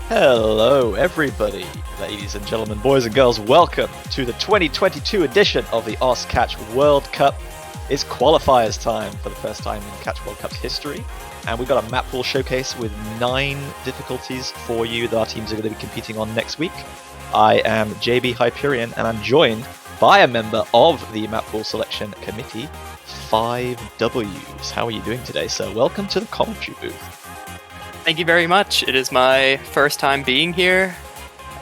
Hello everybody, ladies and gentlemen, boys and girls, welcome to the 2022 edition of the OzCatch World Cup. It's qualifiers time for the first time in Catch World Cup's history, and we've got a map pool showcase with 9 difficulties for you that our teams are going to be competing on next week. I am JB Hyperion, and I'm joined by a member of the map pool selection committee, 5Ws. How are you doing today, sir? Welcome to the commentary booth. Thank you very much. It is my first time being here,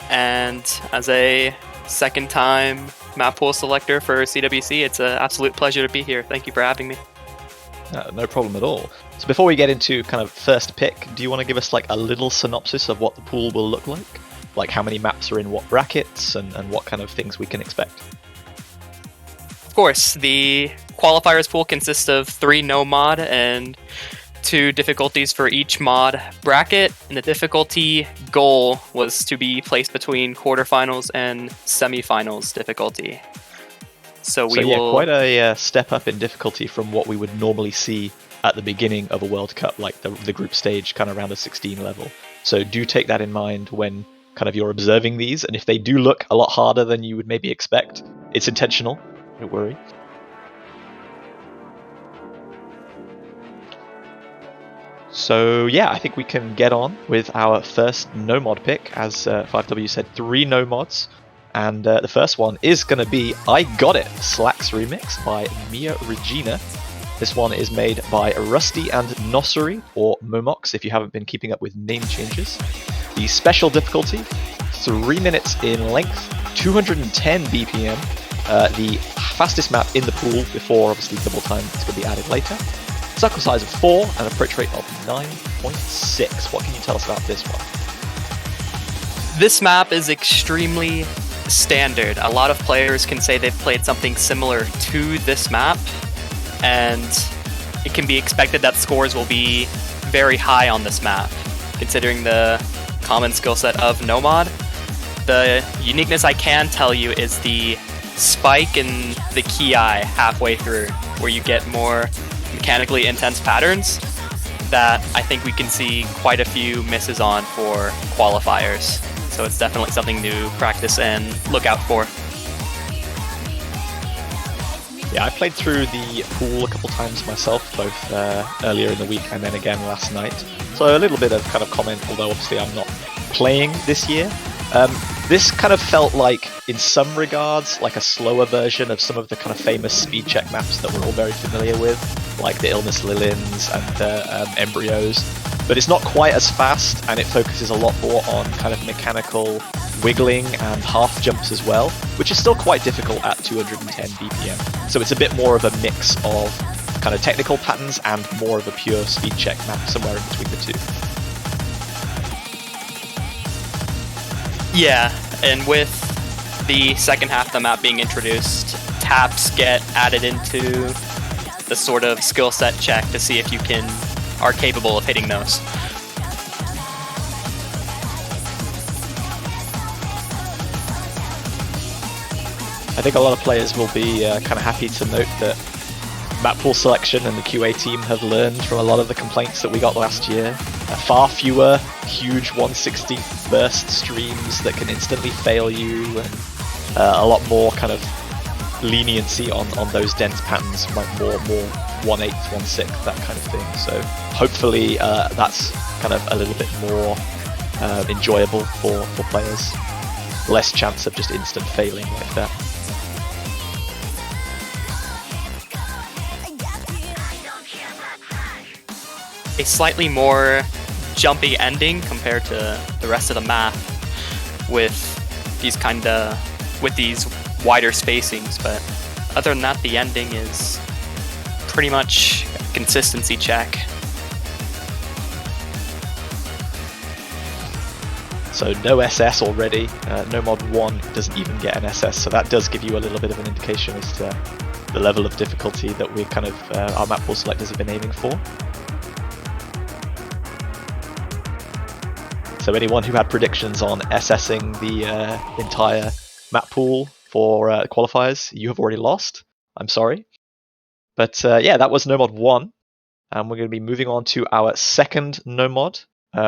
and as a second-time map pool selector for CWC, it's an absolute pleasure to be here. Thank you for having me. No problem at all. So before we get into kind of first pick, do you want to give us like a little synopsis of what the pool will look like? Like how many maps are in what brackets and what kind of things we can expect? Of course, the qualifiers pool consists of 3 no mod and 2 difficulties for each mod bracket, and the difficulty goal was to be placed between quarterfinals and semifinals difficulty. So will quite a step up in difficulty from what we would normally see at the beginning of a World Cup, like the group stage, kind of around the 16 level. So do take that in mind when kind of you're observing these, and if they do look a lot harder than you would maybe expect, it's intentional. Don't worry. So yeah, I think we can get on with our first no mod pick. As 5W said, 3 no mods, and the first one is going to be I Got It, Slacks remix by Mia Regina. This one is made by Rusty and Nossery, or Momox if you haven't been keeping up with name changes. The special difficulty, 3 minutes in length, 210 BPM, the fastest map in the pool before obviously double time is going to be added later. Circle size of 4 and approach rate of 9.6. What can you tell us about this one? This map is extremely standard. A lot of players can say they've played something similar to this map, and it can be expected that scores will be very high on this map, considering the common skill set of no mod. The uniqueness I can tell you is the spike in the ki halfway through, where you get more mechanically intense patterns that I think we can see quite a few misses on for qualifiers. So it's definitely something to practice and look out for. Yeah, I played through the pool a couple times myself, both earlier in the week and then again last night. So a little bit of kind of comment, although obviously I'm not playing this year. This kind of felt like, in some regards, like a slower version of some of the kind of famous speed check maps that we're all very familiar with, like the Illness Lilins and the Embryos. But it's not quite as fast, and it focuses a lot more on kind of mechanical wiggling and half jumps as well, which is still quite difficult at 210 BPM. So it's a bit more of a mix of kind of technical patterns and more of a pure speed check map, somewhere in between the two. Yeah, and with the second half of the map being introduced, taps get added into the sort of skill set check to see if you are capable of hitting those. I think a lot of players will be kind of happy to note that map pool selection and the QA team have learned from a lot of the complaints that we got last year. Far fewer huge 160 burst streams that can instantly fail you, and a lot more kind of leniency on those dense patterns, like more 1/8, 1/6, that kind of thing. So hopefully that's kind of a little bit more enjoyable for players. Less chance of just instant failing like that. A slightly more jumpy ending compared to the rest of the map with these wider spacings, but other than that, the ending is pretty much a consistency check. So no SS already. No mod 1 doesn't even get an SS, so that does give you a little bit of an indication as to the level of difficulty that we kind of our map pool selectors have been aiming for. So anyone who had predictions on SSing the entire map pool for qualifiers, you have already lost. I'm sorry. But yeah, that was no mod 1. And we're going to be moving on to our second no mod,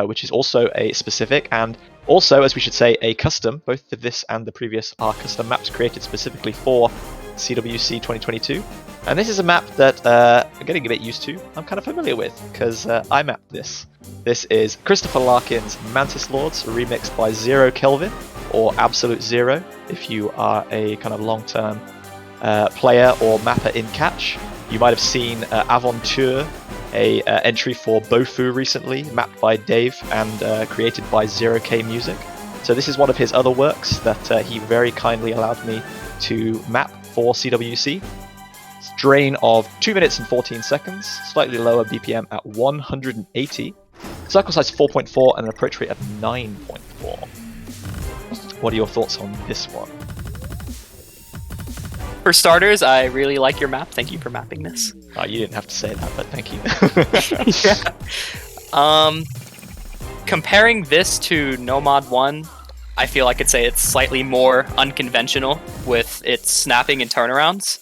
which is also a specific and also, as we should say, a custom. Both of this and the previous are custom maps created specifically for CWC 2022. And this is a map that I'm getting a bit used to. I'm kind of familiar with because I mapped this. This is Christopher Larkin's Mantis Lords, remixed by Zero Kelvin, or Absolute Zero, if you are a kind of long-term player or mapper in Catch. You might have seen Aventure, a entry for Bofu recently, mapped by Dave and created by 0K Music. So this is one of his other works that he very kindly allowed me to map for CWC. Drain of 2 minutes and 14 seconds, slightly lower BPM at 180, circle size 4.4 and an approach rate of 9.4. What are your thoughts on this one? For starters, I really like your map. Thank you for mapping this. Oh, you didn't have to say that, but thank you. Yeah. Comparing this to No Mod 1, I feel I could say it's slightly more unconventional with its snapping and turnarounds.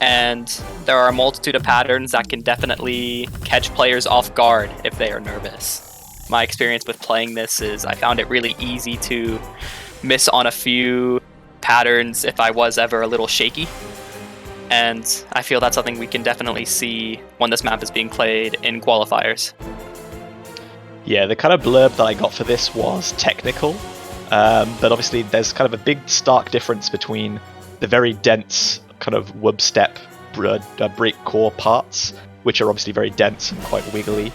And there are a multitude of patterns that can definitely catch players off guard if they are nervous. My experience with playing this is I found it really easy to miss on a few patterns if I was ever a little shaky. And I feel that's something we can definitely see when this map is being played in qualifiers. Yeah, the kind of blurb that I got for this was technical, but obviously there's kind of a big stark difference between the very dense kind of wub step break core parts, which are obviously very dense and quite wiggly.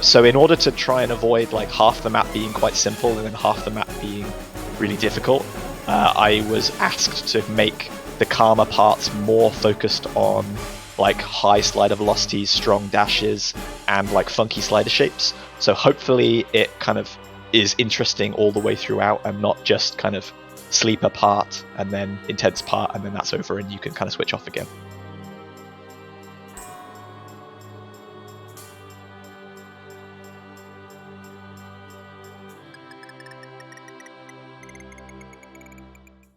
So in order to try and avoid like half the map being quite simple and then half the map being really difficult, I was asked to make the calmer parts more focused on like high slider velocities, strong dashes, and like funky slider shapes. So hopefully it kind of is interesting all the way throughout and not just kind of sleeper part and then intense part and then that's over and you can kind of switch off again.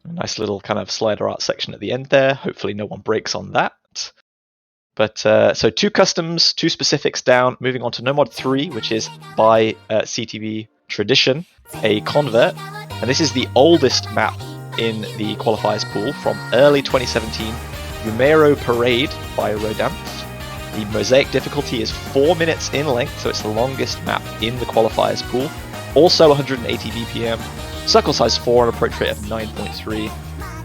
A nice little kind of slider art section at the end there. Hopefully no one breaks on that. But so 2 customs, 2 specifics down. Moving on to No Mod 3, which is by CTV Tradition, a convert. And this is the oldest map in the qualifiers pool from early 2017, Yumero Parade by Rodanthe. The Mosaic difficulty is 4 minutes in length, so it's the longest map in the qualifiers pool. Also 180 BPM, circle size 4 and approach rate of 9.3.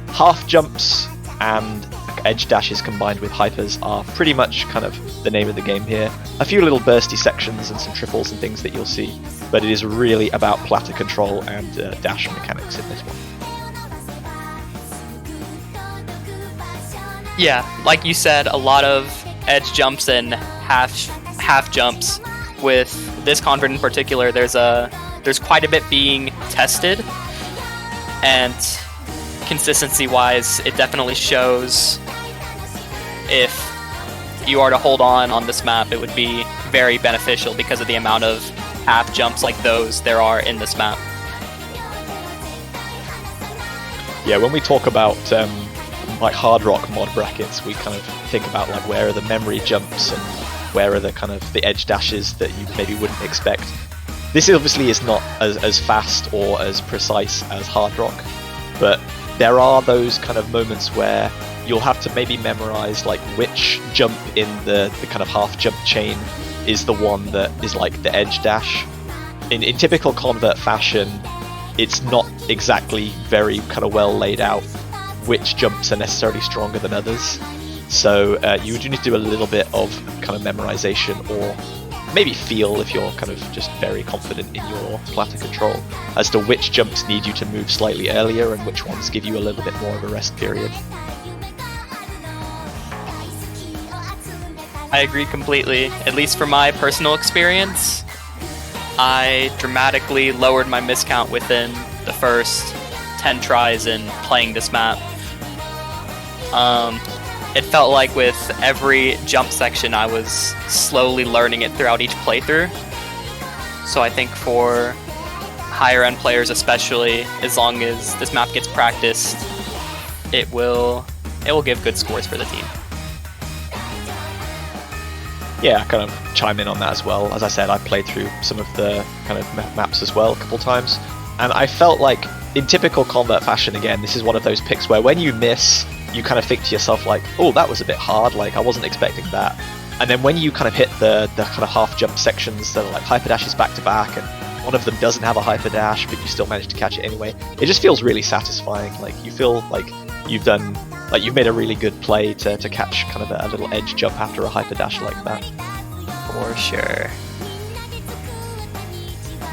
Half jumps and edge dashes combined with hypers are pretty much kind of the name of the game here. A few little bursty sections and some triples and things that you'll see, but it is really about platter control and dash mechanics in this one. Yeah, like you said, a lot of edge jumps and half jumps. With this convert in particular, there's quite a bit being tested, and consistency-wise, it definitely shows. If you are to hold on this map, it would be very beneficial because of the amount of half jumps like those there are in this map. Yeah, when we talk about like hard rock mod brackets, we kind of think about like where are the memory jumps and where are the kind of the edge dashes that you maybe wouldn't expect. This obviously is not as fast or as precise as hard rock, but there are those kind of moments where you'll have to maybe memorize like which jump in the kind of half jump chain is the one that is like the edge dash. In typical convert fashion, it's not exactly very kind of well laid out which jumps are necessarily stronger than others. So you do need to do a little bit of kind of memorization, or maybe feel if you're kind of just very confident in your platter control as to which jumps need you to move slightly earlier and which ones give you a little bit more of a rest period. I agree completely. At least from my personal experience, I dramatically lowered my miscount within the first 10 tries in playing this map. It felt like with every jump section I was slowly learning it throughout each playthrough. So I think for higher end players especially, as long as this map gets practiced, it will give good scores for the team. Yeah, I kind of chime in on that as well. As I said, I played through some of the kind of maps as well a couple times, and I felt like in typical convert fashion, again, this is one of those picks where when you miss, you kind of think to yourself like, oh, that was a bit hard, like I wasn't expecting that. And then when you kind of hit the kind of half jump sections that are like hyper dashes back to back, and one of them doesn't have a hyper dash, but you still manage to catch it anyway, it just feels really satisfying. Like you feel like you've made a really good play to catch kind of a little edge jump after a hyper dash like that. For sure.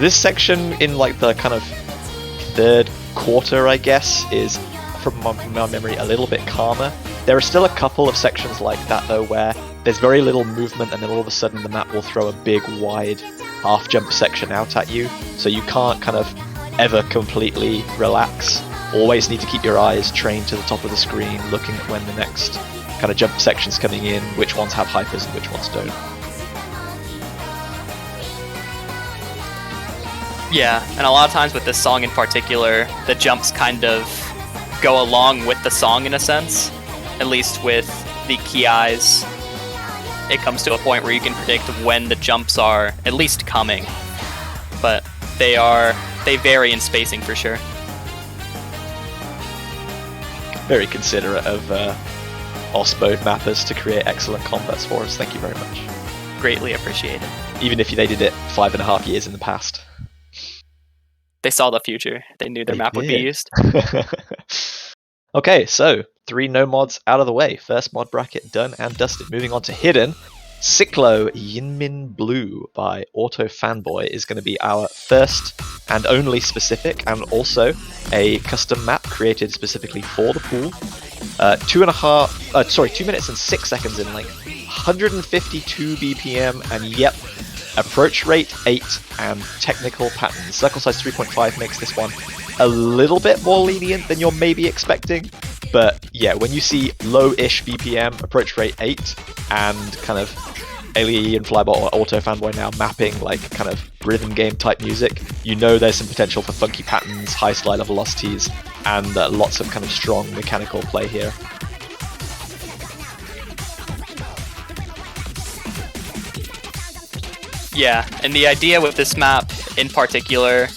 This section in like the kind of third quarter, I guess, is from my memory a little bit calmer. There are still a couple of sections like that though where there's very little movement and then all of a sudden the map will throw a big wide half jump section out at you, so you can't kind of ever completely relax. Always need to keep your eyes trained to the top of the screen, looking at when the next kind of jump section's coming in, which ones have hypers and which ones don't. Yeah, and a lot of times with this song in particular, the jumps kind of go along with the song in a sense. At least with the Kiais, it comes to a point where you can predict when the jumps are at least coming. But they vary in spacing for sure. Very considerate of OS-mode mappers to create excellent converts for us. Thank you very much. Greatly appreciated. Even if they did it 5.5 years in the past. They saw the future. They knew their map would be used. Okay, so 3 no mods out of the way. First mod bracket done and dusted. Moving on to Hidden. Cyclo Yinmin Blue by Auto Fanboy is going to be our first and only specific, and also a custom map created specifically for the pool. 2 minutes and 6 seconds in length, 152 BPM, and yep, approach rate 8 and technical patterns. Circle size 3.5 makes this one a little bit more lenient than you're maybe expecting. But yeah, when you see low-ish BPM, approach rate 8, and kind of AliE and Flybot or Auto Fanboy now mapping like kind of rhythm game type music, you know there's some potential for funky patterns, high slider velocities, and lots of kind of strong mechanical play here. Yeah, and the idea with this map in particular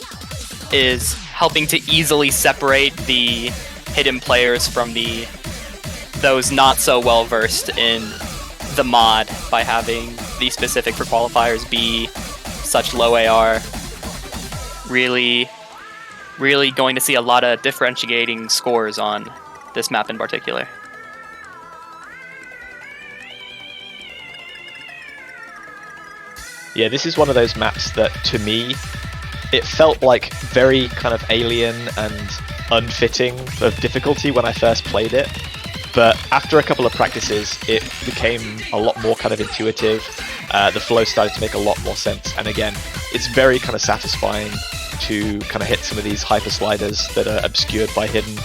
is helping to easily separate the hidden players from the those not so well versed in the mod by having the specific for qualifiers be such low AR. Really going to see a lot of differentiating scores on this map in particular. Yeah, this is one of those maps that, to me, it felt like very kind of alien and unfitting of difficulty when I first played it. But after a couple of practices, it became a lot more kind of intuitive. The flow started to make a lot more sense. And again, it's very kind of satisfying to kind of hit some of these hyper sliders that are obscured by hidden.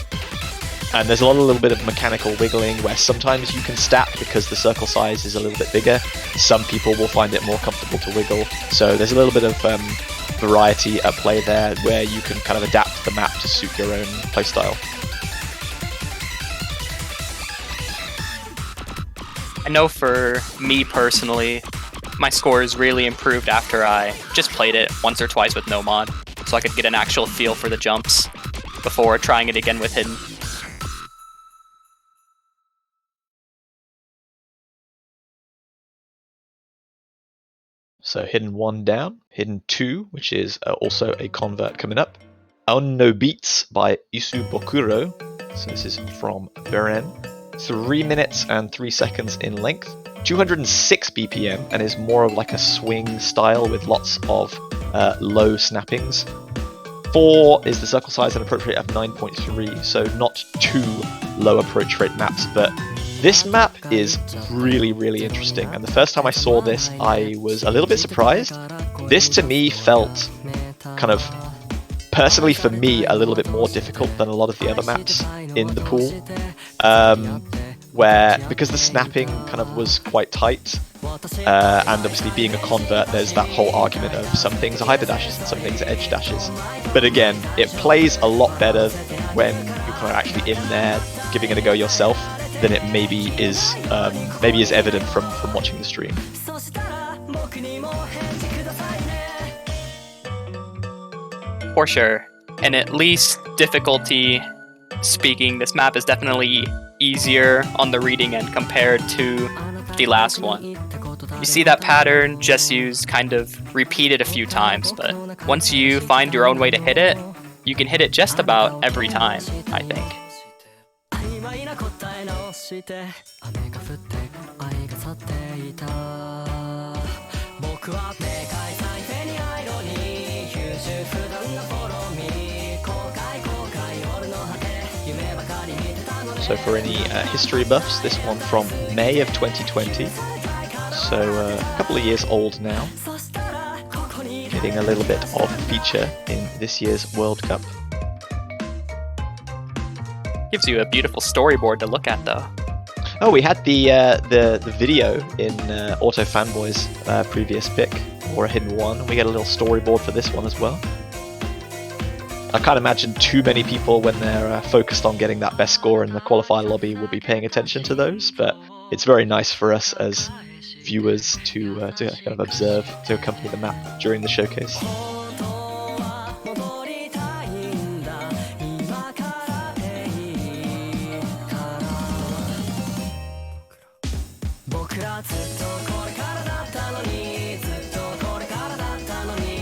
And there's a little bit of mechanical wiggling where sometimes you can stack because the circle size is a little bit bigger. Some people will find it more comfortable to wiggle. So there's a little bit of variety at play there where you can kind of adapt the map to suit your own playstyle. I know for me personally, my scores really improved after I just played it once or twice with no mod, so I could get an actual feel for the jumps before trying it again with hidden. So hidden 1 down, hidden 2, which is also a convert coming up. Aon no Beats by Isu Bokuro. So this is from Beren. 3 minutes and 3 seconds in length. 206 BPM and is more of like a swing style with lots of low snappings. 4 is the circle size and approach rate of 9.3, so not too low approach rate maps, but this map is really, really interesting, and the first time I saw this, I was a little bit surprised. This, to me, felt kind of, personally for me, a little bit more difficult than a lot of the other maps in the pool, where, because the snapping kind of was quite tight, and obviously being a convert, there's that whole argument of some things are hyper dashes and some things are edge dashes. But again, it plays a lot better when you're kind of actually in there, giving it a go yourself, than it maybe is evident from watching the stream. For sure. And at least difficulty speaking, this map is definitely easier on the reading end compared to the last one. You see that pattern just used kind of repeated a few times, but once you find your own way to hit it, you can hit it just about every time, I think. So for any history buffs, this one from May of 2020, so a couple of years old now, getting a little bit of feature in this year's World Cup. Gives you a beautiful storyboard to look at, though. Oh, we had the video in Auto Fanboy's previous pick, or a hidden one. We get a little storyboard for this one as well. I can't imagine too many people, when they're focused on getting that best score in the qualifier lobby, will be paying attention to those, but it's very nice for us as viewers to kind of observe, to accompany the map during the showcase.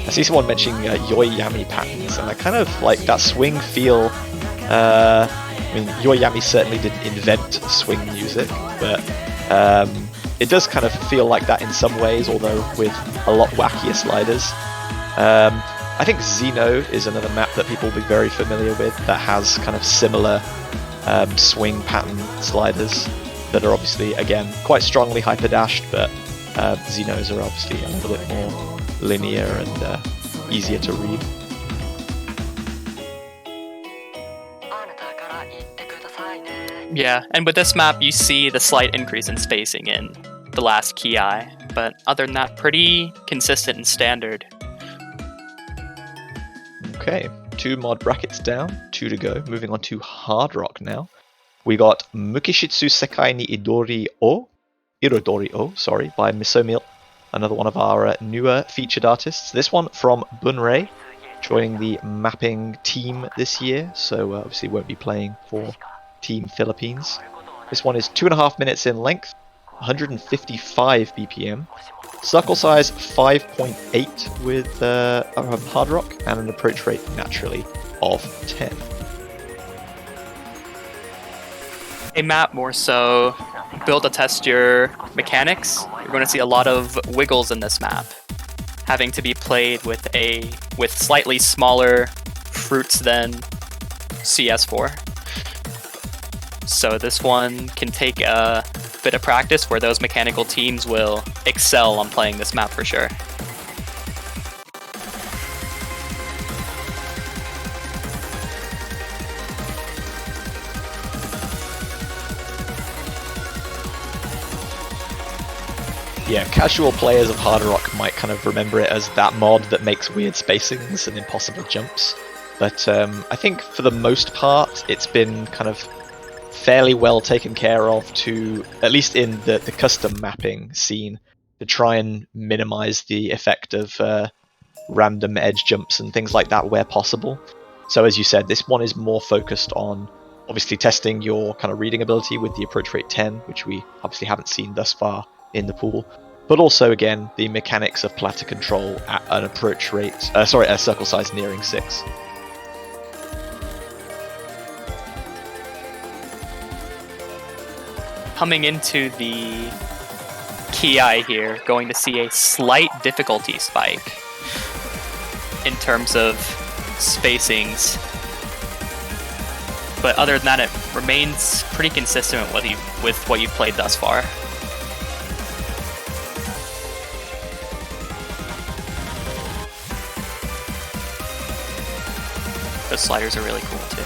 I see someone mentioning Yoiyami patterns, and I kind of like that swing feel. I mean, Yoiyami certainly didn't invent swing music, but it does kind of feel like that in some ways, although with a lot wackier sliders. I think Xeno is another map that people will be very familiar with that has kind of similar swing pattern sliders that are obviously, again, quite strongly hyper-dashed, but Xenos are obviously a little bit more linear and easier to read. Yeah, and with this map you see the slight increase in spacing in the last Ki, but other than that, pretty consistent and standard. Okay, 2 mod brackets down, 2 to go. Moving on to Hard Rock now. We got Mukishitsu Sekai ni Irodori O, by Misomil, another one of our newer featured artists. This one from Bunrei, joining the mapping team this year, so obviously won't be playing for Team Philippines. This one is 2.5 minutes in length, 155 BPM. Circle size 5.8 with hard rock, and an approach rate naturally of 10. A map more so built to test your mechanics. You're going to see a lot of wiggles in this map, having to be played with slightly smaller fruits than CS4. So this one can take a bit of practice where those mechanical teams will excel on playing this map for sure. Yeah, casual players of Hard Rock might kind of remember it as that mod that makes weird spacings and impossible jumps. But I think for the most part, it's been kind of fairly well taken care of to, at least in the custom mapping scene, to try and minimize the effect of random edge jumps and things like that where possible. So as you said, this one is more focused on obviously testing your kind of reading ability with the approach rate 10, which we obviously haven't seen thus far in the pool, but also again the mechanics of platter control at an approach rate, a circle size nearing 6. Coming into the Ki here, going to see a slight difficulty spike in terms of spacings. But other than that, it remains pretty consistent with what you've played thus far. Those sliders are really cool too.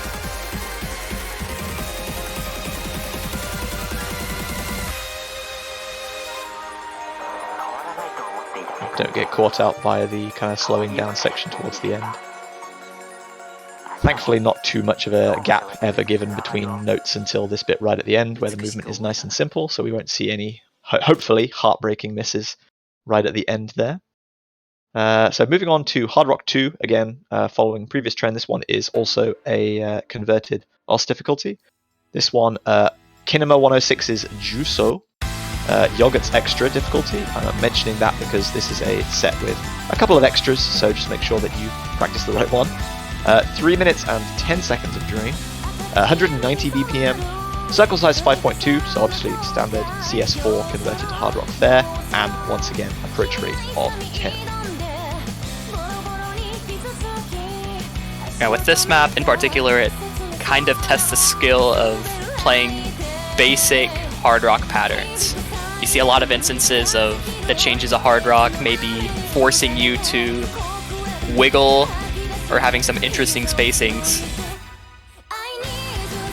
Don't get caught out by the kind of slowing down section towards the end. Thankfully not too much of a gap ever given between notes until this bit right at the end where the movement is nice and simple, so we won't see any, hopefully, heartbreaking misses right at the end there. So moving on to Hard Rock 2, again, following previous trend, this one is also a converted OS difficulty. This one, Kinema 106's Juso, Yogurt's extra difficulty. I'm mentioning that because this is a set with a couple of extras, so just make sure that you practice the right one. 3 minutes and 10 seconds of drain, 190 BPM, circle size 5.2, so obviously standard CS4 converted to Hard Rock there, and once again, approach rate of 10. Now with this map in particular, it kind of tests the skill of playing basic Hard Rock patterns. You see a lot of instances of the changes of Hard Rock maybe forcing you to wiggle or having some interesting spacings.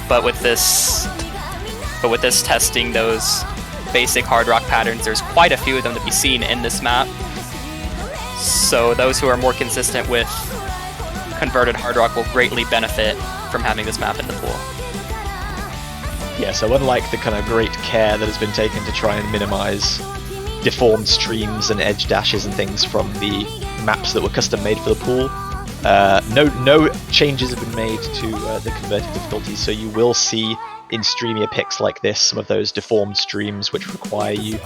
But with this testing those basic Hard Rock patterns, there's quite a few of them to be seen in this map. So those who are more consistent with converted Hard Rock will greatly benefit from having this map in the pool. Yeah, so unlike the kind of great care that has been taken to try and minimize deformed streams and edge dashes and things from the maps that were custom made for the pool, no changes have been made to the converted difficulties, so you will see in streamier picks like this some of those deformed streams which require you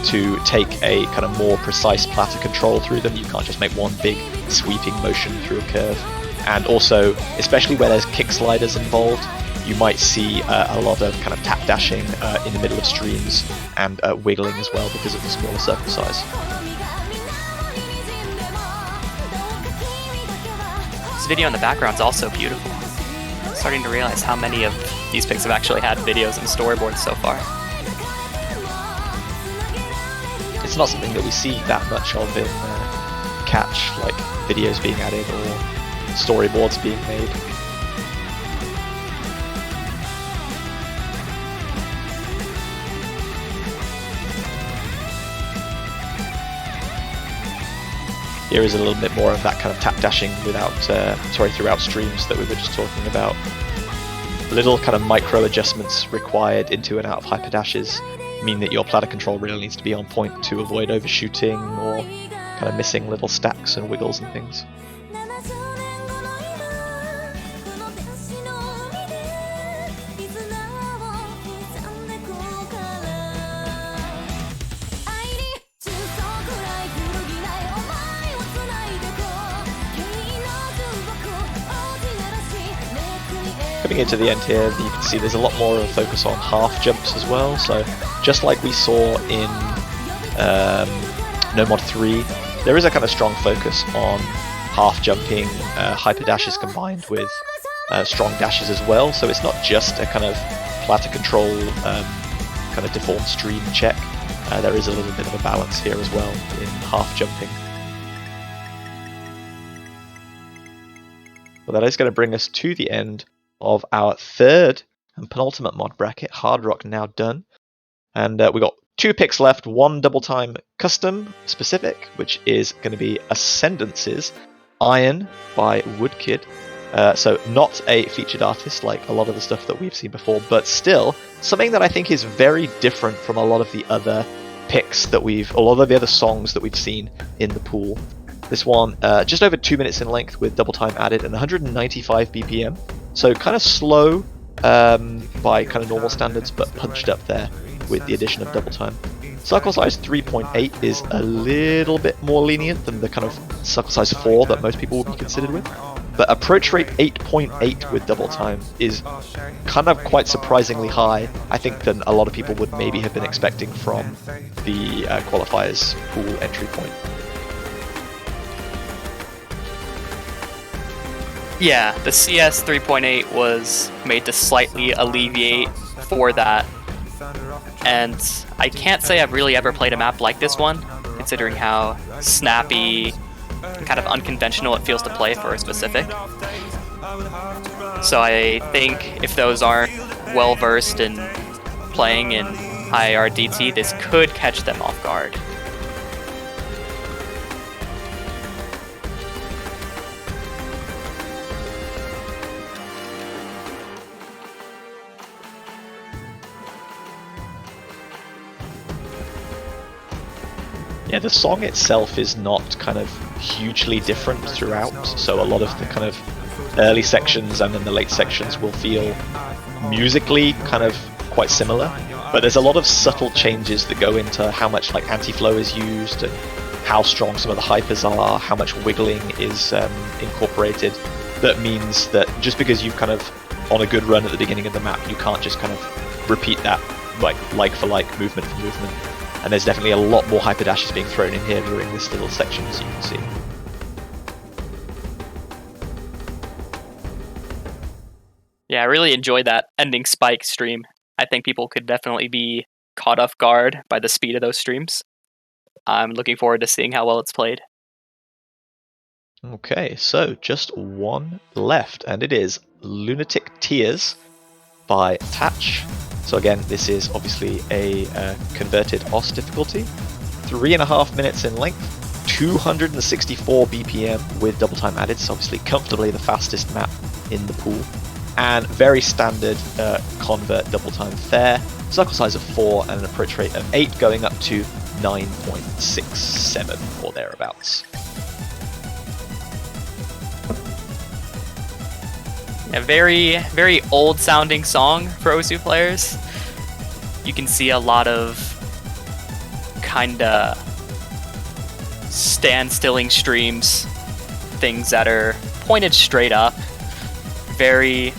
to take a kind of more precise platter control through them. You can't just make one big sweeping motion through a curve. And also, especially where there's kick sliders involved, you might see a lot of kind of tap dashing in the middle of streams and wiggling as well because of the smaller circle size. This video in the background is also beautiful. I'm starting to realize how many of these picks have actually had videos and storyboards so far. It's not something that we see that much of in Catch, like videos being added or storyboards being made. Here is a little bit more of that kind of tap dashing throughout streams that we were just talking about. Little kind of micro adjustments required into and out of hyper dashes mean that your platter control really needs to be on point to avoid overshooting or kind of missing little stacks and wiggles and things. coming into the end here, you can see there's a lot more of a focus on half jumps as well. So just like we saw in No Mod 3, there is a kind of strong focus on half jumping, hyper dashes combined with strong dashes as well. So it's not just a kind of platter control kind of deformed stream check. There is a little bit of a balance here as well in half jumping. Well, that is going to bring us to the end of our third and penultimate mod bracket, Hard Rock now done. And we got 2 picks left, 1 double time custom specific, which is going to be Ascendance's Iron by Woodkid. So not a featured artist like a lot of the stuff that we've seen before, but still something that I think is very different from a lot of the other picks that a lot of the other songs that we've seen in the pool. This one, just over 2 minutes in length with double time added and 195 BPM. So kind of slow by kind of normal standards, but punched up there with the addition of double time. Circle size 3.8 is a little bit more lenient than the kind of circle size 4 that most people would be considered with. But approach rate 8.8 with double time is kind of quite surprisingly high, I think, than a lot of people would maybe have been expecting from the qualifiers pool entry point. Yeah, the CS 3.8 was made to slightly alleviate for that. And I can't say I've really ever played a map like this one, considering how snappy, kind of unconventional it feels to play for a specific. So I think if those aren't well versed in playing in IRDT, this could catch them off guard. Yeah, the song itself is not kind of hugely different throughout, so a lot of the kind of early sections and then the late sections will feel musically kind of quite similar, but there's a lot of subtle changes that go into how much like anti-flow is used and how strong some of the hypers are, how much wiggling is incorporated. That means that just because you've kind of on a good run at the beginning of the map, you can't just kind of repeat that like for like, movement for movement. And there's definitely a lot more hyper dashes being thrown in here during this little section, as you can see. Yeah, I really enjoyed that ending spike stream. I think people could definitely be caught off guard by the speed of those streams. I'm looking forward to seeing how well it's played. Okay, so just one left, and it is Lunatic Tears by Tatch. So again, this is obviously a converted OS difficulty. 3.5 minutes in length, 264 BPM with double time added, so obviously comfortably the fastest map in the pool. And very standard convert double time fair, circle size of 4 and an approach rate of 8 going up to 9.67 or thereabouts. A very, very old sounding song for Osu players. You can see a lot of kinda stand-stilling streams, things that are pointed straight up. Very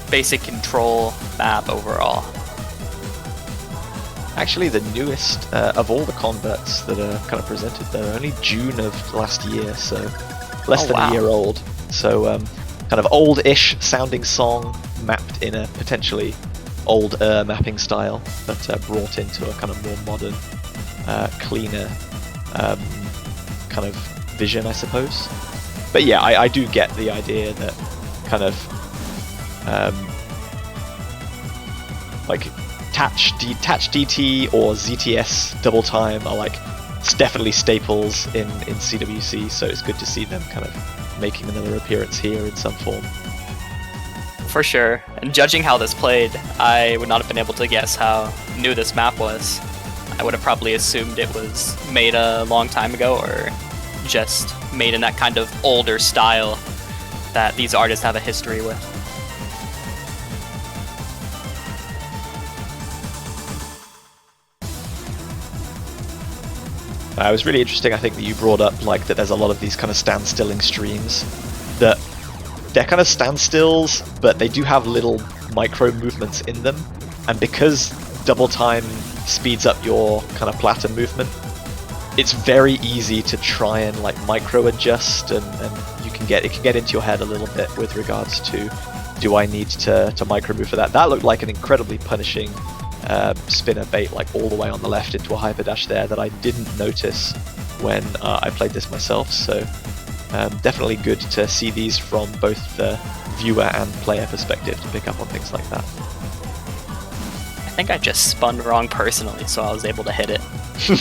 basic control map overall. Actually, the newest of all the converts that are kind of presented, though, only June of last year, so less than a year old. So kind of old-ish sounding song mapped in a potentially older mapping style, but brought into a kind of more modern, cleaner kind of vision, I suppose. But yeah, I do get the idea that kind of like Tatch DT or ZTS double time are like definitely staples in CWC, so it's good to see them kind of making another appearance here in some form. For sure. And judging how this played, I would not have been able to guess how new this map was. I would have probably assumed it was made a long time ago or just made in that kind of older style that these artists have a history with. It was really interesting, I think, that you brought up like that there's a lot of these kind of stand-stilling streams that they're kind of standstills, but they do have little micro movements in them, and because double time speeds up your kind of platter movement, it's very easy to try and like micro adjust, and it can get into your head a little bit with regards to, do I need to micro move for that? That looked like an incredibly punishing spinner bait, like all the way on the left into a hyper dash there, that I didn't notice when I played this myself. So definitely good to see these from both the viewer and player perspective to pick up on things like that. I think I just spun wrong personally, so I was able to hit it.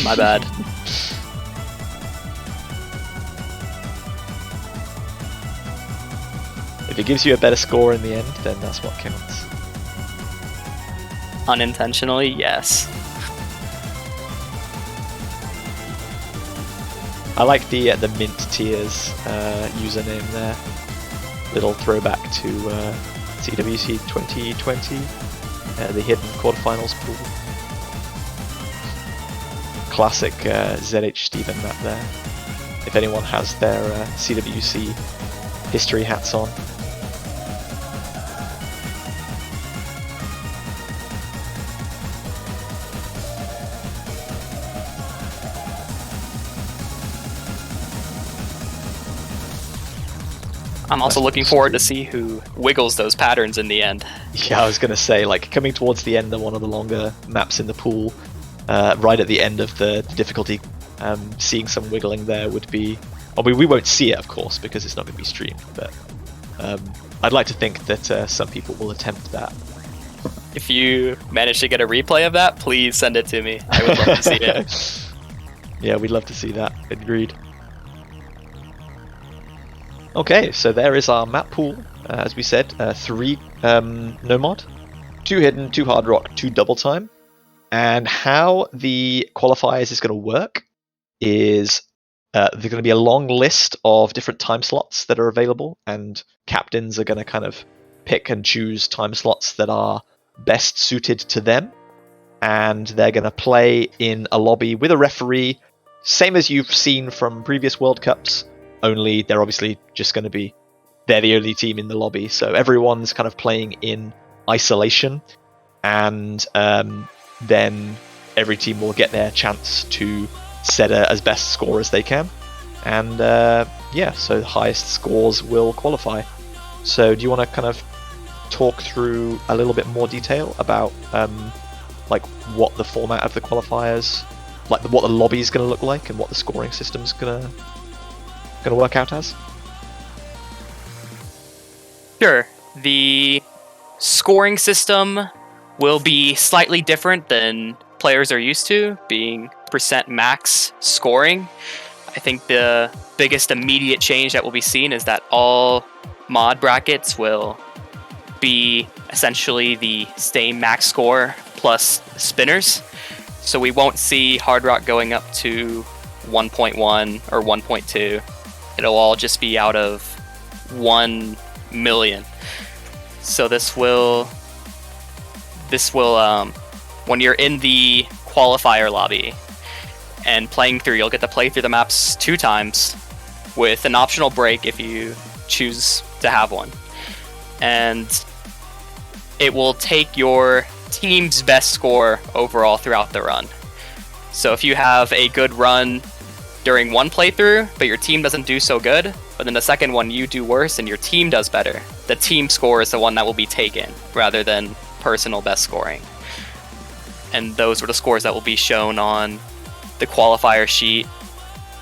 My bad. If it gives you a better score in the end, then that's what counts. Unintentionally, yes. I like the Mint Tears username there. Little throwback to CWC 2020, the hidden quarterfinals pool. Classic ZH Steven map there. If anyone has their CWC history hats on. I'm also looking forward to see who wiggles those patterns in the end. Yeah, I was going to say, like, coming towards the end of one of the longer maps in the pool, right at the end of the difficulty, seeing some wiggling there would be... I mean, we won't see it, of course, because it's not going to be streamed, but I'd like to think that some people will attempt that. If you manage to get a replay of that, please send it to me. I would love to see it. Yeah, we'd love to see that. Agreed. Okay, so there is our map pool. As we said, 3 no mod, 2 hidden, 2 hard rock, 2 double time. And how the qualifiers is going to work is there's going to be a long list of different time slots that are available, and captains are going to kind of pick and choose time slots that are best suited to them. And they're going to play in a lobby with a referee, same as you've seen from previous World Cups. Only they're obviously just going to be, they're the only team in the lobby, so everyone's kind of playing in isolation, and then every team will get their chance to set as best score as they can, and yeah, so the highest scores will qualify. So do you want to kind of talk through a little bit more detail about like what the format of the qualifiers, like what the lobby is going to look like, and what the scoring system's going to work out as? Sure. The scoring system will be slightly different than players are used to, being percent max scoring. I think the biggest immediate change that will be seen is that all mod brackets will be essentially the same max score plus spinners. So we won't see Hard Rock going up to 1.1 or 1.2. It'll all just be out of 1 million. So this will when you're in the qualifier lobby and playing through, you'll get to play through the maps 2 times with an optional break if you choose to have one. And it will take your team's best score overall throughout the run. So if you have a good run during one playthrough, but your team doesn't do so good, but then the second one you do worse and your team does better, the team score is the one that will be taken rather than personal best scoring. And those are the scores that will be shown on the qualifier sheet,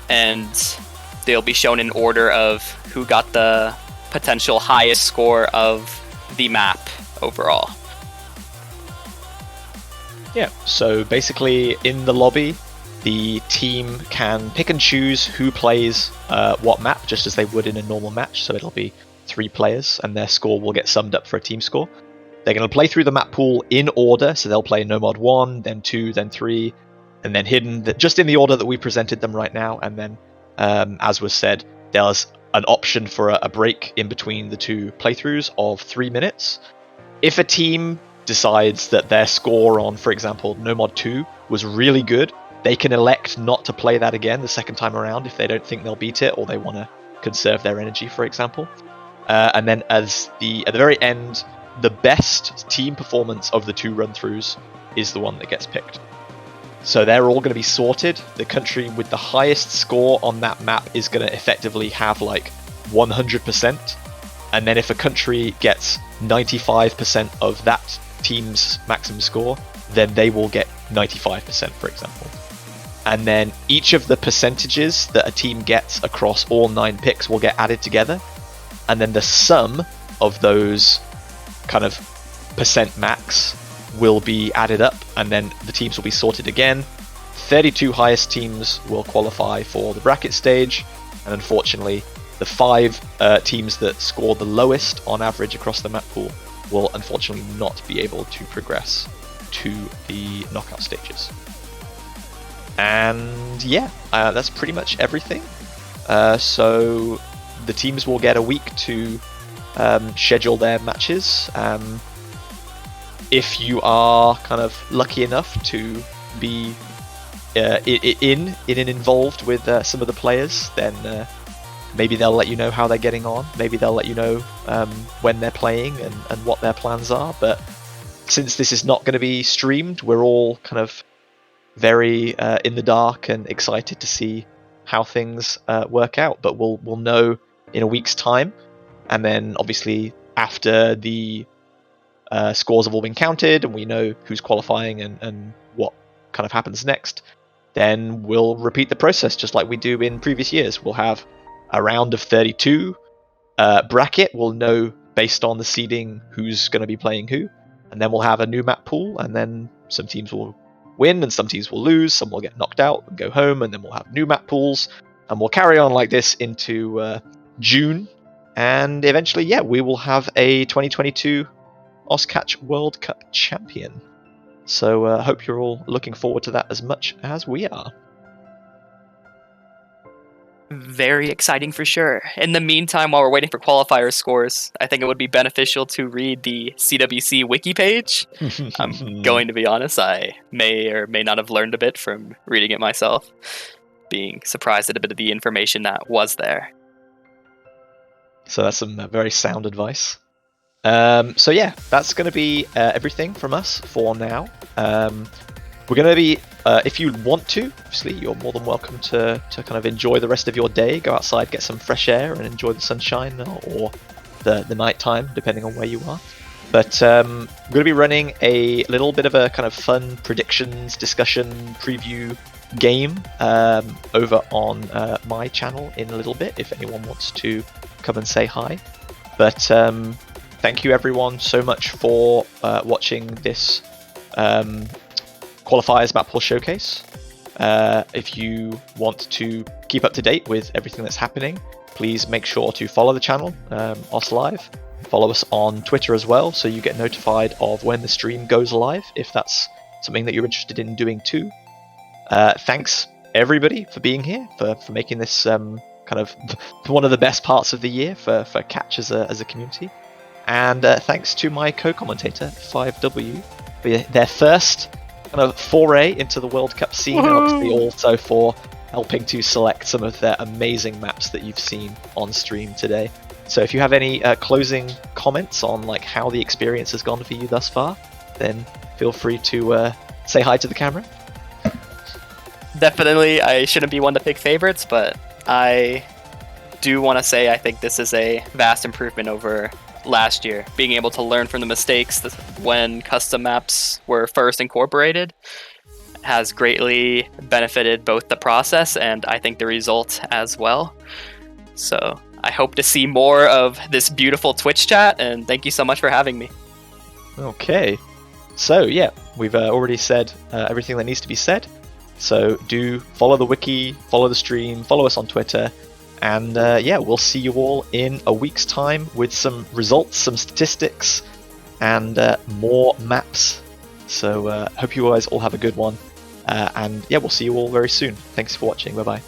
and they'll be shown in order of who got the potential highest score of the map overall. Yeah, so basically in the lobby, the team can pick and choose who plays what map, just as they would in a normal match. So it'll be 3 players, and their score will get summed up for a team score. They're going to play through the map pool in order, so they'll play No Mod 1, then 2, then 3, and then Hidden, just in the order that we presented them right now. And then, as was said, there's an option for a break in between the 2 playthroughs of 3 minutes. If a team decides that their score on, for example, No Mod 2 was really good, they can elect not to play that again the second time around if they don't think they'll beat it, or they want to conserve their energy, for example. And then at the very end, the best team performance of the 2 run-throughs is the one that gets picked. So they're all going to be sorted. The country with the highest score on that map is going to effectively have like 100%. And then if a country gets 95% of that team's maximum score, then they will get 95%, for example. And then each of the percentages that a team gets across all 9 picks will get added together. And then the sum of those kind of percent max will be added up, and then the teams will be sorted again. 32 highest teams will qualify for the bracket stage, and unfortunately, the 5 teams that score the lowest on average across the map pool will unfortunately not be able to progress to the knockout stages. And yeah, that's pretty much everything. So the teams will get a week to schedule their matches. If you are kind of lucky enough to be in and involved with some of the players, then maybe they'll let you know how they're getting on. Maybe they'll let you know when they're playing and what their plans are. But since this is not going to be streamed, we're all kind of very in the dark and excited to see how things work out. But we'll know in a week's time, and then obviously after the scores have all been counted and we know who's qualifying and what kind of happens next, then we'll repeat the process just like we do in previous years. We'll have a round of 32 bracket. We'll know based on the seeding who's going to be playing who, and then we'll have a new map pool, and then some teams will win and some teams will lose, some will get knocked out and go home, and then we'll have new map pools, and we'll carry on like this into June, and eventually, yeah, we will have a 2022 Oscatch World Cup champion. So I hope you're all looking forward to that as much as we are. Very exciting for sure. In the meantime, while we're waiting for qualifier scores, I think it would be beneficial to read the CWC wiki page. I'm going to be honest, I may or may not have learned a bit from reading it myself, being surprised at a bit of the information that was there. So that's some very sound advice. So yeah, that's going to be everything from us for now. We're going to be, if you want to, obviously, you're more than welcome to kind of enjoy the rest of your day, go outside, get some fresh air, and enjoy the sunshine or the night time, depending on where you are. But I'm going to be running a little bit of a kind of fun predictions, discussion, preview game over on my channel in a little bit, if anyone wants to come and say hi. But thank you everyone so much for watching this Qualifiers Map Pool Showcase. If you want to keep up to date with everything that's happening, please make sure to follow the channel, OsLive. Follow us on Twitter as well, so you get notified of when the stream goes live, if that's something that you're interested in doing too. Thanks everybody for being here, for making this kind of one of the best parts of the year for Catch as a community. And thanks to my co-commentator, 5W, for their first kind of foray into the World Cup scene, and obviously also for helping to select some of the amazing maps that you've seen on stream today. So if you have any closing comments on like how the experience has gone for you thus far, then feel free to say hi to the camera. Definitely, I shouldn't be one to pick favorites, but I do want to say I think this is a vast improvement over last year. Being able to learn from the mistakes when custom maps were first incorporated has greatly benefited both the process and I think the result as well. So I hope to see more of this beautiful Twitch chat, and thank you so much for having me. Okay, so yeah, we've already said everything that needs to be said. So do follow the wiki, follow the stream, follow us on Twitter, and yeah, we'll see you all in a week's time with some results, some statistics, and more maps. So hope you guys all have a good one, and yeah, we'll see you all very soon. Thanks for watching. Bye bye.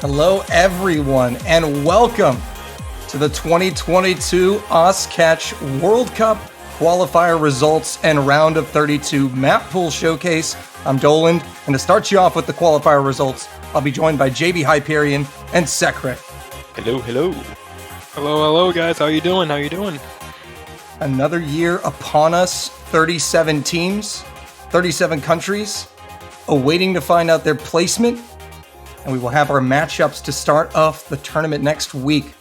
Hello, everyone, and welcome to the 2022 Oshkatch World Cup qualifier results and round of 32 map pool showcase. I'm Doland, and to start you off with the qualifier results, I'll be joined by JB Hyperion and Sekre. Hello, hello. Hello, guys. How you doing? Another year upon us, 37 teams, 37 countries, awaiting to find out their placement, and we will have our matchups to start off the tournament next week.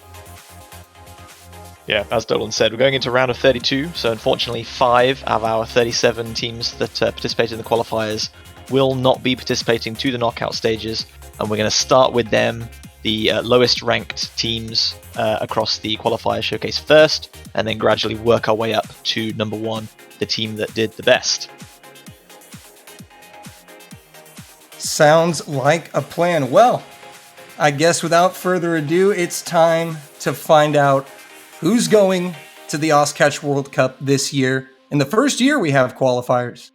Yeah, as Dolan said, we're going into round of 32, so unfortunately 5 of our 37 teams that participated in the qualifiers will not be participating to the knockout stages, and we're going to start with them, the lowest ranked teams across the qualifier showcase first, and then gradually work our way up to number 1, the team that did the best. Sounds like a plan. Well, I guess without further ado, it's time to find out who's going to the Oshkatch World Cup this year. In the first year, we have qualifiers.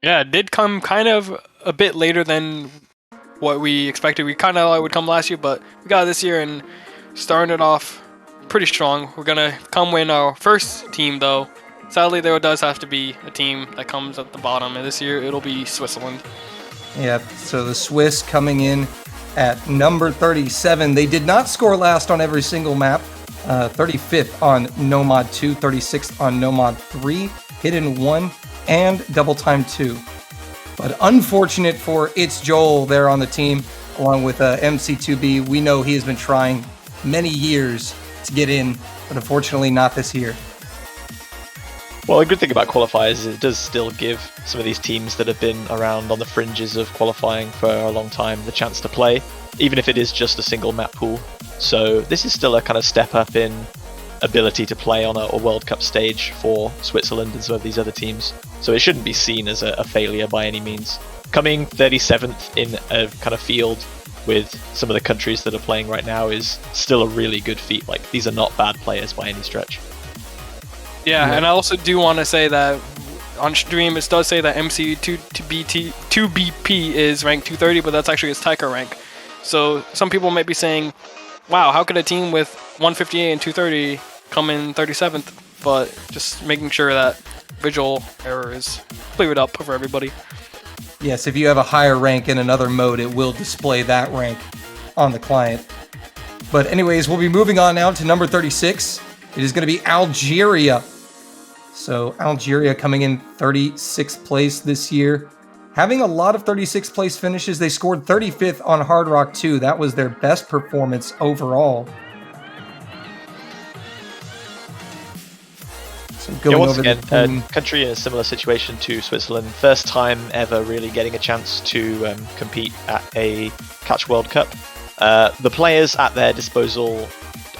Yeah, it did come kind of a bit later than what we expected. We kind of thought it would come last year, but we got it this year and starting it off pretty strong. We're going to come win our first team, though. Sadly, there does have to be a team that comes at the bottom, and this year it'll be Switzerland. Yeah, so the Swiss coming in at number 37. They did not score last on every single map. 35th on Nomad 2, 36th on Nomad 3, Hidden 1, and Double Time 2. But unfortunate for It's Joel there on the team, along with MC2B. We know he has been trying many years to get in, but unfortunately not this year. Well, a good thing about qualifiers is it does still give some of these teams that have been around on the fringes of qualifying for a long time the chance to play, even if it is just a single map pool. So this is still a kind of step up in ability to play on a World Cup stage for Switzerland and some of these other teams. So it shouldn't be seen as a failure by any means. Coming 37th in a kind of field with some of the countries that are playing right now is still a really good feat. Like, these are not bad players by any stretch. Yeah, and I also do want to say that on stream it does say that MC2BP is ranked 230, but that's actually his Taika rank. So some people might be saying, wow, how could a team with 158 and 230 come in 37th? But just making sure that visual error is cleared up for everybody. Yes, if you have a higher rank in another mode, it will display that rank on the client. But anyways, we'll be moving on now to number 36. It is going to be Algeria. So Algeria coming in 36th place this year. Having a lot of 36th place finishes. They scored 35th on Hard Rock 2. That was their best performance overall. So going once over again, the country in a similar situation to Switzerland. First time ever really getting a chance to compete at a Catch World Cup. The players at their disposal,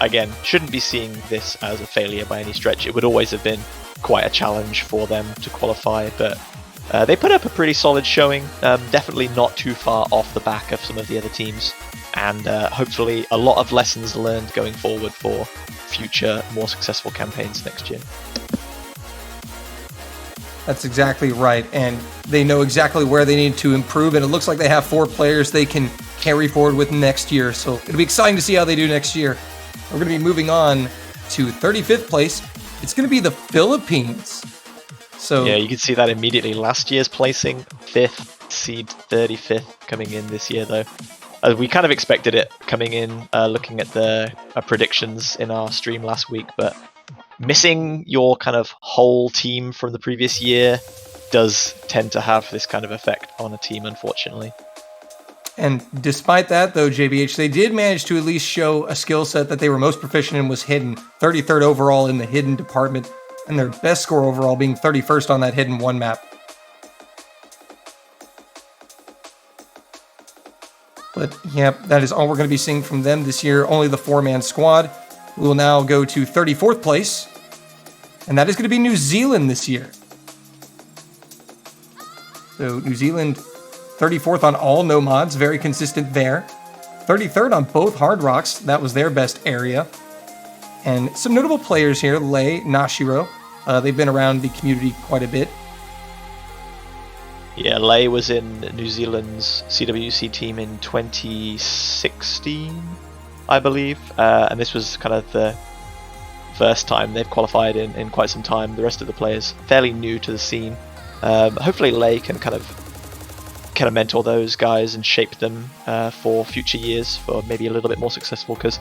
again, shouldn't be seeing this as a failure by any stretch. It would always have been quite a challenge for them to qualify, but they put up a pretty solid showing, definitely not too far off the back of some of the other teams, and hopefully a lot of lessons learned going forward for future, more successful campaigns next year. That's exactly right, and they know exactly where they need to improve, and it looks like they have 4 players they can carry forward with next year, so it'll be exciting to see how they do next year. We're going to be moving on to 35th place. It's going to be the Philippines. So yeah, you can see that immediately. Last year's placing, 5th, seed 35th coming in this year, though. We kind of expected it coming in, looking at the predictions in our stream last week, but missing your kind of whole team from the previous year does tend to have this kind of effect on a team, unfortunately. And despite that, though, JBH, they did manage to at least show a skill set that they were most proficient in was hidden. 33rd overall in the hidden department, and their best score overall being 31st on that hidden 1 map. But yeah, that is all we're going to be seeing from them this year. Only the 4-man squad. We will now go to 34th place, and that is going to be New Zealand this year. So New Zealand 34th on all Nomads, very consistent there. 33rd on both Hard Rocks, that was their best area. And some notable players here, Lei, Nashiro. They've been around the community quite a bit. Yeah, Lei was in New Zealand's CWC team in 2016, I believe, and this was kind of the first time they've qualified in quite some time. The rest of the players fairly new to the scene. Hopefully Lei can kind of mentor those guys and shape them for future years, for maybe a little bit more successful, because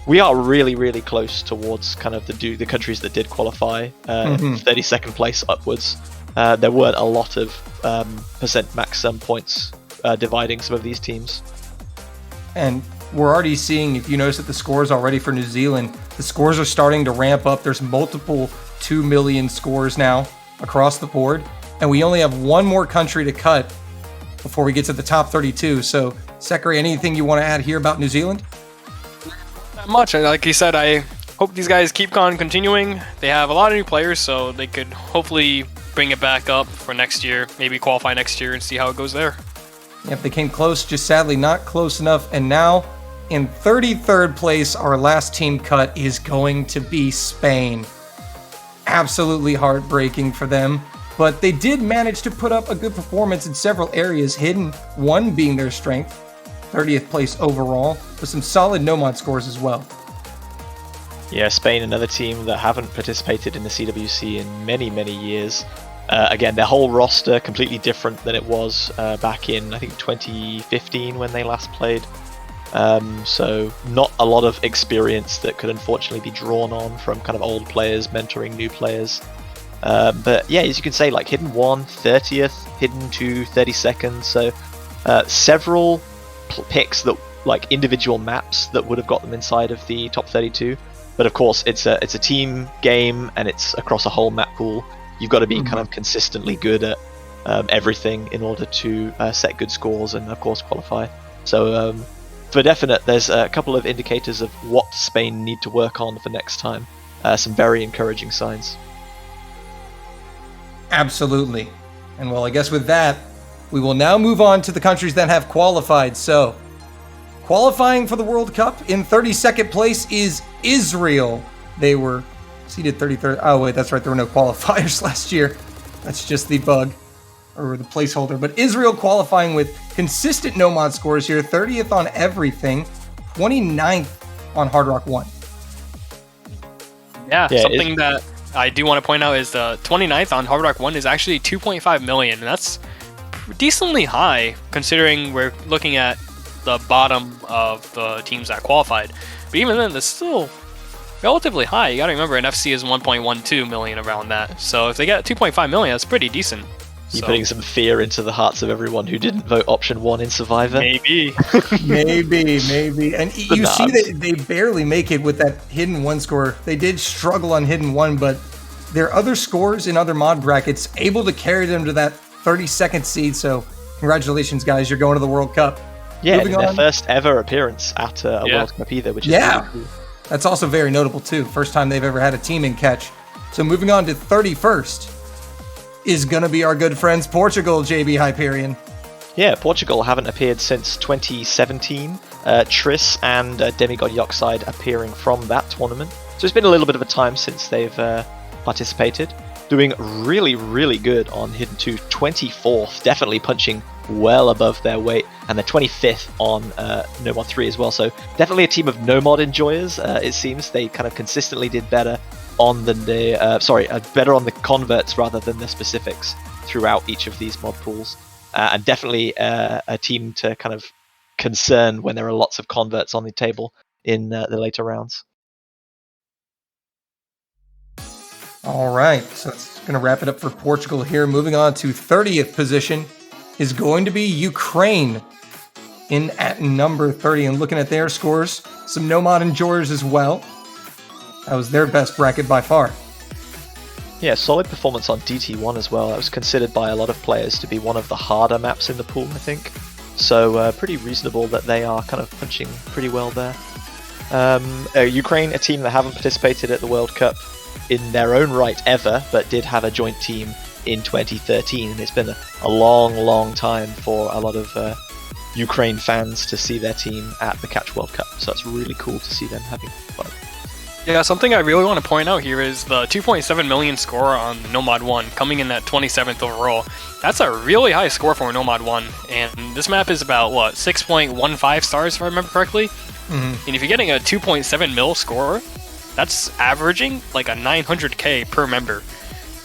we are really close towards kind of the countries that did qualify, 32nd place upwards. There weren't a lot of percent max sum points dividing some of these teams. And we're already seeing, if you notice that the scores already for New Zealand, the scores are starting to ramp up. There's multiple 2 million scores now across the board. And we only have one more country to cut before we get to the top 32. So, Sekiri, anything you want to add here about New Zealand? Not much. Like you said, I hope these guys keep on continuing. They have a lot of new players, so they could hopefully bring it back up for next year, maybe qualify next year and see how it goes there. Yep, they came close, just sadly not close enough. And now, in 33rd place, our last team cut is going to be Spain. Absolutely heartbreaking for them, but they did manage to put up a good performance in several areas, Hidden 1 being their strength, 30th place overall, with some solid no-mod scores as well. Yeah, Spain, another team that haven't participated in the CWC in many years. Again, their whole roster completely different than it was back in, I think, 2015 when they last played. So not a lot of experience that could unfortunately be drawn on from kind of old players mentoring new players. But yeah, as you can say, like Hidden 1, 30th, Hidden 2, 32nd. So several picks that, like, individual maps that would have got them inside of the top 32. But of course, it's a team game and it's across a whole map pool. You've got to be kind of consistently good at everything in order to set good scores and of course qualify. So for definite, there's a couple of indicators of what Spain need to work on for next time. Some very encouraging signs. Absolutely. And well, I guess with that, we will now move on to the countries that have qualified. So, qualifying for the World Cup in 32nd place is Israel. They were seeded 33rd. Oh, wait, that's right. There were no qualifiers last year. That's just the bug, or the placeholder. But Israel qualifying with consistent no-mod scores here. 30th on everything. 29th on Hard Rock 1. Yeah, something that I do want to point out is the 29th on Hard Rock 1 is actually 2.5 million. And that's decently high, considering we're looking at the bottom of the teams that qualified. But even then, that's still relatively high. You got to remember, an FC is 1.12 million around that. So if they get 2.5 million, that's pretty decent. You're putting some fear into the hearts of everyone who didn't vote option 1 in Survivor. Maybe. maybe. And you see that they barely make it with that Hidden 1 score. They did struggle on Hidden 1, but their other scores in other mod brackets able to carry them to that 32nd seed. So congratulations, guys. You're going to the World Cup. Yeah, their first ever appearance at a World Cup either, which is really cool. That's also very notable too. First time they've ever had a team in catch. So moving on to 31st is going to be our good friends Portugal, JB Hyperion. Yeah, Portugal haven't appeared since 2017. Triss and Demigod Yoxide appearing from that tournament. So it's been a little bit of a time since they've participated. Doing really good on Hidden 2. 24th, definitely punching well above their weight. And they're 25th on No-Mod 3 as well. So definitely a team of No-Mod enjoyers. It seems they kind of consistently did better on better on the converts rather than the specifics throughout each of these mod pools. And definitely a team to kind of concern when there are lots of converts on the table in the later rounds. All right, so that's going to wrap it up for Portugal here. Moving on to 30th position is going to be Ukraine in at number 30. And looking at their scores, some no-mod enjoyers as well. That was their best bracket by far. Yeah, solid performance on DT1 as well. That was considered by a lot of players to be one of the harder maps in the pool, I think. So pretty reasonable that they are kind of punching pretty well there. Ukraine, a team that haven't participated at the World Cup in their own right ever, but did have a joint team in 2013, and it's been a long time for a lot of Ukraine fans to see their team at the Catch World Cup, so it's really cool to see them having fun. Yeah, something I really want to point out here is the 2.7 million score on Nomad 1, coming in at 27th overall. That's a really high score for Nomad 1, and this map is about, 6.15 stars if I remember correctly? Mm-hmm. And if you're getting a 2.7 mil score, that's averaging like a 900k per member.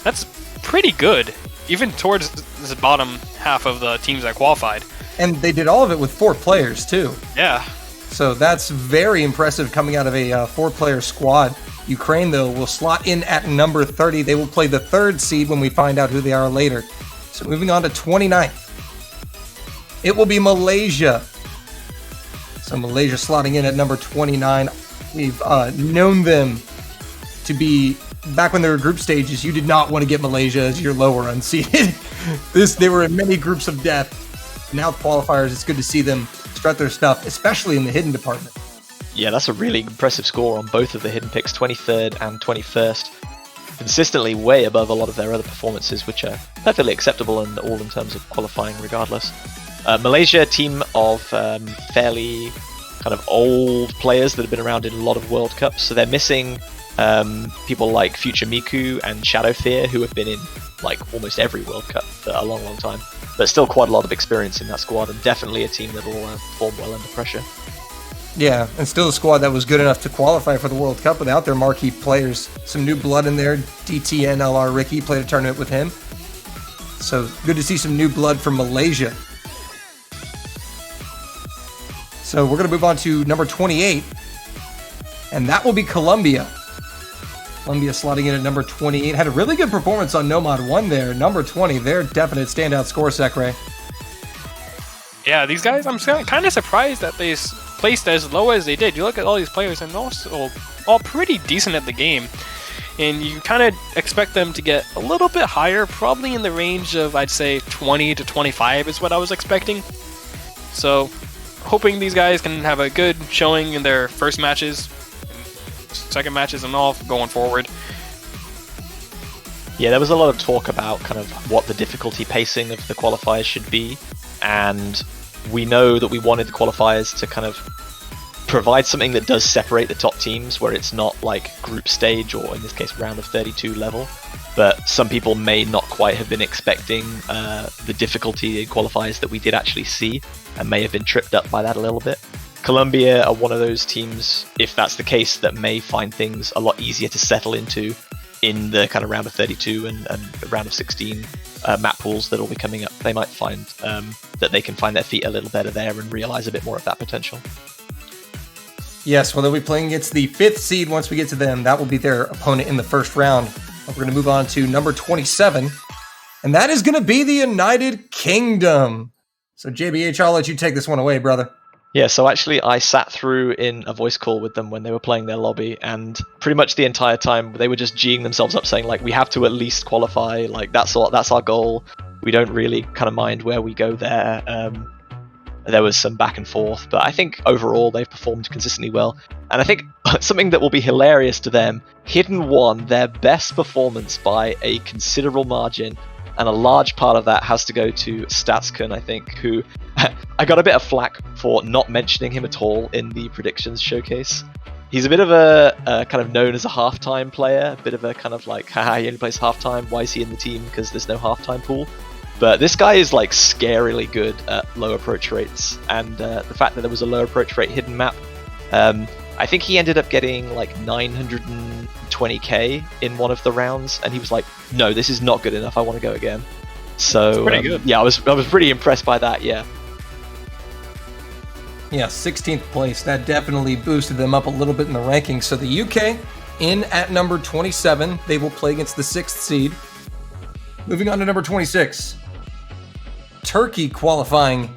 That's pretty good, even towards the bottom half of the teams that qualified. And they did all of it with 4 players, too. Yeah. So that's very impressive coming out of a 4-player squad. Ukraine, though, will slot in at number 30. They will play the 3rd seed when we find out who they are later. So moving on to 29th. It will be Malaysia. So Malaysia slotting in at number 29. We've known them to be, back when they were group stages, you did not want to get Malaysia as your lower unseeded. They were in many groups of death. Now qualifiers, it's good to see them strut their stuff, especially in the hidden department. Yeah, that's a really impressive score on both of the hidden picks, 23rd and 21st. Consistently way above a lot of their other performances, which are perfectly acceptable and all in terms of qualifying regardless. Malaysia, team of fairly kind of old players that have been around in a lot of World Cups, so they're missing people like Future Miku and Shadow Fear, who have been in like almost every World Cup for a long, long time. But still quite a lot of experience in that squad, and definitely a team that will perform well under pressure. Yeah, and still a squad that was good enough to qualify for the World Cup without their marquee players. Some new blood in there. DTN LR Ricky played a tournament with him. So good to see some new blood from Malaysia. So we're going to move on to number 28, and that will be Colombia. Colombia slotting in at number 28. Had a really good performance on Nomad 1 there. Number 20, their definite standout score, Sekre. Yeah, these guys, I'm kind of surprised that they placed as low as they did. You look at all these players, and also all pretty decent at the game. And you kind of expect them to get a little bit higher, probably in the range of, I'd say, 20 to 25 is what I was expecting. So, hoping these guys can have a good showing in their first matches, second matches, and all going forward. Yeah, there was a lot of talk about kind of what the difficulty pacing of the qualifiers should be, and we know that we wanted the qualifiers to kind of provide something that does separate the top teams, where it's not like group stage, or in this case round of 32 level. But some people may not quite have been expecting the difficulty in qualifiers that we did actually see, and may have been tripped up by that a little bit. Colombia are one of those teams, if that's the case, that may find things a lot easier to settle into in the kind of round of 32 and round of 16 map pools that will be coming up. They might find that they can find their feet a little better there and realize a bit more of that potential. Yes, well, they'll be playing against the 5th seed once we get to them. That will be their opponent in the first round. We're going to move on to number 27, and that is going to be the United Kingdom. So, JBH, I'll let you take this one away, brother. Yeah, so actually I sat through in a voice call with them when they were playing their lobby, and pretty much the entire time they were just G'ing themselves up, saying like, we have to at least qualify, like that's our goal. We don't really kind of mind where we go there. There was some back and forth, but I think overall they've performed consistently well. And I think something that will be hilarious to them, Hidden won their best performance by a considerable margin, and a large part of that has to go to Statskun, I think, who I got a bit of flack for not mentioning him at all in the predictions showcase. He's a bit of a kind of known as a halftime player, a bit of a kind of like, haha, he only plays halftime, why is he in the team? Because there's no halftime pool. But this guy is like scarily good at low approach rates, and the fact that there was a low approach rate hidden map, I think he ended up getting like 920k in one of the rounds, and he was like, no, this is not good enough, I want to go again. So pretty good. Yeah, I was pretty impressed by that, yeah. Yeah, 16th place. That definitely boosted them up a little bit in the rankings. So the UK in at number 27. They will play against the 6th seed. Moving on to number 26. Turkey qualifying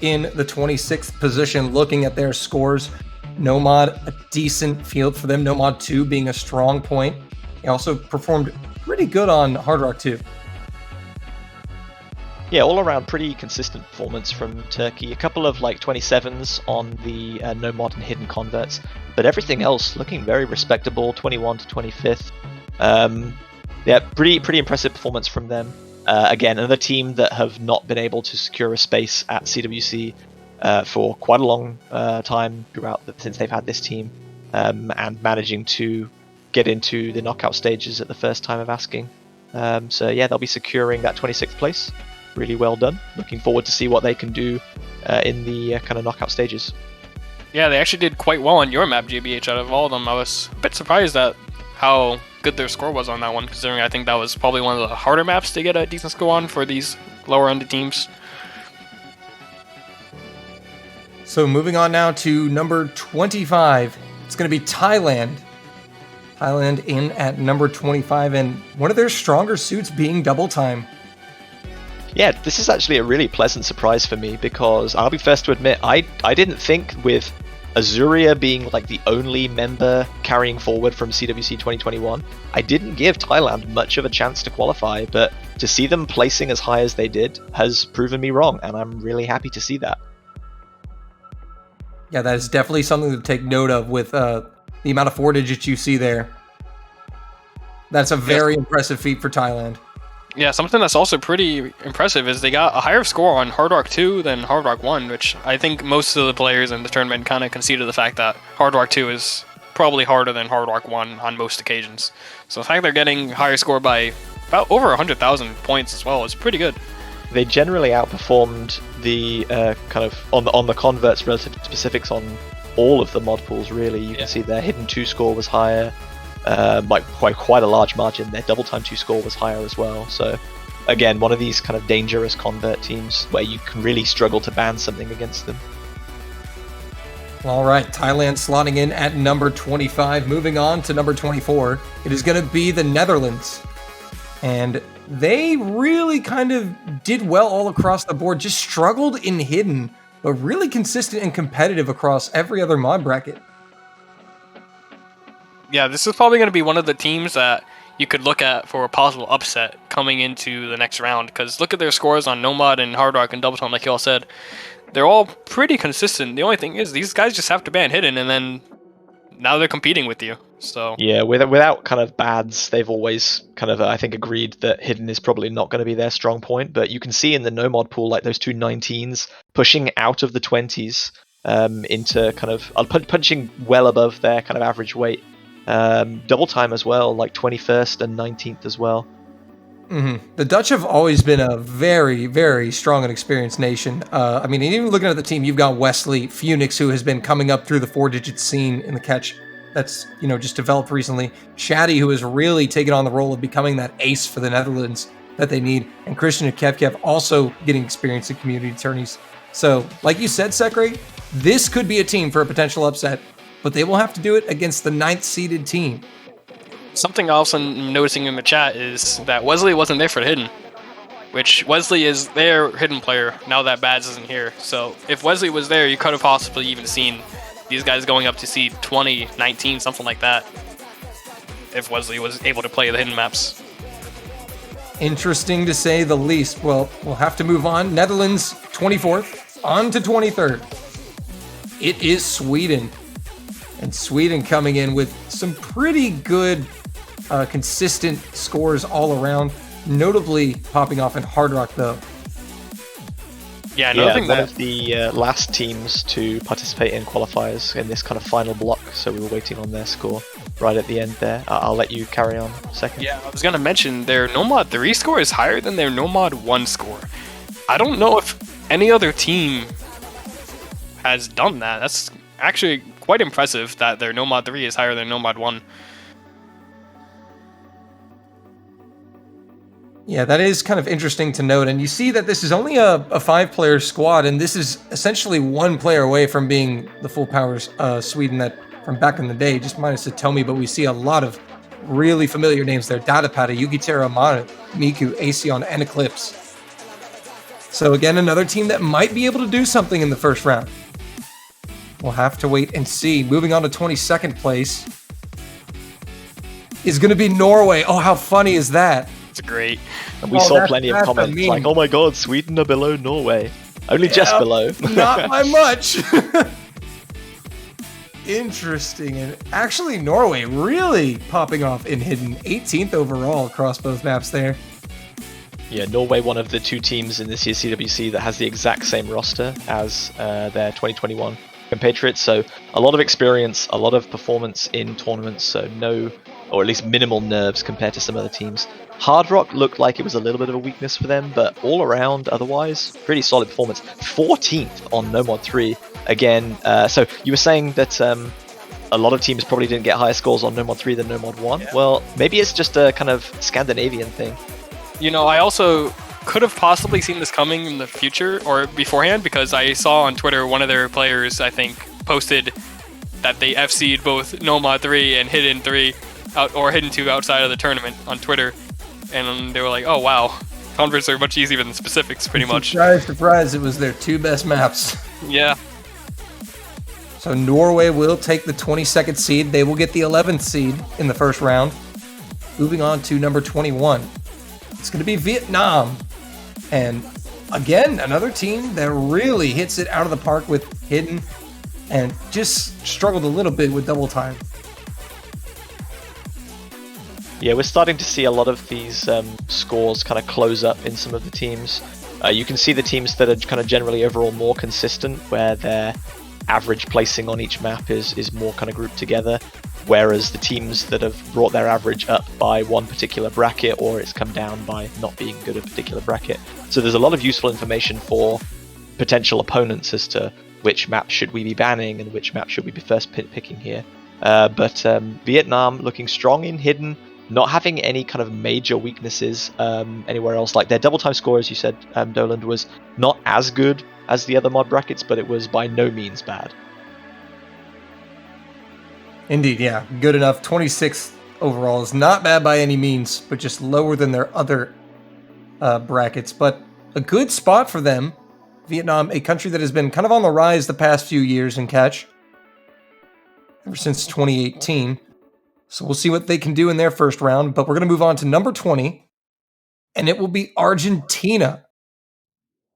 in the 26th position, looking at their scores. Nomad, a decent field for them. Nomad 2 being a strong point. They also performed pretty good on Hard Rock 2. Yeah, all around pretty consistent performance from Turkey. A couple of like 27s on the Nomad and hidden converts, but everything else looking very respectable. 21 to 25th. Yeah, pretty impressive performance from them. Again, another team that have not been able to secure a space at CWC for quite a long time since they've had this team. and managing to get into the knockout stages at the first time of asking. So yeah, they'll be securing that 26th place. Really well done. Looking forward to see what they can do in the kind of knockout stages. Yeah, they actually did quite well on your map, GBH. Out of all of them, I was a bit surprised at how good their score was on that one, considering I think that was probably one of the harder maps to get a decent score on for these lower-ended teams. So moving on now to number 25. It's going to be Thailand. Thailand in at number 25, and one of their stronger suits being double time. Yeah, this is actually a really pleasant surprise for me, because I'll be first to admit, I didn't think with Azuria being like the only member carrying forward from CWC 2021, I didn't give Thailand much of a chance to qualify, but to see them placing as high as they did has proven me wrong, and I'm really happy to see that. Yeah, that is definitely something to take note of with the amount of 4 digits you see there. That's a very impressive feat for Thailand. Yeah, something that's also pretty impressive is they got a higher score on Hard Rock 2 than Hard Rock 1, which I think most of the players in the tournament kind of conceded the fact that Hard Rock 2 is probably harder than Hard Rock 1 on most occasions. So the fact they're getting higher score by about over 100,000 points as well is pretty good. They generally outperformed the kind of on the converts relative to specifics on all of the mod pools. Really, you can see their hidden 2 score was higher. By quite a large margin. Their double time 2 score was higher as well. So again, one of these kind of dangerous convert teams where you can really struggle to ban something against them. All right, Thailand slotting in at number 25. Moving on to number 24. It is going to be the Netherlands. And they really kind of did well all across the board, just struggled in hidden, but really consistent and competitive across every other mod bracket. Yeah, this is probably going to be one of the teams that you could look at for a possible upset coming into the next round, because look at their scores on Nomad and Hard Rock and Double Time, like you all said. They're all pretty consistent. The only thing is these guys just have to ban hidden, and then now they're competing with you. So yeah, without kind of bads, they've always kind of I think agreed that hidden is probably not going to be their strong point. But you can see in the Nomad pool, like those two 19s pushing out of the 20s into kind of punching well above their kind of average weight. Double Time as well, like 21st and 19th as well. Mm-hmm. The Dutch have always been a very, very strong and experienced nation. I mean, even looking at the team, you've got Wesley, Phoenix, who has been coming up through the 4-digit scene in the catch that's, just developed recently. Shaddy, who has really taken on the role of becoming that ace for the Netherlands that they need. And Christian Kevkev also getting experience in community tourneys. So, like you said, Sekre, this could be a team for a potential upset, but they will have to do it against the 9th-seeded team. something else I'm noticing in the chat is that Wesley wasn't there for the hidden, which Wesley is their hidden player now that Bads isn't here. So if Wesley was there, you could have possibly even seen these guys going up to seed 20, 19, something like that, if Wesley was able to play the hidden maps. Interesting to say the least. Well, we'll have to move on. Netherlands 24th, on to 23rd. It is Sweden. And Sweden coming in with some pretty good, consistent scores all around. Notably popping off in Hard Rock, though. Yeah, another thing one that... of the last teams to participate in qualifiers in this kind of final block, so we were waiting on their score right at the end there. I'll let you carry on a second. Yeah, I was going to mention their Nomad 3 score is higher than their Nomad 1 score. I don't know if any other team has done that. That's actually quite impressive that their Nomad 3 is higher than Nomad 1. Yeah, that is kind of interesting to note. And you see that this is only a 5-player squad, and this is essentially 1 player away from being the full powers Sweden that from back in the day, just minus Satomi, but we see a lot of really familiar names there. Datapata, Yugitera, Mana, Miku, Aesion, and Eclipse. So again, another team that might be able to do something in the first round. We'll have to wait and see. Moving on to 22nd place is going to be Norway. Oh, how funny is that? It's great. And we saw plenty of comments like, oh my god, Sweden are below Norway. Only just below. Not by much. Interesting. And actually, Norway really popping off in hidden. 18th overall across both maps there. Yeah, Norway, one of the 2 teams in this year's CWC that has the exact same roster as their 2021 compatriots, so a lot of experience, a lot of performance in tournaments, so no, or at least minimal nerves compared to some other teams. Hard Rock looked like it was a little bit of a weakness for them, but all around, otherwise, pretty solid performance. 14th on No Mod 3. Again, so you were saying that a lot of teams probably didn't get higher scores on No Mod 3 than No Mod 1. Well, maybe it's just a kind of Scandinavian thing. You know, I also could have possibly seen this coming in the future or beforehand, because I saw on Twitter one of their players, I think, posted that they FC'd both No Mod 3 and Hidden 3 or Hidden 2 outside of the tournament on Twitter, and they were like, "Oh wow, converts are much easier than specifics, pretty much." Surprise, surprise! It was their 2 best maps. Yeah. So Norway will take the 22nd seed. They will get the 11th seed in the first round. Moving on to number 21. It's going to be Vietnam. And again, another team that really hits it out of the park with Hidden and just struggled a little bit with Double Time. Yeah, we're starting to see a lot of these scores kind of close up in some of the teams. You can see the teams that are kind of generally overall more consistent, where their average placing on each map is more kind of grouped together, whereas the teams that have brought their average up by one particular bracket, or it's come down by not being good at a particular bracket. So there's a lot of useful information for potential opponents as to which map should we be banning and which map should we be first picking here. But Vietnam looking strong in Hidden, not having any kind of major weaknesses anywhere else. Like their double time score, as you said, Doland, was not as good as the other mod brackets, but it was by no means bad. Indeed, yeah. Good enough. 26th overall is not bad by any means, but just lower than their other brackets. But a good spot for them. Vietnam, a country that has been kind of on the rise the past few years in catch, ever since 2018. So we'll see what they can do in their first round. But we're going to move on to number 20, and it will be Argentina.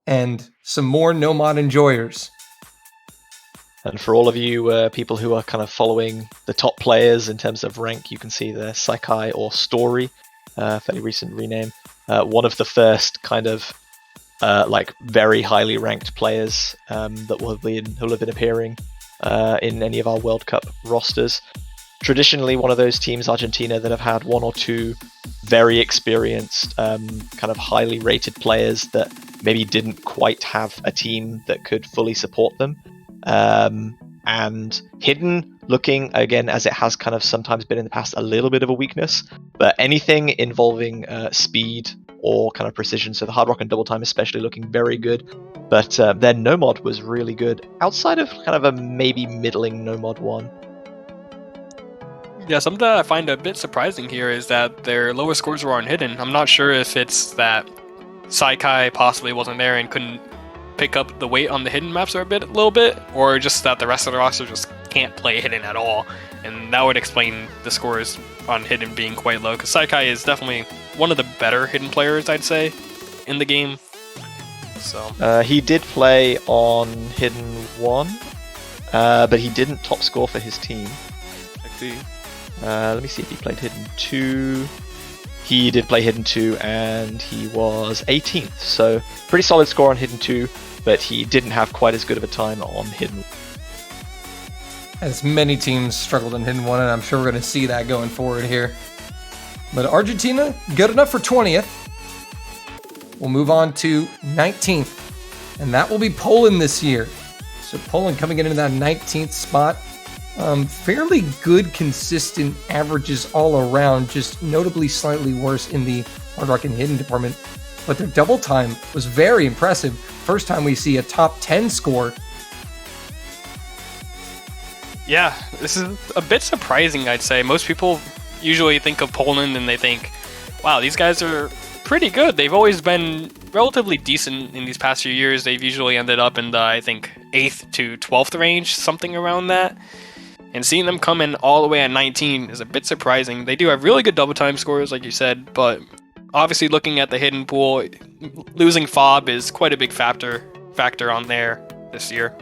And some more No Mod enjoyers. And for all of you people who are kind of following the top players in terms of rank, you can see the Saikai or Story, fairly recent rename. One of the first kind of like very highly ranked players that will have been appearing in any of our World Cup rosters. Traditionally, one of those teams, Argentina, that have had one or two very experienced, kind of highly rated players that maybe didn't quite have a team that could fully support them. And Hidden looking, again, as it has kind of sometimes been in the past, a little bit of a weakness, but anything involving speed or kind of precision, so the Hard Rock and Double Time especially looking very good, but their No Mod was really good, outside of kind of a maybe middling No Mod 1. Yeah, something that I find a bit surprising here is that their lowest scores were on Hidden. I'm not sure if it's that Saikai possibly wasn't there and couldn't pick up the weight on the Hidden maps a little bit, or just that the rest of the roster just can't play Hidden at all. And that would explain the scores on Hidden being quite low, because Saikai is definitely one of the better Hidden players, I'd say, in the game. So he did play on Hidden 1, but he didn't top score for his team. I see. Let me see if he played Hidden 2. He did play Hidden 2 and he was 18th, so pretty solid score on Hidden 2, but he didn't have quite as good of a time on Hidden. As many teams struggled in Hidden 1, and I'm sure we're going to see that going forward here. But Argentina, good enough for 20th. We'll move on to 19th, and that will be Poland this year. So Poland coming into that 19th spot. Fairly good, consistent averages all around, just notably slightly worse in the Hard Rock and Hidden department. But their double time was very impressive. First time we see a top 10 score. Yeah, this is a bit surprising, I'd say. Most people usually think of Poland and they think, wow, these guys are pretty good. They've always been relatively decent in these past few years. They've usually ended up in the, I think, 8th to 12th range, something around that. And seeing them come in all the way at 19 is a bit surprising. They do have really good double time scores, like you said, but obviously looking at the Hidden pool, losing Fob is quite a big factor on there this year.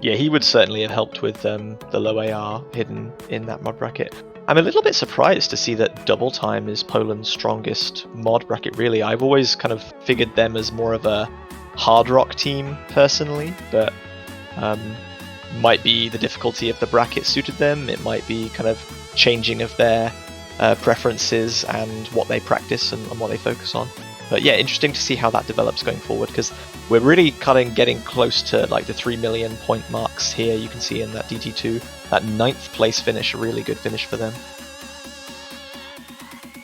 Yeah, he would certainly have helped with the low AR Hidden in that mod bracket. I'm a little bit surprised to see that Double Time is Poland's strongest mod bracket, really. I've always kind of figured them as more of a Hard Rock team, personally, but might be the difficulty of the bracket suited them, it might be kind of changing of their preferences and what they practice and what they focus on. But yeah, interesting to see how that develops going forward, because we're really getting close to like the 3 million point marks here. You can see in that DT2, that 9th place finish, a really good finish for them.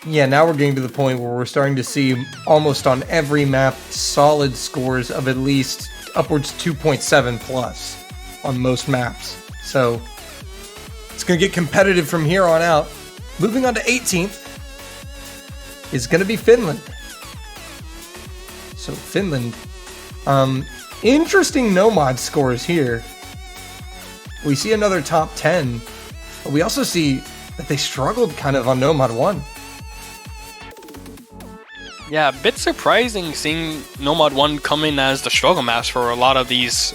Yeah, now we're getting to the point where we're starting to see almost on every map solid scores of at least upwards 2.7 plus on most maps. So it's going to get competitive from here on out. Moving on to 18th is going to be Finland. So Finland, interesting Nomad scores here. We see another top 10, but we also see that they struggled kind of on Nomad 1. Yeah, a bit surprising seeing Nomad 1 come in as the struggle maps for a lot of these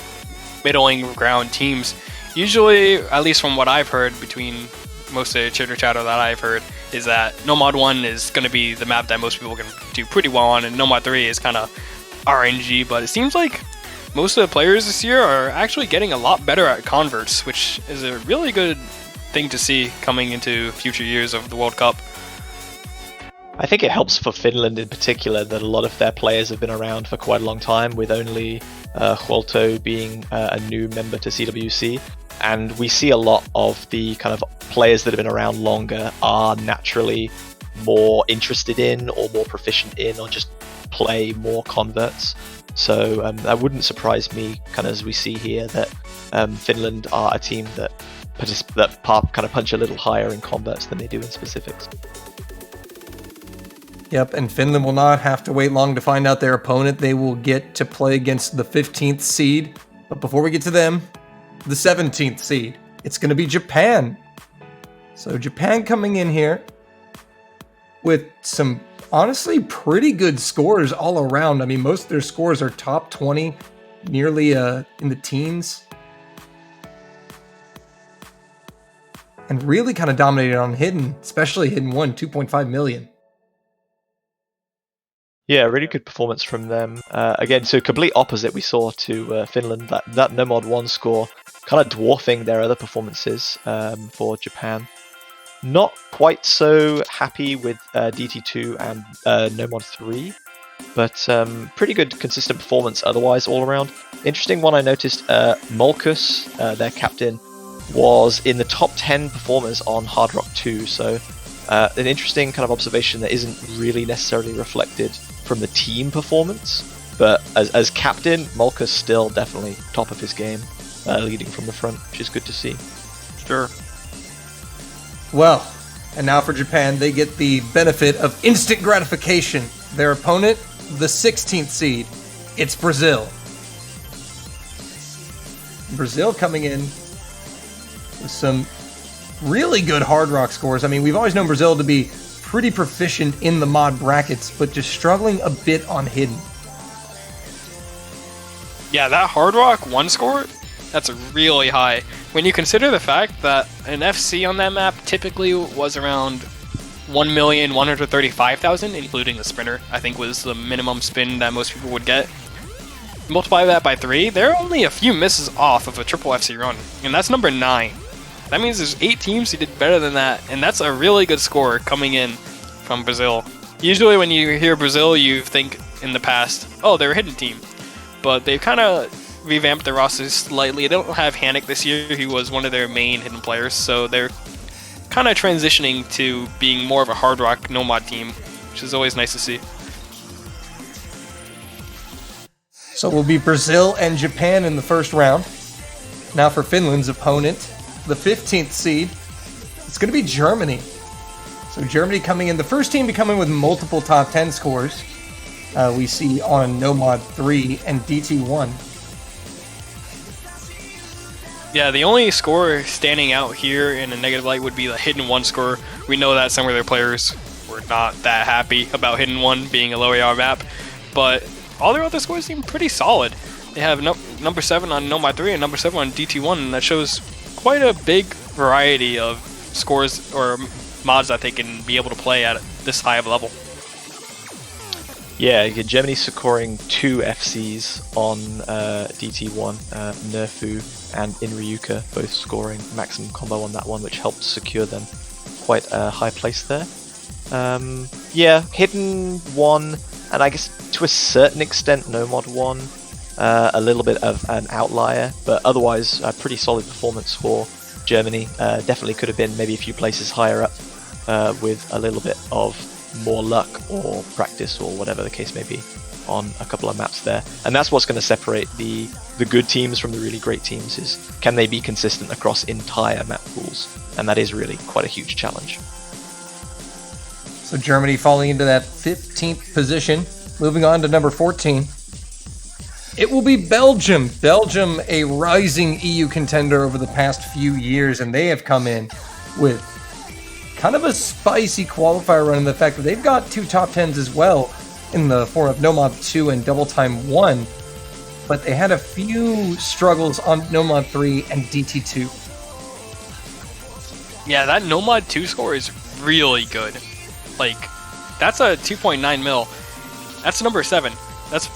middling ground teams. Usually, at least from what I've heard between most of the chitter chatter that I've heard, is that Nomad 1 is going to be the map that most people can do pretty well on, and Nomad 3 is kind of RNG, but it seems like most of the players this year are actually getting a lot better at converts, which is a really good thing to see coming into future years of the World Cup. I think it helps for Finland in particular that a lot of their players have been around for quite a long time, with only Huolto being a new member to CWC. And we see a lot of the kind of players that have been around longer are naturally more interested in or more proficient in or just play more converts. So that wouldn't surprise me, kind of as we see here, that Finland are a team that kind of punch a little higher in converts than they do in specifics. Yep, and Finland will not have to wait long to find out their opponent. They will get to play against the 15th seed. But before we get to them, the 17th seed, it's going to be Japan. So Japan coming in here with some honestly pretty good scores all around. I mean, most of their scores are top 20, nearly in the teens. And really kind of dominated on Hidden, especially Hidden 1, 2.5 million. Yeah, really good performance from them. Again, so complete opposite we saw to Finland. That Nomad 1 score kind of dwarfing their other performances for Japan. Not quite so happy with DT2 and Nomad 3, but pretty good consistent performance otherwise all around. Interesting one I noticed, Molkus, their captain, was in the top 10 performers on Hard Rock 2, so an interesting kind of observation that isn't really necessarily reflected from the team performance, but as captain, Molkus still definitely top of his game, leading from the front, which is good to see. Sure. Well, and now for Japan, they get the benefit of instant gratification. Their opponent, the 16th seed, it's Brazil. Brazil coming in with some really good Hard Rock scores. I mean, we've always known Brazil to be pretty proficient in the mod brackets, but just struggling a bit on Hidden. Yeah, that Hard Rock 1 score, that's really high. When you consider the fact that an FC on that map typically was around 1,135,000, including the sprinter, I think was the minimum spin that most people would get. Multiply that by 3, they're only a few misses off of a triple FC run, and that's number 9. That means there's 8 teams who did better than that, and that's a really good score coming in from Brazil. Usually when you hear Brazil, you think in the past, oh, they're a hidden team. But they've kind of revamped their rosters slightly. They don't have Hanik this year, who was one of their main hidden players, so they're kind of transitioning to being more of a Hard Rock Nomad team, which is always nice to see. So we'll be Brazil and Japan in the first round. Now for Finland's opponent, the 15th seed, it's going to be Germany. So Germany coming in, the first team to come in with multiple top 10 scores. We see on Nomad 3 and DT1. Yeah, the only score standing out here in a negative light would be the Hidden 1 score. We know that some of their players were not that happy about Hidden 1 being a low AR map, but all their other scores seem pretty solid. They have number 7 on Nomad 3 and number 7 on DT1, and that shows quite a big variety of scores or mods that they can be able to play at this high of a level. Yeah, Germany scoring 2 FCs on DT1, Nerfu and Inryuka both scoring maximum combo on that one, which helped secure them quite a high place there. Yeah, Hidden 1, and I guess to a certain extent Nomad 1, a little bit of an outlier, but otherwise a pretty solid performance for Germany. Definitely could have been maybe a few places higher up with a little bit of more luck or practice or whatever the case may be on a couple of maps there. And that's what's going to separate the good teams from the really great teams, is can they be consistent across entire map pools? And that is really quite a huge challenge. So Germany falling into that 15th position. Moving on to number 14. It will be Belgium. Belgium, a rising EU contender over the past few years, and they have come in with kind of a spicy qualifier run in the fact that they've got 2 top 10s as well in the form of Nomad 2 and Double Time 1, but they had a few struggles on Nomad 3 and DT2. Yeah, that Nomad 2 score is really good. Like, that's a 2.9 mil. That's number 7. That's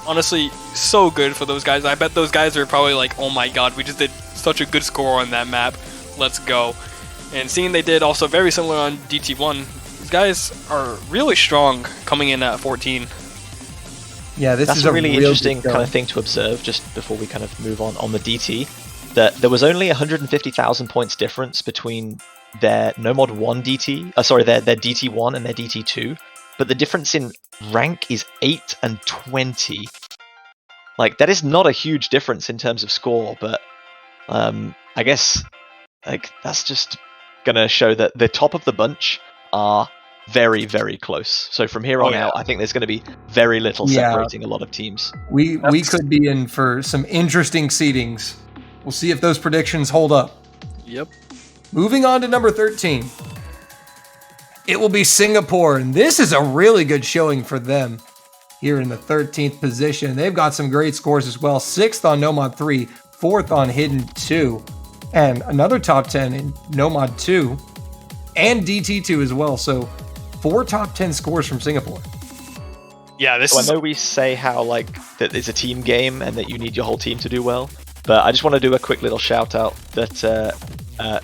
honestly so good for those guys. I bet those guys are probably like, oh my god, we just did such a good score on that map. Let's go. And seeing they did also very similar on DT1, these guys are really strong coming in at 14. Yeah, That's is a really real interesting good kind of thing to observe just before we kind of move on the DT, that there was only 150,000 points difference between their Nomad 1 DT, their DT1 and their DT2, but the difference in rank is 8 and 20. Like, that is not a huge difference in terms of score, but I guess like that's just gonna show that the top of the bunch are very, very close. So from here on out, I think there's going to be very little separating a lot of teams. We could be in for some interesting seedings. We'll see if those predictions hold up. Yep. Moving on to number 13. It will be Singapore, and this is a really good showing for them here in the 13th position. They've got some great scores as well. 6th on Nomad 3, 4th on Hidden 2, and another top 10 in Nomad 2 and DT2 as well. So 4 top 10 scores from Singapore. Yeah, I know we say how like that it's a team game and that you need your whole team to do well, but I just want to do a quick little shout out that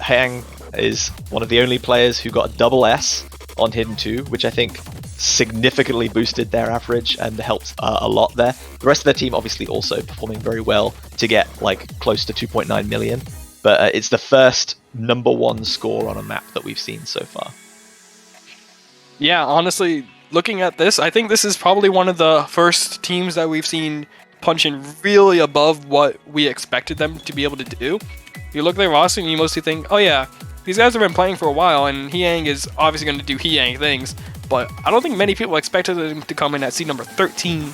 Hang is one of the only players who got a double S on Hidden 2, which I think significantly boosted their average and helped a lot there. The rest of their team obviously also performing very well to get like close to 2.9 million, but it's the first number 1 score on a map that we've seen so far. Yeah, honestly, looking at this, I think this is probably one of the first teams that we've seen punching really above what we expected them to be able to do. You look at their roster and you mostly think, oh yeah, these guys have been playing for a while and Hyang is obviously going to do Hyang things, but I don't think many people expected them to come in at seed number 13.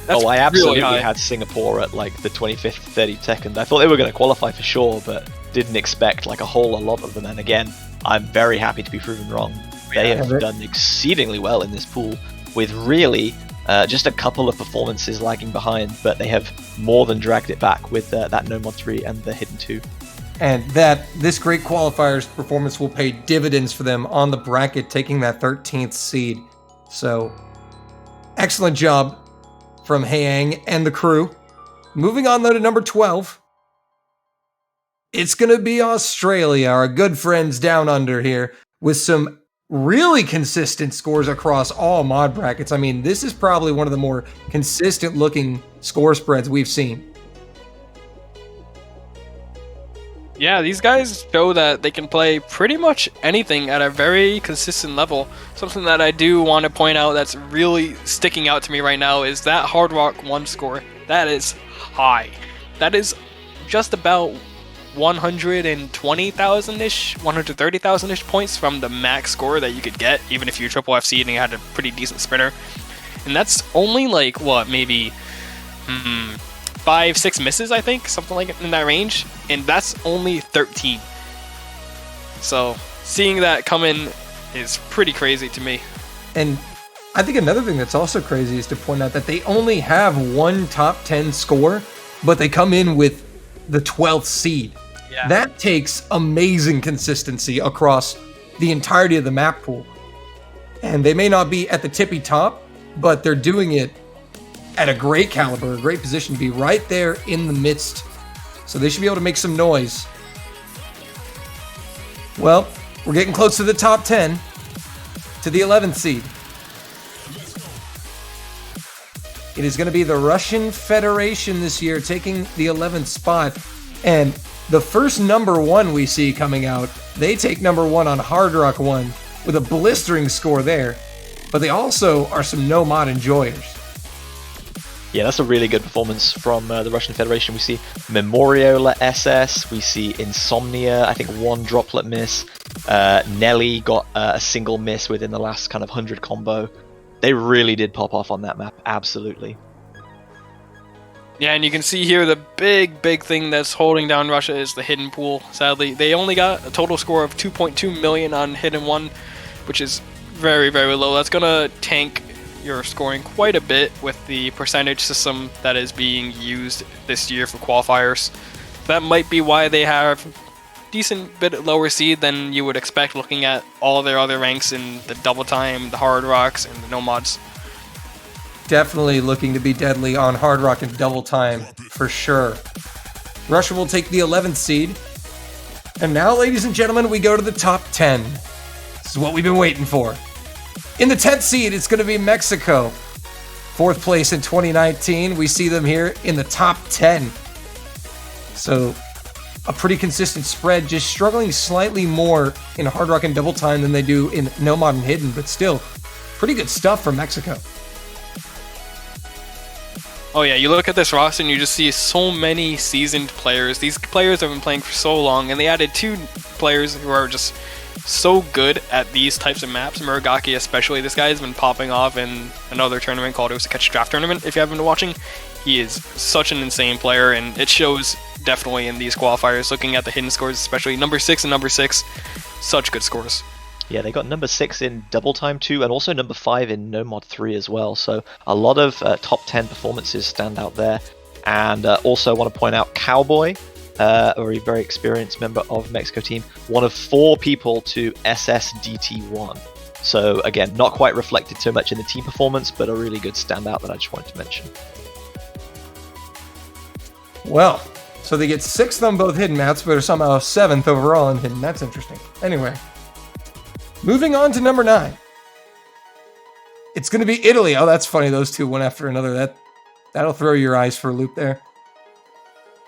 That's I absolutely really had Singapore at like the 25th, 32nd. I thought they were going to qualify for sure, but didn't expect like a lot of them. And again, I'm very happy to be proven wrong. They have done exceedingly well in this pool with really just a couple of performances lagging behind, but they have more than dragged it back with that Nomad 3 and the Hidden 2. And this great qualifier's performance will pay dividends for them on the bracket, taking that 13th seed. So, excellent job from Hyang and the crew. Moving on though to number 12. It's going to be Australia, our good friends down under here, with some really consistent scores across all mod brackets. I mean, this is probably one of the more consistent looking score spreads we've seen. Yeah, these guys show that they can play pretty much anything at a very consistent level. Something that I do want to point out that's really sticking out to me right now is that Hard Rock 1 score. That is high. That is just about 120,000-ish, 130,000-ish points from the max score that you could get, even if you're triple FC and you had a pretty decent sprinter. And that's only like, what, maybe 5-6 misses, I think, something like in that range, and that's only 13. So seeing that come in is pretty crazy to me. And I think another thing that's also crazy is to point out that they only have 1 top 10 score, but they come in with the 12th seed. Yeah. That takes amazing consistency across the entirety of the map pool. And they may not be at the tippy top, but they're doing it at a great caliber, a great position to be right there in the midst. So they should be able to make some noise. Well, we're getting close to the top 10, to the 11th seed. It is going to be the Russian Federation this year taking the 11th spot. And the first number 1 we see coming out, they take number 1 on Hard Rock 1 with a blistering score there. But they also are some no-mod enjoyers. Yeah, that's a really good performance from the Russian Federation. We see Memorio let SS, we see Insomnia, I think 1 droplet miss. Nelly got a single miss within the last kind of 100 combo. They really did pop off on that map, absolutely. Yeah, and you can see here the big thing that's holding down Russia is the hidden pool. Sadly, they only got a total score of 2.2 million on hidden 1, which is very low. That's gonna tank your scoring quite a bit with the percentage system that is being used this year for qualifiers. That might be why they have decent bit lower seed than you would expect looking at all their other ranks in the double time, the hard rocks, and the no mods. Definitely looking to be deadly on Hard Rock and Double Time, for sure. Russia will take the 11th seed. And now, ladies and gentlemen, we go to the top 10. This is what we've been waiting for. In the 10th seed, it's going to be Mexico. 4th place in 2019. We see them here in the top 10. So, a pretty consistent spread, just struggling slightly more in Hard Rock and Double Time than they do in No Mod and Hidden, but still, pretty good stuff from Mexico. Oh yeah, you look at this roster and you just see so many seasoned players. These players have been playing for so long, and they added 2 players who are just so good at these types of maps. Muragaki especially. This guy has been popping off in another tournament called Osaka Draft Tournament, if you haven't been watching. He is such an insane player, and it shows definitely in these qualifiers. Looking at the hidden scores, especially number 6 and number 6, such good scores. Yeah, they got number 6 in Double Time 2 and also number 5 in No Mod 3 as well. So a lot of top 10 performances stand out there. And also want to point out Cowboy, a very experienced member of Mexico team, one of 4 people to SSDT1. So again, not quite reflected so much in the team performance, but a really good standout that I just wanted to mention. Well, so they get 6th on both hidden maps, but are somehow 7th overall in hidden. That's interesting. Anyway. Moving on to number 9. It's going to be Italy. Oh, that's funny. Those 2 one after another. That'll throw your eyes for a loop there.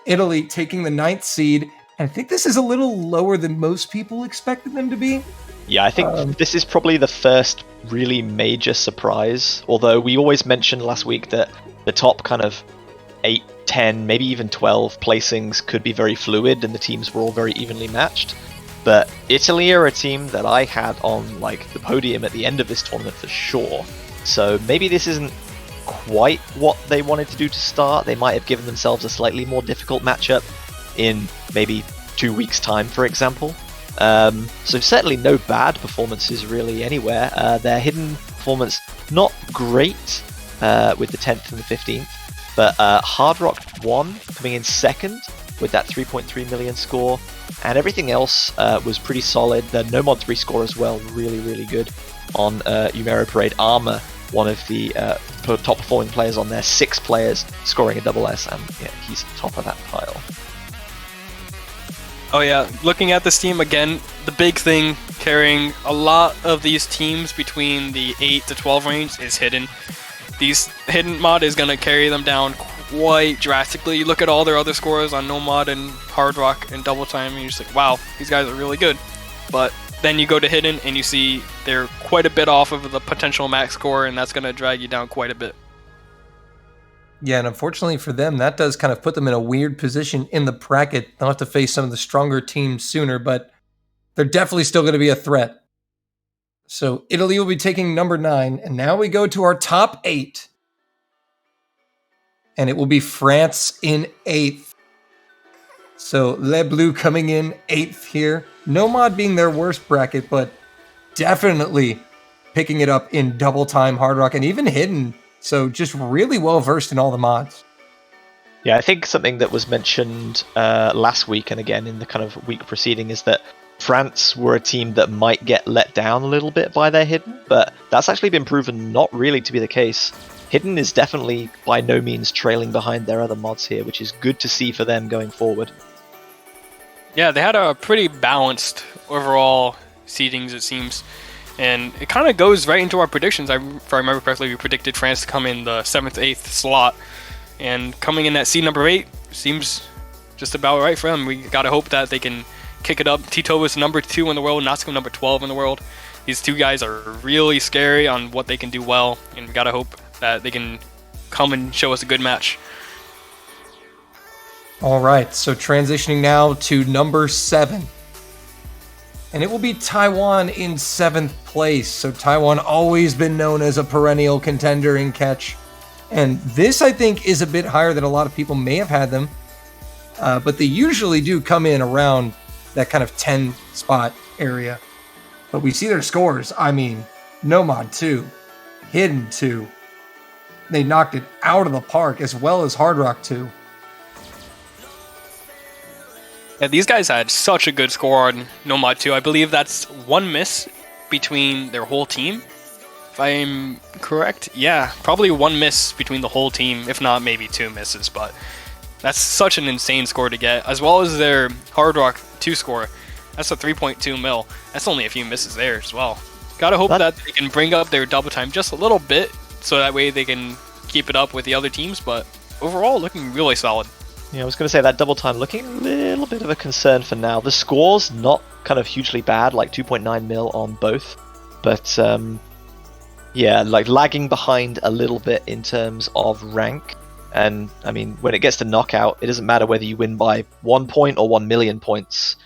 Italy taking the 9th seed. And I think this is a little lower than most people expected them to be. Yeah, I think this is probably the first really major surprise. Although we always mentioned last week that the top kind of 8, 10, maybe even 12 placings could be very fluid and the teams were all very evenly matched. But Italy are a team that I had on like the podium at the end of this tournament for sure. So maybe this isn't quite what they wanted to do to start. They might have given themselves a slightly more difficult matchup in maybe 2 weeks' time, for example. So certainly no bad performances really anywhere. Their hidden performance not great with the 10th and the 15th, but Hard Rock 1 coming in 2nd with that 3.3 million score. And everything else was pretty solid. The No Mod 3 score as well, really good on Umero Parade. Armor, one of the top performing players on there, 6 players scoring a double S, and yeah, he's top of that pile. Oh yeah, looking at this team again, the big thing carrying a lot of these teams between the 8 to 12 range is hidden. These hidden mod is going to carry them down quite drastically. You look at all their other scores on No Mod and Hard Rock and Double Time, and you're just like, wow, these guys are really good. But then you go to Hidden and you see they're quite a bit off of the potential max score, and that's going to drag you down quite a bit. Yeah, and unfortunately for them, that does kind of put them in a weird position in the bracket. They'll have to face some of the stronger teams sooner, but they're definitely still going to be a threat. So Italy will be taking number 9, and now we go to our top 8. And it will be France in 8th. So Les Bleus coming in 8th here. No Mod being their worst bracket, but definitely picking it up in Double Time, Hard Rock, and even Hidden. So just really well versed in all the mods. Yeah, I think something that was mentioned last week and again in the kind of week preceding is that France were a team that might get let down a little bit by their Hidden, but that's actually been proven not really to be the case. Hidden is definitely by no means trailing behind their other mods here, which is good to see for them going forward. Yeah, they had a pretty balanced overall seedings, it seems. And it kind of goes right into our predictions. If I remember correctly, we predicted France to come in the 7th, 8th slot. And coming in at seed number 8 seems just about right for them. We got to hope that they can kick it up. Tito was number 2 in the world, Natsuko number 12 in the world. These two guys are really scary on what they can do well. And we got to hope that they can come and show us a good match. All right, so transitioning now to number 7. And it will be Taiwan in 7th place. So Taiwan always been known as a perennial contender in catch. And this, I think, is a bit higher than a lot of people may have had them. But they usually do come in around that kind of 10 spot area. But we see their scores. I mean, Nomad 2, Hidden 2. They knocked it out of the park, as well as Hard Rock 2. Yeah, these guys had such a good score on Nomad 2. I believe that's 1 miss between their whole team. If I'm correct, yeah, probably 1 miss between the whole team, if not maybe 2 misses, but that's such an insane score to get, as well as their Hard Rock 2 score. That's a 3.2 mil. That's only a few misses there as well. Gotta hope that they can bring up their double time just a little bit, so that way they can keep it up with the other teams, but overall looking really solid. Yeah, I was going to say that double time looking a little bit of a concern for now. The score's not kind of hugely bad, like 2.9 mil on both, but yeah, like lagging behind a little bit in terms of rank. And I mean, when it gets to knockout, it doesn't matter whether you win by 1 point or 1 million points.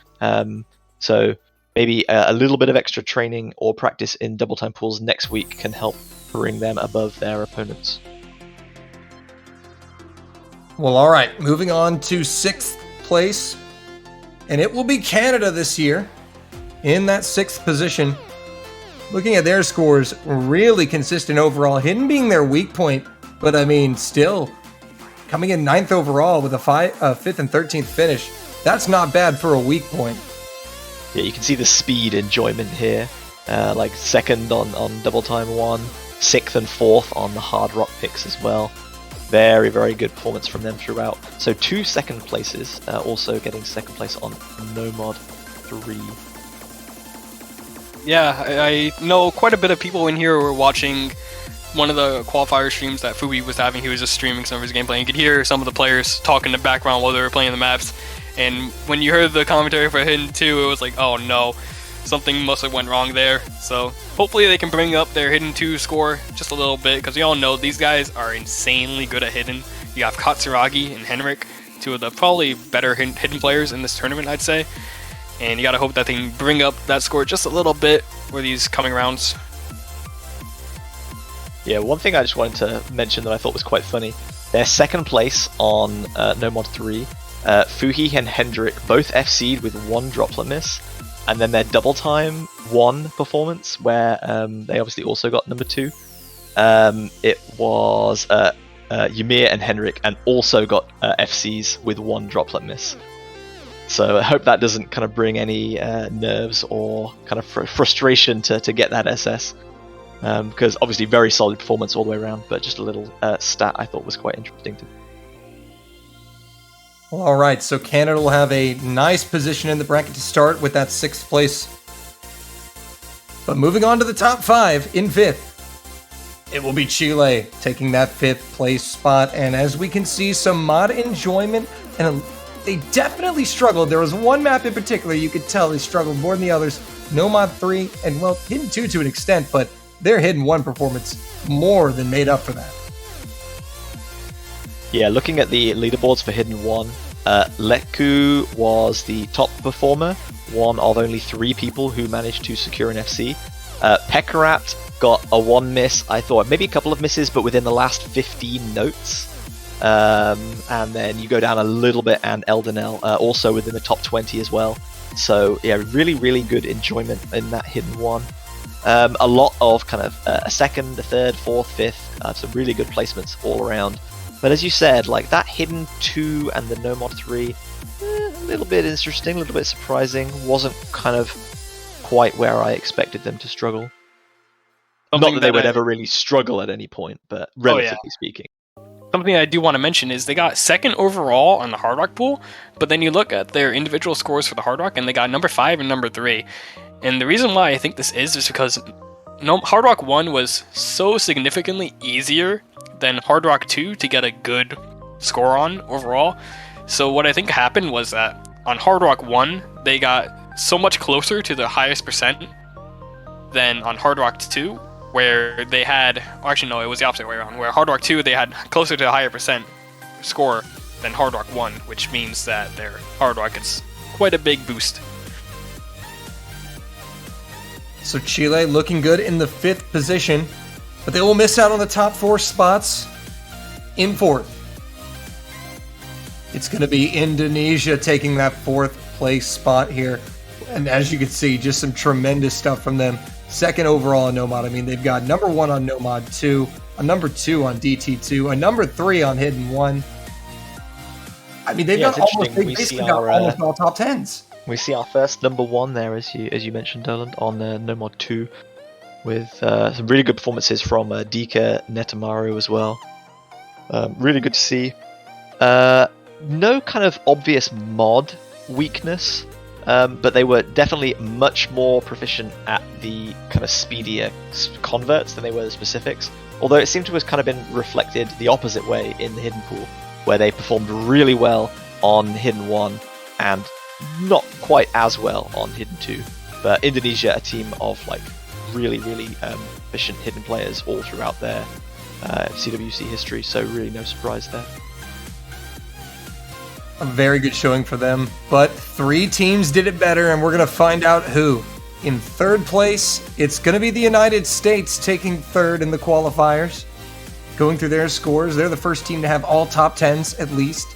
So maybe a little bit of extra training or practice in double time pools next week can help bring them above their opponents. Well, all right, moving on to 6th place. And it will be Canada this year in that 6th position. Looking at their scores, really consistent overall. Hidden being their weak point, but I mean, still coming in 9th overall with a 5th and 13th finish. That's not bad for a weak point. Yeah, you can see the speed enjoyment here. Like 2nd on double time 1, 6th and 4th on the Hard Rock picks as well. Very, very good performance from them throughout. So 2 second places, also getting 2nd place on Nomad 3. Yeah, I know quite a bit of people in here who were watching one of the qualifier streams that Fubi was having. He was just streaming some of his gameplay. You could hear some of the players talk in the background while they were playing the maps. And when you heard the commentary for Hidden 2, it was like, oh no, something must have went wrong there. So hopefully they can bring up their Hidden 2 score just a little bit, because we all know these guys are insanely good at Hidden. You have Katsuragi and Henrik, 2 of the probably better Hidden players in this tournament, I'd say. And you gotta hope that they can bring up that score just a little bit for these coming rounds. Yeah, one thing I just wanted to mention that I thought was quite funny. Their 2nd place on Nomad 3, Fuhi and Hendrik both FC'd with 1 droplet miss. And then their double time 1 performance, where they obviously also got number 2. It was Ymir and Henrik, and also got FCs with 1 droplet miss. So I hope that doesn't kind of bring any nerves or kind of frustration to get that SS. Because obviously very solid performance all the way around, but just a little stat I thought was quite interesting to. Well, all right, so Canada will have a nice position in the bracket to start with that 6th place. But moving on to the top 5 in 5th, it will be Chile taking that 5th place spot. And as we can see, some mod enjoyment, and they definitely struggled. There was one map in particular you could tell they struggled more than the others. Nomad 3, and well, Hidden 2 to an extent, but their Hidden 1 performance more than made up for that. Yeah, looking at the leaderboards for Hidden 1, Letku was the top performer, one of only 3 people who managed to secure an FC. Pekarat got a 1 miss, I thought maybe a couple of misses, but within the last 15 notes. And then you go down a little bit, and Eldenel also within the top 20 as well. So yeah, really, really good enjoyment in that Hidden 1. A lot of kind of a 2nd, a 3rd, 4th, 5th, some really good placements all around. But as you said, like that Hidden 2 and the Nomad 3, a little bit interesting, a little bit surprising. Wasn't kind of quite where I expected them to struggle. Not that they would ever really struggle at any point, but relatively speaking. Something I do want to mention is they got second overall on the Hard Rock pool, but then you look at their individual scores for the Hard Rock, and they got number 5 and number 3. And the reason why I think this is because Hard Rock 1 was so significantly easier than Hard Rock 2 to get a good score on overall. So what I think happened was that on Hard Rock 1, they got so much closer to the highest percent than on Hard Rock 2, where they had, actually no, it was the opposite way around, where Hard Rock 2, they had closer to a higher percent score than Hard Rock 1, which means that their Hard Rock is quite a big boost. So Chile looking good in the 5th position, but they will miss out on the top 4 spots in 4th. It's going to be Indonesia taking that 4th place spot here. And as you can see, just some tremendous stuff from them. 2nd overall on Nomad. I mean, they've got number 1 on Nomad 2, a number 2 on DT2, a number 3 on Hidden 1. I mean, they've got almost, they basically got almost all top 10s. We see our first number 1 there, as you mentioned, Dolan, on Nomad 2, with some really good performances from Dika Netamaru as well. Really good to see. No kind of obvious mod weakness, but they were definitely much more proficient at the kind of speedier converts than they were the specifics. Although it seemed to have kind of been reflected the opposite way in the Hidden pool, where they performed really well on Hidden 1 and not quite as well on Hidden 2. But Indonesia, a team of like really efficient Hidden players all throughout their CWC history, so really no surprise there. A very good showing for them, but 3 teams did it better, and we're going to find out who. In 3rd place, it's going to be the United States taking 3rd in the qualifiers. Going through their scores, they're the first team to have all top 10s at least.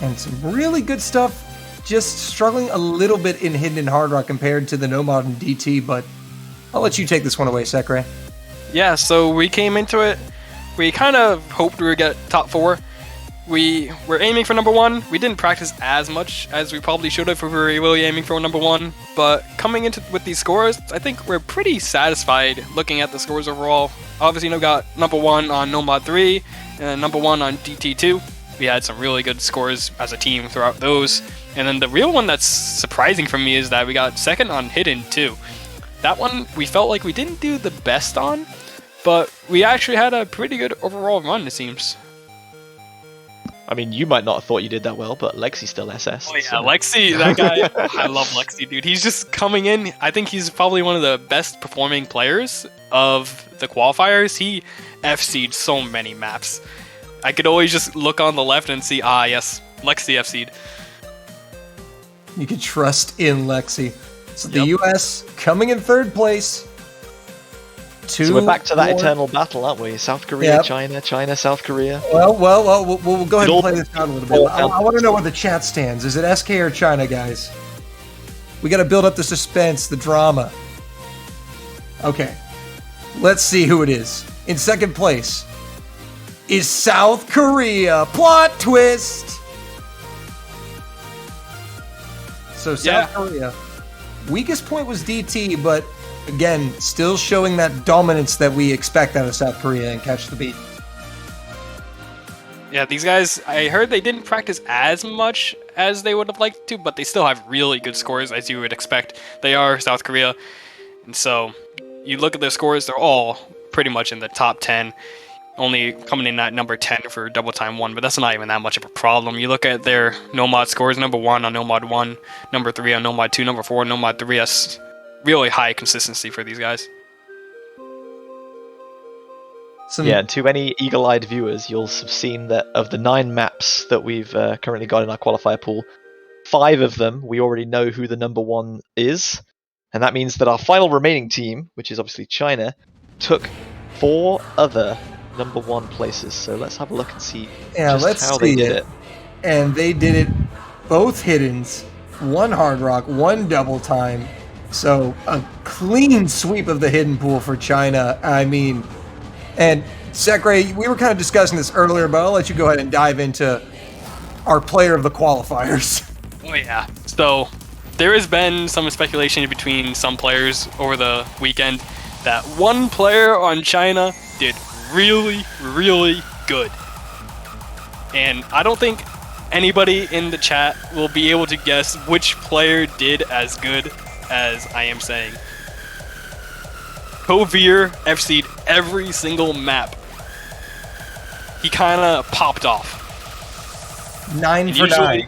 And some really good stuff, just struggling a little bit in Hidden and Hard Rock compared to the Nomad and DT, but I'll let you take this one away, Sekre. Yeah, so we came into it, we kind of hoped we would get top 4. We were aiming for number 1. We didn't practice as much as we probably should have if we were really aiming for number 1. But coming into with these scores, I think we're pretty satisfied looking at the scores overall. Obviously, we got number 1 on Nomad 3 and number 1 on DT2. We had some really good scores as a team throughout those. And then the real one that's surprising for me is that we got 2nd on Hidden 2. That one we felt like we didn't do the best on, but we actually had a pretty good overall run, it seems. I mean, you might not have thought you did that well, but Lexi's still SS. Oh yeah, so. Lexi, that guy, I love Lexi, dude. He's just coming in. I think he's probably one of the best performing players of the qualifiers. He FC'd so many maps. I could always just look on the left and see, yes, Lexi FC'd. You can trust in Lexi. So the US coming in 3rd place. So we're back to that eternal battle, aren't we? South Korea, China, South Korea. Well, we'll go ahead and play this out a little bit. I want to know where the chat stands. Is it SK or China, guys? We got to build up the suspense, the drama. Okay. Let's see who it is. In 2nd place is South Korea. Plot twist! So South Korea. Weakest point was DT, but again, still showing that dominance that we expect out of South Korea and Catch the Beat. Yeah, these guys, I heard they didn't practice as much as they would have liked to, but they still have really good scores, as you would expect. They are South Korea. And so, you look at their scores, they're all pretty much in the top 10. Only coming in at number 10 for double time 1, but that's not even that much of a problem. You look at their Nomad scores, number 1 on Nomad 1, number 3 on Nomad 2, number 4 on Nomad 3. That's really high consistency for these guys. Yeah, and to any eagle-eyed viewers, you'll have seen that of the 9 maps that we've currently got in our qualifier pool, 5 of them we already know who the number 1 is, and that means that our final remaining team, which is obviously China, took 4 other number 1 places. So let's have a look and see how they did it. And they did it both Hiddens, 1 Hard Rock, 1 double time. So a clean sweep of the Hidden pool for China. I mean, and Sekre, we were kind of discussing this earlier, but I'll let you go ahead and dive into our player of the qualifiers. Oh yeah. So there has been some speculation between some players over the weekend that one player on China did really, really good. And I don't think anybody in the chat will be able to guess which player did as good as I am saying. Kovir FC'd every single map. He kind of popped off. 9 for 9.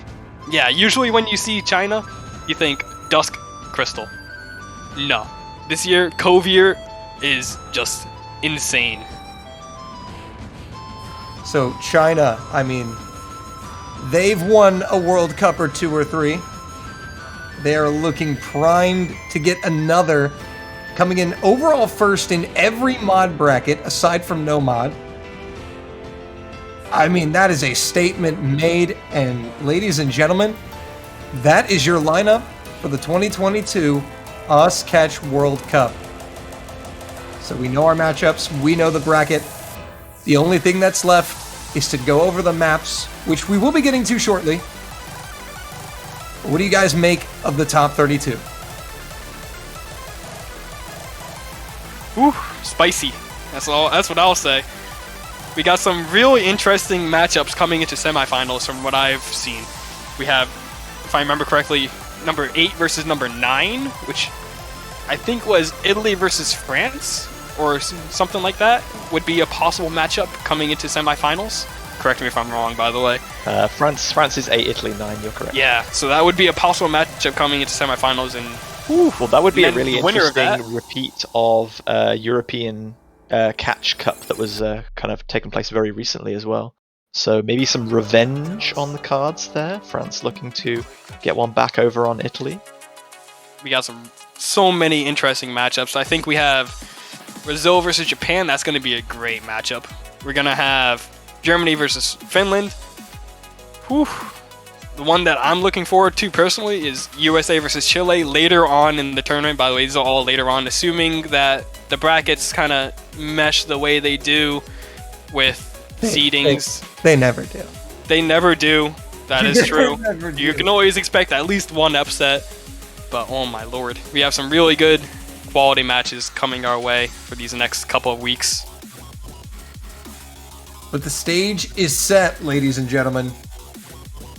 Yeah, usually when you see China, you think Dusk Crystal. No. This year, Kovir is just insane. So China, I mean, they've won a World Cup or 2 or 3. They are looking primed to get another, coming in overall first in every mod bracket aside from no mod. I mean, that is a statement made, and ladies and gentlemen, that is your lineup for the 2022 Us-Catch World Cup. So we know our matchups, we know the bracket. The only thing that's left is to go over the maps, which we will be getting to shortly. What do you guys make of the top 32? Whew, spicy. That's what I'll say. We got some really interesting matchups coming into semifinals from what I've seen. We have, if I remember correctly, number 8 versus number 9, which I think was Italy versus France, or something like that, would be a possible matchup coming into semifinals. Correct me if I'm wrong, by the way. France is 8, Italy 9, you're correct. Yeah, so that would be a possible matchup coming into semifinals, and well, that would be a really the winner of interesting repeat of European catch cup that was kind of taken place very recently as well. So maybe some revenge on the cards there. France looking to get one back over on Italy. we got so many interesting matchups. I think we have Brazil versus Japan. That's going to be a great matchup. We're going to have Germany versus Finland. Whew. The one that I'm looking forward to personally is USA versus Chile later on in the tournament. By the way, these are all later on, assuming that the brackets kind of mesh the way they do with seedings. They never do. They never do. That is true. Never do. You can always expect at least one upset. But oh my lord, we have some really good quality matches coming our way for these next couple of weeks. But the stage is set, ladies and gentlemen.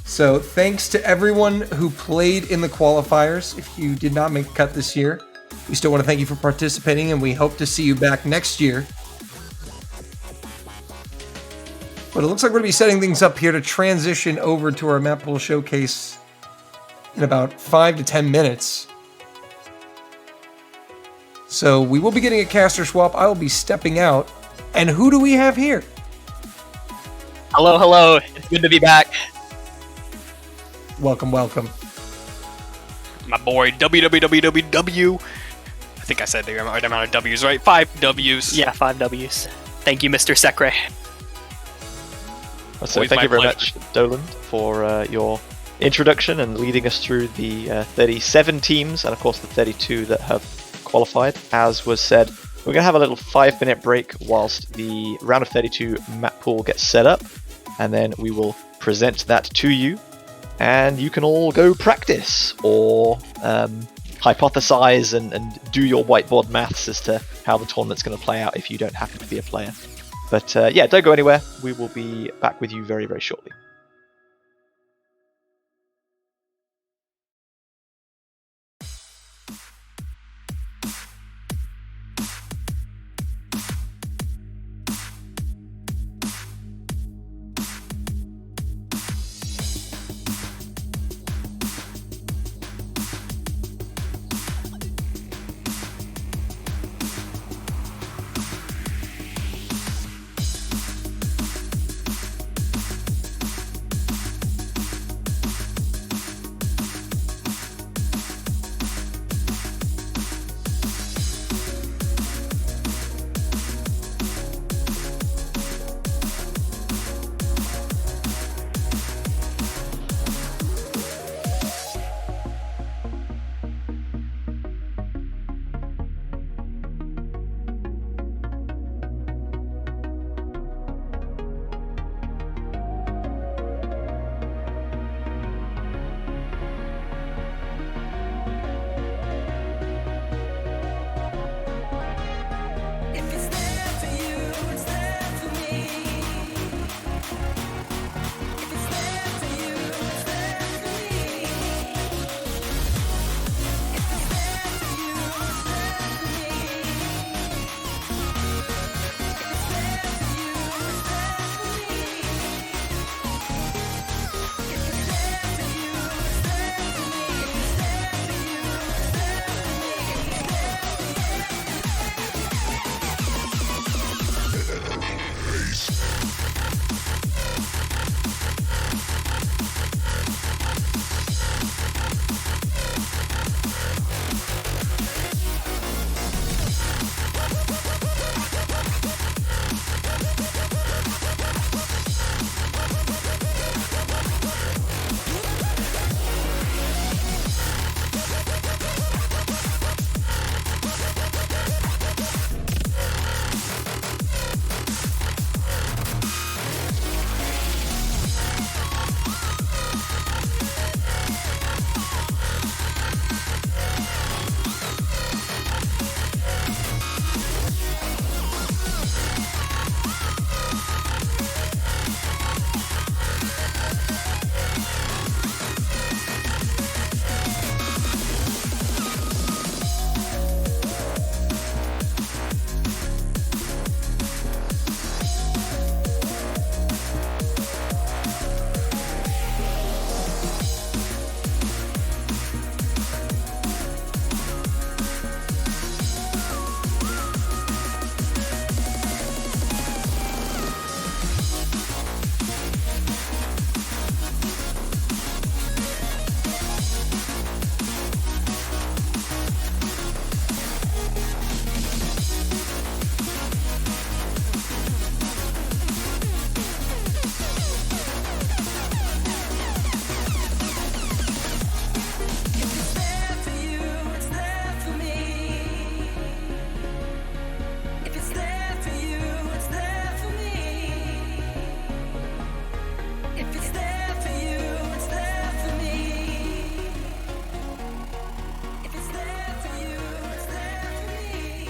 So thanks to everyone who played in the qualifiers. If you did not make the cut this year, we still want to thank you for participating, and we hope to see you back next year. But it looks like we're going to be setting things up here to transition over to our map pool showcase in about 5 to 10 minutes. So we will be getting a caster swap. I will be stepping out. And who do we have here? Hello, hello. It's good to be back. Welcome, welcome. My boy WWWW. I think I said the right amount of W's, right? 5 W's. Yeah, 5 W's. Thank you, Mr. Secre. So Always thank my you very pleasure. much, Doland, for your introduction and leading us through the 37 teams and of course the 32 that have qualified. As was said, we're going to have a little 5-minute break whilst the round of 32 map pool gets set up, and then we will present that to you, and you can all go practice or hypothesize and do your whiteboard maths as to how the tournament's going to play out if you don't happen to be a player. But yeah, don't go anywhere. We will be back with you very, very shortly.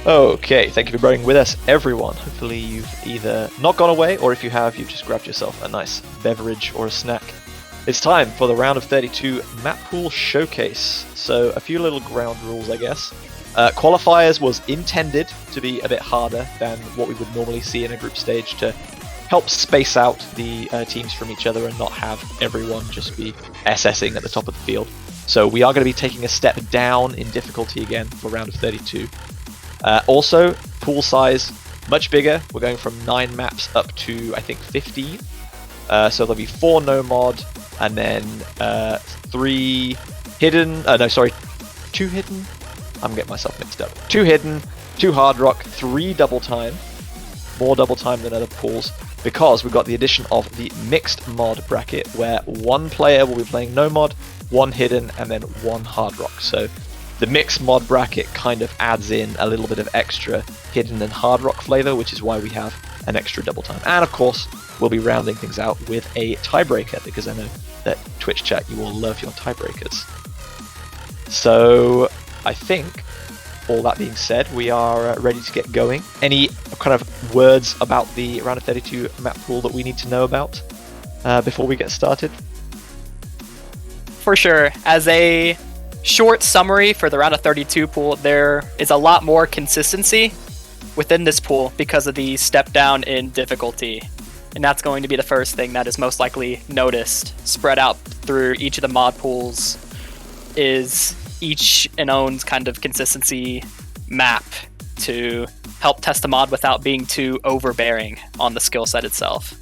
Okay, thank you for bearing with us, everyone. Hopefully you've either not gone away, or if you have, you've just grabbed yourself a nice beverage or a snack. It's time for the round of 32 map pool showcase. So a few little ground rules, I guess. Qualifiers was intended to be a bit harder than what we would normally see in a group stage to help space out the teams from each other and not have everyone just be SSing at the top of the field. So we are going to be taking a step down in difficulty again for round of 32. Also, pool size, much bigger. We're going from 9 maps up to, I think, 15. So there'll be 4 no mod, and then 3 hidden, 2 hidden? I'm getting myself mixed up. 2 hidden, 2 hard rock, 3 double time. More double time than other pools, because we've got the addition of the mixed mod bracket, where 1 player will be playing no mod, 1 hidden, and then 1 hard rock. So the mixed mod bracket kind of adds in a little bit of extra hidden and hard rock flavor, which is why we have an extra double time. And of course, we'll be rounding things out with a tiebreaker, because I know that Twitch chat, you all love your tiebreakers. So I think, all that being said, we are ready to get going. Any kind of words about the round of 32 map pool that we need to know about before we get started? For sure. As a short summary for the round of 32 pool, there is a lot more consistency within this pool because of the step down in difficulty. And that's going to be the first thing that is most likely noticed. Spread out through each of the mod pools is each and own's kind of consistency map to help test the mod without being too overbearing on the skill set itself.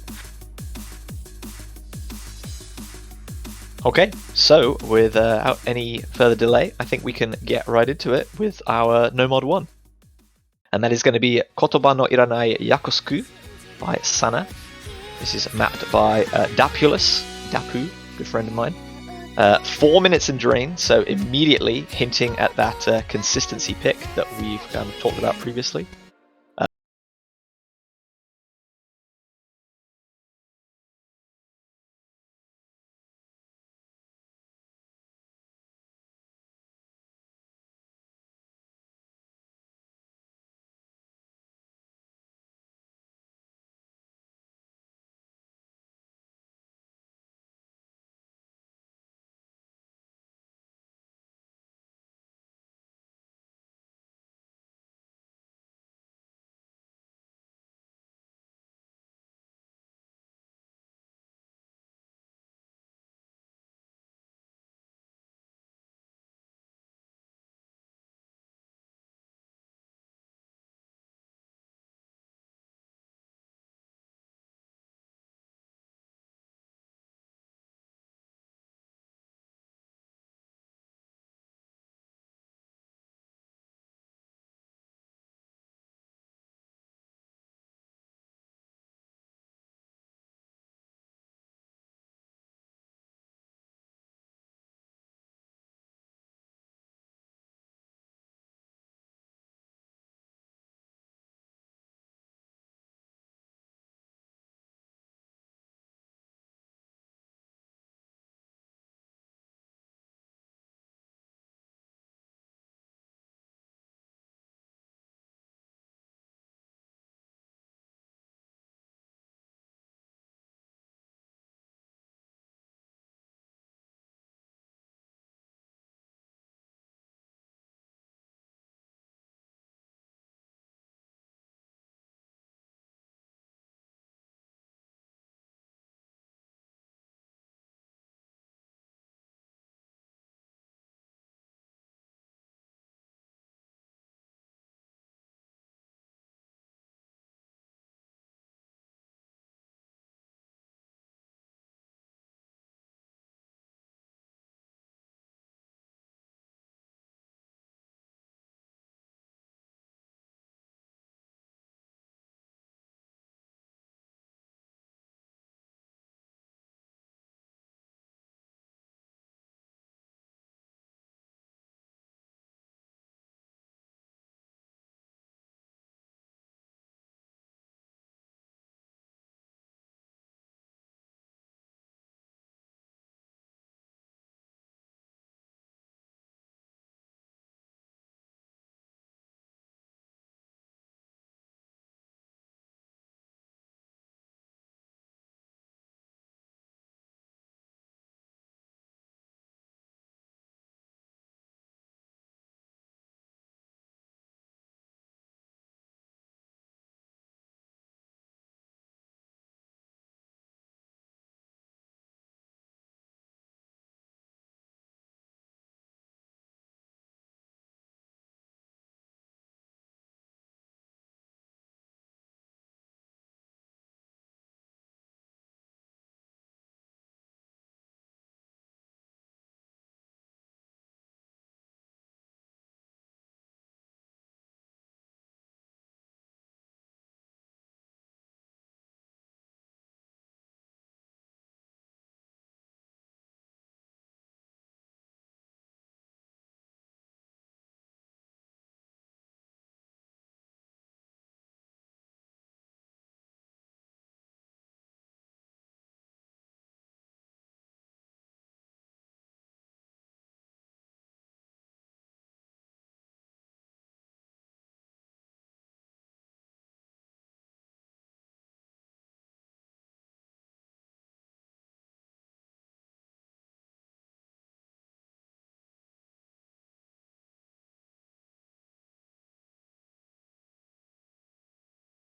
Okay, so without any further delay, I think we can get right into it with our no mod 1. And that is going to be Kotoba no Iranai Yakosuku by Sana. This is mapped by Dapulus, Dapu, good friend of mine. 4 minutes in drain, so immediately hinting at that consistency pick that we've kind of talked about previously.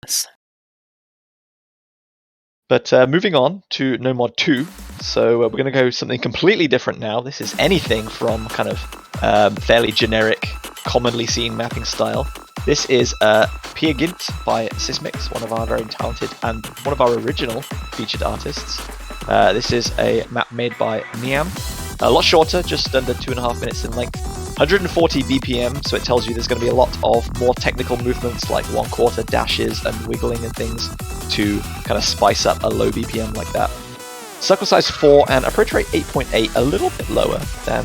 this. But moving on to No Mod 2, so we're going to go something completely different now. This is anything from kind of fairly generic, commonly seen mapping style. This is Peer Gynt by Sysmix, one of our very talented and one of our original featured artists. This is a map made by Niam. A lot shorter, just under 2.5 minutes in length. 140 BPM, so it tells you there's going to be a lot of more technical movements like 1/4 dashes and wiggling and things to kind of spice up a low BPM like that. Circle size 4 and approach rate 8.8, a little bit lower than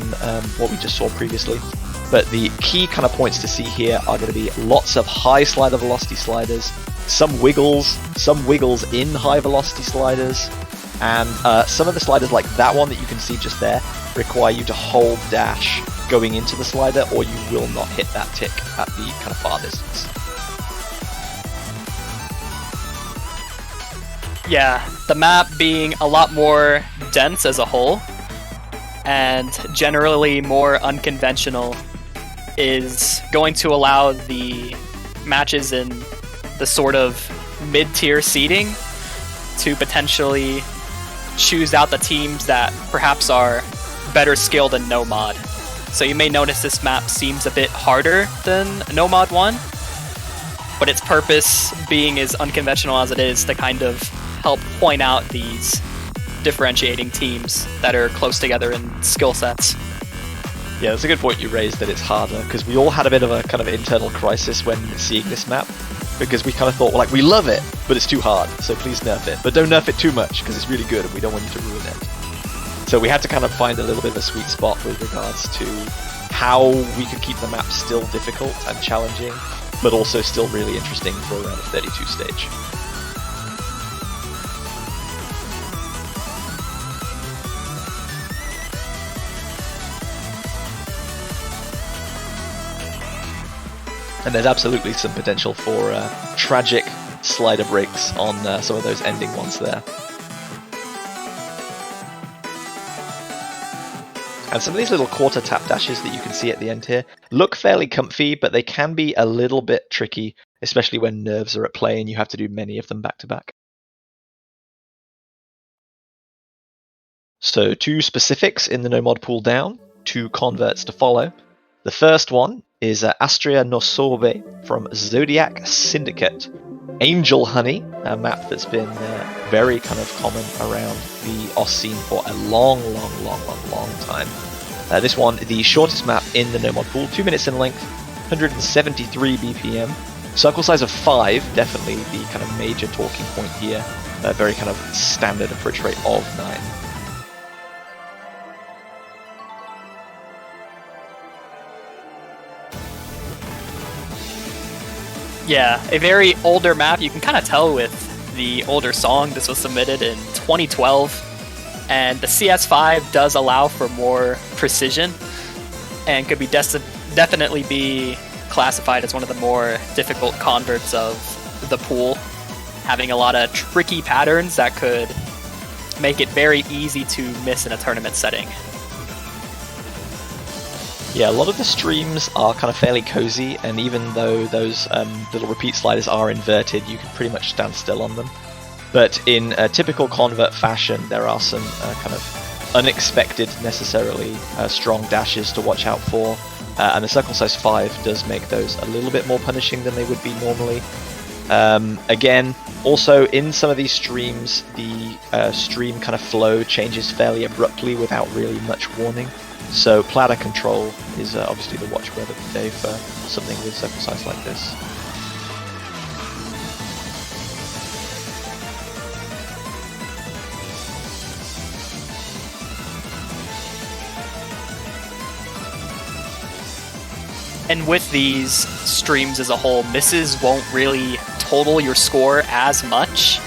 what we just saw previously. But the key kind of points to see here are going to be lots of high slider velocity sliders, some wiggles in high velocity sliders, and some of the sliders like that one that you can see just there require you to hold dash going into the slider, or you will not hit that tick at the kind of far distance. Yeah, the map being a lot more dense as a whole, and generally more unconventional, is going to allow the matches in the sort of mid-tier seeding to potentially choose out the teams that perhaps are better skilled than No Mod. So you may notice this map seems a bit harder than No Mod 1, but its purpose being as unconventional as it is to kind of help point out these differentiating teams that are close together in skill sets. Yeah, that's a good point you raised, that it's harder, because we all had a bit of a kind of internal crisis when seeing this map, because we kind of thought, well, like, we love it, but it's too hard, so please nerf it. But don't nerf it too much, because it's really good and we don't want you to ruin it. So we had to kind of find a little bit of a sweet spot with regards to how we could keep the map still difficult and challenging, but also still really interesting for around a 32 stage. And there's absolutely some potential for tragic slider breaks on some of those ending ones there. And some of these little quarter tap dashes that you can see at the end here look fairly comfy, but they can be a little bit tricky, especially when nerves are at play and you have to do many of them back to back. So 2 specifics in the No Mod pool down, 2 converts to follow. The first one is Astria no Sobe from Zodiac Syndicate. Angel Honey, a map that's been very kind of common around the OS scene for a long time. This one, the shortest map in the No Mod pool, 2 minutes in length, 173 BPM. Circle size of 5, definitely the kind of major talking point here. Very kind of standard approach rate of 9. Yeah, a very older map. You can kind of tell with the older song. This was submitted in 2012, and the CS5 does allow for more precision and could be definitely be classified as one of the more difficult converts of the pool, having a lot of tricky patterns that could make it very easy to miss in a tournament setting. Yeah, a lot of the streams are kind of fairly cozy, and even though those little repeat sliders are inverted, you can pretty much stand still on them. But in a typical convert fashion, there are some kind of unexpected, necessarily strong dashes to watch out for, and the circle size 5 does make those a little bit more punishing than they would be normally. Again, also in some of these streams, the stream kind of flow changes fairly abruptly without really much warning. So platter control is obviously the watchword of the day for something with circle size like this. And with these streams as a whole, misses won't really total your score as much.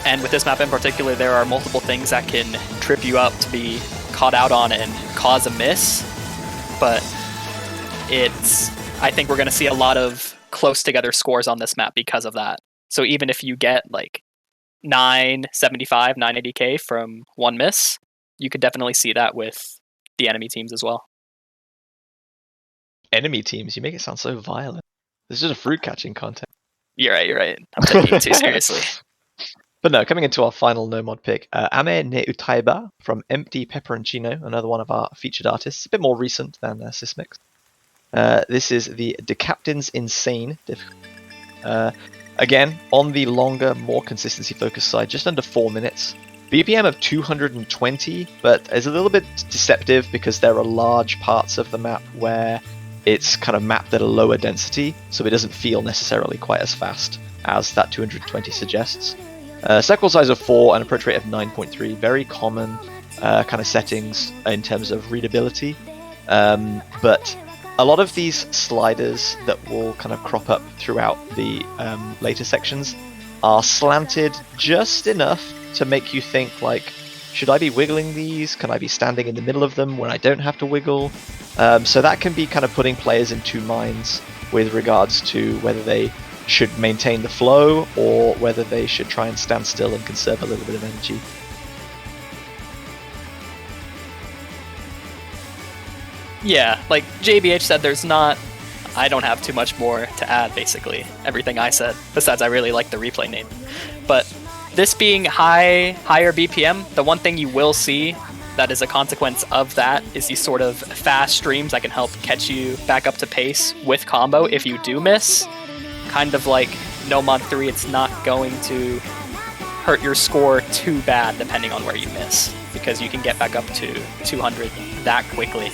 And with this map in particular, there are multiple things that can trip you up to be caught out on and cause a miss. But I think we're going to see a lot of close together scores on this map because of that. So even if you get like 975, 980k from one miss, you could definitely see that with the enemy teams as well. Enemy teams, you make it sound so violent. This is just a fruit catching contest. You're right. I'm taking it too seriously. But no, coming into our final no mod pick, Ame ne Utaiba from Empty Pepperoncino, another one of our featured artists, a bit more recent than Sysmix. This is the De Captain's Insane difficulty. Again, on the longer, more consistency focused side, just under 4 minutes. BPM of 220, but is a little bit deceptive because there are large parts of the map where it's kind of mapped at a lower density, so it doesn't feel necessarily quite as fast as that 220 suggests. Circle size of 4 and approach rate of 9.3, very common kind of settings in terms of readability. But a lot of these sliders that will kind of crop up throughout the later sections are slanted just enough to make you think like, should I be wiggling these? Can I be standing in the middle of them when I don't have to wiggle? So that can be kind of putting players in two minds with regards to whether they should maintain the flow or whether they should try and stand still and conserve a little bit of energy. Yeah, like JBH said, I don't have too much more to add, basically. Everything I said, besides I really like the replay name. But this being higher BPM, the one thing you will see that is a consequence of that is these sort of fast streams that can help catch you back up to pace with combo if you do miss. Kind of like No Mod 3, it's not going to hurt your score too bad depending on where you miss, because you can get back up to 200 that quickly.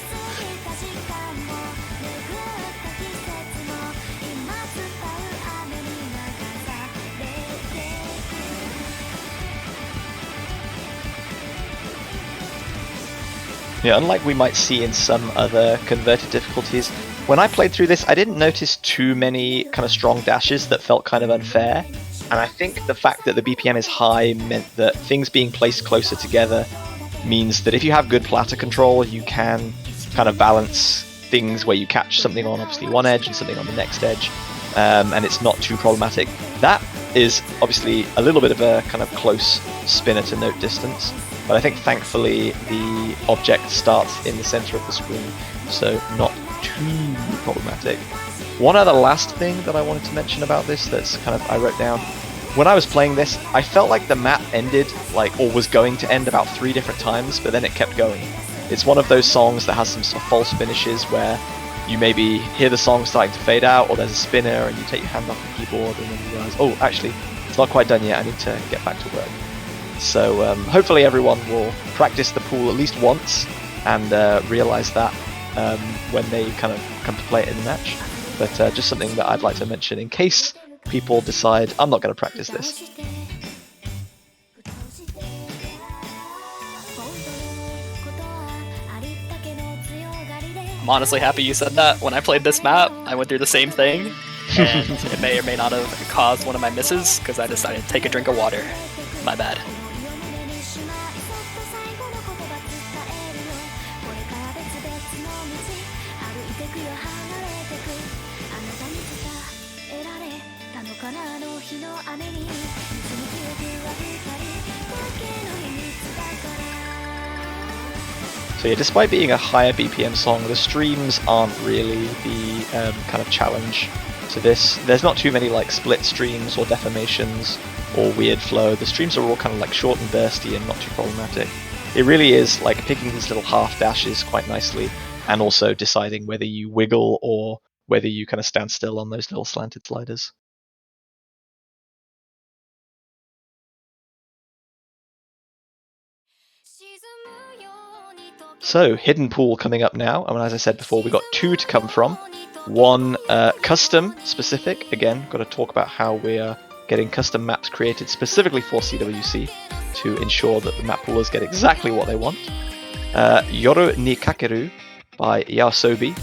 Yeah, unlike we might see in some other converted difficulties, when I played through this, I didn't notice too many kind of strong dashes that felt kind of unfair. And I think the fact that the BPM is high meant that things being placed closer together means that if you have good platter control, you can kind of balance things where you catch something on obviously one edge and something on the next edge, and it's not too problematic. That is obviously a little bit of a kind of close spinner to note distance, but I think thankfully the object starts in the center of the screen, so not too problematic. One other last thing that I wanted to mention about this that's kind of I wrote down. When I was playing this, I felt like the map ended, like, or was going to end about 3 different times, but then it kept going. It's one of those songs that has some sort of false finishes where you maybe hear the song starting to fade out, or there's a spinner and you take your hand off the keyboard and then you realize, oh, actually, it's not quite done yet, I need to get back to work. So hopefully everyone will practice the pool at least once and realize that when they kind of come to play it in the match. But just something that I'd like to mention in case people decide, I'm not going to practice this. I'm honestly happy you said that. When I played this map, I went through the same thing, and it may or may not have caused one of my misses because I decided to take a drink of water. My bad. So yeah, despite being a higher BPM song, the streams aren't really the kind of challenge to this. There's not too many like split streams or deformations or weird flow. The streams are all kind of like short and bursty and not too problematic. It really is like picking these little half dashes quite nicely and also deciding whether you wiggle or whether you kind of stand still on those little slanted sliders. So, Hidden Pool coming up now, and as I said before, we've got 2 to come from. One custom specific, again, got to talk about how we are getting custom maps created specifically for CWC to ensure that the map poolers get exactly what they want. Yoru ni Kakeru by Yasobi.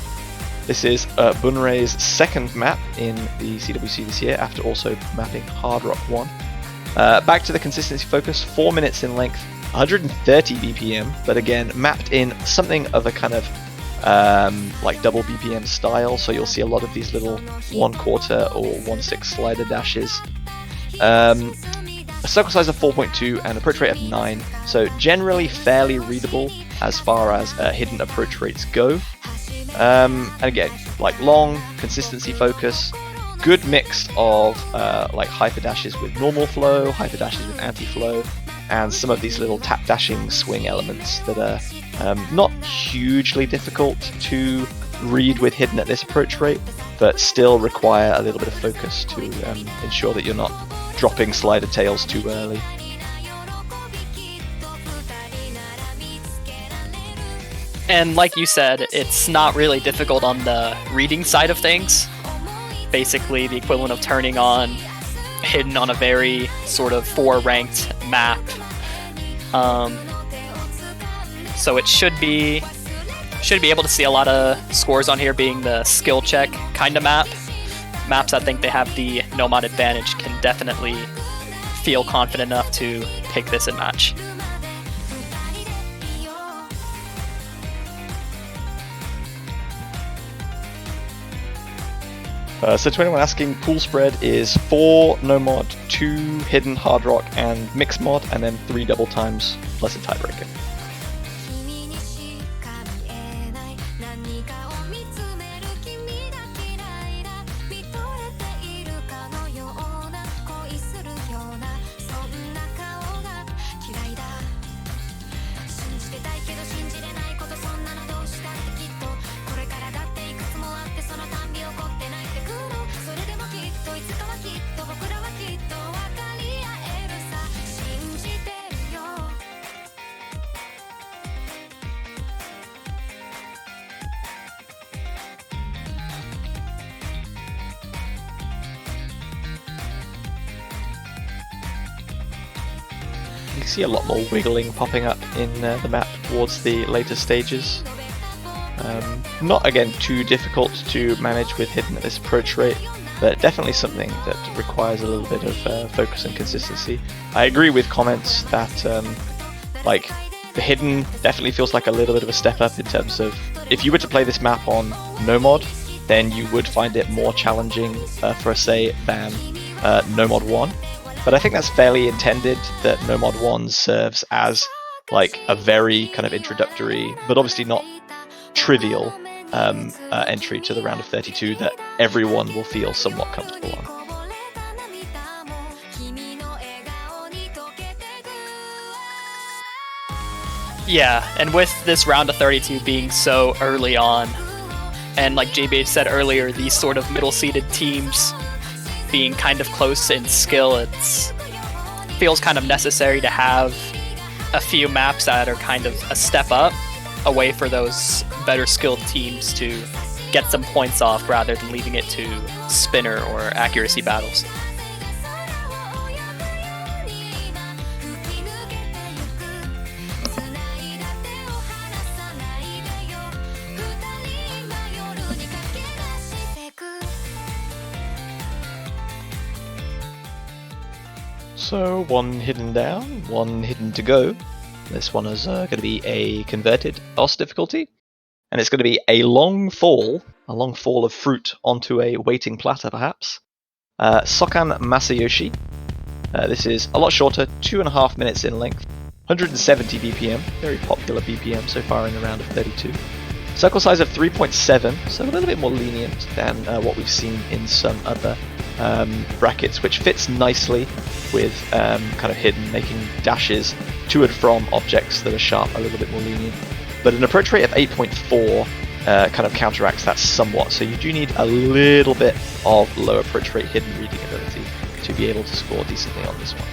This is Bunrei's second map in the CWC this year, after also mapping Hard Rock 1. Back to the consistency focus, 4 minutes in length, 130 BPM, but again, mapped in something of a kind of like double BPM style, so you'll see a lot of these little 1/4 or 1/6 slider dashes. A circle size of 4.2 and approach rate of 9, so generally fairly readable as far as hidden approach rates go. And again, like long, consistency focus, good mix of like hyper dashes with normal flow, hyper dashes with anti-flow, and some of these little tap dashing swing elements that are not hugely difficult to read with hidden at this approach rate, but still require a little bit of focus to ensure that you're not dropping slider tails too early. And like you said, it's not really difficult on the reading side of things. Basically the equivalent of turning on hidden on a very sort of 4-ranked map. So it should be able to see a lot of scores on here, being the skill check kind of map. Maps that think they have the Nomad advantage can definitely feel confident enough to pick this in match. So to anyone asking, pool spread is 4 no mod, 2 hidden hard rock and mixed mod, and then 3 double times plus a tiebreaker. You can see a lot more wiggling popping up in the map towards the later stages. Not again too difficult to manage with hidden at this approach rate, but definitely something that requires a little bit of focus and consistency. I agree with comments that like the hidden definitely feels like a little bit of a step up in terms of if you were to play this map on no mod, then you would find it more challenging for a say than no mod 1. But I think that's fairly intended, that no mod 1 serves as like a very kind of introductory, but obviously not trivial entry to the round of 32 that everyone will feel somewhat comfortable on. Yeah, and with this round of 32 being so early on, and like JB said earlier, these sort of middle-seeded teams being kind of close in skill, it feels kind of necessary to have a few maps that are kind of a step up away for those better skilled teams to get some points off rather than leaving it to spinner or accuracy battles. So 1 hidden down, 1 hidden to go. This one is going to be a converted boss difficulty, and it's going to be a long fall of fruit onto a waiting platter perhaps. Sokan Masayoshi. This is a lot shorter, 2.5 minutes in length, 170 BPM, very popular BPM so far in the round of 32. Circle size of 3.7, so a little bit more lenient than what we've seen in some other brackets, which fits nicely with kind of hidden, making dashes to and from objects that are sharp a little bit more lenient. But an approach rate of 8.4 kind of counteracts that somewhat, so you do need a little bit of low approach rate hidden reading ability to be able to score decently on this one.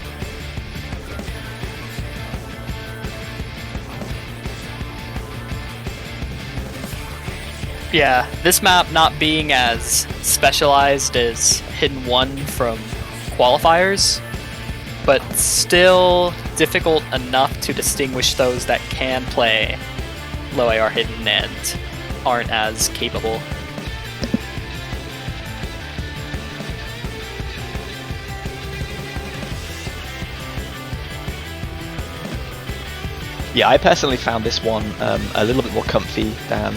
Yeah, this map not being as specialized as Hidden 1 from qualifiers, but still difficult enough to distinguish those that can play low AR Hidden and aren't as capable. Yeah, I personally found this one a little bit more comfy than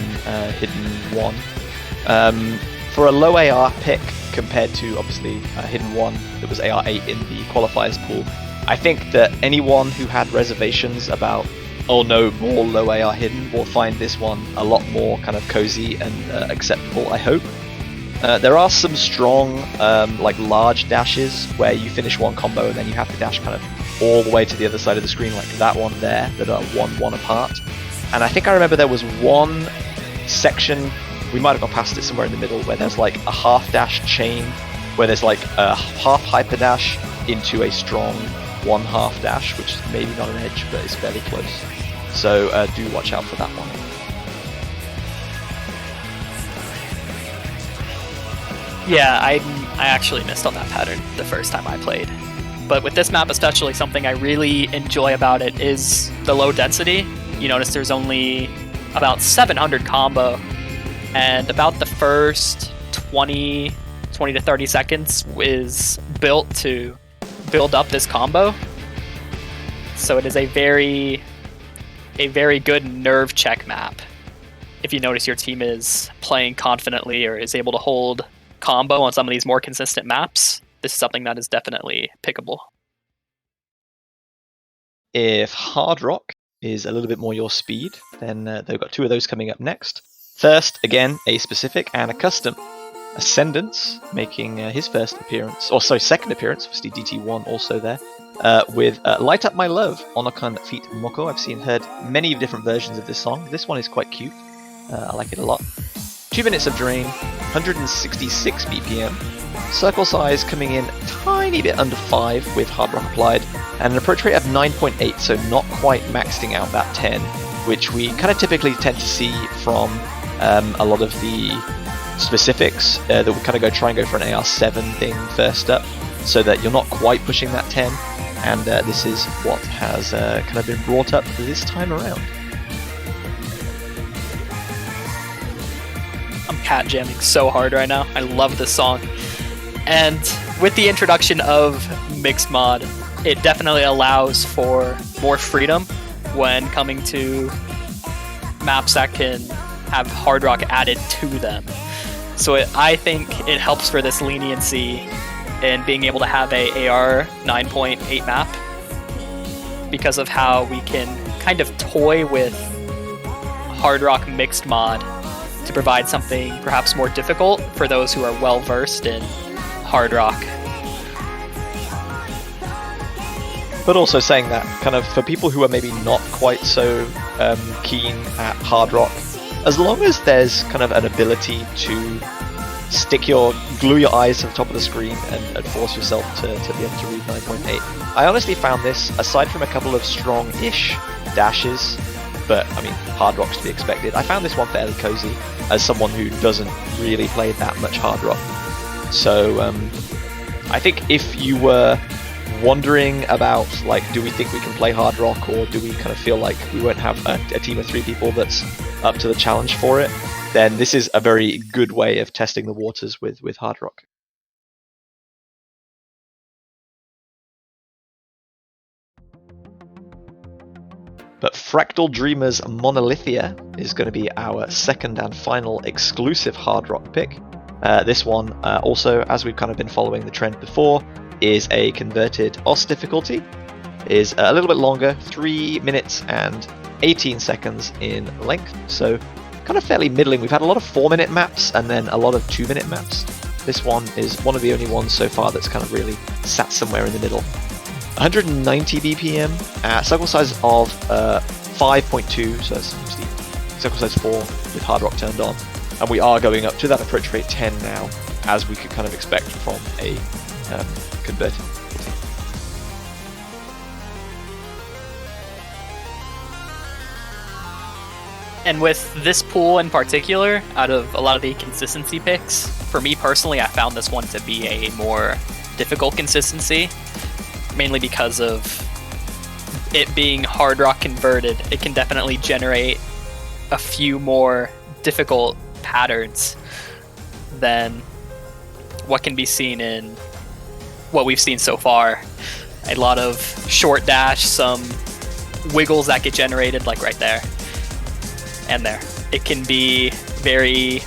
Hidden 1. For a low AR pick compared to obviously Hidden 1 that was AR 8 in the qualifiers pool, I think that anyone who had reservations about, oh no, more low AR Hidden will find this one a lot more kind of cozy and acceptable, I hope. There are some strong, like large dashes where you finish one combo and then you have to dash kind of all the way to the other side of the screen, like that one there, that are 1-1 apart. And I think I remember there was one section, we might have gone past it somewhere in the middle, where there's like a half dash chain, where there's like a half hyper dash into a strong 1/2 dash, which is maybe not an edge, but it's fairly close. So do watch out for that one. Yeah, I actually missed on that pattern the first time I played. But with this map especially, something I really enjoy about it is the low density. You notice there's only about 700 combo, and about the first 20 to 30 seconds is built to build up this combo. So it is a very good nerve check map. If you notice your team is playing confidently or is able to hold combo on some of these more consistent maps, this is something that is definitely pickable. If Hard Rock is a little bit more your speed, then they've got two of those coming up next. First, again, a specific and a custom. Ascendance making his second appearance, obviously DT1 also there, with Light Up My Love, Onokan feat. Moko. I've heard many different versions of this song. This one is quite cute. I like it a lot. 2 minutes of drain, 166 BPM. Circle size coming in tiny bit under 5 with Hard Rock applied, and an approach rate of 9.8, so not quite maxing out that 10, which we kind of typically tend to see from a lot of the specifics that would kind of try and go for an AR7 thing first up, so that you're not quite pushing that 10, and this is what has kind of been brought up this time around. I'm cat jamming so hard right now. I love this song. And with the introduction of Mixed Mod, it definitely allows for more freedom when coming to maps that can have Hard Rock added to them. So I think it helps for this leniency in being able to have a AR 9.8 map, because of how we can kind of toy with Hard Rock Mixed Mod to provide something perhaps more difficult for those who are well versed in Hard Rock. But also saying that, kind of for people who are maybe not quite so keen at Hard Rock, as long as there's kind of an ability to glue your eyes to the top of the screen and force yourself to be able to read 9.8. I honestly found this, aside from a couple of strong-ish dashes, but I mean, Hard Rock's to be expected, I found this one fairly cozy as someone who doesn't really play that much Hard Rock. So I think if you were wondering about, like, do we think we can play Hard Rock, or do we kind of feel like we won't have a team of 3 people that's up to the challenge for it, then this is a very good way of testing the waters with Hard Rock. But Fractal Dreamers Monolithia is going to be our second and final exclusive Hard Rock pick. This one, also, as we've kind of been following the trend before, is a converted OS difficulty, is a little bit longer, 3 minutes and 18 seconds in length, so kind of fairly middling. We've had a lot of 4-minute maps and then a lot of 2-minute maps. This one is one of the only ones so far that's kind of really sat somewhere in the middle. 190 BPM, circle size of 5.2, so that's obviously circle size 4 with Hard Rock turned on, and we are going up to that approach rate 10 now, as we could kind of expect from a converted. And with this pool in particular, out of a lot of the consistency picks, for me personally, I found this one to be a more difficult consistency, mainly because of it being Hard Rock converted. It can definitely generate a few more difficult patterns than what can be seen in what we've seen so far. A lot of short dash, some wiggles that get generated, like right there and there. It can be very,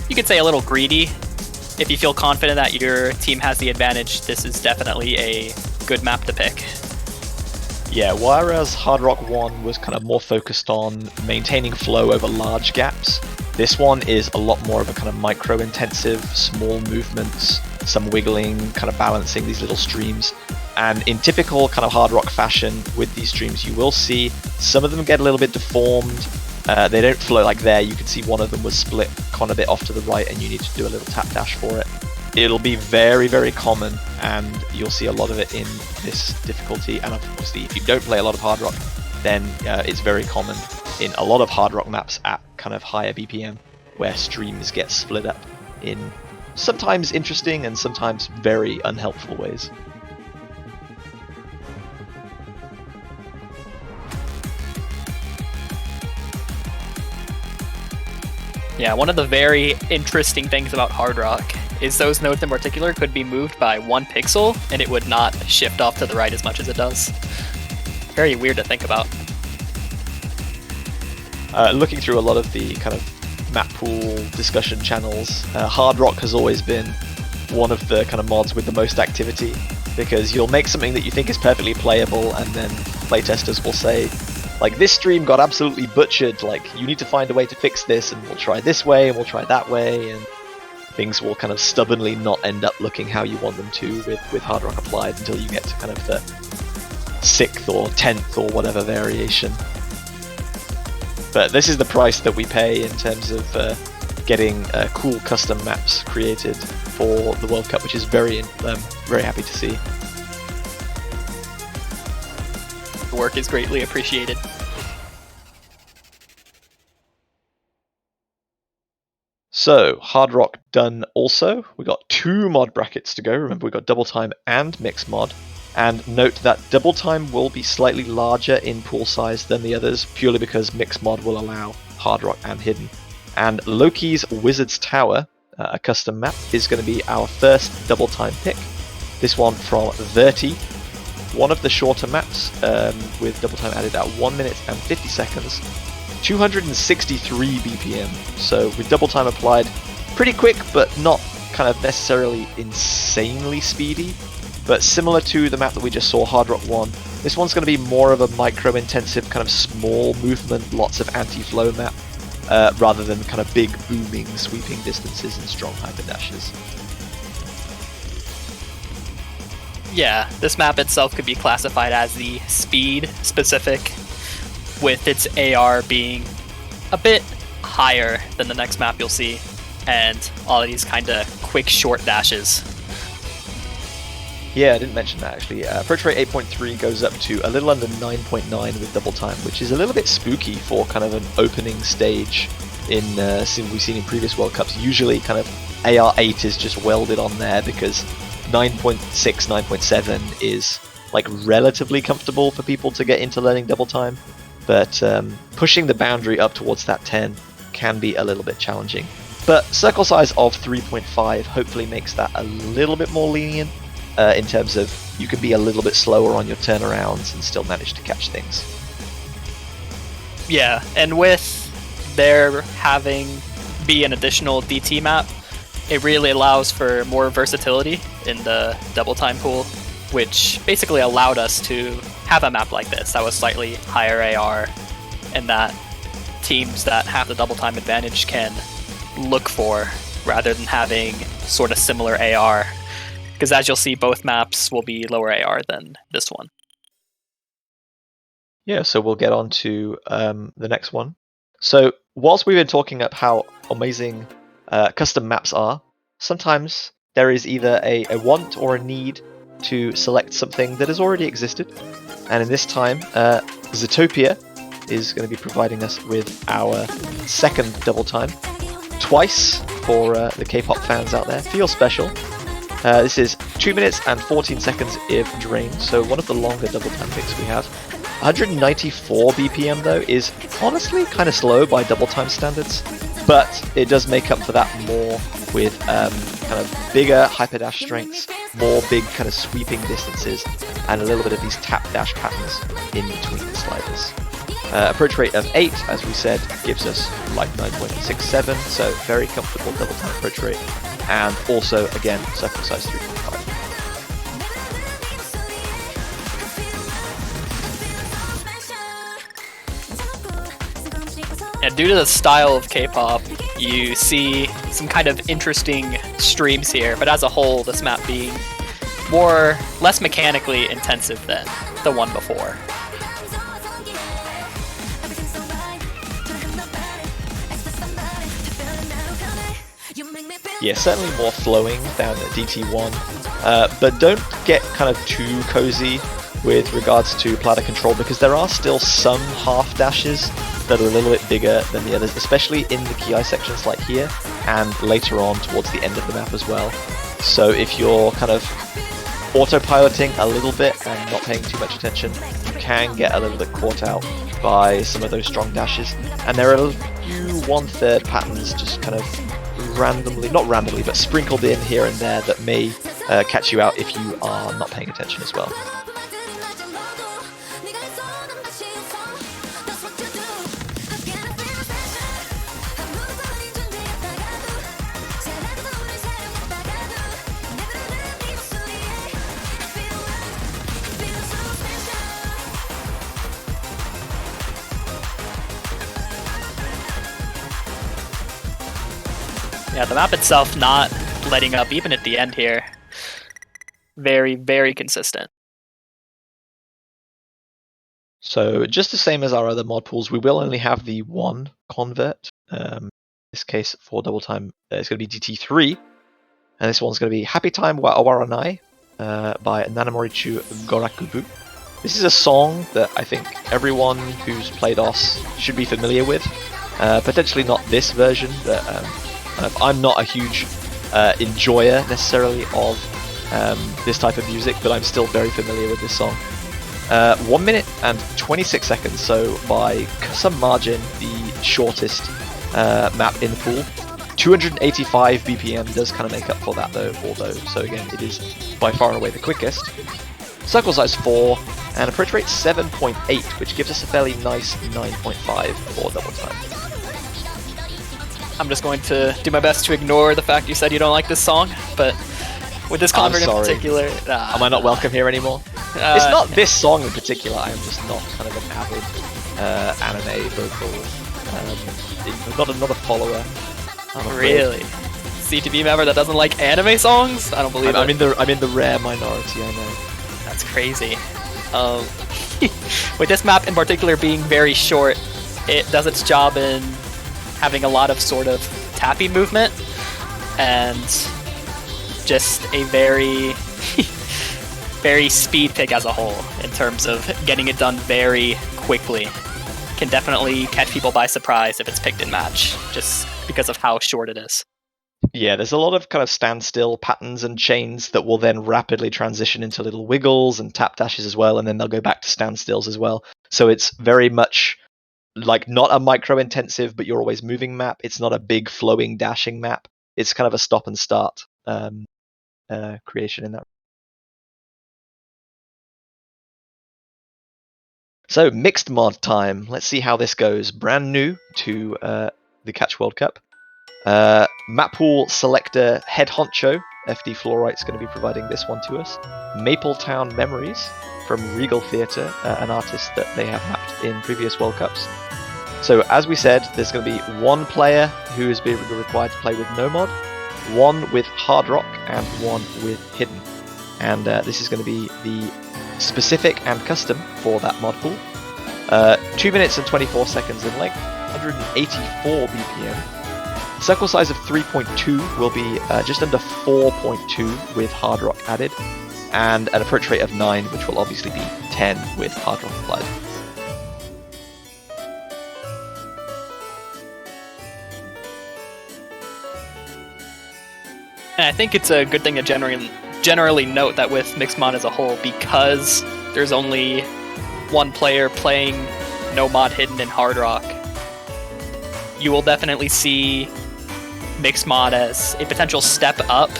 you could say a little greedy. If you feel confident that your team has the advantage, this is definitely a good map to pick. Yeah, whereas Hard Rock 1 was kind of more focused on maintaining flow over large gaps, This one is a lot more of a kind of micro-intensive, small movements, some wiggling, kind of balancing these little streams. And in typical kind of hard rock fashion with these streams, you will see some of them get a little bit deformed. They don't flow like there. You can see one of them was split quite a bit off to the right, and you need to do a little tap dash for it. It'll be very, very common, and you'll see a lot of it in this difficulty. And obviously, if you don't play a lot of hard rock, then it's very common in a lot of hard rock maps at kind of higher BPM, where streams get split up in sometimes interesting and sometimes very unhelpful ways. Yeah, one of the very interesting things about hard rock is those nodes in particular could be moved by 1 pixel and it would not shift off to the right as much as it does. Very weird to think about. Looking through a lot of the kind of map pool discussion channels, hard rock has always been one of the kind of mods with the most activity, because you'll make something that you think is perfectly playable and then playtesters will say, like, this stream got absolutely butchered, like, you need to find a way to fix this, and we'll try this way and we'll try that way, and things will kind of stubbornly not end up looking how you want them to with hard rock applied until you get to kind of the 6th or 10th or whatever variation. But this is the price that we pay in terms of getting cool custom maps created for the World Cup, which is very happy to see. The work is greatly appreciated. So, hard rock done also. We got 2 mod brackets to go. Remember, we got double time and mixed mod. And note that double time will be slightly larger in pool size than the others, purely because mixed mod will allow hard rock and hidden. And Loki's Wizard's Tower, a custom map, is going to be our first double time pick. This one from Verti, one of the shorter maps, with double time added at 1 minute and 50 seconds, 263 BPM. So with double time applied, pretty quick, but not kind of necessarily insanely speedy. But similar to the map that we just saw, Hard Rock 1, this one's going to be more of a micro-intensive, kind of small movement, lots of anti-flow map, rather than kind of big, booming, sweeping distances and strong hyper dashes. Yeah, this map itself could be classified as the speed specific, with its AR being a bit higher than the next map you'll see, and all of these kind of quick short dashes. Yeah, I didn't mention that actually. Approach rate 8.3 goes up to a little under 9.9 with double time, which is a little bit spooky for kind of an opening stage in we've seen in previous World Cups. Usually kind of AR8 is just welded on there because 9.6, 9.7 is like relatively comfortable for people to get into learning double time, but pushing the boundary up towards that 10 can be a little bit challenging. But circle size of 3.5 hopefully makes that a little bit more lenient. In terms of you can be a little bit slower on your turnarounds and still manage to catch things. Yeah, and with there having be an additional DT map, it really allows for more versatility in the double time pool, which basically allowed us to have a map like this that was slightly higher AR, and that teams that have the double time advantage can look for rather than having sort of similar AR. Because as you'll see, both maps will be lower AR than this one. Yeah, so we'll get on to the next one. So whilst we've been talking up how amazing custom maps are, sometimes there is either a want or a need to select something that has already existed. And in this time, Zootopia is going to be providing us with our second double time. Twice for the K-pop fans out there. Feel special. This is 2 minutes and 14 seconds if drained, so one of the longer double time picks we have. 194 BPM though is honestly kind of slow by double time standards, but it does make up for that more with kind of bigger hyper dash strengths, more big kind of sweeping distances, and a little bit of these tap dash patterns in between the sliders. Approach rate of 8, as we said, gives us like 9.67, so very comfortable double time approach rate. And also, again, circle size 3.5. And due to the style of K-pop, you see some kind of interesting streams here, but as a whole, this map being less mechanically intensive than the one before. Yeah, certainly more flowing than DT1, but don't get kind of too cozy with regards to platter control, because there are still some half dashes that are a little bit bigger than the others, especially in the Ki sections like here, and later on towards the end of the map as well. So if you're kind of autopiloting a little bit and not paying too much attention, you can get a little bit caught out by some of those strong dashes. And there are a few 1/3 patterns just kind of randomly, not randomly, but sprinkled in here and there that may catch you out if you are not paying attention as well. Yeah, the map itself not letting up even at the end here. Very, very consistent. So just the same as our other mod pools, we will only have the one convert. In this case, for double time, it's going to be DT3. And this one's going to be Happy Time wa Awaranai by Nanamorichu Gorakubu. This is a song that I think everyone who's played OS should be familiar with. Potentially not this version, but I'm not a huge enjoyer necessarily of this type of music, but I'm still very familiar with this song. 1 minute and 26 seconds, so by some margin the shortest map in the pool. 285 BPM does kind of make up for that though, so again it is by far and away the quickest. Circle size 4 and approach rate 7.8, which gives us a fairly nice 9.5 for double time. I'm just going to do my best to ignore the fact you said you don't like this song, but with this convert in particular... Am I not welcome here anymore? It's not this song in particular, I am just not kind of an avid anime vocal, not a follower. Really? CTB member that doesn't like anime songs? I don't believe it. I'm in the rare minority, I know. That's crazy. With this map in particular being very short, it does its job in having a lot of sort of tappy movement, and just a very, very speed pick as a whole in terms of getting it done very quickly. Can definitely catch people by surprise if it's picked in match, just because of how short it is. Yeah, there's a lot of kind of standstill patterns and chains that will then rapidly transition into little wiggles and tap dashes as well, and then they'll go back to standstills as well. So it's very much like not a micro-intensive, but you're always moving map. It's not a big flowing dashing map. It's kind of a stop and start creation in that. So mixed mod time. Let's see how this goes. Brand new to the Catch World Cup. Map pool selector Head Honcho, FD Fluorite's going to be providing this one to us. Mapletown Memories from Regal Theatre, an artist that they have mapped in previous World Cups. So as we said, there's going to be one player who is being required to play with no mod, one with Hard Rock, and one with Hidden. And this is going to be the specific and custom for that mod pool. 2 minutes and 24 seconds in length, 184 BPM. Circle size of 3.2 will be just under 4.2 with Hard Rock added, and an approach rate of 9, which will obviously be 10 with Hard Rock applied. And I think it's a good thing to generally note that with mixed mod as a whole, because there's only one player playing no mod Hidden in Hard Rock, you will definitely see mixed mod as a potential step up.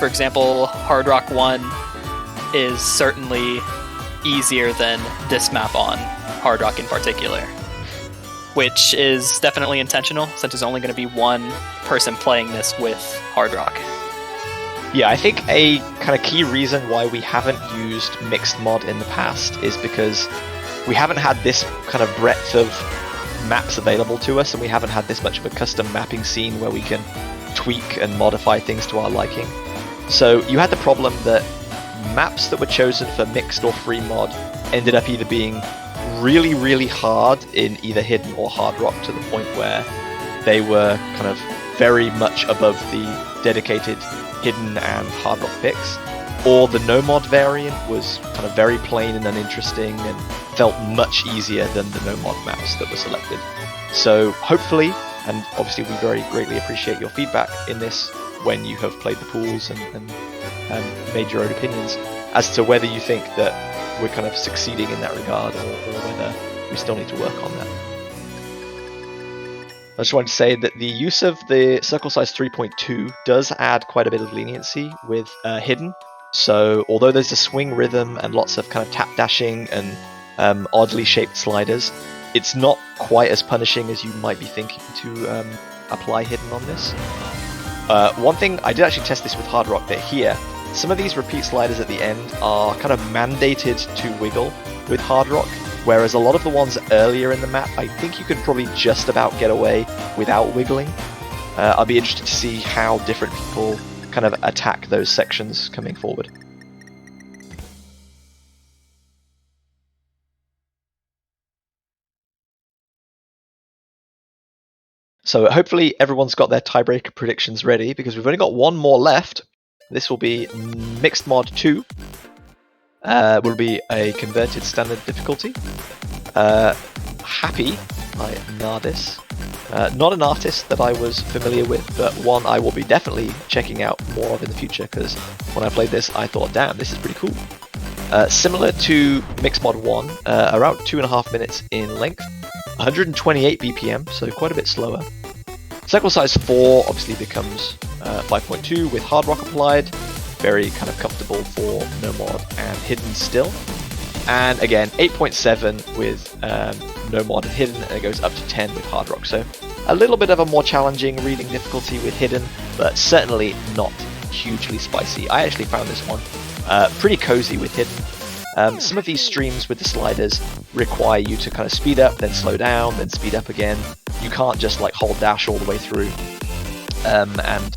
For example, Hard Rock 1 is certainly easier than this map on Hard Rock in particular, which is definitely intentional since there's only going to be one person playing this with Hard Rock. Yeah, I think a kind of key reason why we haven't used mixed mod in the past is because we haven't had this kind of breadth of maps available to us, and we haven't had this much of a custom mapping scene where we can tweak and modify things to our liking. So you had the problem that maps that were chosen for mixed or free mod ended up either being really, really hard in either hidden or hard rock, to the point where they were kind of very much above the dedicated hidden and hard rock picks, or the no mod variant was kind of very plain and uninteresting and felt much easier than the no mod maps that were selected. So hopefully, and obviously we very greatly appreciate your feedback in this when you have played the pools and made your own opinions as to whether you think that we're kind of succeeding in that regard, or whether we still need to work on that. I just wanted to say that the use of the circle size 3.2 does add quite a bit of leniency with hidden. So although there's a swing rhythm and lots of kind of tap dashing and oddly shaped sliders, it's not quite as punishing as you might be thinking to apply hidden on this. One thing, I did actually test this with hard rock, that here, some of these repeat sliders at the end are kind of mandated to wiggle with hard rock, whereas a lot of the ones earlier in the map, I think you could probably just about get away without wiggling. I'll be interested to see how different people kind of attack those sections coming forward. So hopefully everyone's got their tiebreaker predictions ready, because we've only got one more left. This will be Mixed Mod 2. Will be a converted standard difficulty. Happy by Nardis. Not an artist that I was familiar with, but one I will be definitely checking out more of in the future, because when I played this I thought, damn, this is pretty cool. Similar to Mixed Mod 1, around 2.5 minutes in length, 128 BPM, so quite a bit slower. Circle size 4 obviously becomes 5.2 with hard rock applied, very kind of comfortable for no mod and hidden still. And again, 8.7 with no mod and hidden, and it goes up to 10 with hard rock. So a little bit of a more challenging reading difficulty with hidden, but certainly not hugely spicy. I actually found this one pretty cozy with hidden. Some of these streams with the sliders require you to kind of speed up, then slow down, then speed up again. You can't just like hold dash all the way through and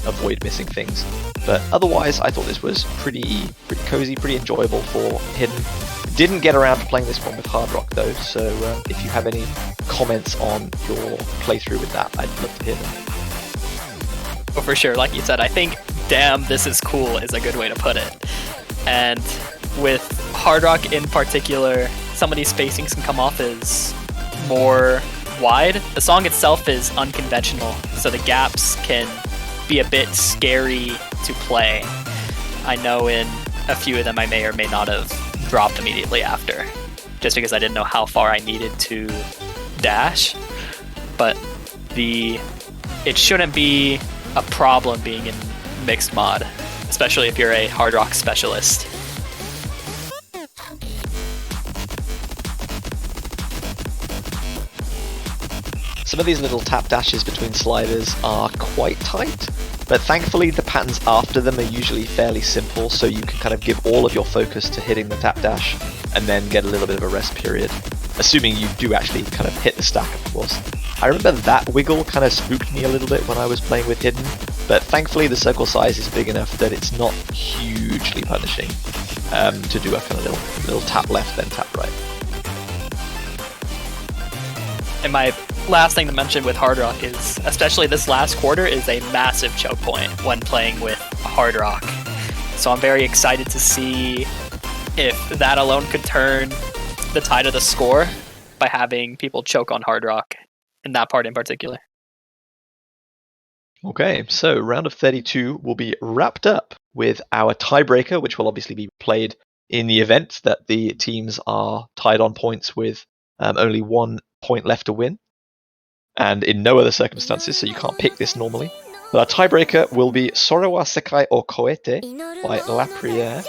avoid missing things. But otherwise, I thought this was pretty cozy, pretty enjoyable for hidden. Didn't get around to playing this one with hard rock though, so if you have any comments on your playthrough with that, I'd love to hear them. Oh, for sure, like you said, I think "damn, this is cool" is a good way to put it. And with hard rock in particular, some of these spacings can come off as more wide. The song itself is unconventional, so the gaps can be a bit scary to play. I know in a few of them I may or may not have dropped immediately after, just because I didn't know how far I needed to dash. But it shouldn't be a problem being in mixed mod, especially if you're a hard rock specialist. Some of these little tap dashes between sliders are quite tight, but thankfully the patterns after them are usually fairly simple, so you can kind of give all of your focus to hitting the tap dash and then get a little bit of a rest period, assuming you do actually kind of hit the stack, of course. I remember that wiggle kind of spooked me a little bit when I was playing with hidden, but thankfully the circle size is big enough that it's not hugely punishing to do a kind of little tap left then tap right. And my last thing to mention with hard rock is, especially this last quarter, is a massive choke point when playing with hard rock. So I'm very excited to see if that alone could turn the tide of the score by having people choke on hard rock in that part in particular. Okay, so round of 32 will be wrapped up with our tiebreaker, which will obviously be played in the event that the teams are tied on points with only 1 point left to win, and in no other circumstances, so you can't pick this normally. But our tiebreaker will be Sorowa Sekai o Koete by La Prière,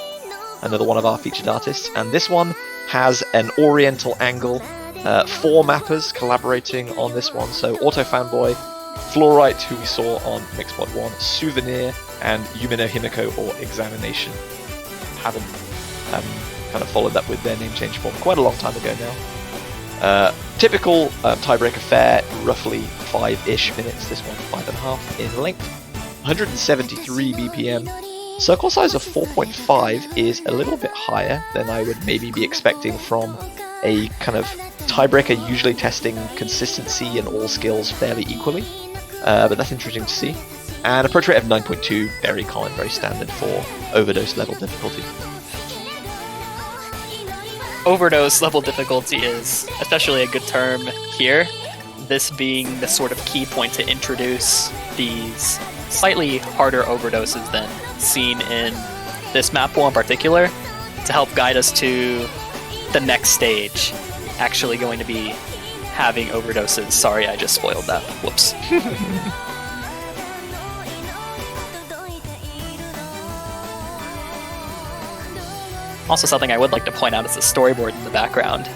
another one of our featured artists, and this one has an oriental angle, 4 mappers collaborating on this one, so Auto Fanboy, Fluorite, who we saw on Mixed Mod 1, Souvenir, and Yumino Himiko or Examination. Haven't kind of followed that with their name change form quite a long time ago now. Typical tiebreaker fare, roughly 5-ish minutes, this one 5.5 in length. 173 BPM. Circle size of 4.5 is a little bit higher than I would maybe be expecting from a kind of tiebreaker usually testing consistency and all skills fairly equally. But that's interesting to see. And approach rate of 9.2, very common, very standard for overdose level difficulty. Overdose level difficulty is especially a good term here, this being the sort of key point to introduce these slightly harder overdoses than seen in this map pool in particular, to help guide us to the next stage, actually going to be having overdoses. Sorry, I just spoiled that. Whoops. Also, something I would like to point out is the storyboard in the background.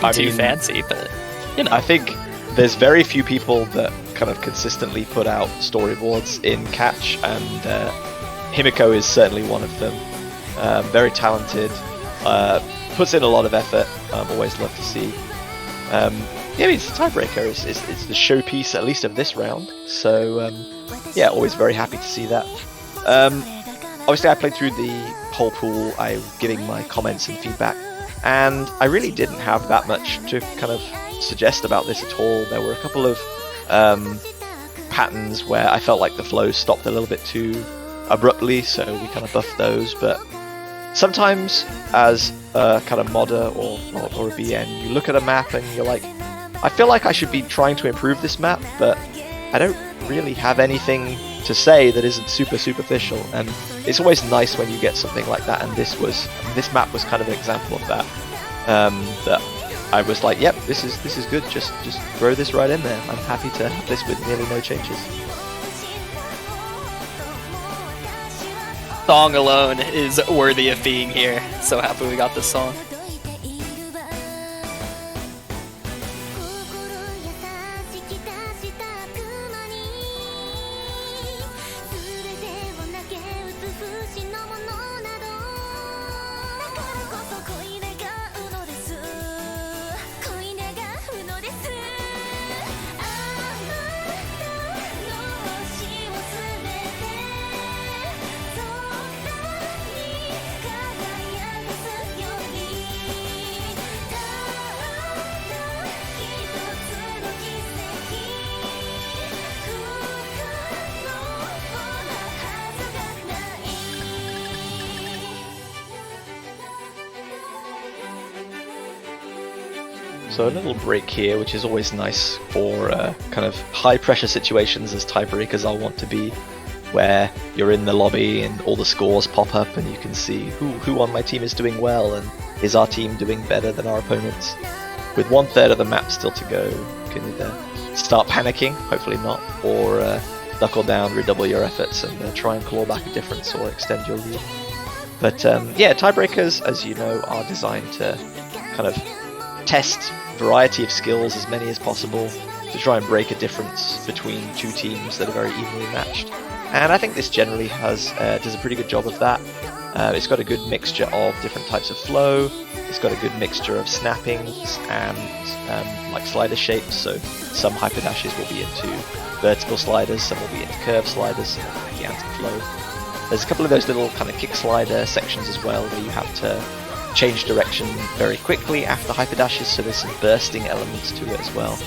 Not too fancy, but you know. I think there's very few people that kind of consistently put out storyboards in Catch, and Himiko is certainly one of them. Very talented, puts in a lot of effort. Always love to see. Yeah, I mean, it's a tiebreaker. It's the showpiece, at least of this round. So yeah, always very happy to see that. Obviously, I played through the whole pool. I was giving my comments and feedback, and I really didn't have that much to kind of suggest about this at all. There were a couple of patterns where I felt like the flow stopped a little bit too abruptly, so we kind of buffed those. But sometimes, as a kind of modder or a BN, you look at a map and you're like, I feel like I should be trying to improve this map, but I don't really have anything to say that isn't super superficial, and it's always nice when you get something like that, and this map was kind of an example of that. That I was like, yep, this is good, just throw this right in there. I'm happy to have this with nearly no changes. Song alone is worthy of being here. So happy we got this song. So a little break here, which is always nice for kind of high pressure situations as tiebreakers I'll want to be, where you're in the lobby and all the scores pop up and you can see who on my team is doing well and is our team doing better than our opponents. With 1/3 of the map still to go, you can either start panicking, hopefully not, or knuckle down, redouble your efforts and try and claw back a difference or extend your lead. But yeah, tiebreakers, as you know, are designed to kind of test variety of skills, as many as possible, to try and break a difference between two teams that are very evenly matched. And I think this generally does a pretty good job of that. It's got a good mixture of different types of flow. It's got a good mixture of snappings and like slider shapes. So some hyper dashes will be into vertical sliders, some will be into curve sliders, some will be anti-flow. There's a couple of those little kind of kick slider sections as well, where you have to change direction very quickly after hyper dashes, so there's some bursting elements to it as well.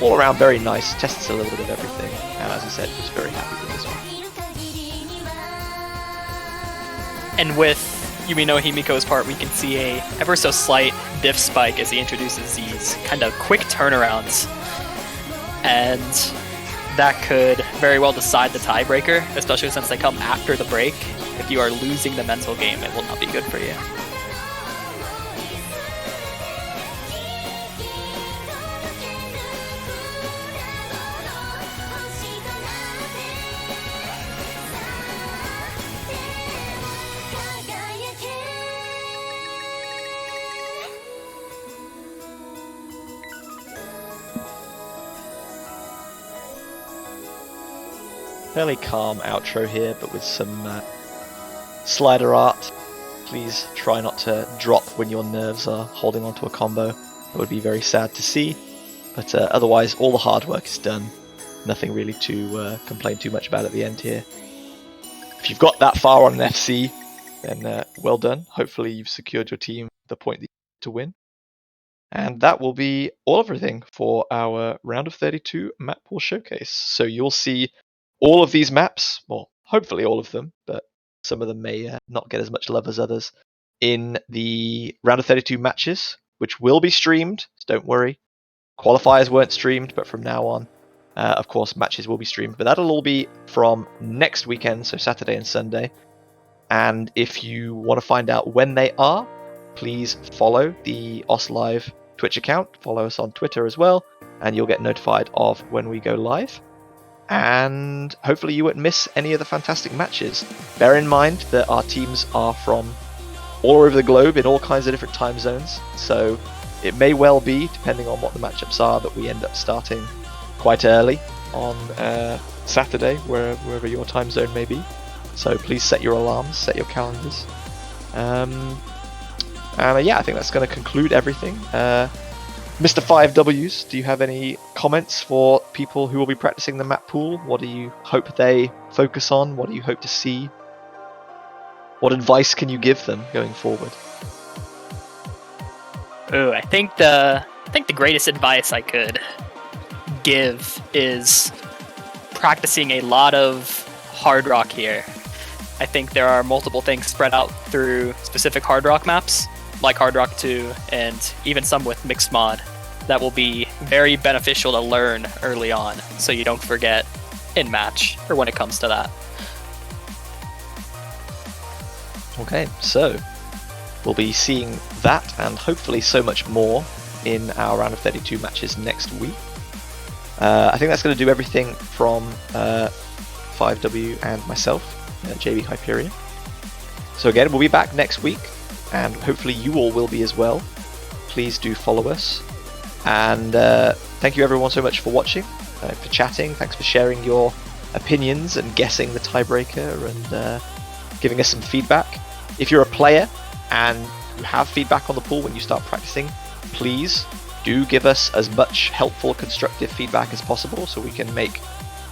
All around very nice, tests a little bit of everything, and as I said, was very happy with this one. And with Yumi no Himiko's part, we can see a ever so slight diff spike as he introduces these kind of quick turnarounds. And that could very well decide the tiebreaker, especially since they come after the break. If you are losing the mental game, it will not be good for you. Fairly calm outro here, but with some slider art. Please try not to drop when your nerves are holding onto a combo. It would be very sad to see. But otherwise, all the hard work is done. Nothing really to complain too much about at the end here. If you've got that far on an FC, then well done. Hopefully you've secured your team the point that you need to win. And that will be all of everything for our round of 32 map pool showcase. So you'll see all of these maps, well, hopefully all of them, but some of them may not get as much love as others, in the round of 32 matches, which will be streamed, so don't worry. Qualifiers weren't streamed, but from now on, of course, matches will be streamed. But that'll all be from next weekend, so Saturday and Sunday. And if you want to find out when they are, please follow the OsLive Twitch account. Follow us on Twitter as well, and you'll get notified of when we go live. And hopefully you won't miss any of the fantastic matches. Bear in mind that our teams are from all over the globe in all kinds of different time zones. So it may well be, depending on what the matchups are, that we end up starting quite early on Saturday, wherever your time zone may be. So please set your alarms, set your calendars. And yeah, I think that's going to conclude everything. Mr. 5Ws, do you have any comments for people who will be practicing the map pool? What do you hope they focus on? What do you hope to see? What advice can you give them going forward? Ooh, I think the greatest advice I could give is practicing a lot of hard rock here. I think there are multiple things spread out through specific hard rock maps, like Hard Rock 2, and even some with mixed mod, that will be very beneficial to learn early on, so you don't forget in match, or when it comes to that. Okay, so we'll be seeing that and hopefully so much more in our round of 32 matches next week. I think that's going to do everything from 5W and myself, JB Hyperion. So again, we'll be back next week, and hopefully you all will be as well. Please do follow us. And thank you everyone so much for watching, for chatting. Thanks for sharing your opinions and guessing the tiebreaker and giving us some feedback. If you're a player and you have feedback on the pool when you start practicing, please do give us as much helpful, constructive feedback as possible so we can make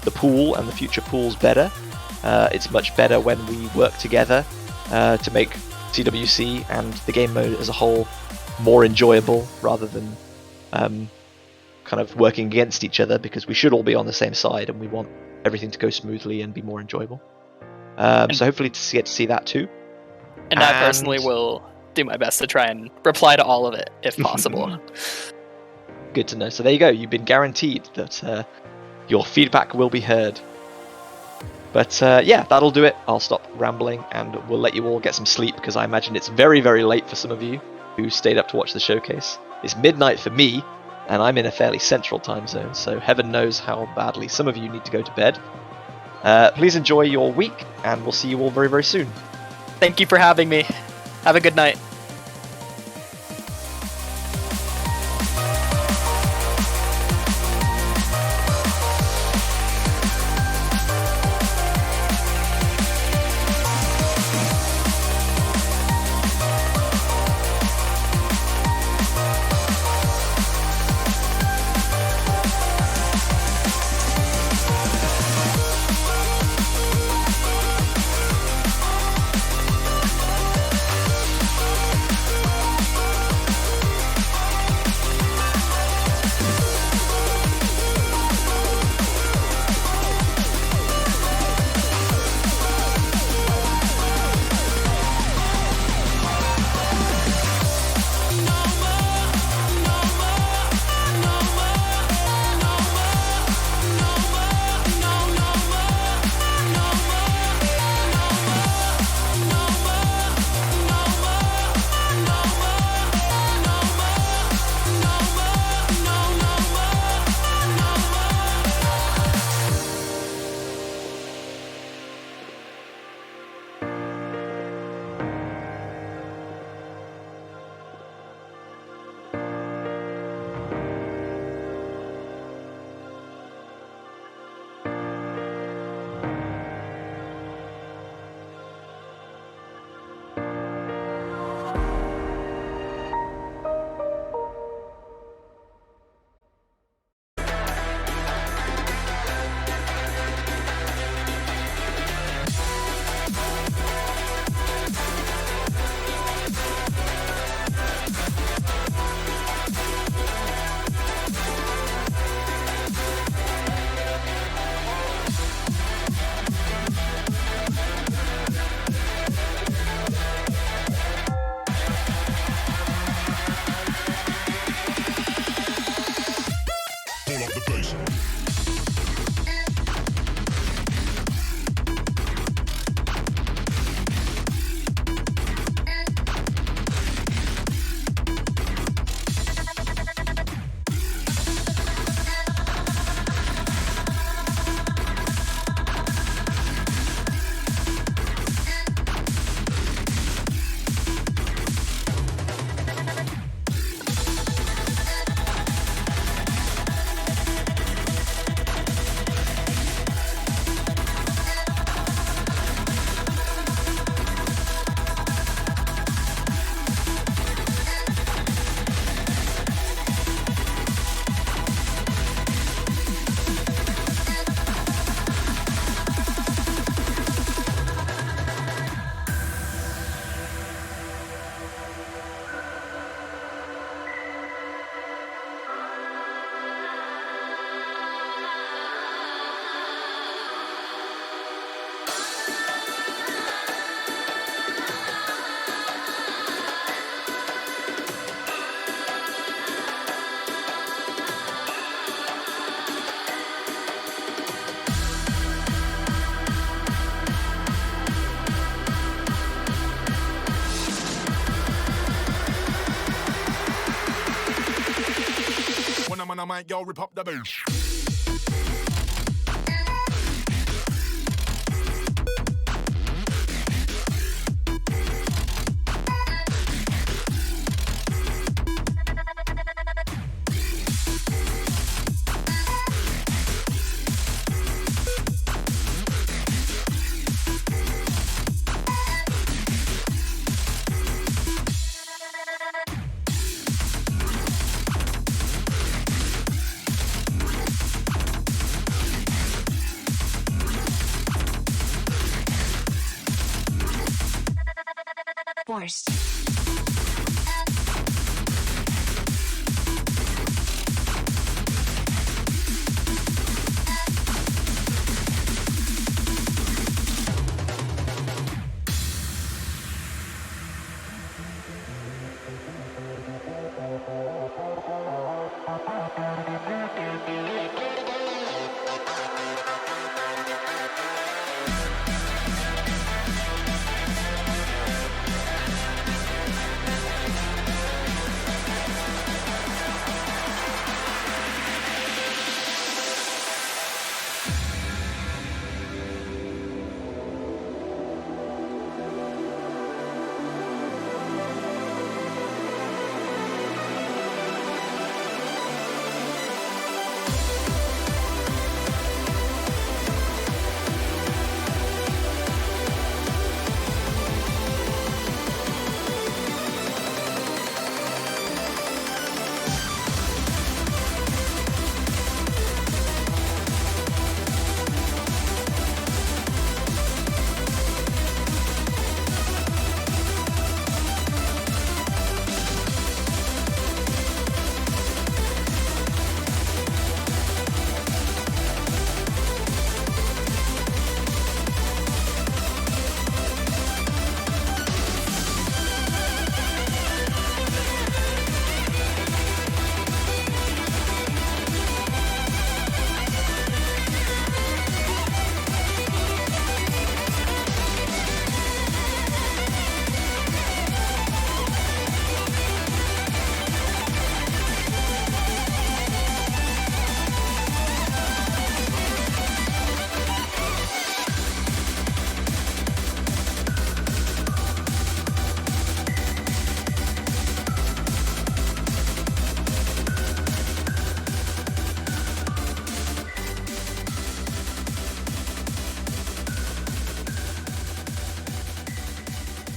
the pool and the future pools better. It's much better when we work together to make CWC and the game mode as a whole more enjoyable rather than kind of working against each other, because we should all be on the same side and we want everything to go smoothly and be more enjoyable. So hopefully to get to see that too. And I personally will do my best to try and reply to all of it if possible. Good to know. So there you go. You've been guaranteed that your feedback will be heard. But yeah, that'll do it. I'll stop rambling and we'll let you all get some sleep, because I imagine it's very, very late for some of you who stayed up to watch the showcase. It's midnight for me, and I'm in a fairly central time zone, so heaven knows how badly some of you need to go to bed. Please enjoy your week, and we'll see you all very, very soon. Thank you for having me. Have a good night. Dynamite, yo, rip up the bass. Forced.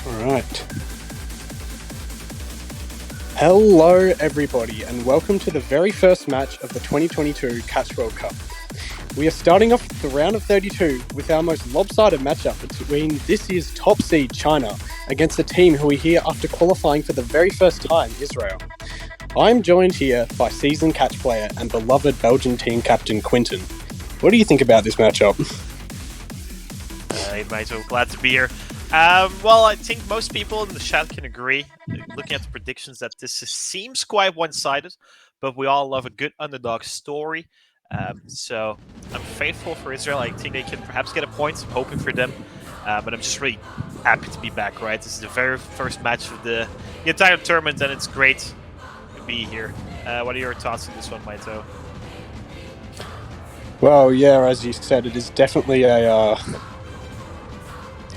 Alright. Hello everybody and welcome to the very first match of the 2022 Catch World Cup. We are starting off the round of 32 with our most lopsided matchup between this year's top seed China against a team who are here after qualifying for the very first time, Israel. I'm joined here by seasoned catch player and beloved Belgian team captain Quinton. What do you think about this matchup? Hey mate, so glad to be here. Well, I think most people in the chat can agree, looking at the predictions, that seems quite one-sided, but we all love a good underdog story. So I'm faithful for Israel. I think they can perhaps get a point. I'm hoping for them, but I'm just really happy to be back. Right, this is the very first match of the entire tournament, and it's great to be here. What are your thoughts on this one, Maito? Well, yeah, as you said, it is definitely a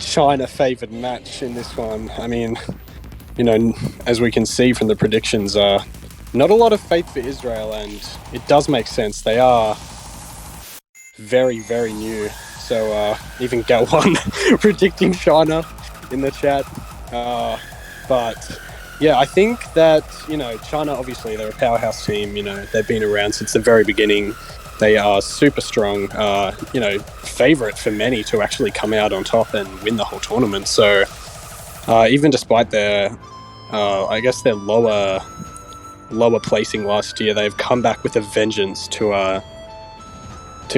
China-favoured match in this one. I mean, you know, as we can see from the predictions, not a lot of faith for Israel, and it does make sense. They are very, very new. So even Galwan predicting China in the chat. But yeah, I think that, you know, China, obviously, they're a powerhouse team. You know, they've been around since the very beginning. They are super strong, you know, favourite for many to actually come out on top and win the whole tournament. So even despite their, I guess their lower placing last year, they've come back with a vengeance to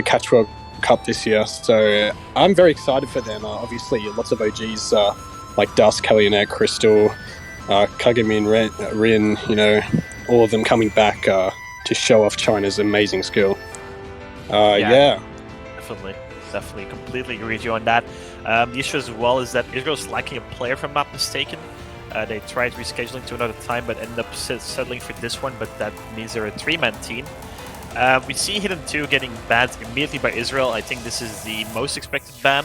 Catch World Cup this year. So I'm very excited for them. Obviously, lots of OGs like Dust, Kellyanne, Crystal, Kagamin, Rin, you know, all of them coming back to show off China's amazing skill. Yeah. Definitely, completely agree with you on that. The issue as well is that Israel's lacking a player, if I'm not mistaken. They tried rescheduling to another time, but ended up settling for this one, but that means they're a three-man team. We see Hidden 2 getting banned immediately by Israel. I think this is the most expected ban.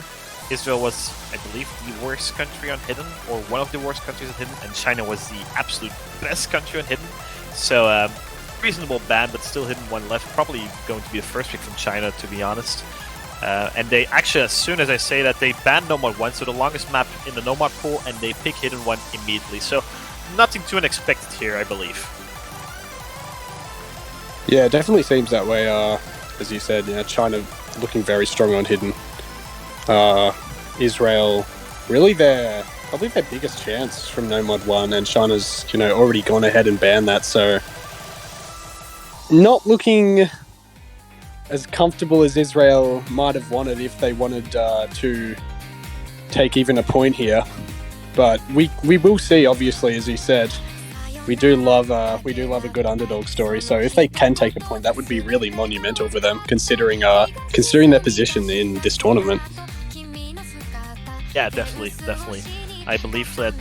Israel was, I believe, the worst country on Hidden, or one of the worst countries on Hidden, and China was the absolute best country on Hidden. So, reasonable ban, but still Hidden 1 left. Probably going to be the first pick from China, to be honest. And they actually, as soon as I say that, they banned Nomad 1, so the longest map in the Nomad pool, and they pick Hidden 1 immediately. So, nothing too unexpected here, I believe. Yeah, it definitely seems that way. As you said, China looking very strong on Hidden. Israel, really probably their biggest chance from Nomad 1, and China's, already gone ahead and banned that, so not looking as comfortable as Israel might have wanted if they wanted to take even a point here. But we will see, obviously, as you said. We do love a good underdog story. So if they can take a point, that would be really monumental for them, considering their position in this tournament. Yeah, definitely. I believe that,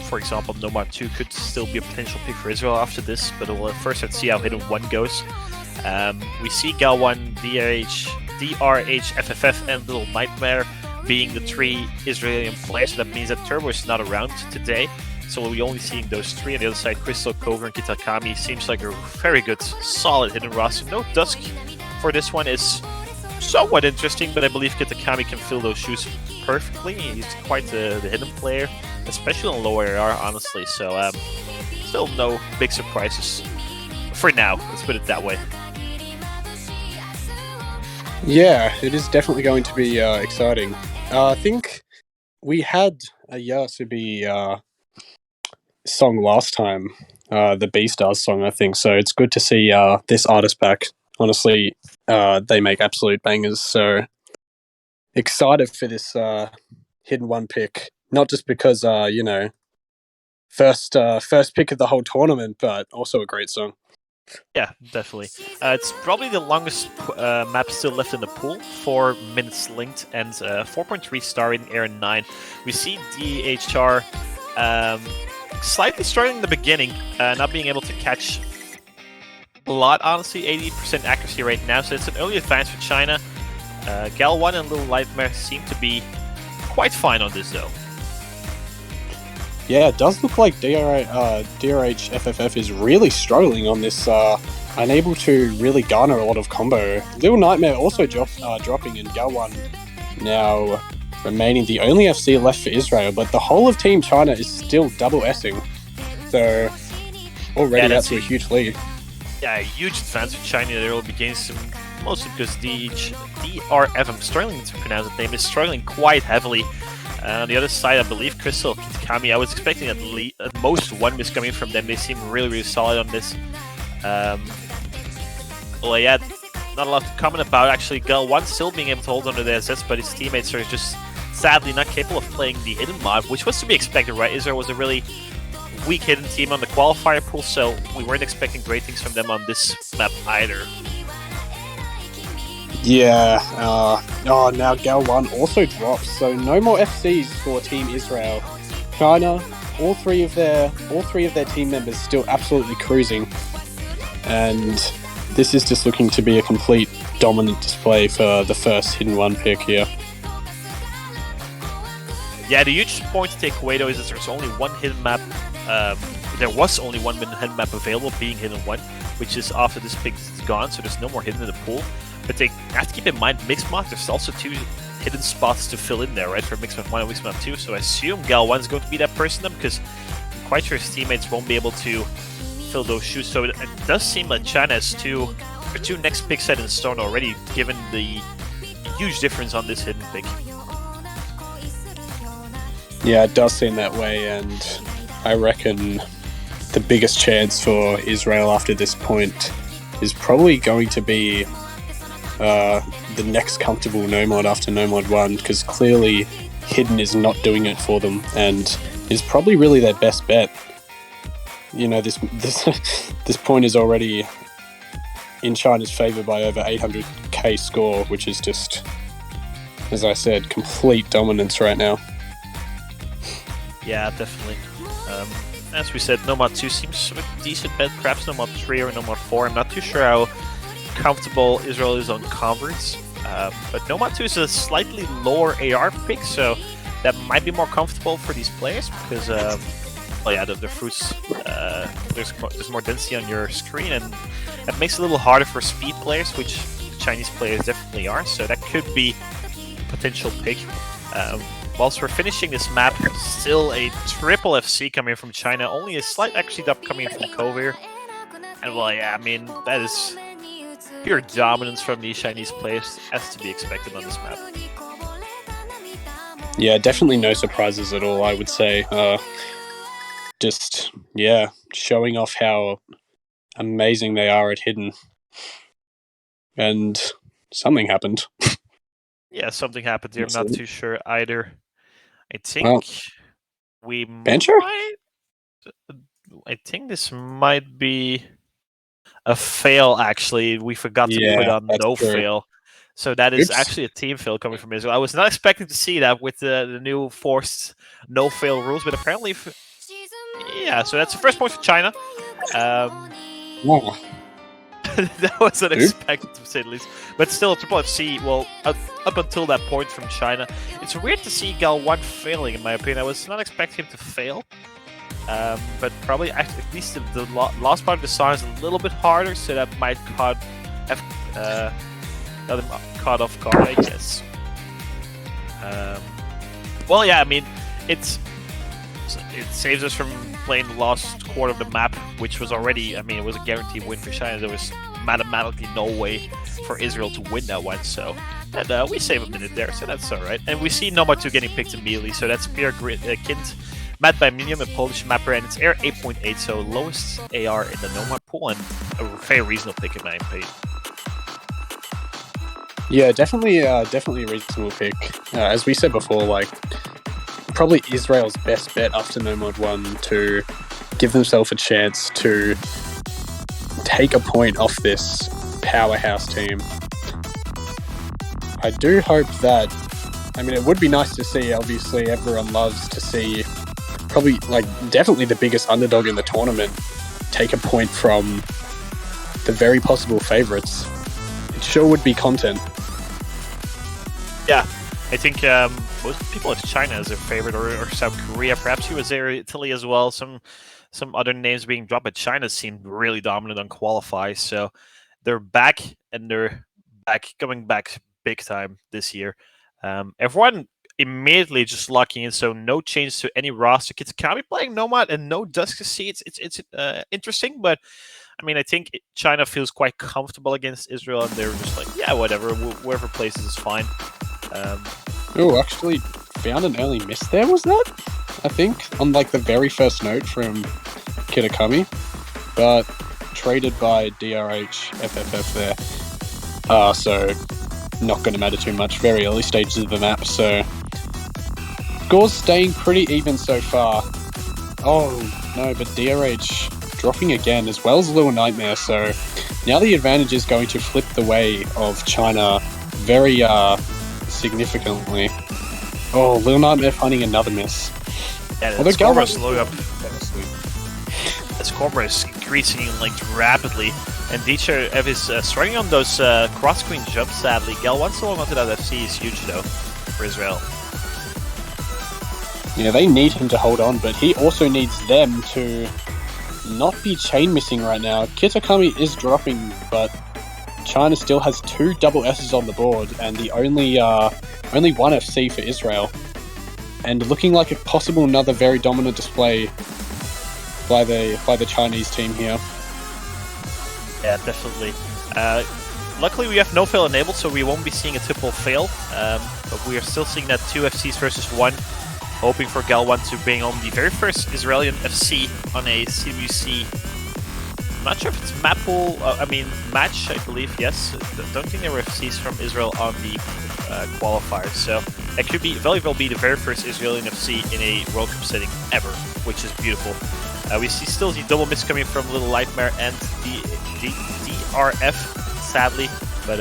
for example, Nomad 2 could still be a potential pick for Israel after this, but we'll first have to see how Hidden 1 goes. We see Gal1, DRH, FFF, and Little Nightmare being the 3 Israeli players. So that means that Turbo is not around today. So we'll be only seeing those 3. On the other side, Crystal, Cover, and Kitakami seems like a very good, solid Hidden roster. No Dusk for this one is somewhat interesting, but I believe Kitakami can fill those shoes perfectly. He's quite the Hidden player, especially on lower AR, honestly. So still no big surprises for now. Let's put it that way. Yeah, it is definitely going to be exciting. I think we had a Yasubi song last time, the Beastars song, I think. So it's good to see this artist back. Honestly, they make absolute bangers. So excited for this Hidden 1 pick. Not just because, first pick of the whole tournament, but also a great song. Yeah, definitely. It's probably the longest map still left in the pool. 4 minutes linked and 4.3 star rating, Aaron 9. We see DHR slightly struggling in the beginning, not being able to catch a lot, honestly. 80% accuracy right now, so it's an early advance for China. Gal1 and Little Nightmare seem to be quite fine on this, though. Yeah, it does look like DRH FFF is really struggling on this, unable to really garner a lot of combo. Little Nightmare also dropping, and Gal1 now remaining the only FC left for Israel, but the whole of Team China is still double S-ing. So already that's a huge lead. Yeah, a huge advance for China. They will be gaining some, mostly because DRF, I'm struggling to pronounce the name, is struggling quite heavily. On the other side, I believe Crystal, Kitakami, I was expecting at most 1 miss coming from them. They seem really, really solid on this. Well, yeah, not a lot to comment about. Actually, Gal1 still being able to hold onto the SS, but his teammates are just sadly not capable of playing the Hidden mod, which was to be expected, right? Israel was a really weak Hidden team on the qualifier pool, so we weren't expecting great things from them on this map either. Yeah, now Gal1 also drops, so no more FCs for Team Israel. China, all three of their team members still absolutely cruising, and this is just looking to be a complete dominant display for the first Hidden 1 pick here. Yeah, the huge point to take away though is that there's only one hidden map. There was only one hidden map available, being Hidden 1, which is after this pick is gone, so there's no more hidden in the pool. But they have to keep in mind, Mixed Mod, there's also 2 hidden spots to fill in there, right, for Mixed Mod 1 and Mixed Mod 2, so I assume Gal1 is going to be that person then, because I'm quite sure his teammates won't be able to fill those shoes, so it does seem like China has two next picks set in stone already, given the huge difference on this hidden pick. Yeah, it does seem that way, and I reckon the biggest chance for Israel after this point is probably going to be the next comfortable Nomad after Nomad 1, because clearly Hidden is not doing it for them, and is probably really their best bet. You know, this point is already in China's favor by over 800k score, which is just, as I said, complete dominance right now. Yeah, definitely. As we said, Nomad 2 seems a decent bet, perhaps Nomad 3 or Nomad 4. I'm not too sure how comfortable Israel is on converts. But Nomad 2 is a slightly lower AR pick, so that might be more comfortable for these players because, well, yeah, the fruits, there's more density on your screen, and that makes it a little harder for speed players, which Chinese players definitely are. So that could be a potential pick. Whilst we're finishing this map, still a triple FC coming from China, only a slight actually up coming from Kovir. And well, yeah, I mean, that is pure dominance from these Chinese players, as to be expected on this map. Yeah, definitely no surprises at all, I would say. Just, yeah, showing off how amazing they are at hidden. And something happened. Yeah, something happened here. I'm not too sure either. I think we Bencher? I think this might be a fail, actually. We forgot to put on no true. fail. So that is Oops. actually a team fail coming from Israel. I was not expecting to see that with the new forced no fail rules, but apparently, yeah, so that's the first point for China. Wow. That was unexpected, to say the least. But still, Triple FC, well, up until that point from China, it's weird to see Gal1 failing, in my opinion. I was not expecting him to fail. But probably, at least the last part of the song is a little bit harder, so that might have got him caught off guard, I guess. Well, yeah, I mean, it saves us from playing the last quarter of the map, which was already, I mean, it was a guaranteed win for China. There was mathematically no way for Israel to win that one, so and, we save a minute there, so that's alright. And we see Nomad 2 getting picked immediately, so that's Pierre Kind, Mad by Minium, a Polish mapper, and it's AR 8.8, so lowest AR in the Nomad pool, and a very reasonable pick in my opinion. Yeah, definitely a reasonable pick. As we said before, like, probably Israel's best bet after Nomad 1 to give themselves a chance to take a point off this powerhouse team. I do hope that, I mean, it would be nice to see, obviously everyone loves to see probably, like, definitely the biggest underdog in the tournament take a point from the very possible favourites. It sure would be content. Yeah, I think most people have China as their favorite, or South Korea. Perhaps he was there, Italy as well. Some other names being dropped, but China seemed really dominant on qualify. So they're back, and they're coming back big time this year. Everyone immediately just locking in, so no change to any roster. Kitakami playing Nomad and no Dusky. It's interesting, but I mean, I think China feels quite comfortable against Israel, and they're just like, yeah, whatever, whoever places is fine. Oh, actually found an early miss there, was that? I think, on like the very first note from Kitakami, but traded by DRH FFF there. So not going to matter too much. Very early stages of the map, so scores staying pretty even so far. Oh no, but DRH dropping again, as well as Little Nightmare, so now the advantage is going to flip the way of China very significantly. Oh, Little Nightmare finding another miss. Yeah, the score is low up. The score is increasing like rapidly, and Dicha is struggling on those cross-screen jumps, sadly. Gal1 still onto that FC is huge, though, for Israel. Yeah, they need him to hold on, but he also needs them to not be chain missing right now. Kitakami is dropping, but China still has 2 double S's on the board, and the only one FC for Israel. And looking like a possible another very dominant display by the Chinese team here. Yeah, definitely. Luckily, we have no fail enabled, so we won't be seeing a triple fail. But we are still seeing that 2 FCs versus 1, hoping for Gal1 to bring home the very first Israeli FC on a CWC. I'm not sure if it's map pool, match, I believe, yes. I don't think there were FCs from Israel on the qualifiers, so it could very well be the very first Israeli FC in a World Cup setting ever, which is beautiful. We still see double miss coming from Little Nightmare and the DRF, sadly, but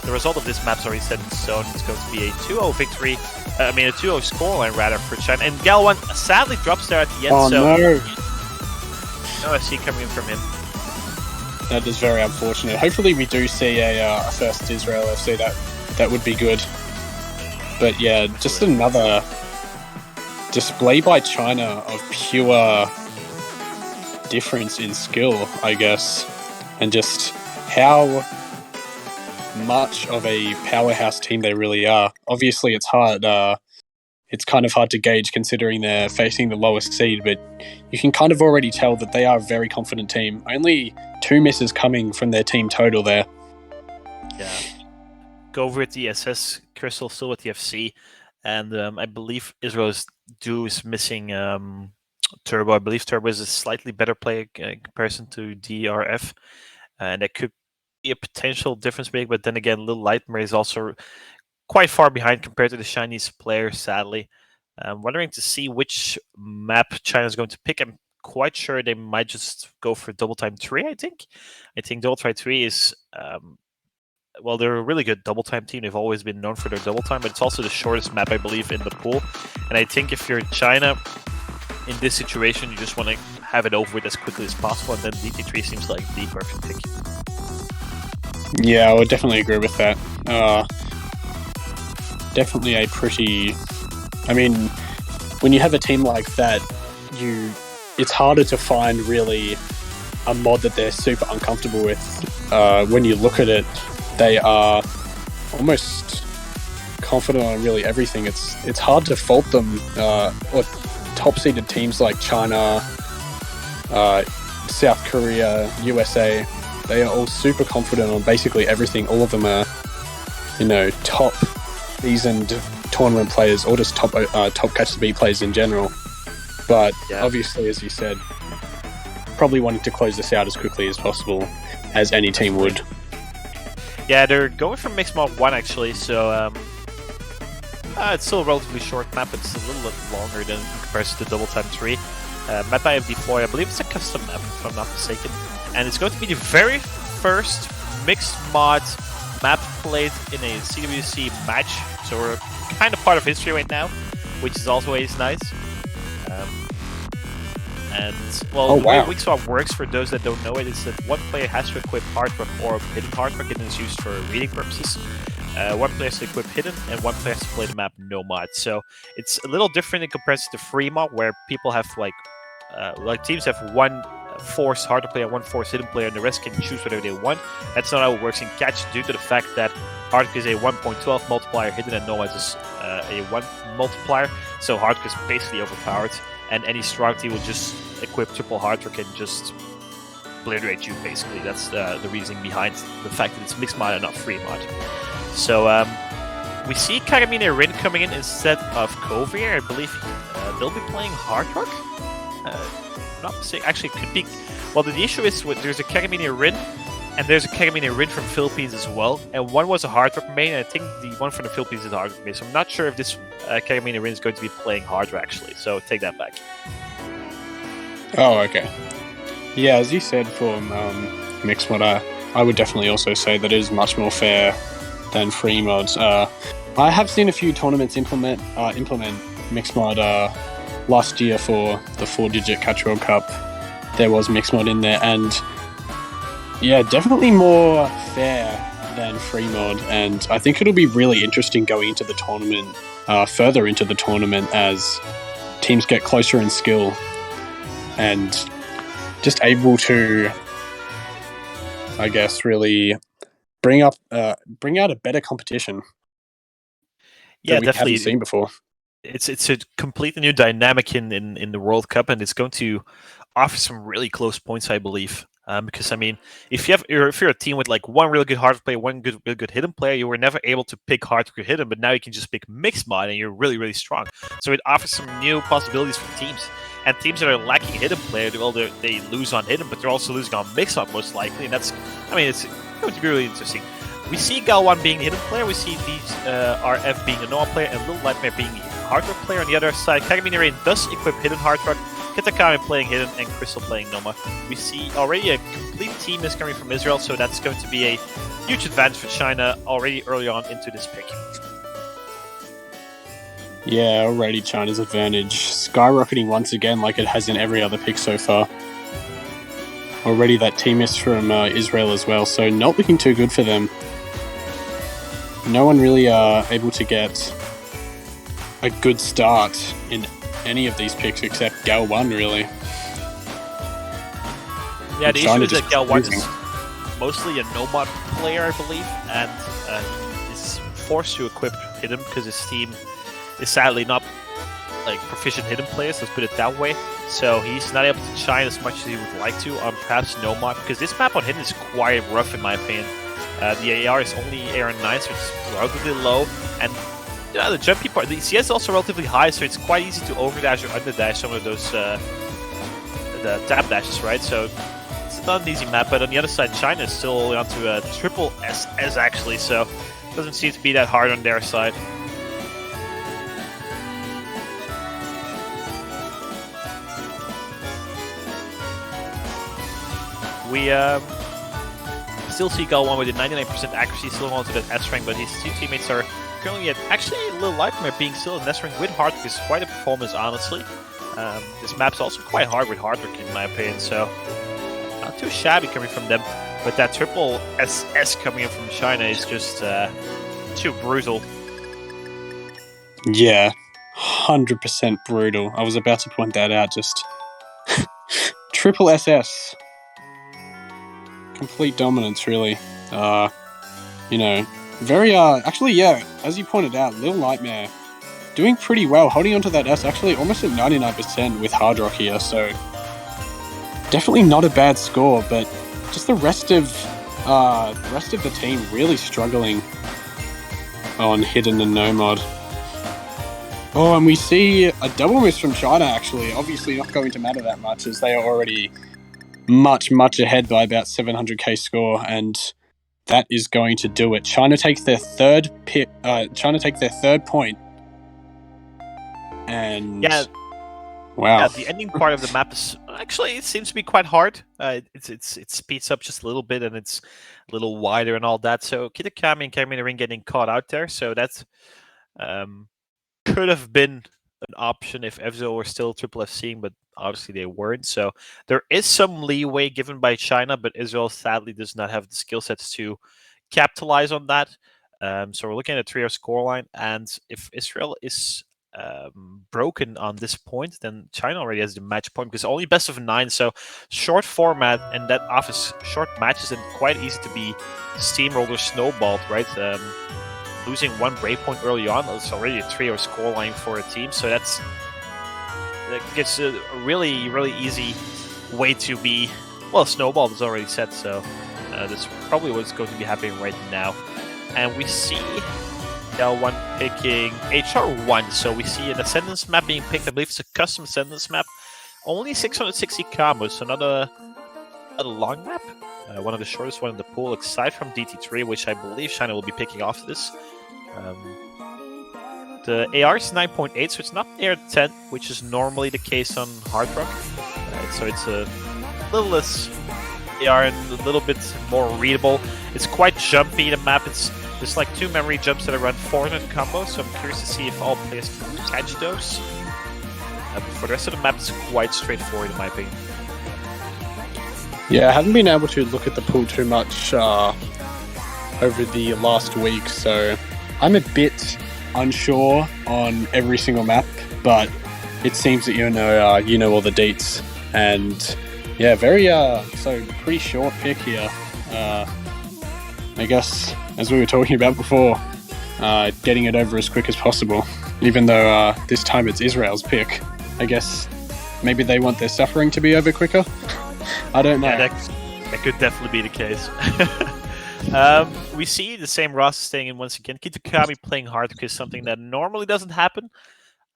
the result of this map's already set in stone. It's going to be a 2-0 victory, a 2-0 scoreline rather for China, and Gal1 sadly drops there at the end, no FC coming in from him. That is very unfortunate. Hopefully we do see a first Israel FC. That would be good. But yeah, just another display by China of pure difference in skill, I guess, and just how much of a powerhouse team they really are. Obviously, it's hard. It's kind of hard to gauge considering they're facing the lowest seed, but you can kind of already tell that they are a very confident team. Only 2 misses coming from their team total there. Yeah. Go over with the SS, Crystal still with the FC, and I believe Israel's due is missing Turbo. I believe Turbo is a slightly better player in comparison to DRF, and that could be a potential difference maker, but then again, Little Lightmare is also quite far behind compared to the Chinese players, sadly. I'm wondering to see which map China is going to pick. I'm quite sure they might just go for Double Time 3, I think. I think Double Time 3 is, well, they're a really good Double Time team. They've always been known for their Double Time, but it's also the shortest map, I believe, in the pool. And I think if you're China, in this situation, you just want to have it over with as quickly as possible, and then DT3 seems like the perfect pick. Yeah, I would definitely agree with that. Definitely a pretty... I mean, when you have a team like that, it's harder to find really a mod that they're super uncomfortable with. When you look at it, they are almost confident on really everything. It's hard to fault them. Or top-seeded teams like China, South Korea, USA, they are all super confident on basically everything. All of them are, top seasoned tournament players, or just top Catch the Beat players in general. But obviously, as you said, probably wanting to close this out as quickly as possible, as any team would. Yeah, they're going for Mixed Mod 1 actually, so it's still a relatively short map, but it's a little bit longer than in comparison to Double Time 3. Map by MD4, I believe it's a custom map, if I'm not mistaken. And it's going to be the very first Mixed Mod map played in a CWC match, so we're kind of part of history right now, which is also always nice. The way Weak Swap works, for those that don't know it, is that one player has to equip Hardrock or Hidden Hardrock. Hidden is used for reading purposes. One player has to equip Hidden, and one player has to play the map No Mod. So it's a little different in comparison to Free Mod, where people have teams have one forced Hardrock player, one forced Hidden player, and the rest can choose whatever they want. That's not how it works in Catch, due to the fact that Hardrock is a 1.12 multiplier, Hidden and No Mod is a 1 multiplier. So Hardrock is basically overpowered, and any strong team will just equip triple Hardrock and just obliterate you, basically. That's the reasoning behind the fact that it's Mixed Mod and not Free Mod. So we see Kagamine Rin coming in instead of Kovier. I believe they'll be playing Hardrock. Not mistaken. Actually, it could be. Well, the issue is there's a Kagamine Rin, and there's a Kagamine Rin from Philippines as well. And one was a Hardrock main, and I think the one from the Philippines is a Hardrock main. So I'm not sure if this Kagamine Rin is going to be playing Hardrock actually. So take that back. Oh, okay. Yeah, as you said for Mixed Mod, I would definitely also say that it is much more fair than Free Mods. I have seen a few tournaments implement Mixed Mod. Last year for the 4-digit Catch World Cup, there was Mixed Mod in there, and yeah, definitely more fair than Free Mod. And I think it'll be really interesting going into the tournament, further into the tournament, as teams get closer in skill and just able to, I guess, really bring out a better competition. Yeah, that we definitely haven't seen before. It's a completely new dynamic in the World Cup, and it's going to offer some really close points, I believe. Because I mean, if you're a team with like one really good Hardrock player, one really good Hidden player, you were never able to pick Hardrock or Hidden, but now you can just pick Mixed Mod, and you're really, really strong. So it offers some new possibilities for teams. And teams that are lacking Hidden player, well, they lose on Hidden, but they're also losing on Mixed Mod most likely, and it's going to be really interesting. We see Galwan being the Hidden player, we see these RF being the Noah player, and Little Nightmare being the Hardrock player. On the other side, Kagamine Rain does equip Hidden Hardrock, Kitakami playing Hidden, and Crystal playing Noma. We see already a complete team is coming from Israel, so that's going to be a huge advantage for China already early on into this pick. Yeah, already China's advantage skyrocketing once again, like it has in every other pick so far. already that team miss from Israel as well, so not looking too good for them. No one really able to get a good start in any of these picks except Gal1, really. Yeah, the China issue is just that Gal1 cruising. is mostly a nomad player, I believe, and is forced to equip Hidden because his team is sadly not like proficient Hidden players, let's put it that way. So he's not able to shine as much as he would like to on perhaps Nomad, because this map on Hidden is quite rough in my opinion. The AR is only AR9, so it's relatively low, and the jumpy part, the CS is also relatively high, so it's quite easy to overdash or underdash some of those the tap dashes, right? So it's not an easy map, but on the other side, China is still only onto a triple SS actually, so it doesn't seem to be that hard on their side. We still see Gal1 with a 99% accuracy, still onto that S rank, but his two teammates are currently at actually a little Nightmare being still in S rank with Hardrock is quite a performance, honestly. This map's also quite hard with Hardrock in my opinion, so not too shabby coming from them. But that triple SS coming in from China is just too brutal. Yeah, 100% brutal. I was about to point that out, just triple SS. Complete dominance, really. Very, actually, yeah, as you pointed out, Little Nightmare doing pretty well, holding onto that S, actually almost at 99% with Hardrock here, so definitely not a bad score, but just the rest of the team really struggling on Hidden and Nomad. Oh, and we see a double miss from China, actually. Obviously not going to matter that much, as they are already much ahead by about 700k score, and that is going to do it. China take their third point, and yeah, wow. Yeah, the ending part of the map is actually, it seems to be quite hard. It speeds up just a little bit, and it's a little wider and all that. So Kitakami and Kami in the ring getting caught out there. So that's could have been an option if Evzo were still triple FCing, but obviously they weren't. So there is some leeway given by China, but Israel sadly does not have the skill sets to capitalize on that. So we're looking at a 3-0 scoreline, and if Israel is broken on this point, then China already has the match point, because only best of 9, so short format, and that offers short matches and quite easy to be steamrolled or snowballed, right? Losing one breakpoint early on is already a 3-0 scoreline for a team, so that gets a really easy way to be, well, snowballed is already set, so that's probably what's going to be happening right now. And we see Gal1 picking HR1, so we see an Ascendance map being picked. I believe it's a custom Ascendance map. Only 660 combos, so not a long map. One of the shortest one in the pool, aside from DT3, which I believe China will be picking off this. The AR is 9.8, so it's not AR 10, which is normally the case on Hardrock. So it's a little less AR and a little bit more readable. It's quite jumpy, the map. There's like 2 memory jumps that are around 400 combos, so I'm curious to see if all players can catch those. But for the rest of the map, it's quite straightforward in my opinion. Yeah, I haven't been able to look at the pool too much over the last week, so I'm a bit unsure on every single map, but it seems that you know all the deets, and yeah, very so pretty short pick here. I guess, as we were talking about before, getting it over as quick as possible, even though this time it's Israel's pick. I guess maybe they want their suffering to be over quicker. I don't know. Yeah, that could definitely be the case. We see the same roster staying in once again. Kitakami playing hard because something that normally doesn't happen.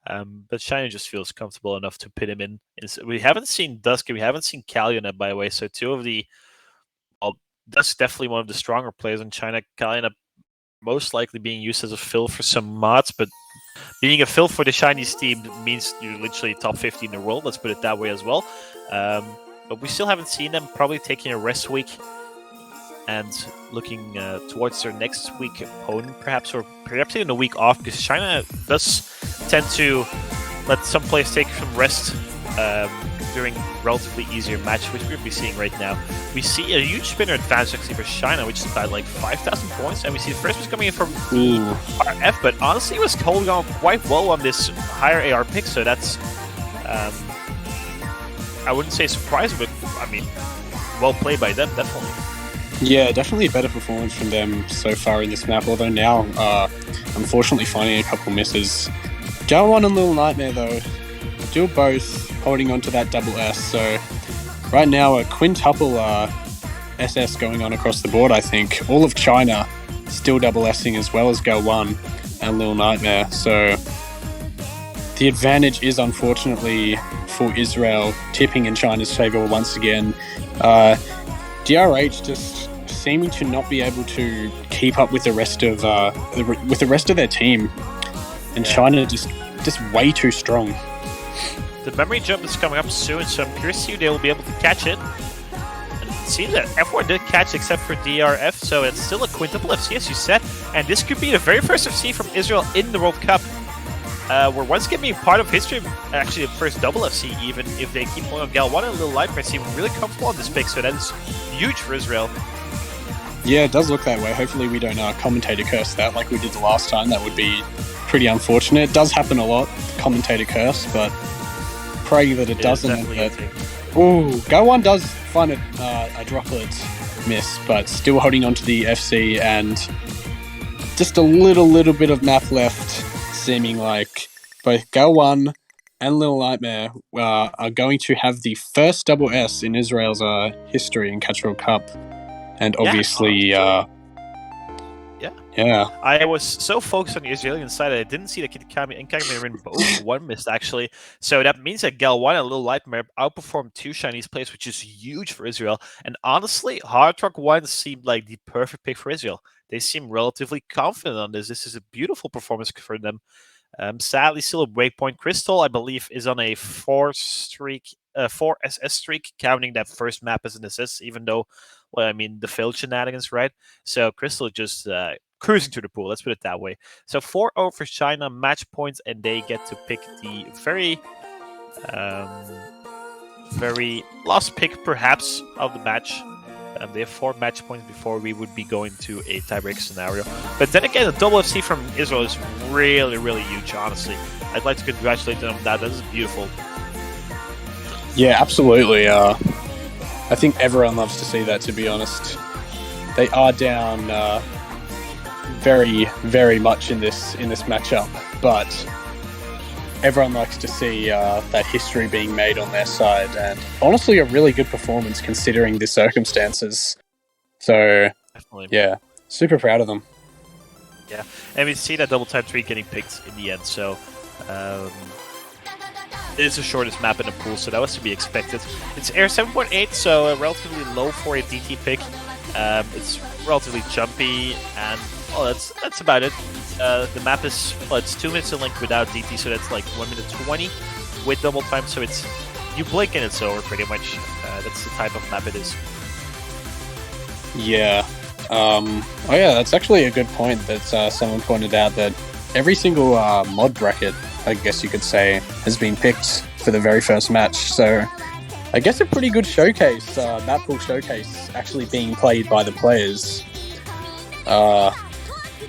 But China just feels comfortable enough to put him in. We haven't seen Dusky, we haven't seen Kalyana, by the way. So two of the... Well, Dusk definitely one of the stronger players in China. Kalyana most likely being used as a fill for some mods, but being a fill for the Chinese team means you're literally top 50 in the world. Let's put it that way as well. But we still haven't seen them, probably taking a rest week and looking towards their next week opponent, perhaps, or perhaps even a week off, because China does tend to let some players take some rest during relatively easier match, which we'll be seeing right now. We see a huge spinner advantage actually for China, which is about like 5,000 points, and we see the first was coming in from the RF, but honestly, it was holding on quite well on this higher AR pick, so that's, I wouldn't say surprising, but I mean, well played by them, definitely. Yeah, definitely a better performance from them so far in this map, although now, unfortunately, finding a couple misses. Gal1 and Little Nightmare, though, still both holding on to that double S, so right now a quintuple SS going on across the board, I think. All of China still double S-ing as well as Gal1 and Little Nightmare, so the advantage is unfortunately for Israel, tipping in China's favour once again. DRH just seeming to not be able to keep up with the rest of their team, and China just way too strong. The memory jump is coming up soon, so I'm curious if they will be able to catch it. And see that everyone did catch except for DRF, so it's still a quintuple FC as you said, and this could be the very first FC from Israel in the World Cup. We're once again being part of history, actually the first double FC, even if they keep going on Gal1 and Little Nightmare seem really comfortable on this pick, so that is huge for Israel. Yeah, it does look that way. Hopefully we don't commentator curse that like we did the last time. That would be pretty unfortunate. It does happen a lot, commentator curse, but praying that it doesn't. Ooh, Gal1 does find a droplet miss, but still holding on to the FC, and just a little bit of map left, seeming like both Gal1 and Little Nightmare are going to have the first double S in Israel's history in Catch World Cup. And obviously, I was so focused on the Israeli side that I didn't see that Kitakami and Kagami both one missed actually. So that means that Gal1 and Little Nightmare outperformed two Chinese players, which is huge for Israel. And honestly, Hard Rock 1 seemed like the perfect pick for Israel. They seem relatively confident on this. This is a beautiful performance for them. Sadly, still a breakpoint. Crystal, I believe, is on a 4 SS streak, counting that first map as an assist, even though, well, I mean, the failed shenanigans, right? So Crystal just cruising to the pool, let's put it that way. So 4-0 for China, match points, and they get to pick the very last pick, perhaps, of the match. They have 4 match points before we would be going to a tiebreak scenario. But then again, the double FC from Israel is really, really huge, honestly. I'd like to congratulate them on that. That is beautiful. Yeah, absolutely. I think everyone loves to see that, to be honest. They are down very, very much in this matchup, but everyone likes to see that history being made on their side, and honestly a really good performance considering the circumstances. So, definitely. Yeah, super proud of them. Yeah, and we see that double time 3 getting picked in the end, so it is the shortest map in the pool, so that was to be expected. It's Air 7.8, so relatively low for a DT pick. It's relatively jumpy, and that's about it. The map is, it's 2 minutes in length without DT, so that's like 1 minute 20 with double time, so it's, you blink and it's over pretty much. That's the type of map it is. Yeah. That's actually a good point that someone pointed out, that every single mod bracket, I guess you could say, has been picked for the very first match. So I guess a pretty good showcase, map pool showcase, actually being played by the players.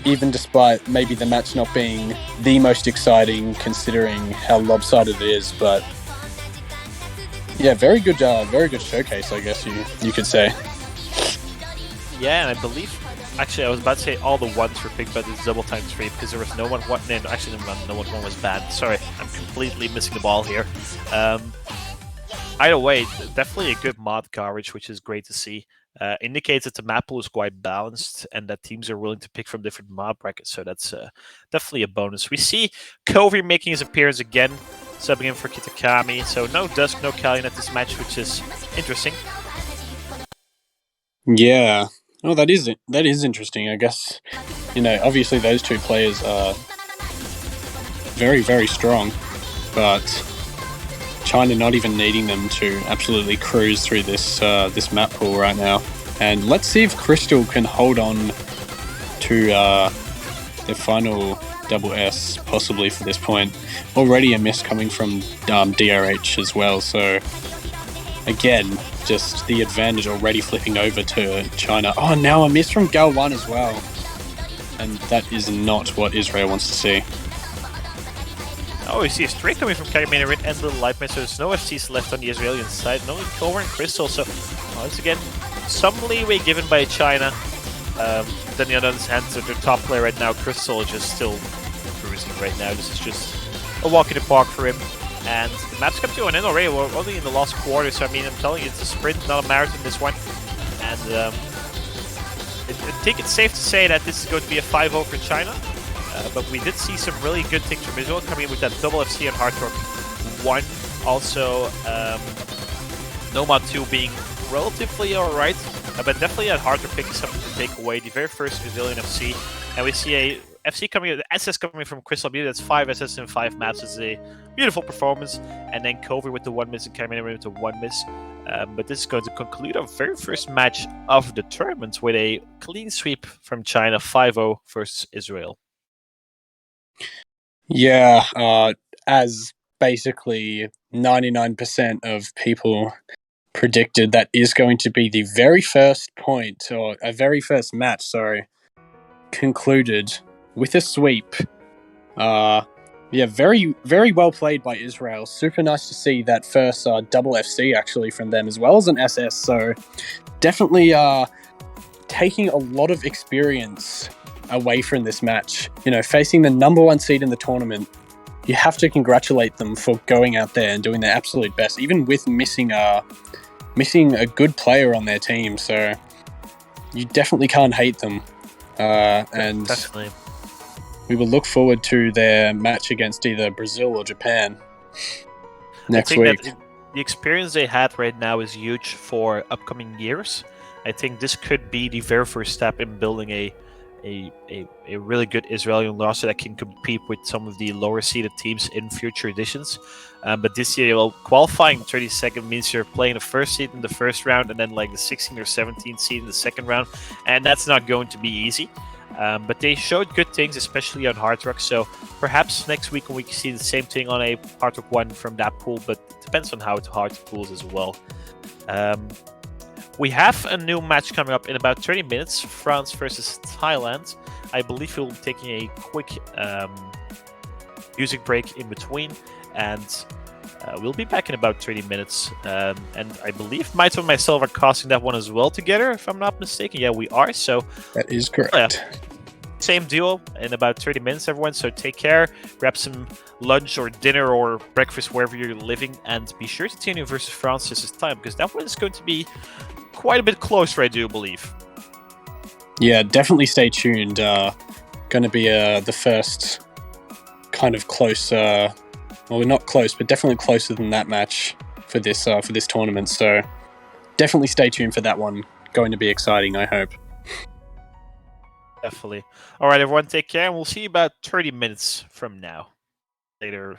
Even despite maybe the match not being the most exciting, considering how lopsided it is, but yeah, very good showcase, I guess you could say. Yeah, and I believe, actually, I was about to say all the ones were picked by this double time 3 because there was no one. Actually, no one was banned. Sorry, I'm completely missing the ball here. Either way, definitely a good mod coverage, which is great to see. Indicates that the map pool is quite balanced and that teams are willing to pick from different mod brackets, so that's definitely a bonus. We see Kovi making his appearance again, subbing in for Kitakami, so no Dusk, no Kalian at this match, which is interesting. Yeah, well, that is interesting, I guess. Obviously those two players are very, very strong, but China not even needing them to absolutely cruise through this map pool right now. And let's see if Crystal can hold on to their final double S possibly for this point. Already a miss coming from DRH as well, so again, just the advantage already flipping over to China. Oh, now a miss from Gal1 as well. And that is not what Israel wants to see. Oh, we see a straight coming from Karimena Rin and Little Lightman, so there's no FCs left on the Israeli side. No Cover and Crystal, so once again, some leeway given by China. Then the other hand, so their top player right now, Crystal, is just still cruising right now. This is just a walk in the park for him. And the match come to an end already. We're only in the last quarter, so I mean, I'm telling you, it's a sprint, not a marathon, this one. And I think it's safe to say that this is going to be a 5-0 for China. But we did see some really good things from Israel coming in with that double FC and Hard Rock 1. Also, Nomad 2 being relatively alright, but definitely at Hard Rock picking something to take away. The very first Brazilian FC. And we see a FC coming, the SS coming from Crystal Beauty. That's 5 SS in 5 maps. It's a beautiful performance. And then Cover with the 1 miss and Karimena with the 1 miss. But this is going to conclude our very first match of the tournament with a clean sweep from China, 5-0 versus Israel. Yeah, as basically 99% of people predicted, that is going to be the very first point, or a very first match, sorry, concluded with a sweep. Yeah, very, very well played by Israel. Super nice to see that first double FC actually from them, as well as an SS, so definitely taking a lot of experience away from this match. You know, facing the number 1 seed in the tournament, you have to congratulate them for going out there and doing their absolute best, even with missing a good player on their team. So you definitely can't hate them. And definitely, we will look forward to their match against either Brazil or Japan next week. That the experience they had right now is huge for upcoming years. I think this could be the very first step in building a really good Israeli roster that can compete with some of the lower seeded teams in future editions. But this year, well, qualifying 32nd means you're playing the first seed in the first round and then like the 16th or 17th seed in the second round, and that's not going to be easy. But they showed good things, especially on Hard Rock, so perhaps next week we can see the same thing on a Hard Rock 1 from that pool, but it depends on how hard the pool is as well. We have a new match coming up in about 30 minutes, France versus Thailand. I believe we'll be taking a quick music break in between, and we'll be back in about 30 minutes. And I believe Maito and myself are casting that one as well together, if I'm not mistaken. Yeah, we are, so... That is correct. Same duo in about 30 minutes, everyone, so take care, grab some lunch or dinner or breakfast wherever you're living, and be sure to tune in versus France this time, because that one is going to be quite a bit closer, I do believe. Yeah, definitely stay tuned. Going to be the first kind of close, well, not close, but definitely closer than that match for this tournament. So definitely stay tuned for that one. Going to be exciting, I hope. Definitely. All right, everyone, take care, and we'll see you about 30 minutes from now. Later.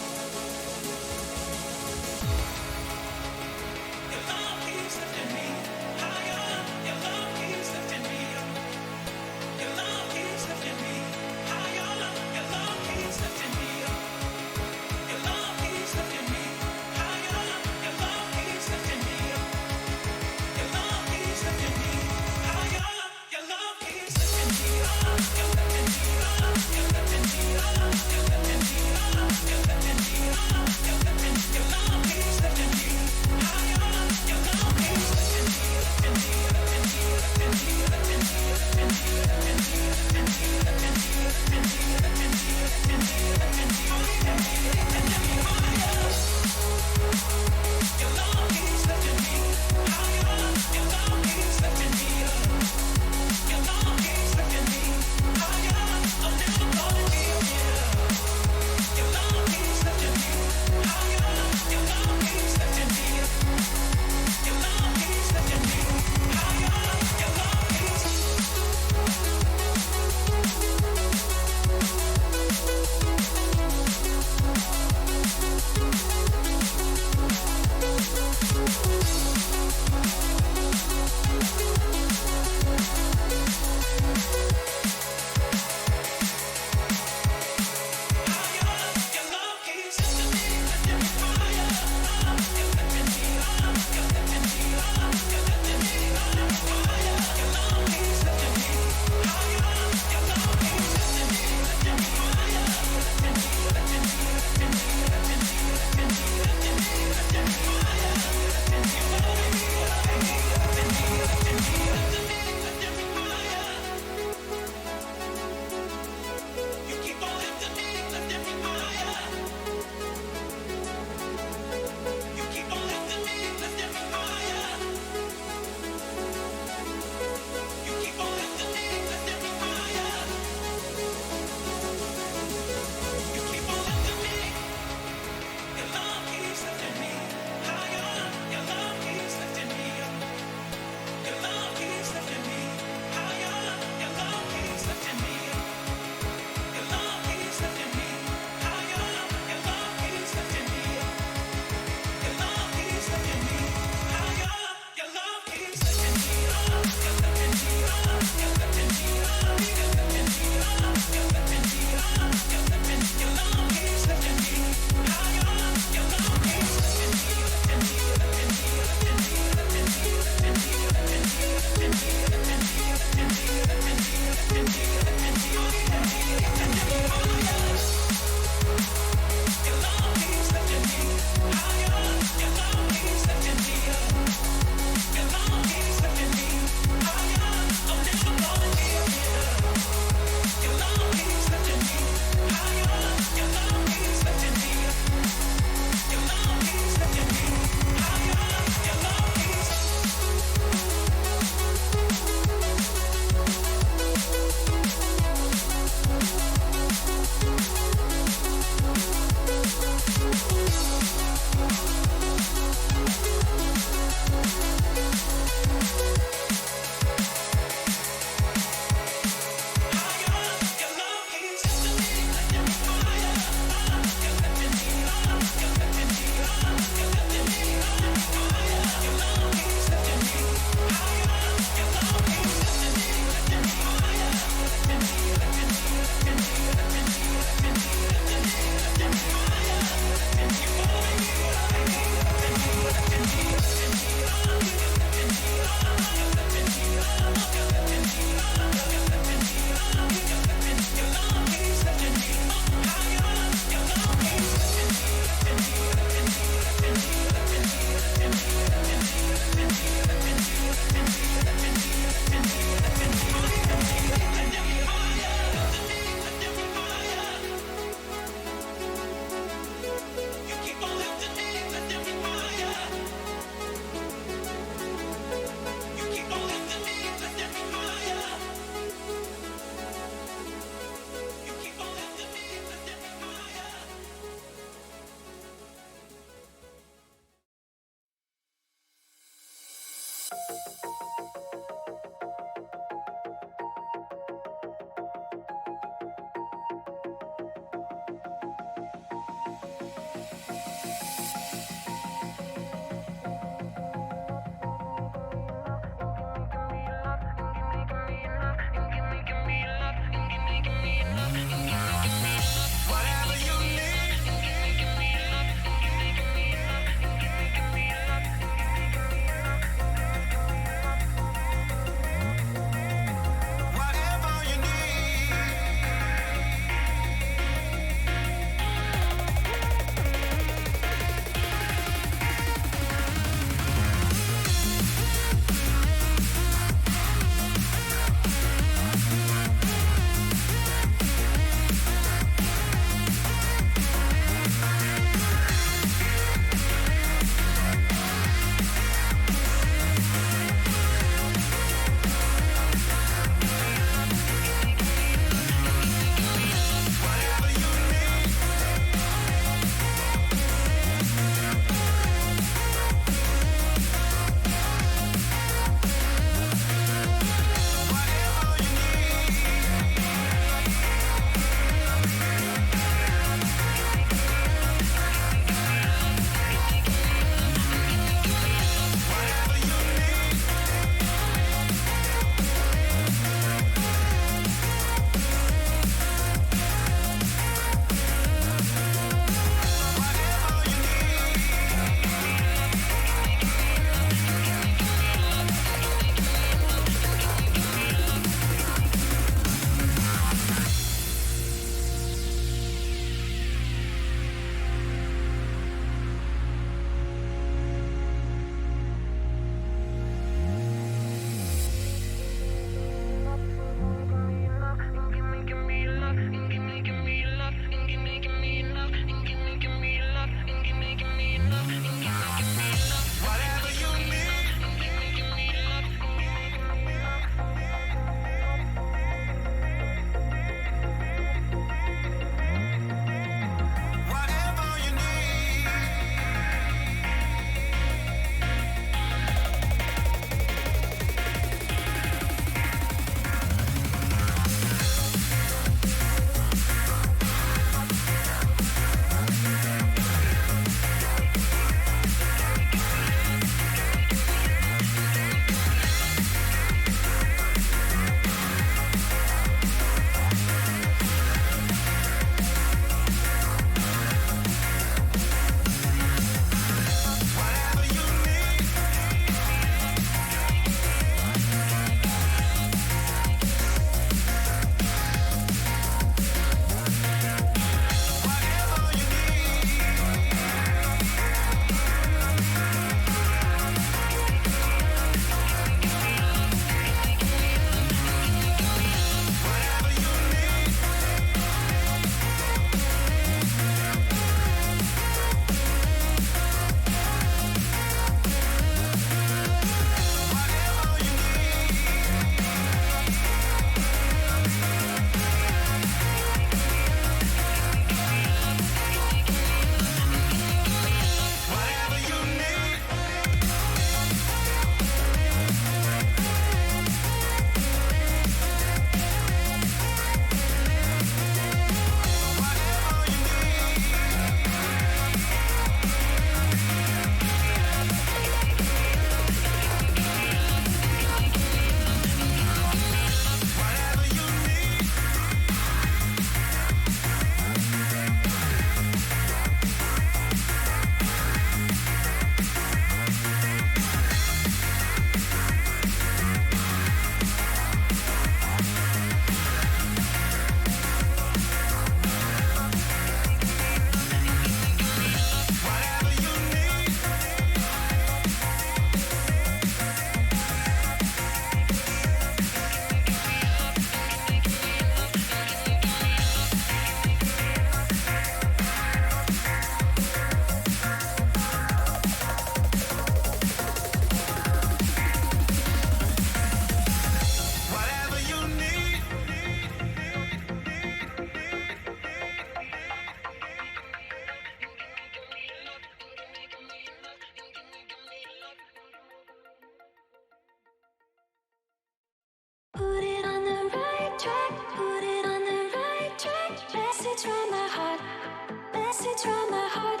Message from my heart.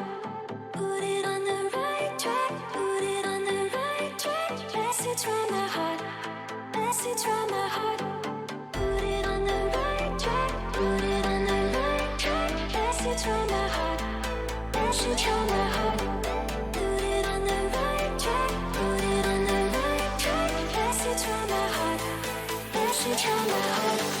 Put it on the right track. Put it on the right track. Message from my heart. Message from my heart. Put it on the right track. Put it on the right track. Message from my heart. Message from my heart. Put it on the right track. Put it on the right track. Message from my heart. Message from my heart.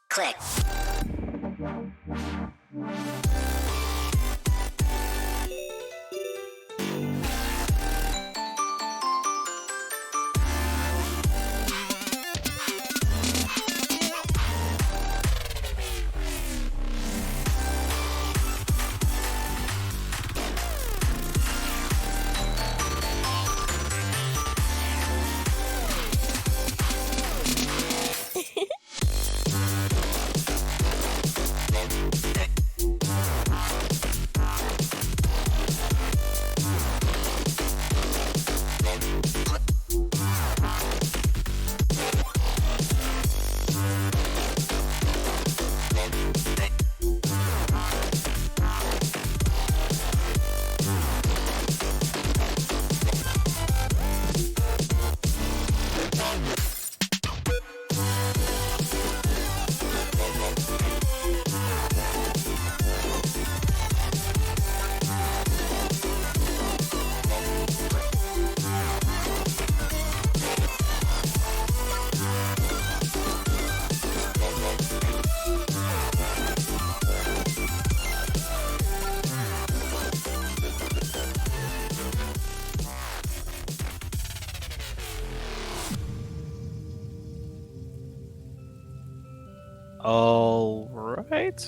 Click.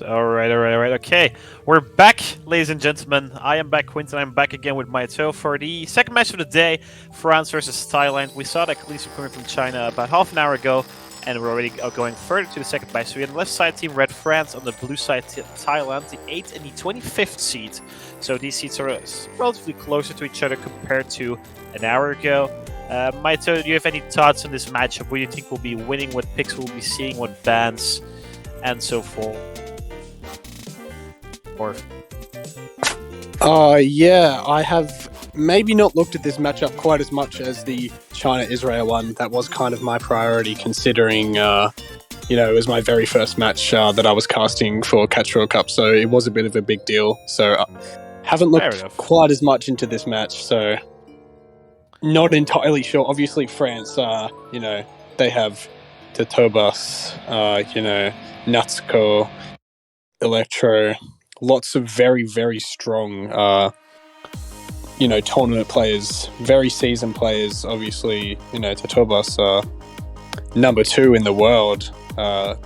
All right. Okay, we're back, ladies and gentlemen. I am back, Quinton. I'm back again with Maito for the second match of the day, France versus Thailand. We saw that Khalees were coming from China about half an hour ago, and we're already going further to the second match. So we had the left side team Red France, on the blue side Thailand, the 8th and the 25th seed. So these seeds are relatively closer to each other compared to an hour ago. Maito, do you have any thoughts on this matchup? What do you think will be winning? What picks we'll be seeing? What bans? And so forth. Yeah, I have maybe not looked at this matchup quite as much as the China-Israel one. That was kind of my priority, considering, it was my very first match that I was casting for Catch World Cup, so it was a bit of a big deal. So haven't looked quite as much into this match, so not entirely sure. Obviously, France, they have Totobas, Natsuko, Electro, lots of very, very strong, tournament players, very seasoned players. Obviously, Totobas number 2 in the world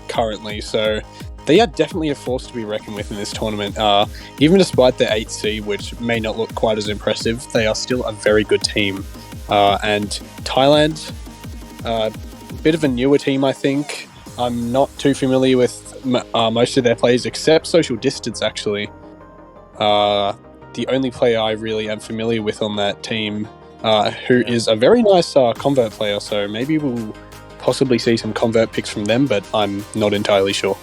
currently, so they are definitely a force to be reckoned with in this tournament. Even despite the 8th seed, which may not look quite as impressive, they are still a very good team. And Thailand, a bit of a newer team, I think. I'm not too familiar with most of their players, except Social Distance, actually. The only player I really am familiar with on that team, who is a very nice Convert player, so maybe we'll possibly see some Convert picks from them, but I'm not entirely sure.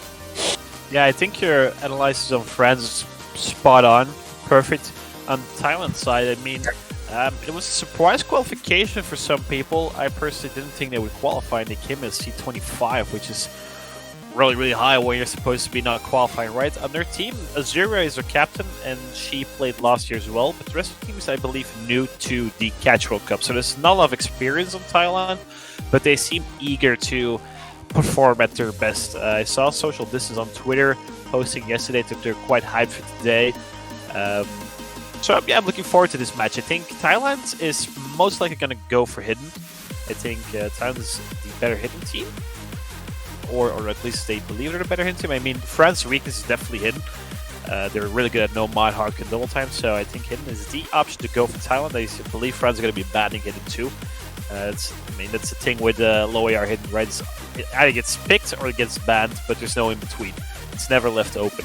Yeah, I think your analysis on France is spot on. Perfect. On Thailand's side, I mean, it was a surprise qualification for some people. I personally didn't think they would qualify, and they came as C25, which is really, really high when you're supposed to be not qualifying, right? On their team, Azura is their captain, and she played last year as well, but the rest of the team is, I believe, new to the Catch World Cup, so there's not a lot of experience on Thailand, but they seem eager to perform at their best. I saw Social Distance on Twitter posting yesterday that they're quite hyped for today. So yeah, I'm looking forward to this match. I think Thailand is most likely going to go for Hidden. I think Thailand is the better Hidden team. Or at least they believe they're the better Hidden team. I mean, France's weakness is definitely Hidden. They're really good at no mod, hard, and double time, so I think Hidden is the option to go for Thailand. I believe France is going to be banning Hidden too. That's the thing with low AR Hidden, right? It either gets picked or it gets banned, but there's no in between. It's never left open.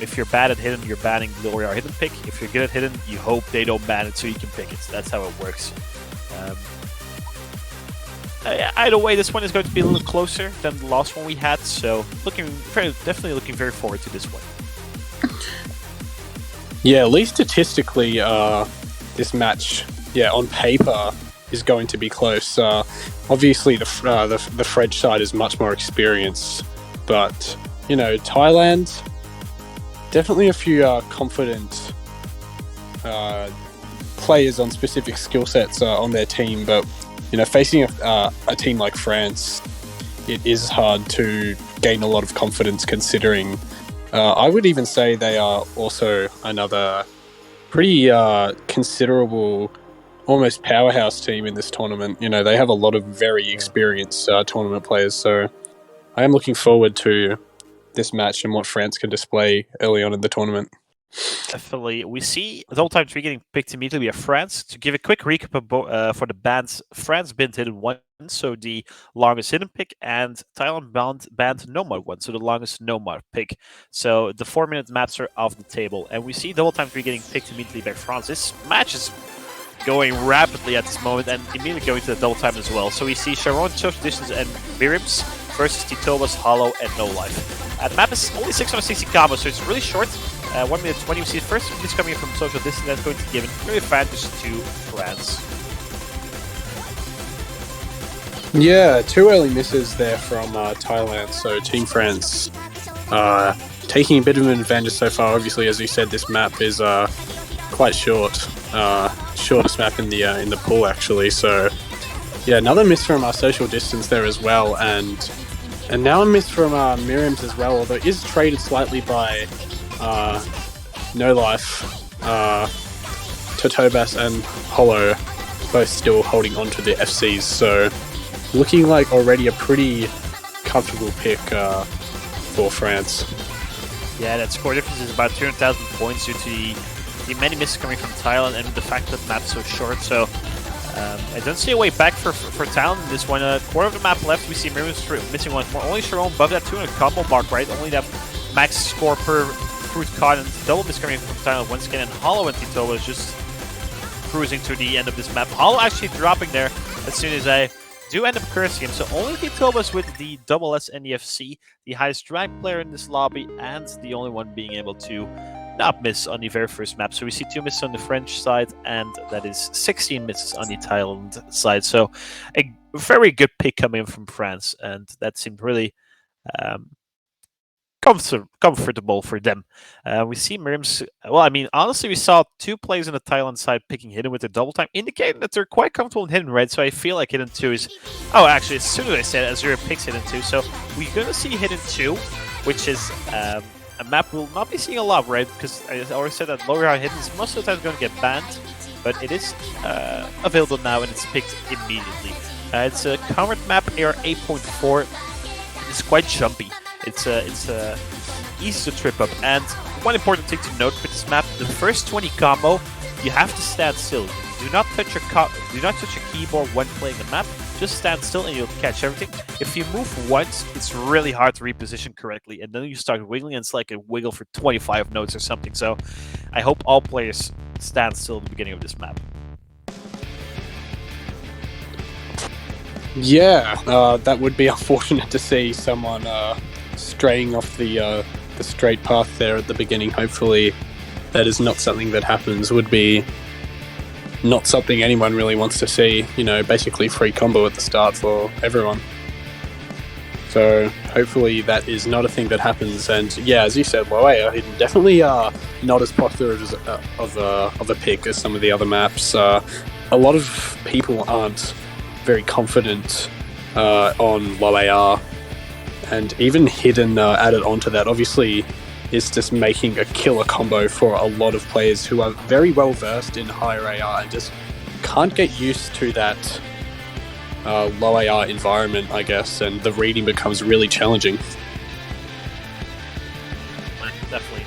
If you're bad at Hidden, you're banning low AR Hidden pick. If you're good at Hidden, you hope they don't ban it so you can pick it. So that's how it works. Either way, this one is going to be a little closer than the last one we had, so definitely looking very forward to this one. Yeah, at least statistically, this match, on paper, is going to be close. Obviously, the French side is much more experienced, but Thailand, definitely a few confident players on specific skill sets on their team, but facing a team like France, it is hard to gain a lot of confidence considering I would even say they are also another pretty considerable, almost powerhouse team in this tournament. You know, they have a lot of very experienced tournament players, so I am looking forward to this match and what France can display early on in the tournament. Definitely. We see the whole time 3 getting picked immediately by France. To give a quick recap for the bands, France banned Hidden 1, so the longest Hidden pick, and Thailand banned Nomad 1, so the longest Nomad pick. So the 4-minute maps are off the table. And we see Double Time 3 getting picked immediately by France. This match is going rapidly at this moment and immediately going to the double time as well. So we see Sharon, Social Distance, and Miriams versus Titobas, Hollow, and No Life. The map is only 660 combos, so it's really short. 1 minute 20. We see the first is coming from Social Distance. That's going to give an early advantage to France. Yeah, 2 early misses there from Thailand, so Team France taking a bit of an advantage so far. Obviously, as you said, this map is quite short. Shortest map in the pool, actually. So, yeah, another miss from Social Distance there as well, and now a miss from Miriams as well, although it is traded slightly by No Life. Totobas and Hollow both still holding on to the FCs, so looking like already a pretty comfortable pick for France. Yeah, that score difference is about 200,000 points due to the many misses coming from Thailand and the fact that the map's so short. So I don't see a way back for Thailand in this one. A quarter of the map left. We see Miriam missing one more. Only Sharon above that 200 combo mark, right? Only that max score per fruit caught, and double miss coming from Thailand once again. And Hollow and Tito was just cruising to the end of this map. Hollow actually dropping there as soon as I do end up cursing him. So only Titobas with the double S NEFC, the highest rank player in this lobby, and the only one being able to not miss on the very first map. So we see 2 misses on the French side, and that is 16 misses on the Thailand side. So a very good pick coming in from France, and that seemed really comfortable for them. We see Miriam's. Well, I mean, honestly, we saw 2 players on the Thailand side picking Hidden with their double time, indicating that they're quite comfortable in Hidden, right? So I feel like Hidden 2 is. Oh, actually, as soon as I said Azura picks Hidden 2, so we're going to see Hidden 2, which is a map we'll not be seeing a lot, right? Because I already said that lower high Hidden is most of the time going to get banned, but it is available now and it's picked immediately. It's a convert map, AR 8.4. It's quite jumpy. It's easy to trip up. And one important thing to note with this map: the first 20 combo, you have to stand still. Do not touch your keyboard when playing the map. Just stand still and you'll catch everything. If you move once, it's really hard to reposition correctly, and then you start wiggling, and it's like a wiggle for 25 notes or something. So, I hope all players stand still at the beginning of this map. Yeah, that would be unfortunate to see someone straying off the straight path there at the beginning. Hopefully, that is not something that happens. Would be not something anyone really wants to see. You know, basically free combo at the start for everyone. So hopefully that is not a thing that happens. And yeah, as you said, Loea definitely not as popular as of a pick as some of the other maps. A lot of people aren't very confident on low AR, and even Hidden added onto that obviously is just making a killer combo for a lot of players who are very well versed in higher AR and just can't get used to that low AR environment, I guess, and the reading becomes really challenging. Definitely.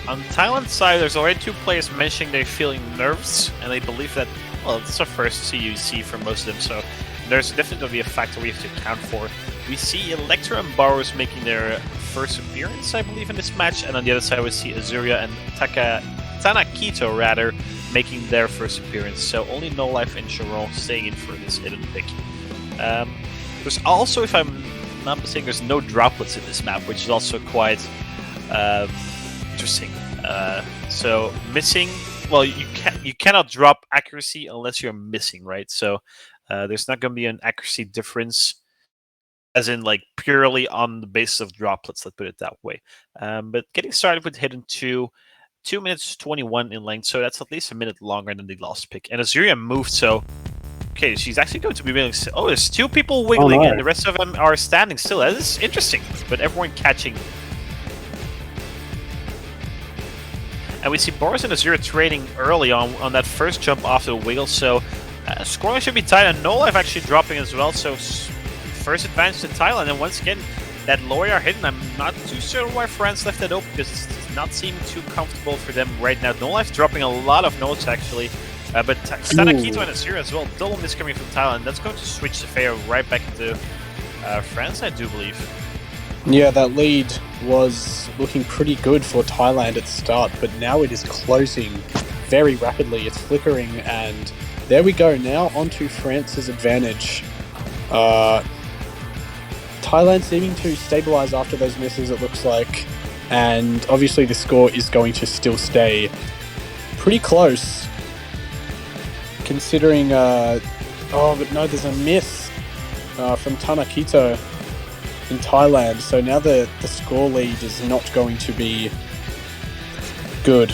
On Thailand's side, there's already 2 players mentioning they're feeling nerves, and they believe that, well, it's our first CUC for most of them, so there's definitely a factor we have to account for. We see Electra and Boros making their first appearance, I believe, in this match, and on the other side we see Azuria and Tanakito, rather, making their first appearance, so only No Life and Sharon staying in for this Hidden pick. There's also, if I'm not mistaken, there's no droplets in this map, which is also quite interesting. So missing, well, you cannot drop accuracy unless you're missing, right? So there's not going to be an accuracy difference, as in like purely on the basis of droplets. Let's put it that way. But getting started with Hidden 2. 2 minutes 21 in length, so that's at least a minute longer than the last pick. And Azuria moved, so Okay, she's actually going to be wiggling. Oh, there's 2 people wiggling, no. and the rest of them are standing still. That is interesting, but everyone catching. And we see Boris and Azura trading early on that first jump off the wiggle, so scoring should be tight, and No Life actually dropping as well, so first advantage to Thailand, and once again, that lower air hidden. I'm not too certain why France left that open, because it's not seeming too comfortable for them right now. No Life dropping a lot of notes, actually, but Tanakito and Azura as well, double miss coming from Thailand. That's going to switch the fair right back into France, I do believe. Yeah, that lead was looking pretty good for Thailand at the start, but now it is closing very rapidly. It's flickering, and there we go. Now onto France's advantage. Thailand seeming to stabilize after those misses, it looks like, and obviously the score is going to still stay pretty close, considering... oh, but no, there's a miss from Tanakito in Thailand, so now the score lead is not going to be good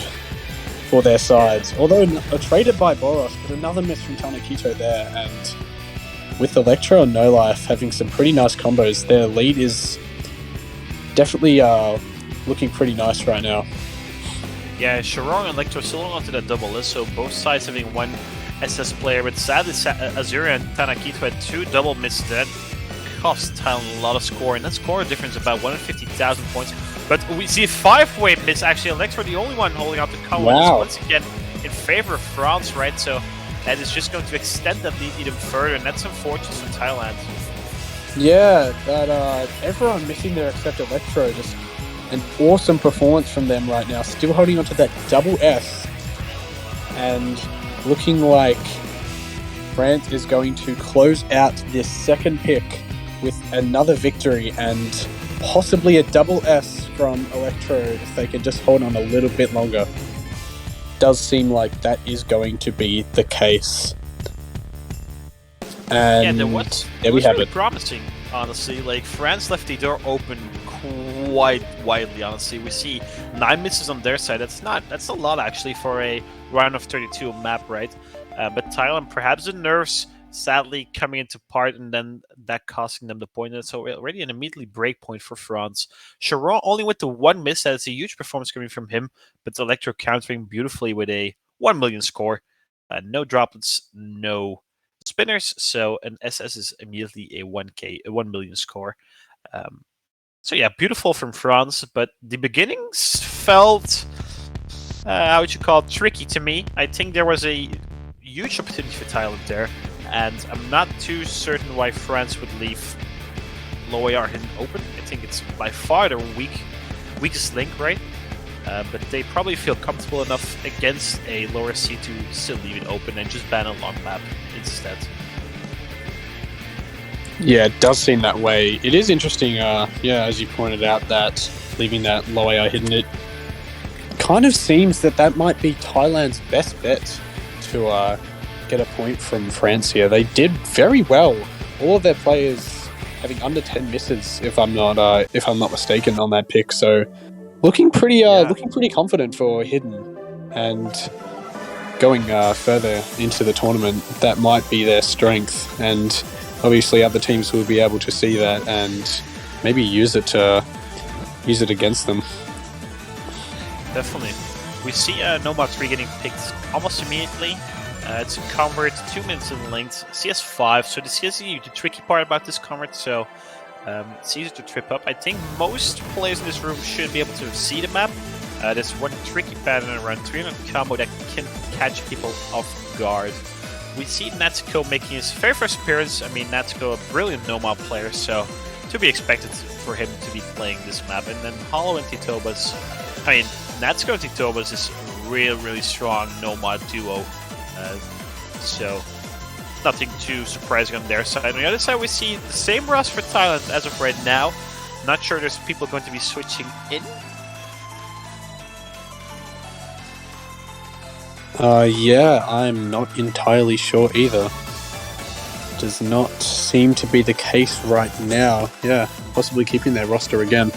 for their sides. Although traded by Boros, but another miss from Tanakito there, and with Electro and No Life having some pretty nice combos, their lead is definitely looking pretty nice right now. Yeah, Sharon and Electro still onto that double list, so both sides having one SS player, but sadly Azura and Tanakito had 2 double misses. That cost Thailand a lot of score, and that score difference about 150,000 points. But we see a 5-way miss, actually. Electro the only one holding out the combo. Wow. Once again in favor of France, right? So that is just going to extend that lead even further, and that's unfortunate for Thailand. Yeah, that everyone missing there except Electro. Just an awesome performance from them right now. Still holding onto that double S, and looking like France is going to close out this second pick with another victory and possibly a double S from Electro if they can just hold on a little bit longer. Does seem like that is going to be the case. And yeah, there was really promising, honestly. Like, France left the door open quite widely, honestly. We see 9 misses on their side. That's a lot, actually, for a round of 32 map, right? But Thailand, perhaps the nerves sadly coming into part, and then that costing them the point. And so already an immediately break point for France. Sharon only with the 1 miss. That's a huge performance coming from him, but Electro countering beautifully with a 1 million score. No droplets, no spinners, so an SS is immediately a 1 million score. So yeah, beautiful from France, but the beginnings felt, how would you call it, tricky to me. I think there was a huge opportunity for Thailand there, and I'm not too certain why France would leave low AR hidden open. I think it's by far their weakest link, right? But they probably feel comfortable enough against a lower C to still leave it open and just ban a long map instead. Yeah, it does seem that way. It is interesting, as you pointed out, that leaving that low AR hidden, it kind of seems that might be Thailand's best bet to get a point from France here. They did very well. All of their players having under 10 misses, if I'm not mistaken, on that pick. So looking pretty confident for hidden, and going further into the tournament, that might be their strength. And obviously, other teams will be able to see that and maybe use it against them. Definitely. We see Nomad 3 getting picked almost immediately. It's a convert, 2 minutes in length, CS5. So this is the tricky part about this convert. So it's easy to trip up. I think most players in this room should be able to see the map. There's one tricky pattern around 300 combo that can catch people off guard. We see Natsuko making his very first appearance. I mean, Natsuko, a brilliant Nomad player, so to be expected for him to be playing this map. And then Hollow and Titobas. I mean, Natsuko and Titobas is really strong Nomad duo. So nothing too surprising on their side. On the other side, we see the same roster for Thailand as of right now. Not sure there's people going to be switching in. Yeah, I'm not entirely sure either. Does not seem to be the case right now. Yeah, possibly keeping their roster again.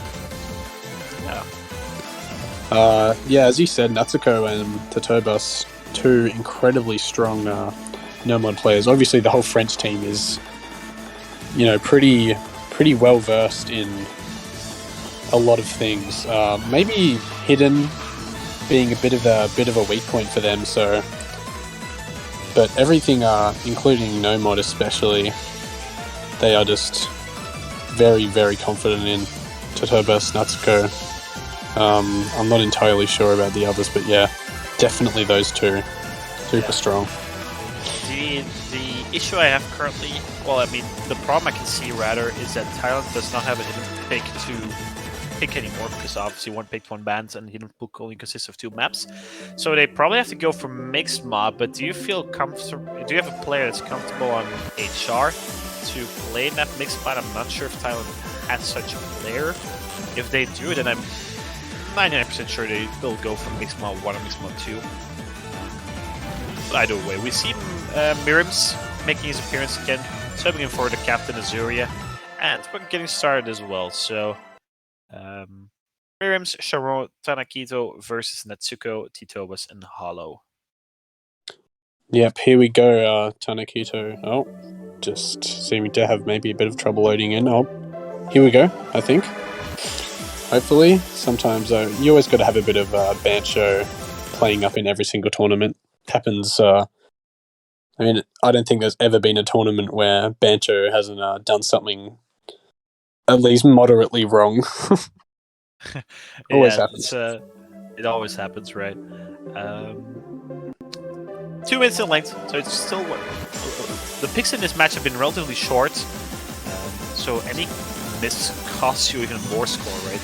Yeah, as you said, Natsuko and Titobas, 2 incredibly strong Nomad players. Obviously, the whole French team is, you know, pretty well versed in a lot of things. Maybe Hidden being a bit of a weak point for them. So, but everything, including Nomad especially, they are just very, very confident in Totobus, Natsuko. I'm not entirely sure about the others, but yeah, definitely those two. Super strong. The issue I have currently, well, I mean, the problem I can see rather is that Thailand does not have a hidden pick to pick anymore, because obviously one picked, one banned, and hidden pick only consists of 2 maps. So they probably have to go for mixed mob. But do you feel comfortable? Do you have a player that's comfortable on HR to play in that mixed mod? I'm not sure if Thailand has such a player. If they do, then I'm 99% sure they will go for mixed mod 1 or mixed mod 2. But either way, we see Mirims making his appearance again, subbing in for the captain Azuria, and we're getting started as well. So, Mirims, Sharon, Tanakito versus Natsuko, Titobus, and Hollow. Yep, here we go, Tanakito. Oh, just seeming to have maybe a bit of trouble loading in. Oh, here we go, I think. Hopefully. Sometimes you always got to have a bit of Bancho playing up in every single tournament. Happens, I mean, I don't think there's ever been a tournament where Bancho hasn't done something at least moderately wrong. Always happens. It always happens, right? 2 minutes in length, so it's still... The picks in this match have been relatively short, so any miss costs you even more score, right?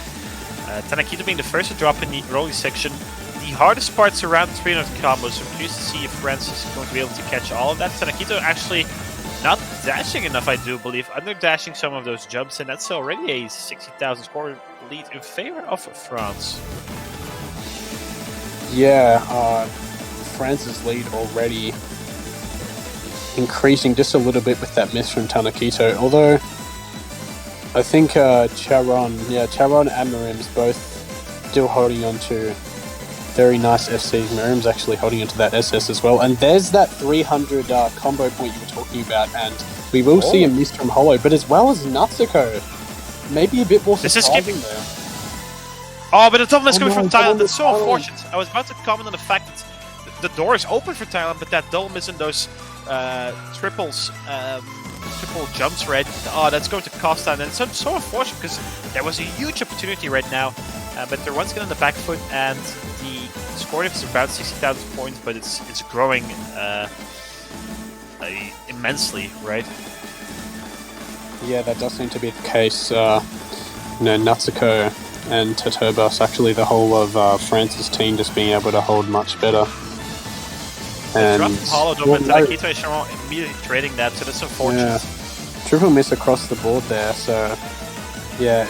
Tanakito being the first to drop in the early section. The hardest part's around 300 combos, so I'm curious to see if Francis is going to be able to catch all of that. Tanakito actually not dashing enough, I do believe, under dashing some of those jumps, and that's already a 60,000 score lead in favor of France. Yeah, France's lead already increasing just a little bit with that miss from Tanakito, although I think Charon and Marims both still holding on to very nice FCs. Marims actually holding onto that SS as well, and there's that 300 combo point you were talking about, and we will see a miss from Hollow, but as well as Natsuko. Maybe a bit more surprising there. Oh, but the double miss coming from Thailand, double that's so miss unfortunate. I was about to comment on the fact that the door is open for Thailand, but that double miss and those triple jumps, right? Oh, that's going to cost Thailand. And it's so unfortunate because there was a huge opportunity right now, but they're once again on the back foot, and the score difference is about 60,000 points, but it's growing immensely, right? Yeah, that does seem to be the case. Natsuko and Totobus, actually the whole of France's team just being able to hold much better. And Hollow, but Tanakito and Sharon immediately trading that, so that's unfortunate. Yeah. Triple miss across the board there, so yeah,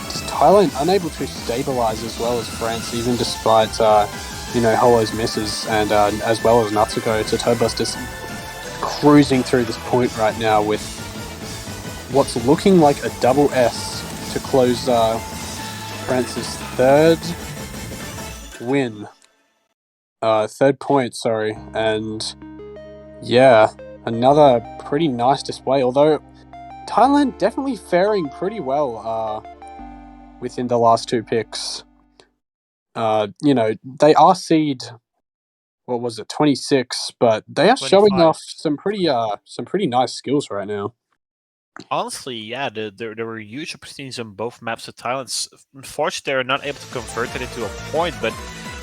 just Thailand unable to stabilize as well as France, even despite Hollow's misses, and as well as Natsuko. Totobus just cruising through this point right now with what's looking like a double S to close France's third point, sorry, and yeah, another pretty nice display, although Thailand definitely faring pretty well within the last 2 picks. They are seed, what was it, 26, but they are 25. showing off some pretty nice skills right now. Honestly, yeah, there were huge opportunities on both maps of Thailand. Unfortunately, they were not able to convert it into a point, but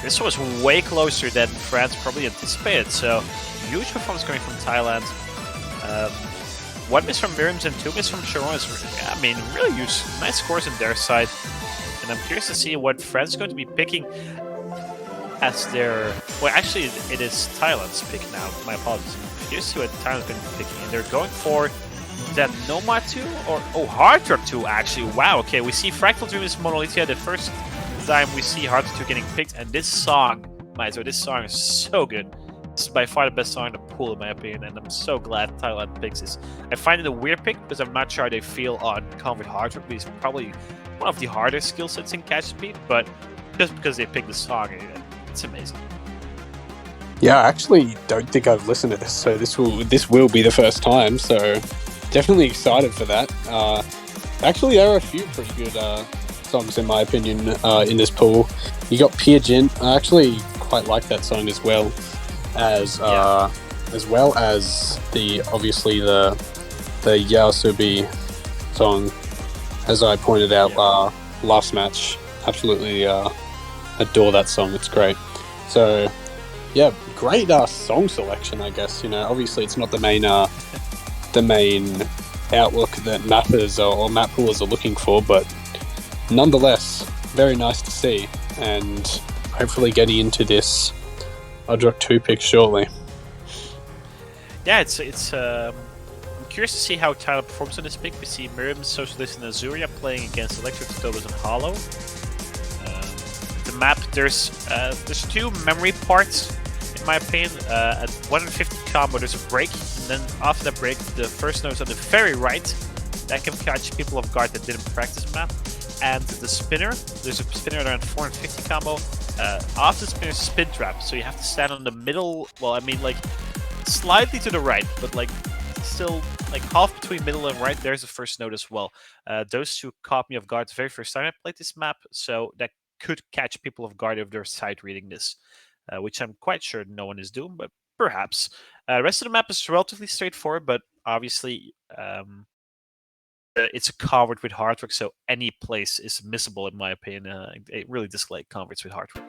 this was way closer than France probably anticipated. So, huge performance coming from Thailand. 1 miss from Mirims and 2 miss from Sharon is, really huge. Nice scores on their side. And I'm curious to see what France is going to be picking as their... Well, actually, it is Thailand's pick now. My apologies. I'm curious to see what Thailand's going to be picking. And they're going for that Nomad 2 or Hard Rock 2 actually. Wow, okay, we see Fractal Dream is Monolithia, the first time we see Hard Rock 2 getting picked, and this song is so good. This is by far the best song in the pool in my opinion, and I'm so glad Thailand picks this. I find it a weird pick because I'm not sure how they feel on Convert Hard Rock, because it's probably one of the hardest skill sets in Catch Speed, but just because they picked the song, it's amazing. Yeah, I actually don't think I've listened to this, so this will be the first time. So definitely excited for that. Actually, there are a few pretty good songs in my opinion in this pool. You got Peer Gynt. I actually quite like that song as well as the obviously the Yaosubi song, as I pointed out last match. Absolutely adore that song. It's great. So yeah, great song selection, I guess. You know, obviously it's not the main outlook that mappers or map poolers are looking for, but nonetheless, very nice to see, and hopefully getting into this Hardrock 2 pick shortly. Yeah, it's I'm curious to see how Tyler performs on this pick. We see Miriam, Socialist, and Azuria playing against Electric, Tobas, and Hollow. The map, there's two memory parts, in my opinion. At 150 combo, there's a break, and then after that break, the first node is on the very right. That can catch people off guard that didn't practice map. And the spinner, there's a spinner around 450 combo. After the spinner, is a spin trap, so you have to stand on the middle. Well, I mean, like slightly to the right, but like still like half between middle and right. There's the first node as well. Those two caught me off guard the very first time I played this map, so that could catch people off guard if they're sight reading this, which I'm quite sure no one is doing, but perhaps. The rest of the map is relatively straightforward, but obviously it's covered with Hardrock, so any place is missable in my opinion. It really dislike converts with Hardrock.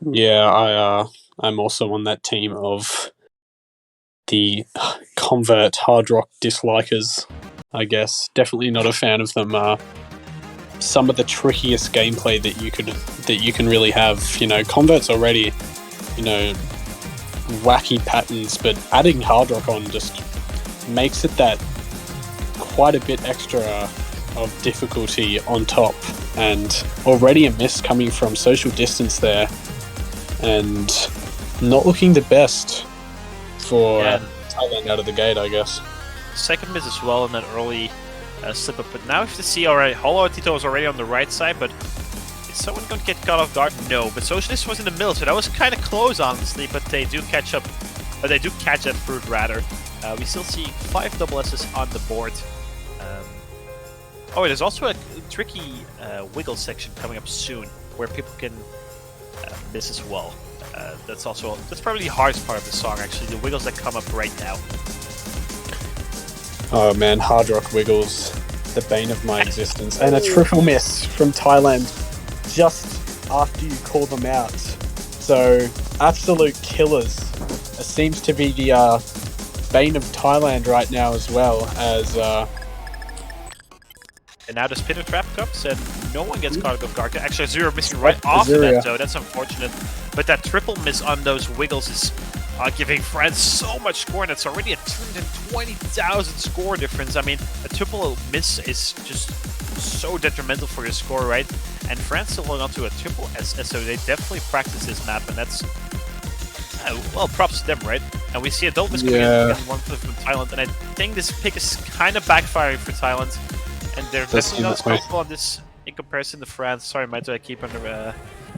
Yeah, I'm also on that team of the convert Hardrock dislikers, I guess. Definitely not a fan of them. Some of the trickiest gameplay that you can really have. You know, converts already, you know, wacky patterns, but adding Hardrock on just makes it that quite a bit extra of difficulty on top, and already a miss coming from social distance there, and not looking the best for Thailand out of the gate, I guess. Second miss as well in that early slip up, but now we have to see already. Hollow Tito is already on the right side, but is someone going to get caught off guard? No, but Socialist was in the middle, so that was kind of close, honestly, but they do catch up. They do catch that fruit, rather. We still see 5 double S's on the board. Oh, there's also a tricky wiggle section coming up soon, where people can miss as well. That's probably the hardest part of the song, actually, the wiggles that come up right now. Oh man, Hardrock wiggles, the bane of my existence. And a triple miss from Thailand just after you call them out. So, absolute killers. It seems to be the bane of Thailand right now as well, as... And now the spinner trap comes, and no one gets caught off guard. Actually, Azura missing right after that, though. That's unfortunate. But that triple miss on those wiggles is giving France so much score, and it's already a 220,000 score difference. I mean, a triple miss is just so detrimental for your score, right? And France still holding on to a triple SS, so they definitely practice this map, and that's... well, props to them, right? And we see a double miss coming in one from Thailand, and I think this pick is kind of backfiring for Thailand. And they're definitely not responsible on this in comparison to France. Sorry, Maito, I keep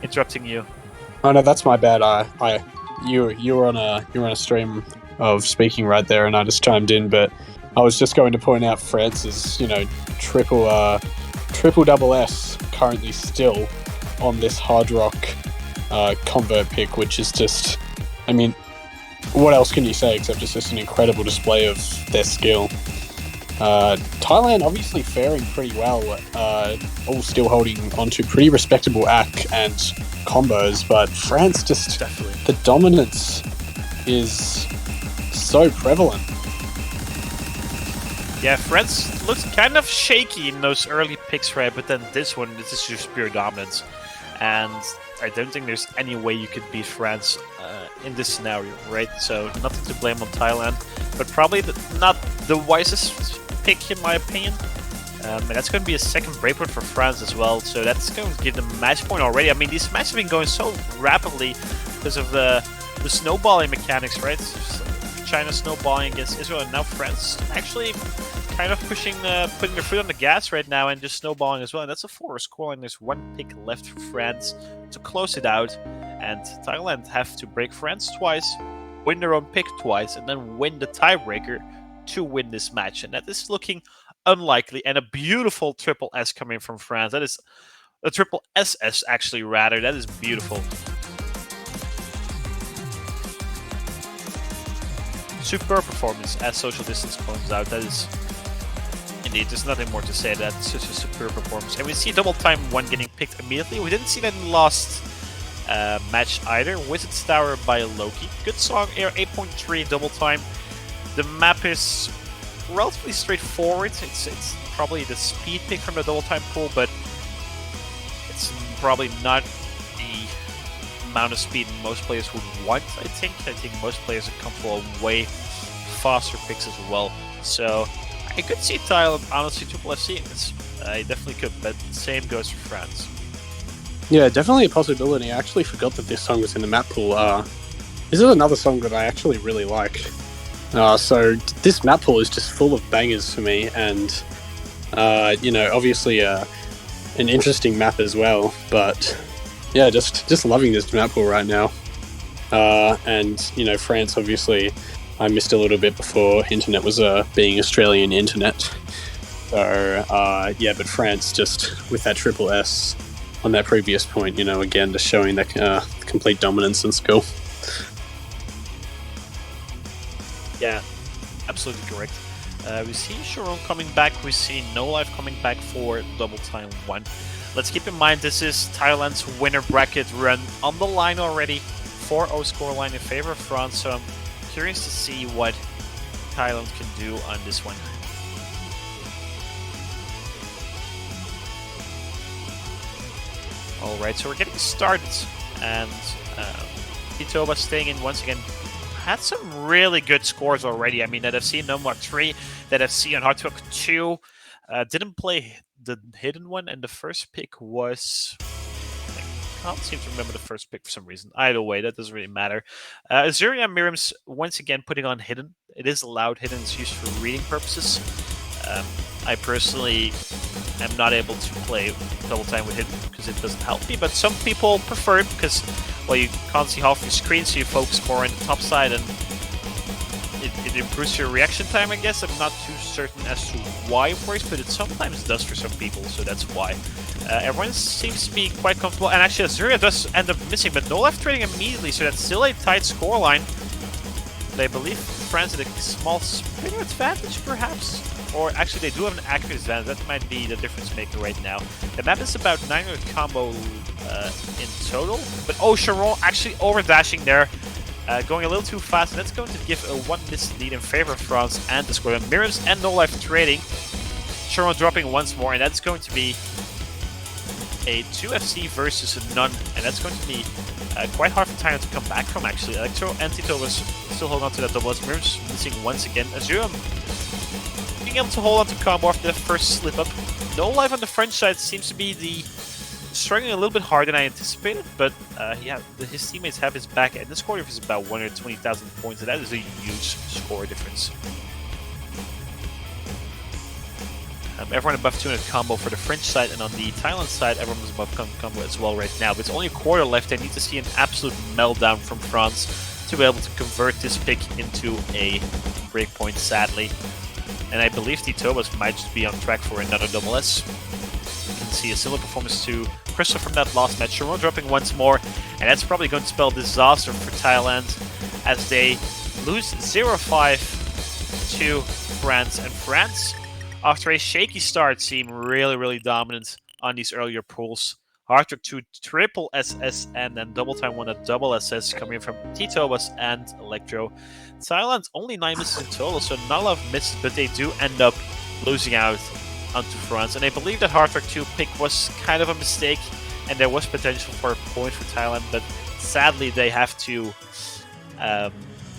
interrupting you. Oh no, that's my bad. You were on a stream of speaking right there, and I just chimed in. But I was just going to point out France's, you know, triple double S currently still on this Hardrock convert pick, which is just, I mean, what else can you say except it's just an incredible display of their skill. Thailand obviously faring pretty well, all still holding onto pretty respectable AC and combos, but France just, the dominance is so prevalent. Yeah, France looks kind of shaky in those early picks, right? But then this is just pure dominance. And I don't think there's any way you could beat France in this scenario, right? So nothing to blame on Thailand, but probably not the wisest pick in my opinion. And that's going to be a second breakpoint for France as well, so that's going to give them a match point already. I mean, these matches have been going so rapidly because of the snowballing mechanics, right? China snowballing against Israel, and now France actually kind of putting their foot on the gas right now and just snowballing as well. And that's a 4 scoreline. There's 1 pick left for France to close it out. And Thailand have to break France twice, win their own pick twice, and then win the tiebreaker to win this match. And that is looking unlikely. And a beautiful triple S coming from France. That is a triple SS, actually, rather. That is beautiful. Superb performance, as Social Distance points out. That is indeed, there's nothing more to say. That's such a superb performance. And we see Double Time 1 getting picked immediately. We didn't see that in the last match either. Wizard's Tower by Loki. Good song, 8.3 Double Time. The map is relatively straightforward. It's probably the speed pick from the Double Time pool, but it's probably not the amount of speed most players would want, I think. I think most players are comfortable with way faster picks as well. So I could see Thailand, honestly, Triple FC in this. I definitely could, but same goes for France. Yeah, definitely a possibility. I actually forgot that this song was in the map pool. This is another song that I actually really like. So this map pool is just full of bangers for me, and obviously an interesting map as well. But yeah, just loving this map pool right now. And France, obviously, I missed a little bit before internet was being Australian internet. So but France just with that triple S on that previous point, again just showing that complete dominance and skill. Yeah, absolutely correct. We see Sharon coming back. We see No Life coming back for Double Time 1. Let's keep in mind this is Thailand's winner bracket run on the line already. 4-0 scoreline in favor of France. So I'm curious to see what Thailand can do on this one. Alright, so we're getting started. And Titoba staying in once again. Had some really good scores already. I mean, that FC Nomad 3, that FC on Hard Rock 2. Didn't play the hidden one, and the first pick was... I can't seem to remember the first pick for some reason. Either way, that doesn't really matter. Azuria and Miriam's once again putting on hidden. It is allowed. Hidden is used for reading purposes. I personally am not able to play Double Time with hidden because it doesn't help me, but some people prefer it because, well, you can't see half your screen, so you focus more on the top side, and it improves your reaction time, I guess. I'm not too certain as to why it works, but it sometimes does for some people, so that's why. Everyone seems to be quite comfortable, and actually Azuria does end up missing, but No Life trading immediately, so that's still a tight scoreline. But I believe France had a small spinner advantage, perhaps? Or actually, they do have an accurate advantage. That might be the difference maker right now. The map is about 900 combo in total. But oh, Sharon actually over-dashing there. Going a little too fast. And that's going to give a 1 miss lead in favor of France and the score. Miriam's and No Life trading. Sharon dropping once more. And that's going to be a 2FC versus a none. And that's going to be quite hard for Thailand to come back from, actually. Electro and Tito was still holding on to that double S. Miriam's missing once again. Azura being able to hold on to combo after the first slip up. No Life on the French side seems to be struggling a little bit harder than I anticipated, but his teammates have his back, and the score difference is about 120,000 points, and that is a huge score difference. Everyone above 200 combo for the French side, and on the Thailand side, everyone was above combo as well right now. But it's only a quarter left. They need to see an absolute meltdown from France to be able to convert this pick into a breakpoint, sadly. And I believe the Tobas might just be on track for another double S. You can see a similar performance to Crystal from that last match. Sharon dropping once more, and that's probably going to spell disaster for Thailand as they lose 0-5 to France. And France, after a shaky start, seem really, really dominant on these earlier pools. Hard Rock 2 triple SS, and then Double Time 1 a double SS coming from Titobas and Electro. Thailand's only 9 misses in total, so not a lot of misses, but they do end up losing out onto France. And I believe that Hard Rock 2 pick was kind of a mistake, and there was potential for a point for Thailand, but sadly they have to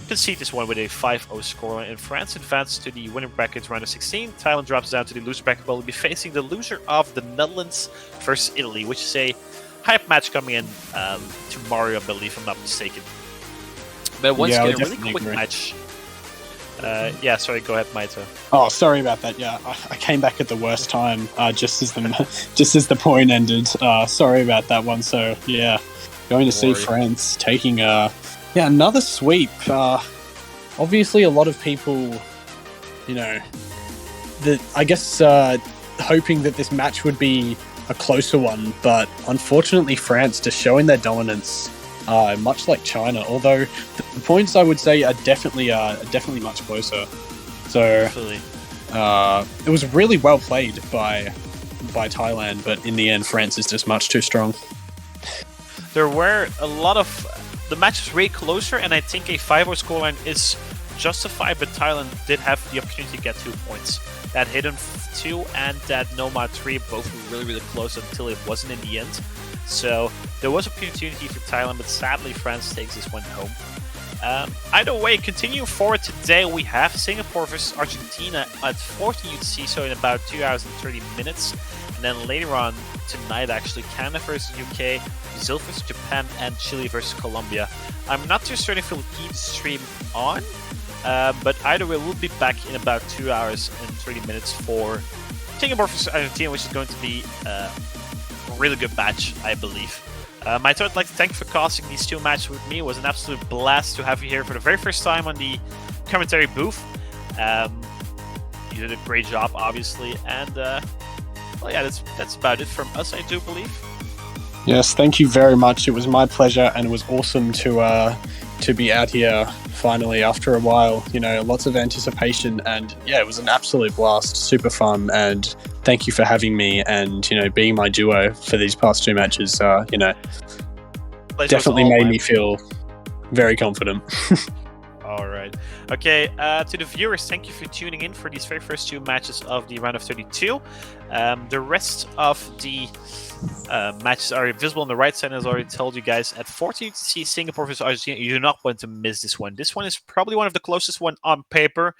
concede this one with a 5-0 scoreline. And France advances to the winner bracket round of 16. Thailand drops down to the loser bracket, while we'll be facing the loser of the Netherlands versus Italy, which is a hype match coming in tomorrow, I believe, if I'm not mistaken. But once again, a really quick match. Yeah, sorry, go ahead, Maito. Oh, sorry about that. Yeah, I came back at the worst time, just as the point ended. Sorry about that one. So yeah, going to see worry. France taking another sweep. Obviously, a lot of people, I guess hoping that this match would be a closer one, but unfortunately, France just showing their dominance. Much like China, although the points I would say are definitely much closer. So Absolutely. it was really well played by Thailand, but in the end, France is just much too strong. There were a lot of the match was way closer, and I think a 5-0 scoreline is justified. But Thailand did have the opportunity to get 2 points. That Hidden 2 and that Nomad 3 both were really close until it wasn't in the end. So there was opportunity for Thailand, but sadly France takes this one home. Either way, continuing forward today, we have Singapore versus Argentina at 14 UTC, so in about 2 hours and 30 minutes. And then later on tonight, actually, Canada versus UK, Brazil versus Japan, and Chile versus Colombia. I'm not too certain if we'll keep the stream on, but either way, we'll be back in about 2 hours and 30 minutes for Singapore versus Argentina, which is going to be a really good match, I believe. Maito, I'd like to thank you for casting these 2 matches with me. It was an absolute blast to have you here for the very first time on the commentary booth. You did a great job, obviously, and well, yeah, that's about it from us, I do believe. Yes, thank you very much. It was my pleasure, and it was awesome to be out here finally after a while. Lots of anticipation, and yeah, it was an absolute blast, super fun, and thank you for having me and being my duo for these past 2 matches. Definitely made me feel very confident. All right. Okay, to the viewers, thank you for tuning in for these very first 2 matches of the round of 32. The rest of the matches are visible on the right side, as I already told you guys. At 14 to see Singapore versus Argentina, you do not want to miss this one. This one is probably one of the closest one on paper,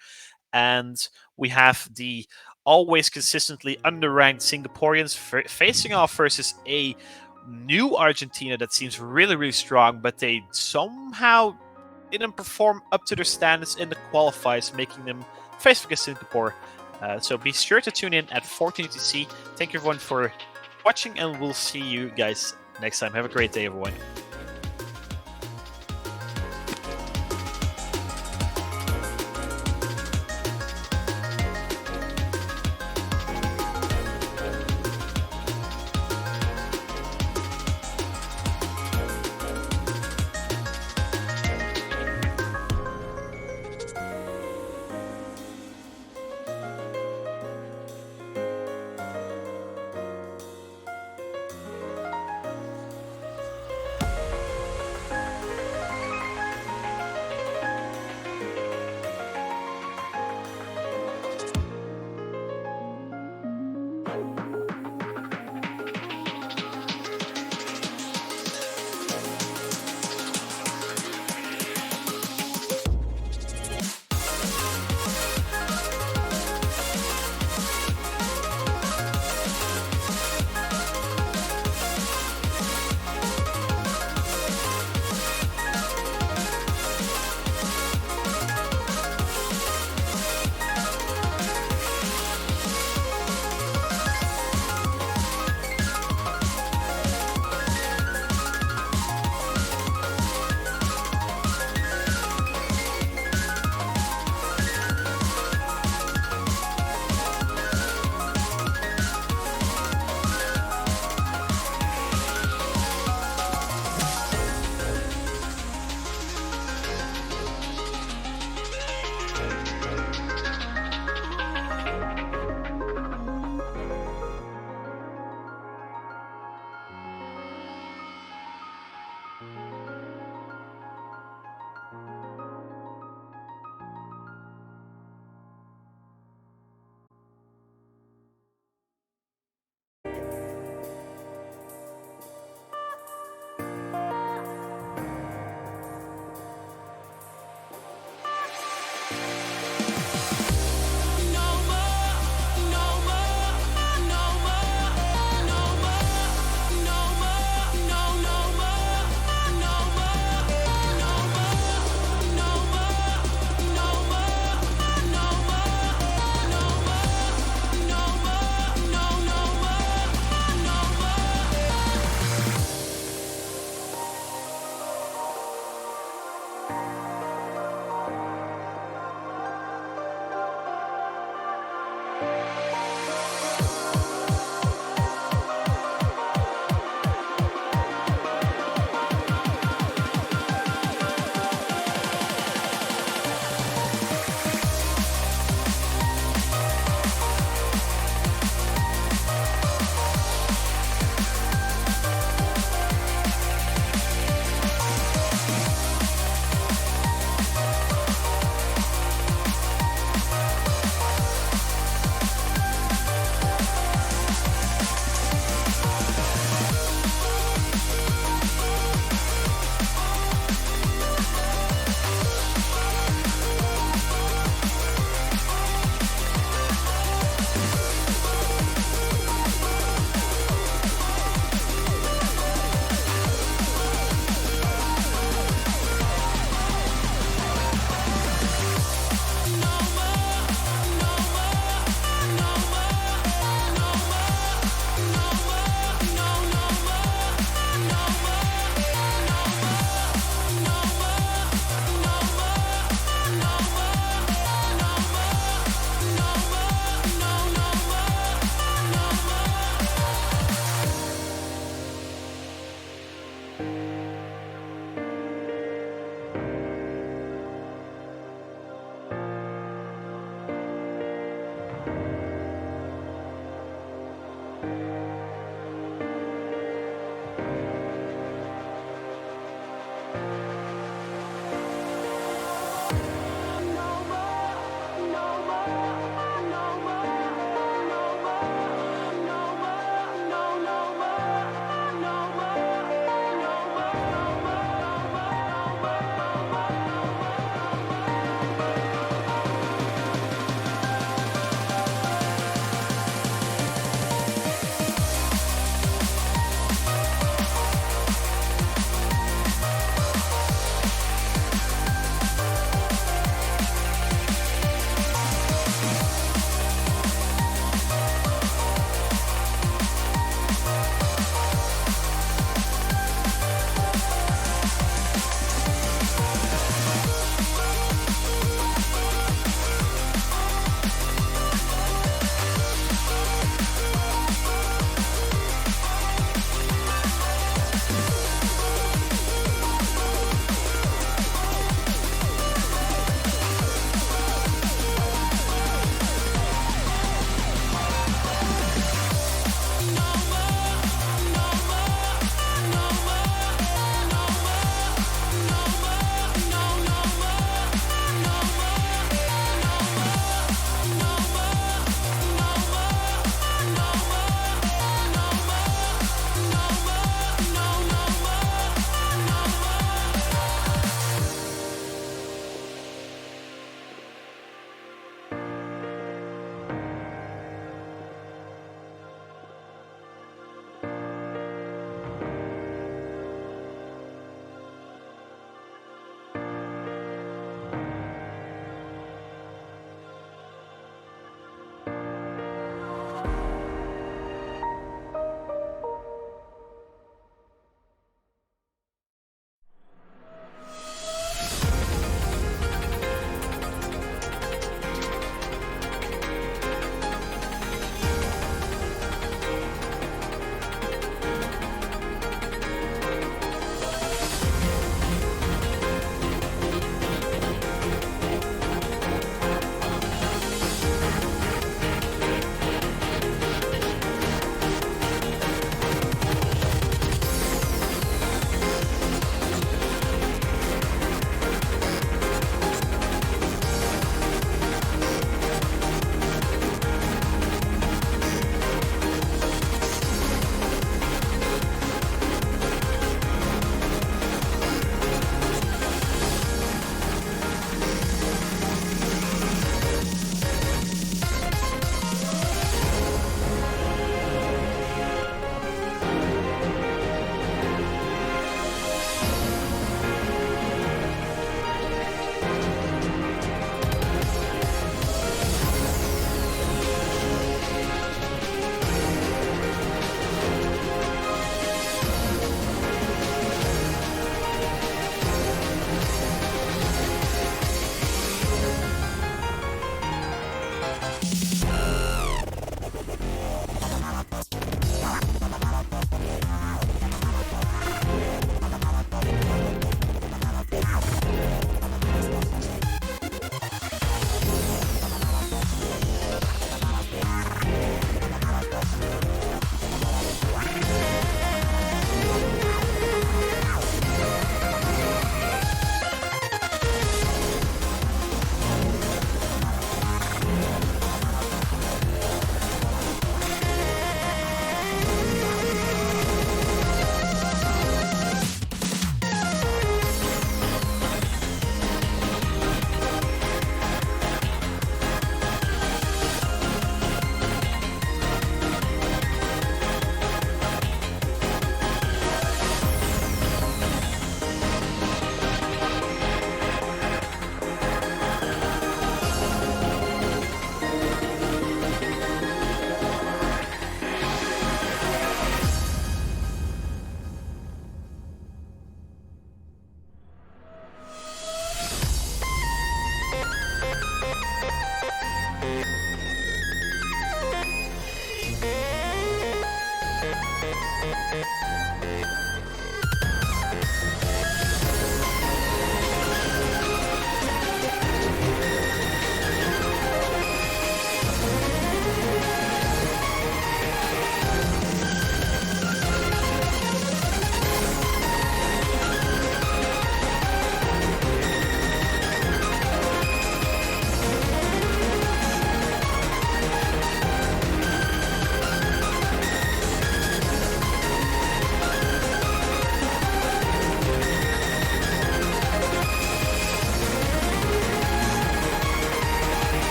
and we have the always consistently underranked Singaporeans facing off versus a new Argentina that seems really strong, but they somehow didn't perform up to their standards in the qualifiers, making them face against Singapore. So be sure to tune in at 14 to see. Thank you everyone for watching, and we'll see you guys next time. Have a great day, everyone.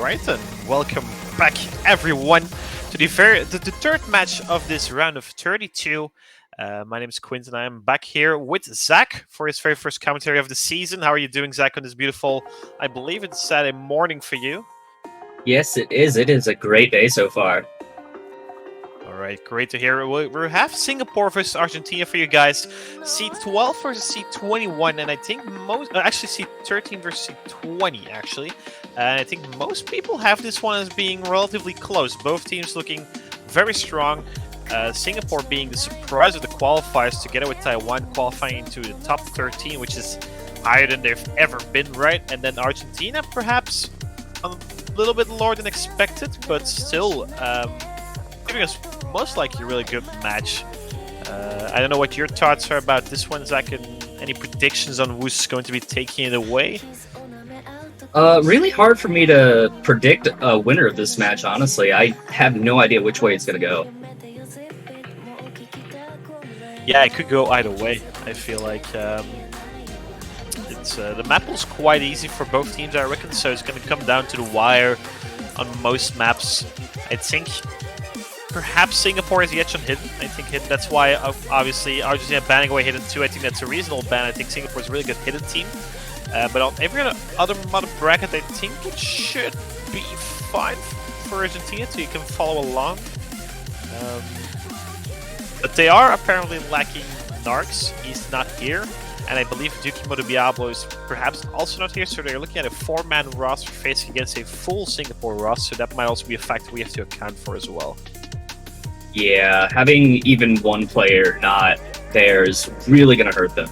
Alright then, welcome back everyone to the third match of this round of 32. My name is Quinton. I am back here with Zach for his very first commentary of the season. How are you doing, Zach, on this beautiful, I believe it's Saturday morning for you? Yes, it is. It is a great day so far. Alright, great to hear. We have Singapore versus Argentina for you guys. Seed 12 versus Seed 21, and I think actually Seed 13 versus Seed 20, actually. And I think most people have this one as being relatively close. Both teams looking very strong. Singapore being the surprise of the qualifiers together with Taiwan qualifying into the top 13, which is higher than they've ever been, right? And then Argentina perhaps a little bit lower than expected, but still giving us most likely a really good match. I don't know what your thoughts are about this one, Zach, and any predictions on who's going to be taking it away? Really hard for me to predict a winner of this match, honestly. I have no idea which way it's going to go. Yeah, it could go either way. I feel like it's the map was quite easy for both teams, I reckon, so it's going to come down to the wire on most maps. I think perhaps Singapore is the edge on Hidden. I think Hidden, that's why obviously Argentina banning away Hidden too. I think that's a reasonable ban. I think Singapore is a really good Hidden team. But on every other mod bracket, I think it should be fine for Argentina, so you can follow along. But they are apparently lacking Narcs. He's not here. And I believe Dukimo de Diablo is perhaps also not here, so they're looking at a 4-man roster facing against a full Singapore roster. So that might also be a factor we have to account for as well. Yeah, having even one player not there is really going to hurt them.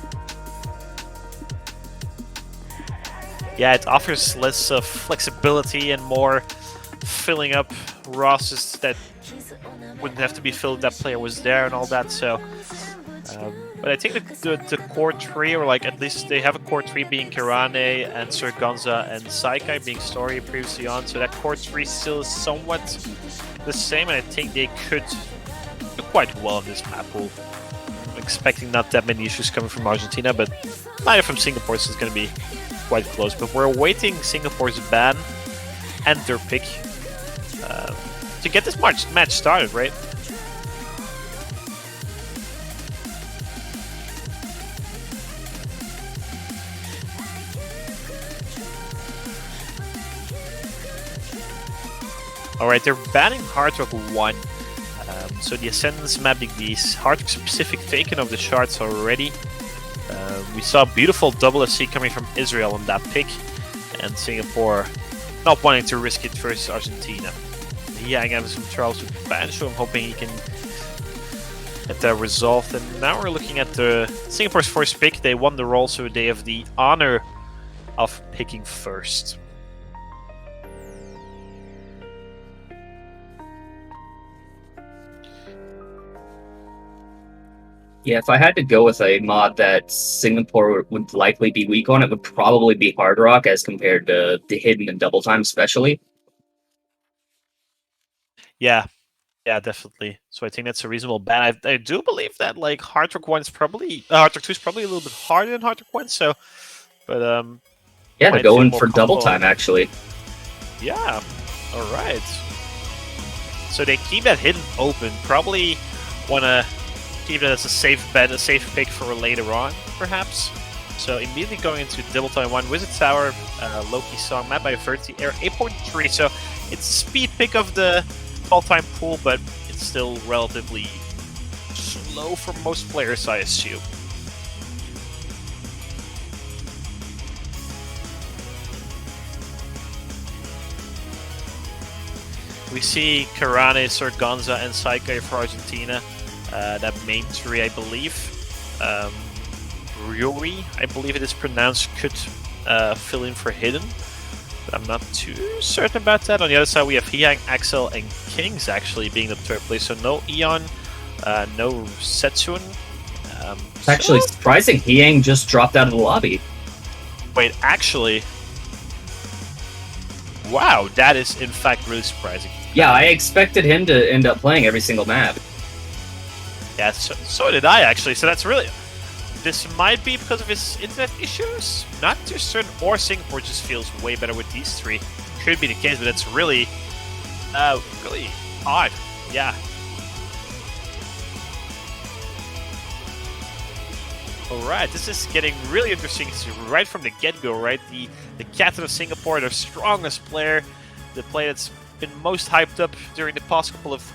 Yeah, it offers less flexibility and more filling up rosters that wouldn't have to be filled if that player was there and all that. So, but I think the core three, or like at least they have a core three being Kirane and Surgonza and Saikai being Story previously on. So that core three still is somewhat the same, and I think they could do quite well in this map pool. I'm expecting not that many issues coming from Argentina, but neither from Singapore, so it's going to be quite close. But we're awaiting Singapore's ban and their pick to get this match started, right? Alright, they're banning Hard Rock 1. So the Ascendance map, these Hard Rock specific taken of the shards already. We saw a beautiful double SC coming from Israel on that pick, and Singapore not wanting to risk it versus Argentina. Yeah, I'm having some troubles with Bancho. I'm hoping he can get that resolved. And now we're looking at Singapore's first pick. They won the role, so they have the honor of picking first. Yeah, if I had to go with a mod that Singapore would likely be weak on, it would probably be Hard Rock as compared to the Hidden and Double Time especially. Yeah, definitely. So I think that's a reasonable bet. I do believe that like Hard Rock 1 is probably Hard Rock 2 is probably a little bit harder than Hard Rock 1. So, but Yeah, might they're going feel for more double comfortable. time actually. Yeah. All right. So they keep that hidden open. Probably want to keep it as a safe bet, a safe pick for later on, perhaps. So immediately going into double time 1, Wizard Tower, Loki Song, map by 30, air 8.3. So it's a speed pick of the all-time pool, but it's still relatively slow for most players, I assume. We see Karane, Sorganza, and Saikai for Argentina. That main three, I believe. Ryori, I believe it is pronounced, could fill in for Hidden. But I'm not too certain about that. On the other side, we have Hyang, Axel, and Kings actually being the third place. So no Eon, no Setsune. It's actually surprising Hyang just dropped out of the lobby. Wait, actually... Wow, that is in fact really surprising. Yeah, I expected him to end up playing every single map. Yeah, so did I actually. So that's really... This might be because of his internet issues. Not too certain. Or Singapore just feels way better with these three. Could be the case, but it's really... really odd. Yeah. Alright, this is getting really interesting right from the get-go, right? The captain of Singapore, their strongest player, the player that's been most hyped up during the past couple of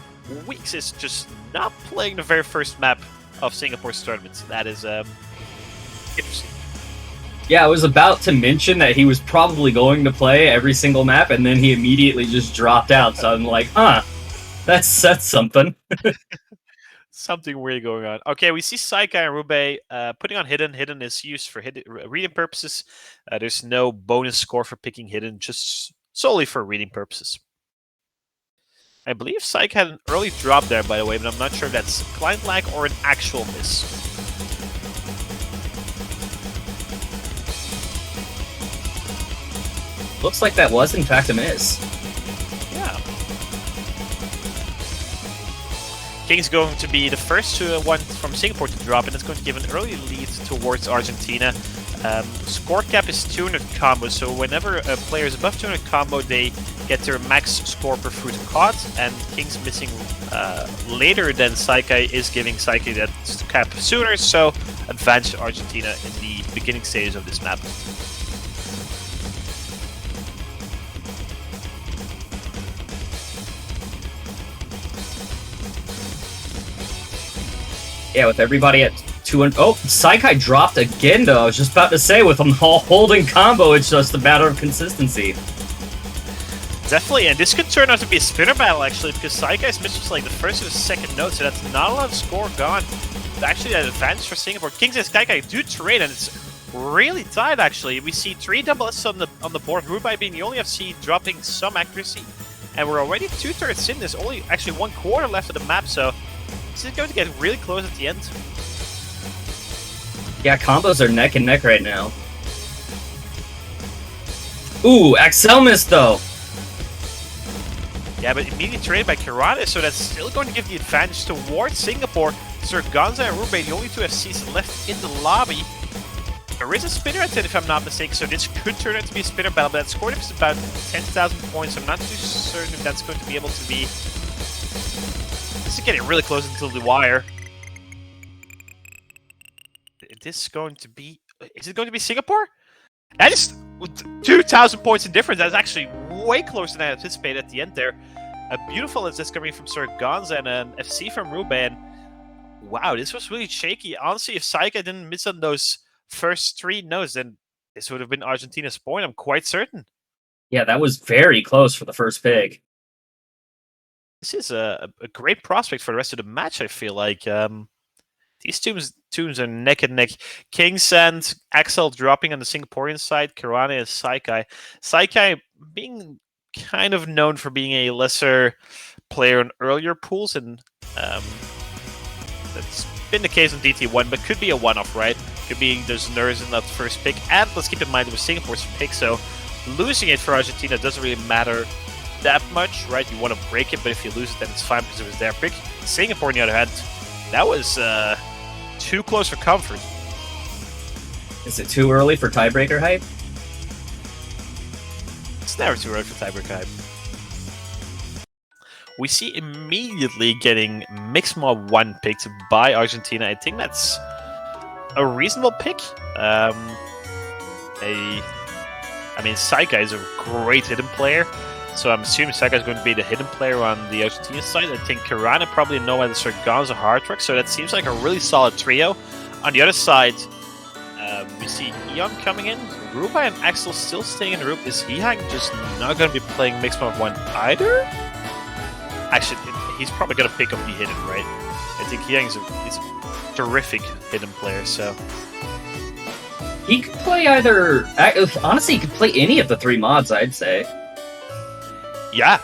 weeks, is just not playing the very first map of Singapore's tournament. That is interesting. Yeah, I was about to mention that he was probably going to play every single map, and then he immediately just dropped out. So I'm like, that's something. Something weird going on. Okay, we see Saikai and Rube putting on Hidden. Hidden is used for reading purposes. There's no bonus score for picking Hidden, just solely for reading purposes. I believe Saikai had an early drop there, by the way, but I'm not sure if that's client lag or an actual miss. Looks like that was in fact a miss. Yeah. King's going to be the first one from Singapore to drop, and it's going to give an early lead towards Argentina. Score cap is 200 combo, so whenever a player is above 200 combo, they get their max score per fruit caught, and King's missing later than Saikai is giving Saikai that cap sooner, so advantage Argentina in the beginning stages of this map. Yeah, with everybody at 200... Oh, Saikai dropped again, though. I was just about to say, with them all holding combo, it's just a matter of consistency. Definitely, and this could turn out to be a spinner battle, actually, because Saikai's miss was like the first or the second note, so that's not a lot of score gone. It's actually an advantage for Singapore. Kings and Saikai do trade, and it's really tight, actually. We see 3 double S on the board, Rubai being the only FC dropping some accuracy, and we're already 2/3 in. There's only actually 1/4 left of the map, so this is going to get really close at the end. Yeah, combos are neck and neck right now. Ooh, Axel missed, though. Yeah, but immediate trade by Kirana, so that's still going to give the advantage towards Singapore. Sorganza and Rube, the only 2 FCs left in the lobby. There is a spinner at 10, if I'm not mistaken, so this could turn out to be a spinner battle, but that score is about 10,000 points. I'm not too certain if that's going to be able to be... This is getting really close until the wire. Is this going to be... Is it going to be Singapore? That is 2,000 points in difference. That's actually way closer than I anticipated at the end there. A beautiful assist coming from Sorganza and an FC from Ruben. Wow, this was really shaky. Honestly, if Saikai didn't miss on those first 3 nodes, then this would have been Argentina's point, I'm quite certain. Yeah, that was very close for the first pick. This is a great prospect for the rest of the match, I feel like. These teams are neck and neck. Kings and Axel dropping on the Singaporean side. Kirana and Saikai. Saikai being kind of known for being a lesser player in earlier pools, and that's been the case in DT1, but could be a one-off, right? Could be there's nerves in that first pick, and let's keep in mind it was Singapore's pick, so losing it for Argentina doesn't really matter that much, right? You want to break it, but if you lose it, then it's fine because it was their pick. Singapore, on the other hand, that was too close for comfort. Is it too early for tiebreaker hype? It's never too early for tiebreaker hype. We see immediately getting Mixed Mod 1 picked by Argentina. I think that's a reasonable pick. I mean, Saika is a great hidden player, so I'm assuming Saika is going to be the hidden player on the Argentina side. I think Karana probably know whether Gonzo Hardrock, so that seems like a really solid trio. On the other side, we see Eon coming in. Rubai and Axel still staying in the group. Is Hihang just not going to be playing Mixed Mod 1 either? Actually, he's probably going to pick up the hidden, right? I think Hihang is a terrific hidden player, so... He could play either... Honestly, he could play any of the 3 mods, I'd say. Yeah,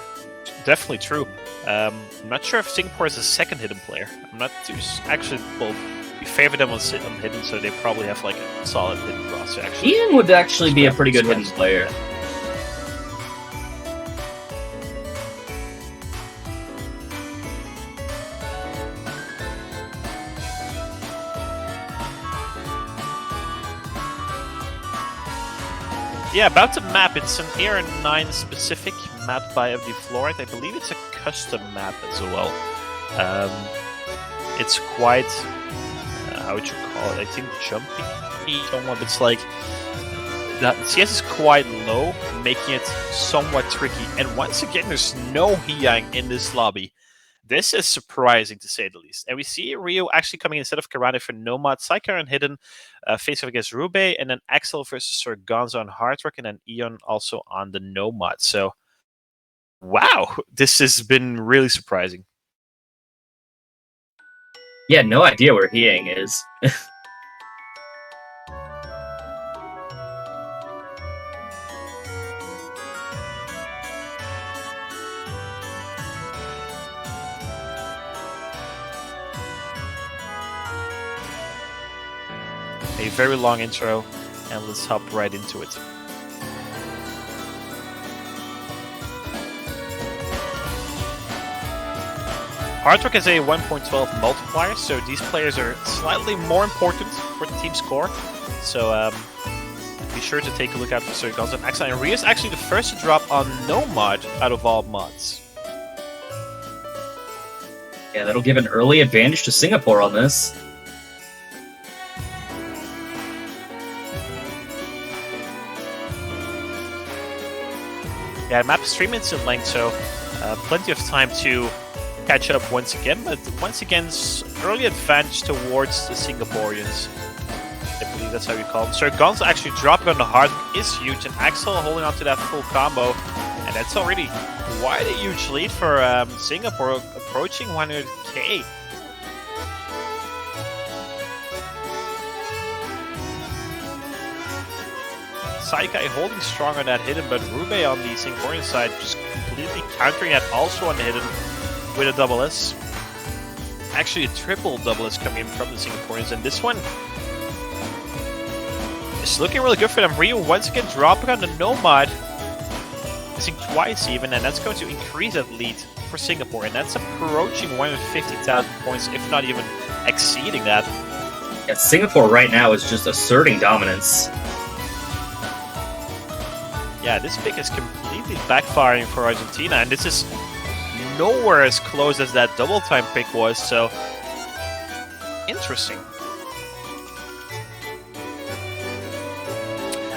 definitely true. I'm not sure if Singapore is a second hidden player. I'm not too... Actually, well, we favor them on hidden, so they probably have like a solid hidden roster, actually. Ian would actually be a pretty good hidden player. Yeah, about the map, it's an Aaron 9 specific map by FD Fluorite. I believe it's a custom map as well. It's quite, how would you call it? I think jumpy. Somewhat, it's like, the CS is quite low, making it somewhat tricky. And once again, there's no Hihang in this lobby. This is surprising, to say the least. And we see Rio actually coming instead of Karane for Nomad, Saika and Hidden, face off against Rube, and then Axel versus Sir Gonzo on Hardrock, and then Eon also on the Nomad. So, wow, this has been really surprising. Yeah, no idea where Hihang is. A very long intro, and let's hop right into it. Hardrock has a 1.12 multiplier, so these players are slightly more important for the team score. So be sure to take a look out for Sir Gonzo and Axel. And Rio is actually the first to drop on no mod out of all mods. Yeah, that'll give an early advantage to Singapore on this. Yeah, the map is 3 minutes in length, so plenty of time to catch up once again. But once again, early advantage towards the Singaporeans. I believe that's how you call them. Sir Gonzo actually dropping on the hard is huge, and Axel holding on to that full combo. And that's already quite a huge lead for Singapore, approaching 100k. Saikai holding strong on that hidden, but Rube on the Singaporean side just completely countering that also on the hidden with a double S. Actually, a triple double S coming in from the Singaporeans, and this one is looking really good for them. Rio once again dropping on the Nomad, missing twice even, and that's going to increase that lead for Singapore, and that's approaching 150,000 points, if not even exceeding that. Yeah, Singapore right now is just asserting dominance. Yeah, this pick is completely backfiring for Argentina, and this is nowhere as close as that double time pick was, so interesting.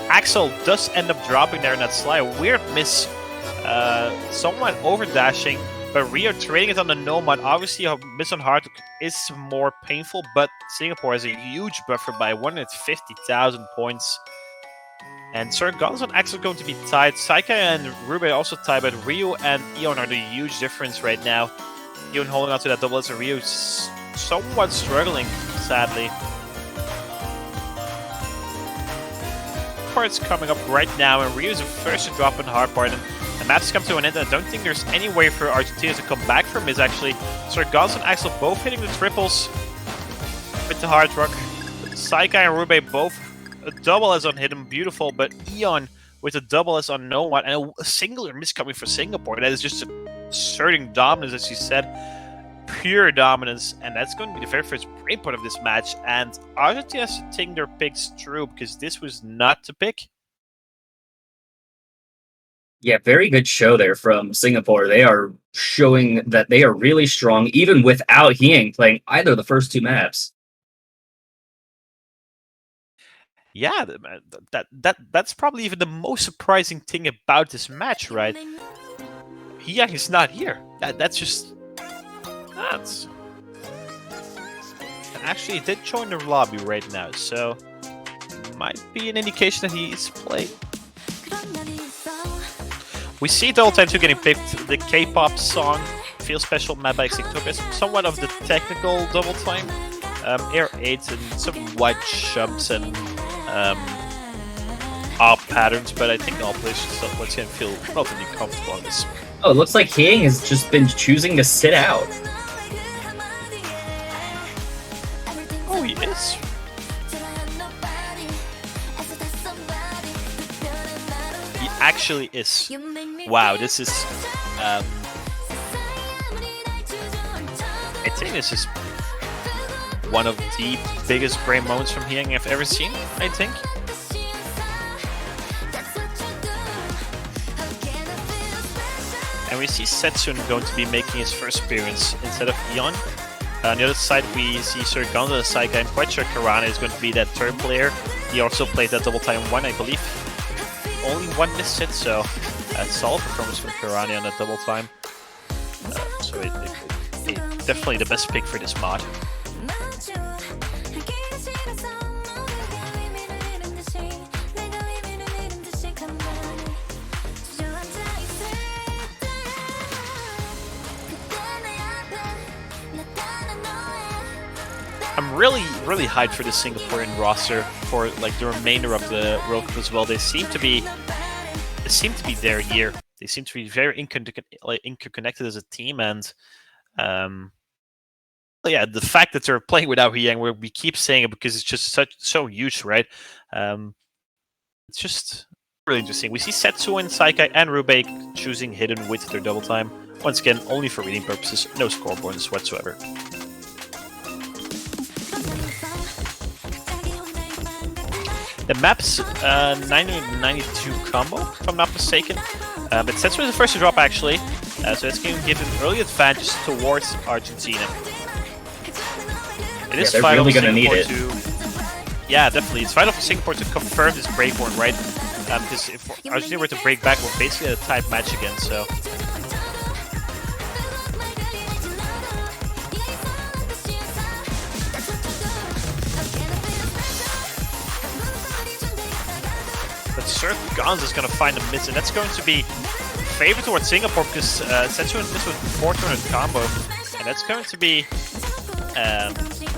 Axel does end up dropping there in that slide. A weird miss, somewhat over dashing, but Rio trading it on the Nomad. Obviously, a miss on hard is more painful, but Singapore has a huge buffer by 150,000 points. And Sir Gonzo and Axel going to be tied. Saika and Rube also tied, but Rio and Eon are the huge difference right now. Eon holding on to that double S, and Rio somewhat struggling, sadly. Part's coming up right now, and Rio's the first to drop in the hard part. And the map's come to an end, and I don't think there's any way for Argentina to come back from this, actually. Sir Gonzo and Axel both hitting the triples with the hard rock. Saika and Rube both a double as on hidden, beautiful, but Eon with a double S on Nomad and a singular miss coming for Singapore. That is just asserting dominance, as you said. Pure dominance, and that's going to be the very first breakpoint of this match. And Argentina has to think their picks through, because this was not the pick. Yeah, very good show there from Singapore. They are showing that they are really strong, even without Hieng playing either of the first two maps. Yeah, that's probably even the most surprising thing about this match, right? Hieng is not here. That's just nuts. And actually, he did join the lobby right now, so might be an indication that he's playing. We see Double Time 2 getting picked. The K-pop song, Feel Special, made by Xictopia, somewhat of the technical Double Time. Air 8 and some wide jumps and off patterns, but I think all players should still once again feel relatively comfortable on this. Oh, it looks like Hieng has just been choosing to sit out. Oh, he is. He actually is. Wow, this is. I think this is one of the biggest brain moments from Hieng I've ever seen, I think. And we see Setsuna going to be making his first appearance instead of Ion. On the other side, we see Sir Gonzo, the side guy. I'm quite sure Karana is going to be that third player. He also played that Double Time 1, I believe. Only one missed hit, so a solid performance from Karana on that Double Time. So it definitely the best pick for this mod. I'm really hyped for the Singaporean roster for like the remainder of the World Cup as well. They seem to be their year. They seem to be very interconnected as a team, and yeah, the fact that they're playing without Hieng, we keep saying it because it's just so huge, right? It's just really interesting. We see Setsu and Saikai and Rubei choosing Hidden with their Double Time. Once again, only for reading purposes, no score bonus whatsoever. The map's 992 combo, if I'm not mistaken. But Setsu is the first to drop, actually. So that's going to give him early advantage towards Argentina. It is vital for Singapore to... Yeah, definitely. It's vital for Singapore to confirm this breakpoint, right? Because if Argentina were to break back, we're basically at a tight match again, so... But Sir Gonzo is going to find a miss, and that's going to be favored towards Singapore because Setsu and miss with 400 combo, and that's going to be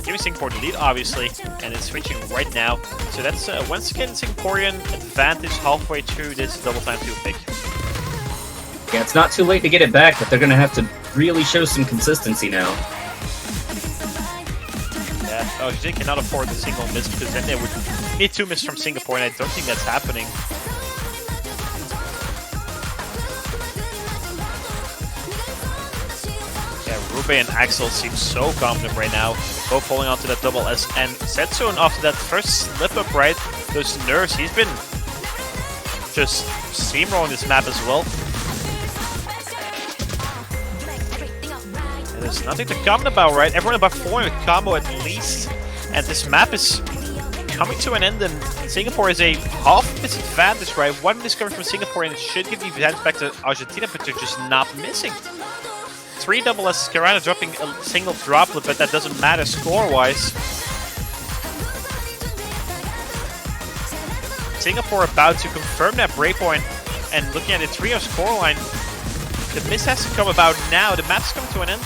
giving Singapore the lead, obviously, and it's switching right now. So that's once again Singaporean advantage halfway through this Double Time 2 pick. Yeah, it's not too late to get it back, but they're going to have to really show some consistency now. Yeah, Argentina cannot afford a single miss because then they would need 2 misses from Singapore, and I don't think that's happening. Yeah, Rubei and Axel seem so confident right now, both holding on to that double S. And Setsun, after that first slip up, right, those nerves, he's been just steamrolling this map as well. And there's nothing to comment about, right? Everyone above 400 combo at least. And this map is coming to an end, and Singapore is a half disadvantage, right? 1 miss coming from Singapore, and it should give the advantage back to Argentina, but they're just not missing. 3 double S, Karana dropping a single droplet, but that doesn't matter score-wise. Singapore about to confirm that breakpoint, and looking at the 3-0 scoreline, the miss has to come about now. The map's coming to an end.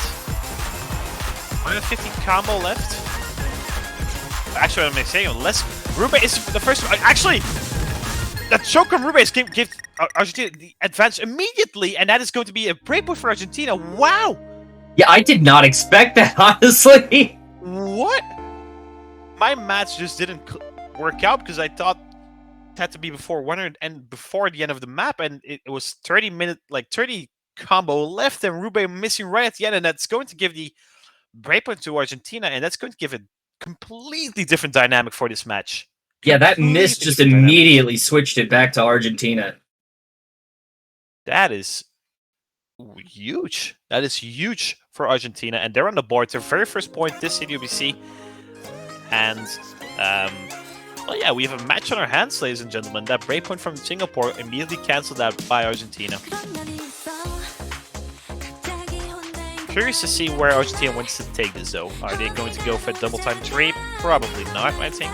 150 combo left. Actually, I'm saying unless Rubei is the first one. Actually, that choke from Rubei gives Argentina the advantage immediately, and that is going to be a breakpoint for Argentina. Wow! Yeah, I did not expect that, honestly. What? My maths just didn't work out because I thought had to be before 100 and before the end of the map, and it was 30 combo left, and Rube missing right at the end, and that's going to give the breakpoint to Argentina, and that's going to give a completely different dynamic for this match. Yeah, that miss just immediately switched it back to Argentina. That is huge. That is huge for Argentina, and they're on the board. Their very first point this CWBC, and well, yeah, we have a match on our hands, ladies and gentlemen. That breakpoint from Singapore immediately cancelled out by Argentina. Curious to see where Argentina wants to take this, though. Are they going to go for a double time 3? Probably not, I think.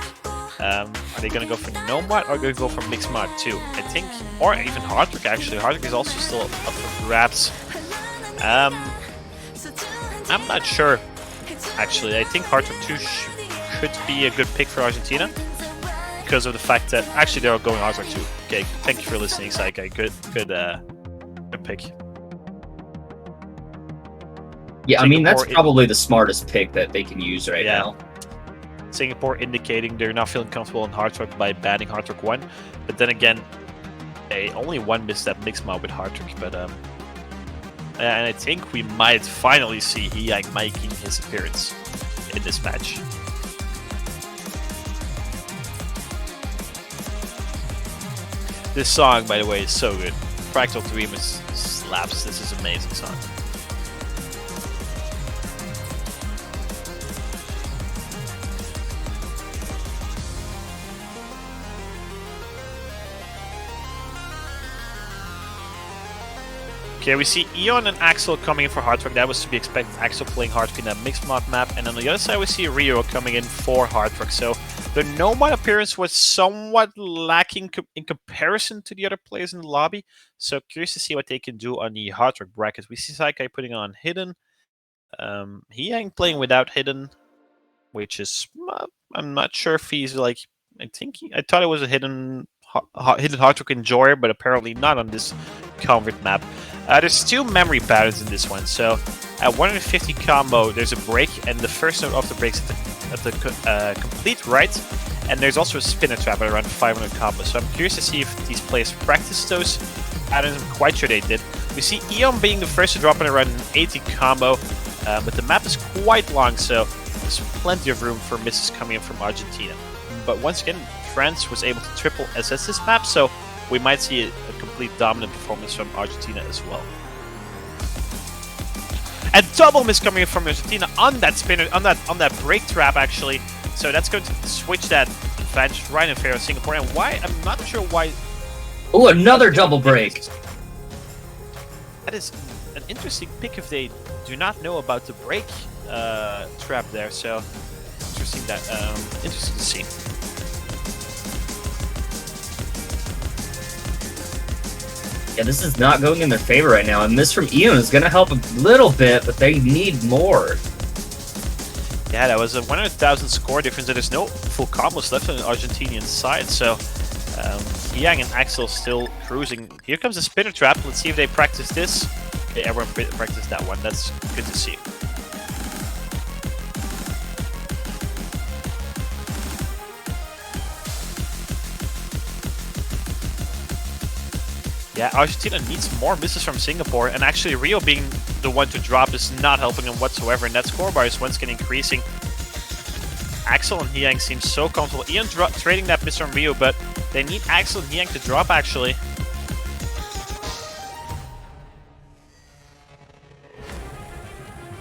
Are they going to go for Nomad or going to go for Mixed Mod 2? I think, or even Hardrock, actually. Hardrock is also still up for grabs. I'm not sure, actually. I think Hardrock 2 could be a good pick for Argentina because of the fact that actually they're going Hardrock 2. Okay, thank you for listening, Saikai. Good pick. Yeah, I mean, that's probably the smartest pick that they can use right now. Singapore indicating they're not feeling comfortable in Hardrock by banning Hardrock 1. But then again, they only one misstep mixed mod with Hardrock. But and I think we might finally see Hyang making his appearance in this match. This song, by the way, is so good. Fractal Dream slaps. This is an amazing song. Okay, we see Eon and Axel coming in for Hardrock. That was to be expected. Axel playing Hardrock in that mixed mod map. And on the other side, we see Rio coming in for Hardrock. So the Nomad appearance was somewhat lacking in comparison to the other players in the lobby. So curious to see what they can do on the Hardrock bracket. We see Saikai putting on Hidden. Hyang playing without Hidden, which is... I'm not sure if he's like... I thought it was a hidden Hardrock enjoyer, but apparently not on this convert map. There's 2 memory patterns in this one. So at 150 combo, there's a break, and the first note of the breaks at the complete right. And there's also a spinner trap at around 500 combo. So I'm curious to see if these players practice those patterns. I'm quite sure they did. We see Eon being the first to drop in around an 80 combo, but the map is quite long, so there's plenty of room for misses coming in from Argentina. But once again, France was able to triple SS this map, so we might see a complete dominant performance from Argentina as well. And double miss coming in from Argentina on that spinner, on that break trap actually. So that's going to switch that advantage right in favor of Singapore. And why? I'm not sure why. Oh, another double break. That is an interesting pick if they do not know about the break trap there. So interesting interesting to see. Yeah, this is not going in their favor right now, and this from Eon is going to help a little bit, but they need more. Yeah, that was a 100,000 score difference. There's no full combos left on the Argentinian side, so Hyang and Axel still cruising. Here comes a spinner trap. Let's see if they practice this. Okay, everyone practiced that one. That's good to see. Yeah, Argentina needs more misses from Singapore, and actually Rio being the one to drop is not helping them whatsoever, and that score bar is once again increasing. Axel and Hyang seem so comfortable. Eon trading that miss from Rio, but they need Axel and Hyang to drop actually.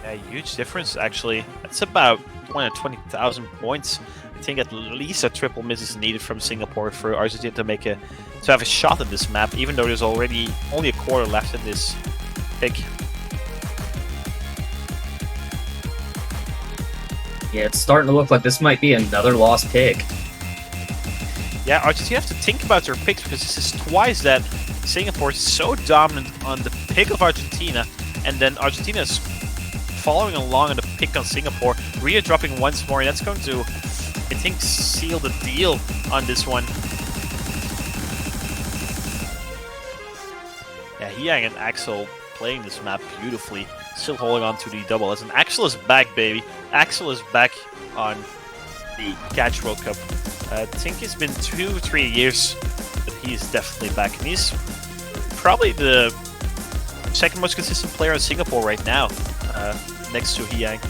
Yeah, huge difference actually. That's about 120,000 points. I think at least a triple miss is needed from Singapore for Argentina to have a shot at this map, even though there's already only a quarter left in this pick. Yeah, it's starting to look like this might be another lost pick. Yeah, Argentina have to think about their picks because this is twice that Singapore is so dominant on the pick of Argentina, and then Argentina is following along on the pick on Singapore. Rio dropping once more, and that's going to, I think, seal the deal on this one. Yeah, Hyang and Axel playing this map beautifully, still holding on to the double S. And Axel is back, baby. Axel is back on the Catch World Cup Tink has been 2-3 years, but he's definitely back. And he's probably the second most consistent player in Singapore right now, next to Hyang.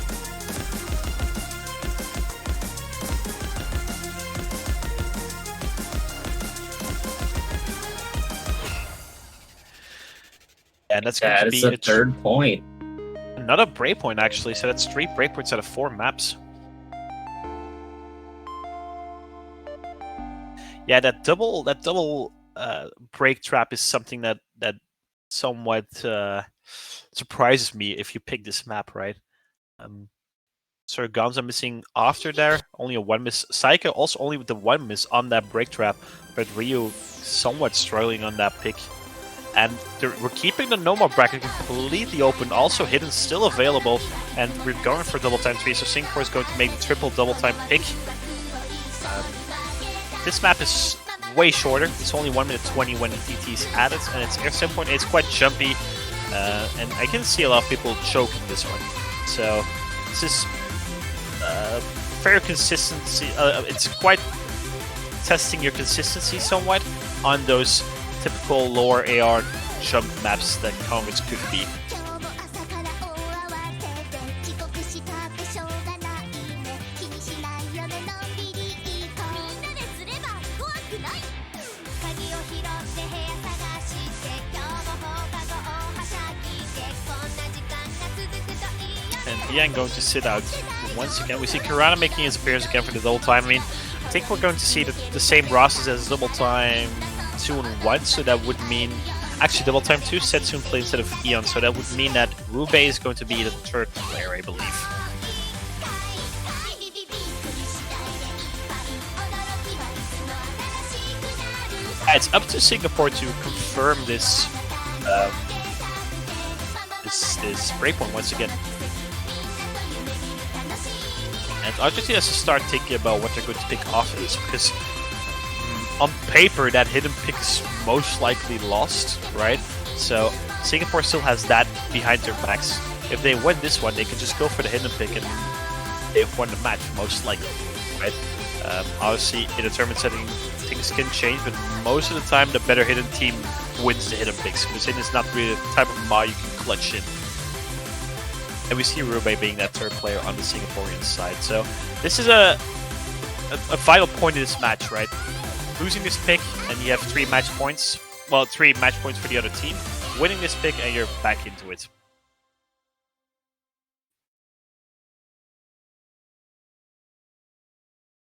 And that's going to be a third point. Another breakpoint, actually. So that's 3 breakpoints out of 4 maps. Yeah, that double break trap is something that somewhat surprises me if you pick this map, right? Sir Gonza missing after there, only a 1 miss. Saika also only with the 1 miss on that break trap, but Ryu somewhat struggling on that pick. And we're keeping the Nomad bracket completely open, also hidden still available, and we're going for double time 3, so Singapore is going to make the triple double time pick. This map is way shorter, it's only 1 minute 20 when the DT is added, and its air 7.8 is quite jumpy, and I can see a lot of people choking this one. So this is fair consistency, it's quite testing your consistency somewhat on those typical lower AR jump maps that Congress could be. And Hyang going to sit out once again. We see Karana making his appearance again for the double time. I mean, I think we're going to see the same rosters as double time 2 and 1, so that would mean actually double time 2 Setsune play instead of Eon, so that would mean that Rube is going to be the 3rd player, I believe. It's up to Singapore to confirm this this breakpoint once again. And Argentina has to start thinking about what they're going to pick off of this, because on paper that hidden pick is most likely lost, right? So Singapore still has that behind their backs. If they win this one, they can just go for the hidden pick and they've won the match, most likely, right? Obviously, in a tournament setting, things can change, but most of the time, the better hidden team wins the hidden picks, because it is not really the type of Ma you can clutch in. And we see Rube being that 3rd player on the Singaporean side. So this is a vital point in this match, right? Losing this pick and you have 3 match points. Well, 3 match points for the other team. Winning this pick and you're back into it.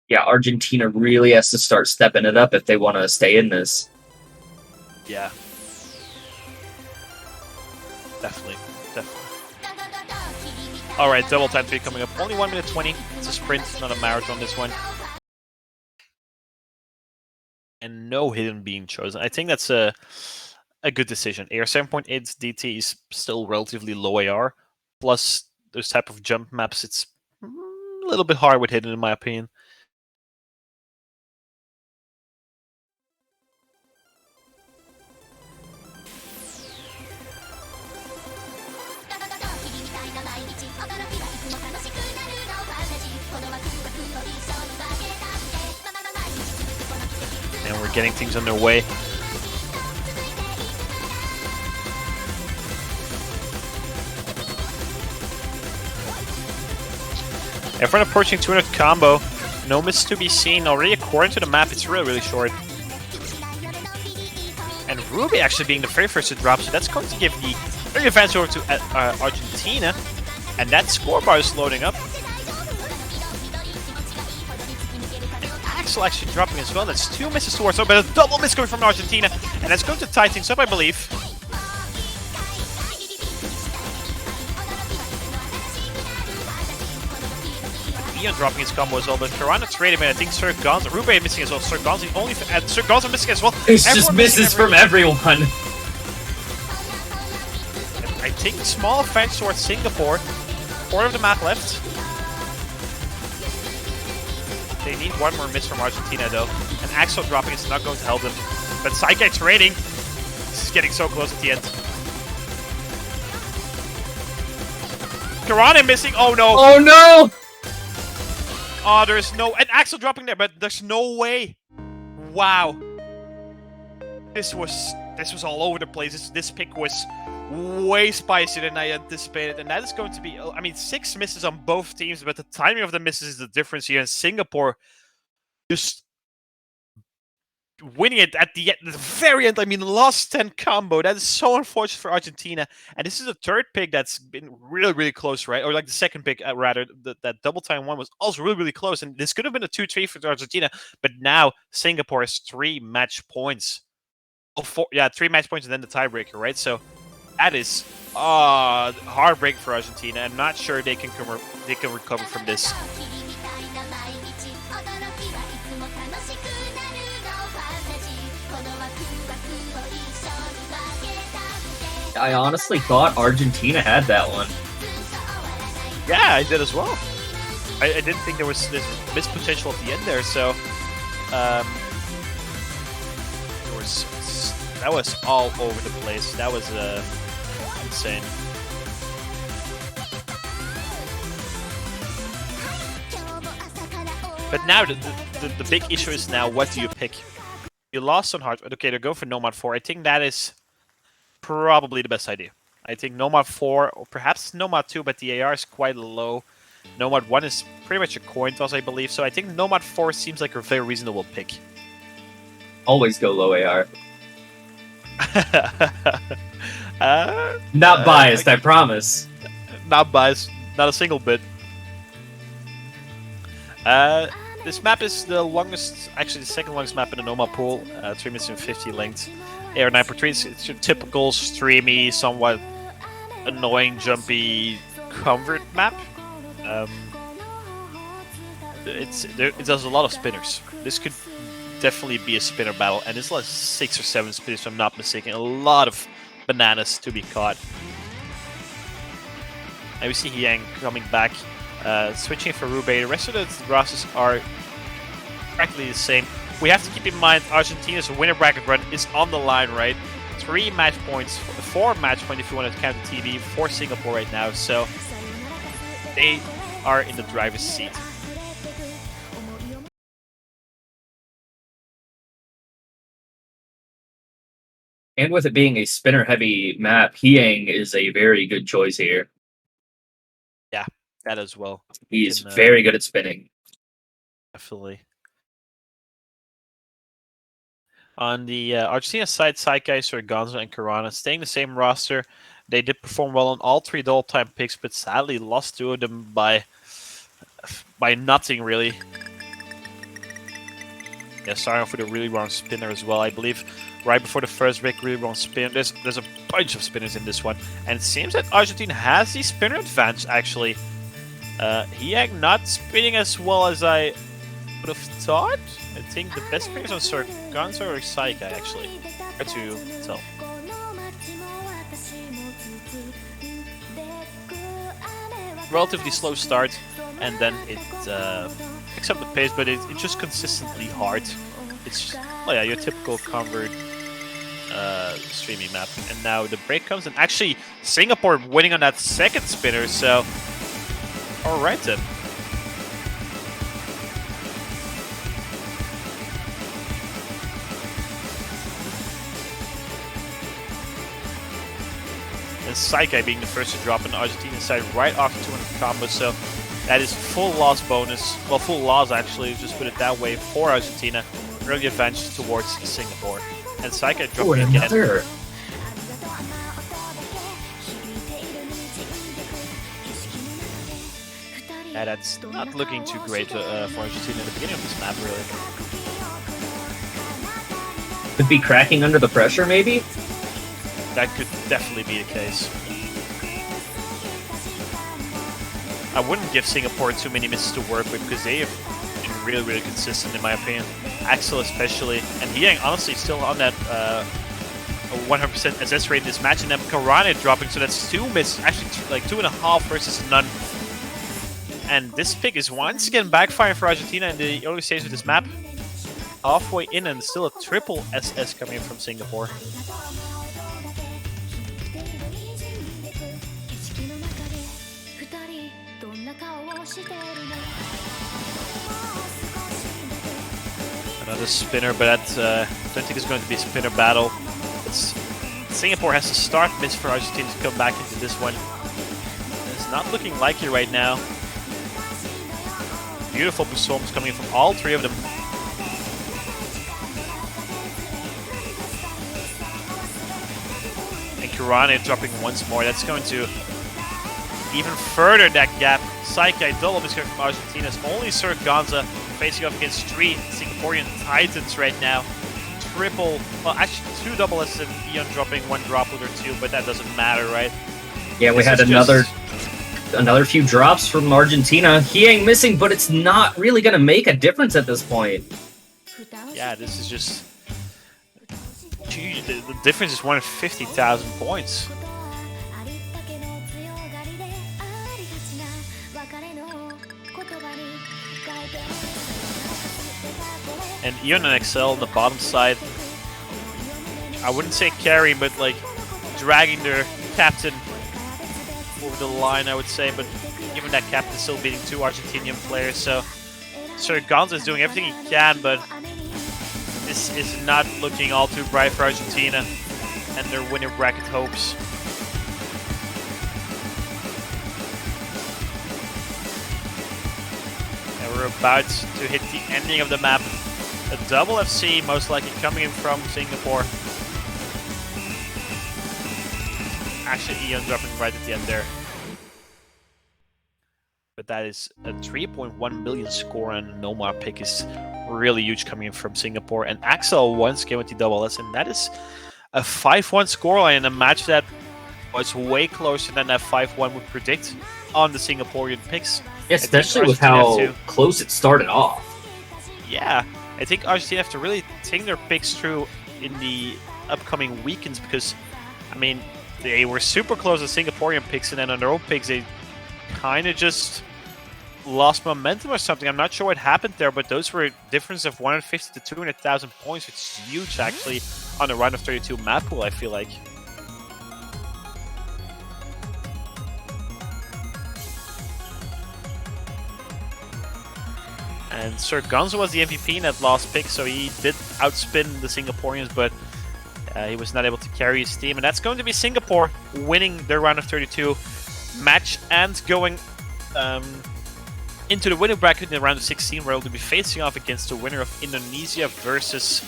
Yeah, Argentina really has to start stepping it up if they want to stay in this. Yeah. Definitely. Alright, double time 3 coming up. Only 1 minute 20. It's a sprint, not a marathon this one. And no hidden being chosen. I think that's a good decision. AR 7.8 DT is still relatively low AR. Plus, those type of jump maps, it's a little bit hard with hidden in my opinion. And we're getting things underway. Everyone approaching 200 combo. No miss to be seen. Already according to the map, it's really short. And Ruby actually being the very first to drop, so that's going to give the early advance over to Argentina. And that scoreboard is loading up. Axel actually dropping as well. That's 2 misses towards her, but a double miss coming from Argentina. And that's going to tie things up, I believe. Ian dropping his combo as well, but Karana trading, man. I think Sir Gonza, Rube missing as well. Sir Gonza only, Sir Gonza missing as well. It's just misses from everyone. I think small advantage towards Singapore. 4 of the map left. They need 1 more miss from Argentina though. And Axel dropping is not going to help them. But Saika trading. This is getting so close at the end. Karana missing. Oh no. Oh no! Oh, there's no... And Axel dropping there, but there's no way. Wow. This was all over the place. This pick was way spicier than I anticipated, and that is going to be... I mean, 6 misses on both teams, but the timing of the misses is the difference here. And Singapore just winning it at the very end. I mean, last 10 combo. That is so unfortunate for Argentina. And this is the third pick that's been really, really close, right? Or like the second pick, rather. That double time one was also really, really close. And this could have been a 2-3 for Argentina. But now Singapore has 3 match points. Oh, 4, yeah, 3 match points and then the tiebreaker, right? So that is heartbreak for Argentina. I'm not sure they can recover from this. I honestly thought Argentina had that one. Yeah, I did as well. I didn't think there was this missed potential at the end there, so that was all over the place. That was insane. But now the big issue is now, what do you pick? You lost on hard. Okay, they're going for Nomad 4. I think that is probably the best idea. I think Nomad 4 or perhaps Nomad 2, but the AR is quite low. Nomad 1 is pretty much a coin toss, I believe. So I think Nomad 4 seems like a very reasonable pick. Always go low AR. uh, Not biased, I promise. Not biased, not a single bit. This map is the longest, actually the second longest map in the Nomad pool, 3 minutes and 50 length. Air 9.3, it's your typical streamy, somewhat annoying, jumpy, convert map. It does a lot of spinners. This could definitely be a spinner battle, and it's like 6 or 7 spinners if I'm not mistaken. A lot of bananas to be caught. And we see Hyang coming back, switching for Rube. The rest of the rosters are practically the same. We have to keep in mind Argentina's winner bracket run is on the line, right? 3 match points, 4 match points if you want to count the TV for Singapore right now. So they are in the driver's seat. And with it being a spinner-heavy map, Hyang is a very good choice here. Yeah, that as well. He's very good at spinning. Definitely. On the Argentina side, Psychice, Gonzo, and Karana staying the same roster. They did perform well on all 3 double time picks, but sadly lost 2 of them by nothing, really. Yeah, starting off with a really wrong spinner as well, I believe. Right before the first break, really wrong spin. There's a bunch of spinners in this one, and it seems that Argentina has the spinner advantage, actually. Hyang not spinning as well as I would have thought. I think the best spinners are Sir Gonzo or Saika, actually. Hard to tell. Relatively slow start, and then it picks up the pace, but it's just consistently hard. It's oh yeah, your typical convert streaming map. And now the break comes, and actually Singapore winning on that second spinner. So, all right then. And Psyche being the first to drop on the Argentina side right after 200 combos, so that is full loss bonus. Well, full loss actually, just put it that way, for Argentina. Early advantage towards Singapore. And Psyche dropping again. Another. Yeah, that's not looking too great for Argentina at the beginning of this map, really. Could be cracking under the pressure, maybe? That could definitely be the case. I wouldn't give Singapore too many misses to work with, because they have been really, really consistent in my opinion. Axel especially, and Hyang honestly still on that 100% SS rate in this match, and then Karane dropping, so that's 2 misses, actually like 2.5 versus none. And this pick is once again backfiring for Argentina in the early stage of this map. Halfway in, and still a triple SS coming in from Singapore. Another spinner, but I don't think it's going to be a spinner battle. Singapore has to start miss for Argentina to come back into this one. It's not looking like it right now. Beautiful performance coming in from all three of them. And Kirane dropping once more. That's going to even further that gap. Saikai double miscarry from Argentina's only Sir Gonza facing off against 3 Singaporean Titans right now. Triple, well actually 2 double S and Eon dropping 1 droplet or 2, but that doesn't matter, right? Yeah, we had another few drops from Argentina. He ain't missing, but it's not really going to make a difference at this point. Yeah, this is just... Gee, the difference is 150,000 points. And Eon and XL on the bottom side, I wouldn't say carry, but like dragging their captain over the line, I would say. But given that captain still beating 2 Argentinian players, so Sir Gonza is doing everything he can, but this is not looking all too bright for Argentina and their winner bracket hopes. And we're about to hit the ending of the map. A double FC, most likely coming in from Singapore. Actually, Eon dropping right at the end there. But that is a 3.1 million score, and Nomad pick is really huge coming in from Singapore. And Axel once came with the double S, and that is a 5-1 scoreline in a match that was way closer than that 5-1 would predict on the Singaporean picks. Yeah, especially with how close it started off. Yeah. I think Argentina have to really think their picks through in the upcoming weekends because, I mean, they were super close to Singaporean picks, and then on their own picks, they kind of just lost momentum or something. I'm not sure what happened there, but those were a difference of 150 to 200,000 points, which is huge, actually, on a round of 32 map pool, I feel like. And Sir Gonza was the MVP in that last pick, so he did outspin the Singaporeans, but he was not able to carry his team. And that's going to be Singapore winning their round of 32 match and going into the winning bracket in the round of 16, where they'll be facing off against the winner of Indonesia versus...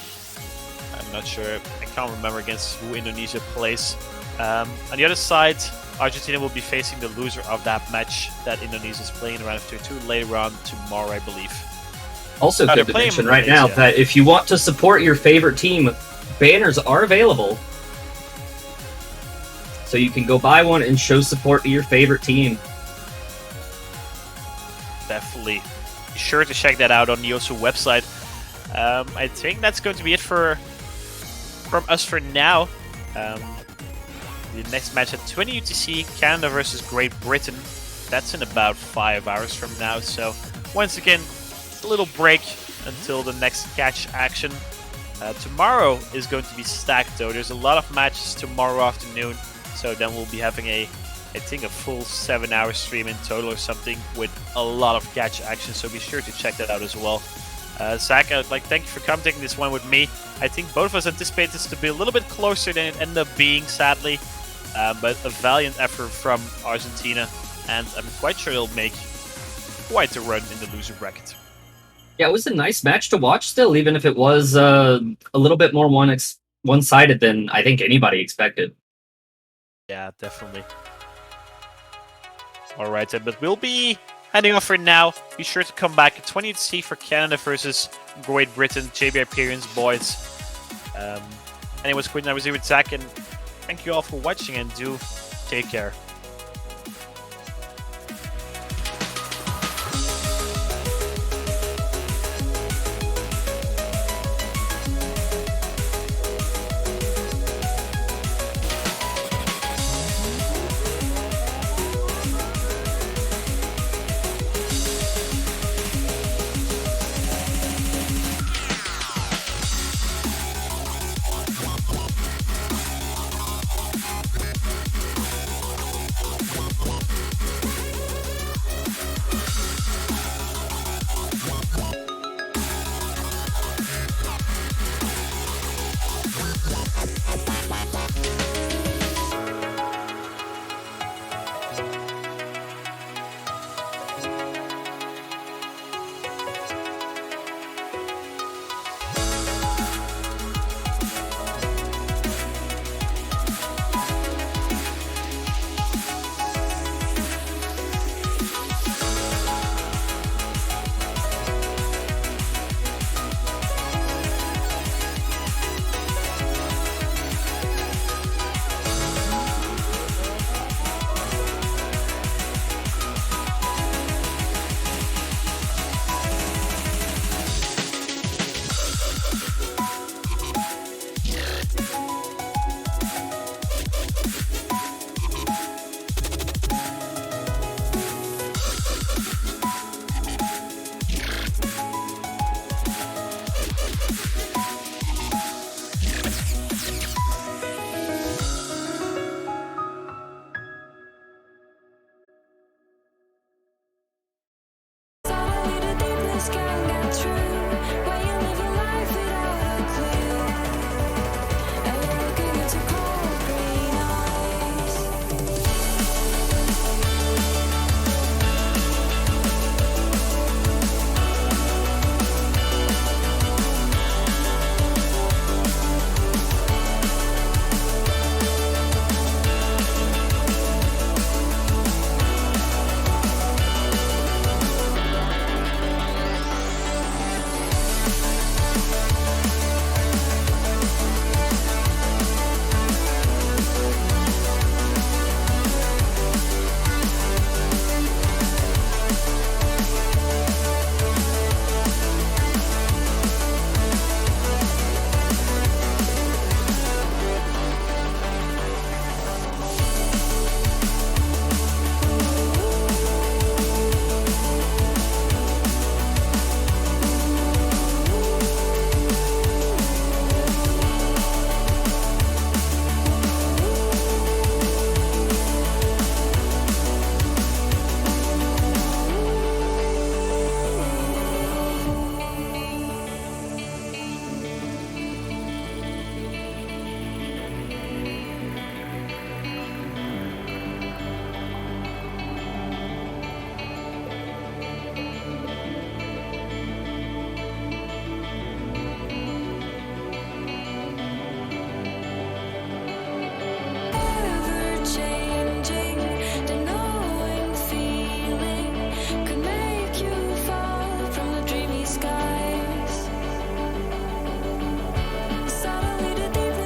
I'm not sure, I can't remember against who Indonesia plays. On the other side, Argentina will be facing the loser of that match that Indonesia is playing in the round of 32 later on tomorrow, I believe. Also, good to mention right now that if you want to support your favorite team, banners are available. So you can go buy one and show support to your favorite team. Definitely. Be sure to check that out on the Yosu website. I think that's going to be it from us for now. The next match at 20 UTC, Canada versus Great Britain. That's in about 5 hours from now. So once again, a little break until the next catch action. Tomorrow is going to be stacked though. There's a lot of matches tomorrow afternoon. So then we'll be having I think a full 7-hour stream in total or something with a lot of catch action. So be sure to check that out as well. Zach, I'd like thank you for commentating this one with me. I think both of us anticipate this to be a little bit closer than it ended up being, sadly. But a valiant effort from Argentina, and I'm quite sure it'll make quite a run in the loser bracket. Yeah, it was a nice match to watch still, even if it was a little bit more one-sided than I think anybody expected. Yeah, definitely. Alright, but we'll be heading off for now. Be sure to come back at 20 UTC for Canada versus Great Britain, JB Hyperions boys. Anyways, Quinn, I was here with Zach, and thank you all for watching, and do take care.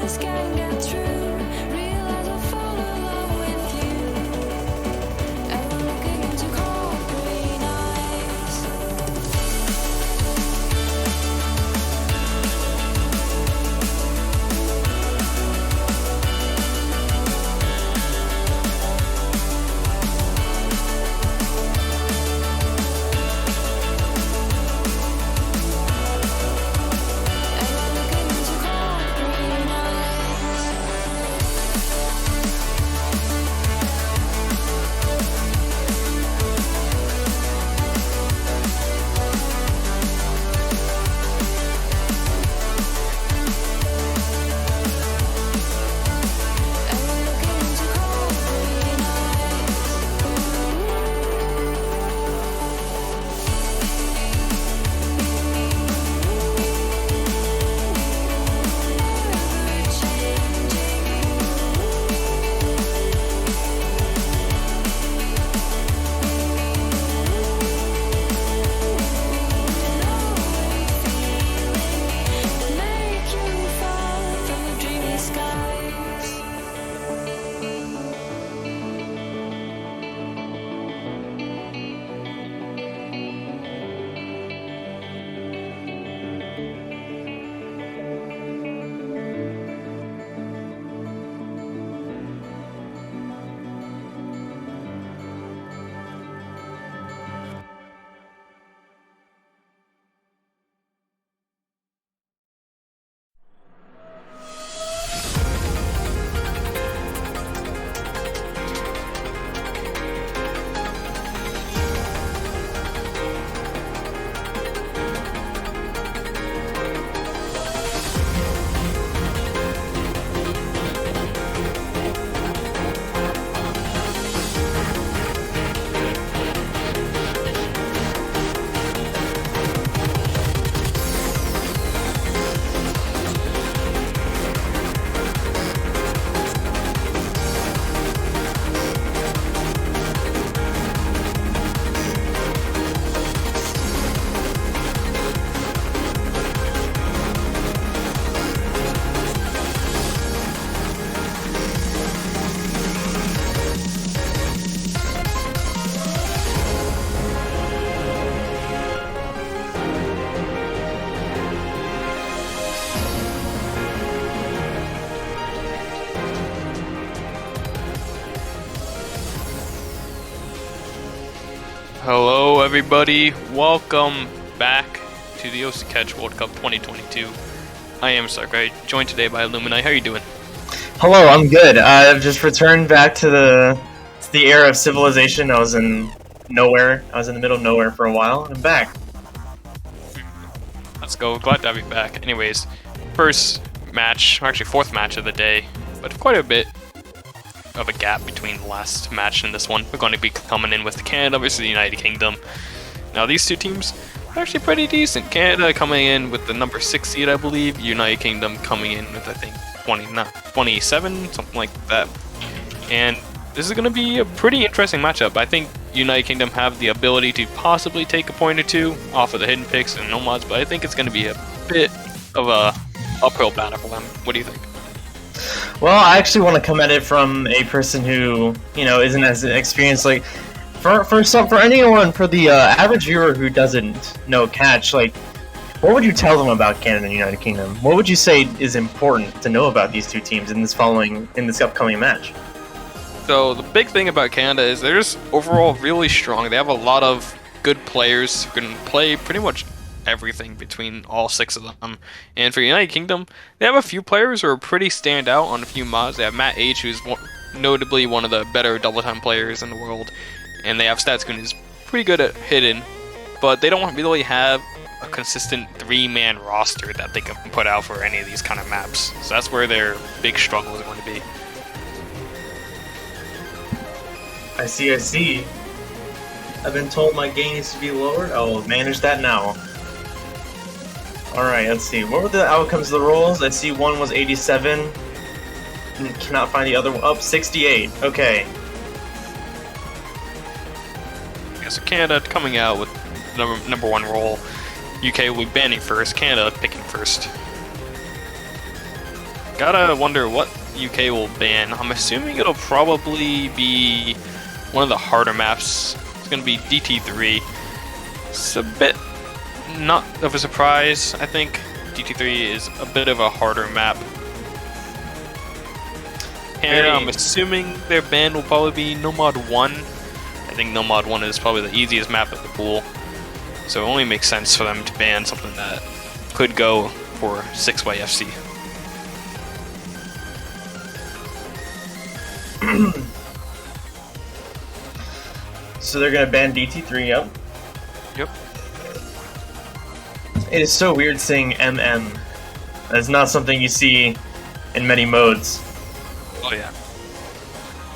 This can't get through. Realize I fall along with you. And I'm looking into cold green eyes. And I'm looking into cold green eyes. And I'm looking into cold green eyes. Make you fall from the dreamy skies. Hello, everybody. Welcome back to the OC Catch World Cup 2022. I am Sarkai, joined today by Illumini. How are you doing? Hello, I'm good. I've just returned back to the era of civilization. I was in nowhere. I was in the middle of nowhere for a while, and I'm back. Let's go. Glad to have you back. Anyways, first match, or actually fourth match of the day, but quite a bit of a gap between the last match and this one. We're going to be coming in with Canada versus the United Kingdom. Now these two teams are actually pretty decent. Canada coming in with the number 6 seed, I believe. United Kingdom coming in with, I think, 27, something like that. And this is going to be a pretty interesting matchup. I think United Kingdom have the ability to possibly take a point or two off of the hidden picks and nomads, but I think it's going to be a bit of a uphill battle for them. What do you think? Well, I actually want to come at it from a person who, isn't as experienced. Like, for the average viewer who doesn't know catch, like, what would you tell them about Canada and United Kingdom? What would you say is important to know about these two teams in this upcoming match? So the big thing about Canada is they're just overall really strong. They have a lot of good players who can play pretty much everything between all 6 of them. And for United Kingdom, they have a few players who are pretty stand out on a few mods. They have Matt H, who's notably one of the better double time players in the world, and they have Statsgoon, who's pretty good at hidden, but they don't really have a consistent 3-man roster that they can put out for any of these kind of maps. So that's where their big struggle is going to be. I see. I've been told my gain needs to be lowered. I will manage that now. Alright, let's see. What were the outcomes of the rolls? I see one was 87. Cannot find the other one. Up 68. Okay. Yeah, so Canada coming out with number 1 roll. UK will be banning first. Canada picking first. Gotta wonder what UK will ban. I'm assuming it'll probably be one of the harder maps. It's gonna be DT3. It's a bit not of a surprise. I think DT3 is a bit of a harder map. And I'm assuming their ban will probably be Nomad 1. I think Nomad 1 is probably the easiest map of the pool. So it only makes sense for them to ban something that could go for 6YFC. So they're gonna ban DT3, yep. Yep. It is so weird seeing MM. That's not something you see in many modes. Oh yeah.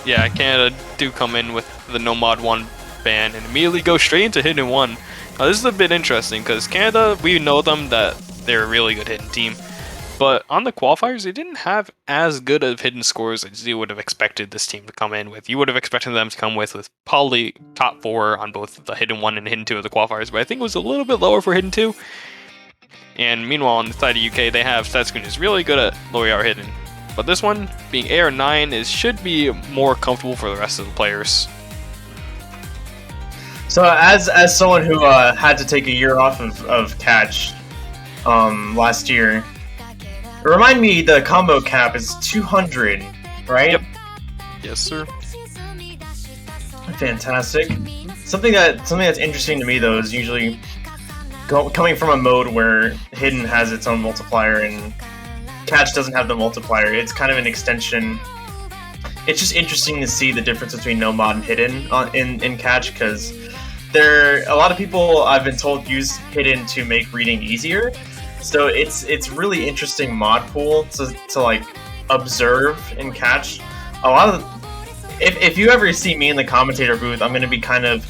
Yeah, Canada do come in with the Nomad 1 ban and immediately go straight into Hidden 1. Now this is a bit interesting because Canada, we know them that they're a really good hidden team. But on the qualifiers, they didn't have as good of hidden scores as you would have expected this team to come in with. You would have expected them to come with probably top 4 on both the Hidden 1 and Hidden 2 of the qualifiers, but I think it was a little bit lower for Hidden 2. And meanwhile, on the side of UK, they have Setsukun is really good at low AR Hidden. But this one, being AR9, should be more comfortable for the rest of the players. So as someone who had to take a year off of catch last year, remind me the combo cap is 200, right? Yep. Yes, sir. Fantastic. Something that's interesting to me though is usually coming from a mode where Hidden has its own multiplier and Catch doesn't have the multiplier. It's kind of an extension. It's just interesting to see the difference between Nomad and Hidden in Catch because a lot of people I've been told use Hidden to make reading easier. So it's really interesting mod pool to like observe and catch. A lot of if you ever see me in the commentator booth, I'm going to be kind of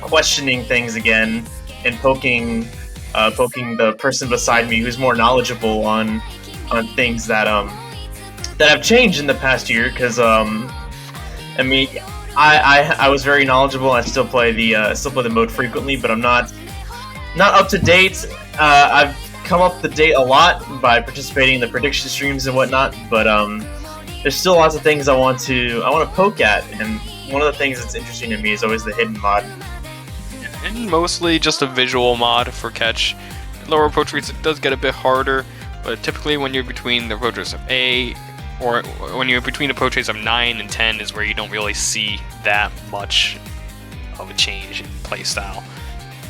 questioning things again and poking the person beside me who's more knowledgeable on things that have changed in the past year. Because I mean, I was very knowledgeable. I still play the mode frequently, but I'm not up to date. I've come up to date a lot by participating in the prediction streams and whatnot, but there's still lots of things I want to poke at, and one of the things that's interesting to me is always the hidden mod. And mostly just a visual mod for catch. Lower approach rates, it does get a bit harder, but typically when you're between the approach rates of 8 or when you're between approach rates of 9 and 10 is where you don't really see that much of a change in playstyle.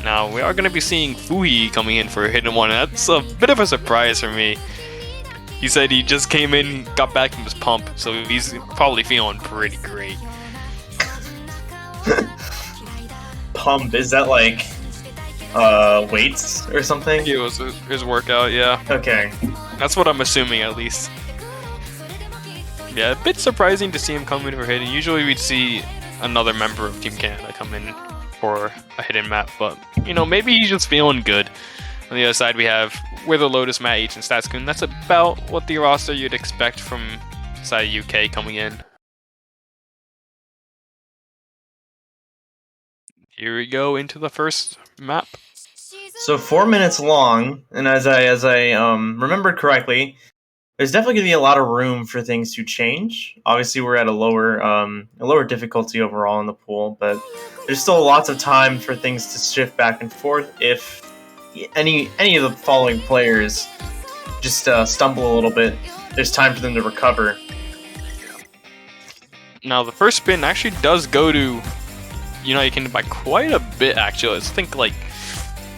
Now, we are going to be seeing Fuhi coming in for a Hidden 1, and that's a bit of a surprise for me. He said he just came in, got back from his pump, so he's probably feeling pretty great. Pump, is that like weights or something? It was his workout, yeah. Okay. That's what I'm assuming, at least. Yeah, a bit surprising to see him come in for Hidden. Usually we'd see another member of Team Canada come in for a hidden map, but you know, maybe he's just feeling good. On the other side, we have Wither Lotus, Matt H, and Setsukun. That's about what the roster you'd expect from side of UK coming in. Here we go into the first map. So 4 minutes long, and as I remembered correctly, there's definitely going to be a lot of room for things to change. Obviously, we're at a lower difficulty overall in the pool, but there's still lots of time for things to shift back and forth if any of the following players just stumble a little bit. There's time for them to recover. Now, the first spin actually does go to United Kingdom by quite a bit, actually. I think like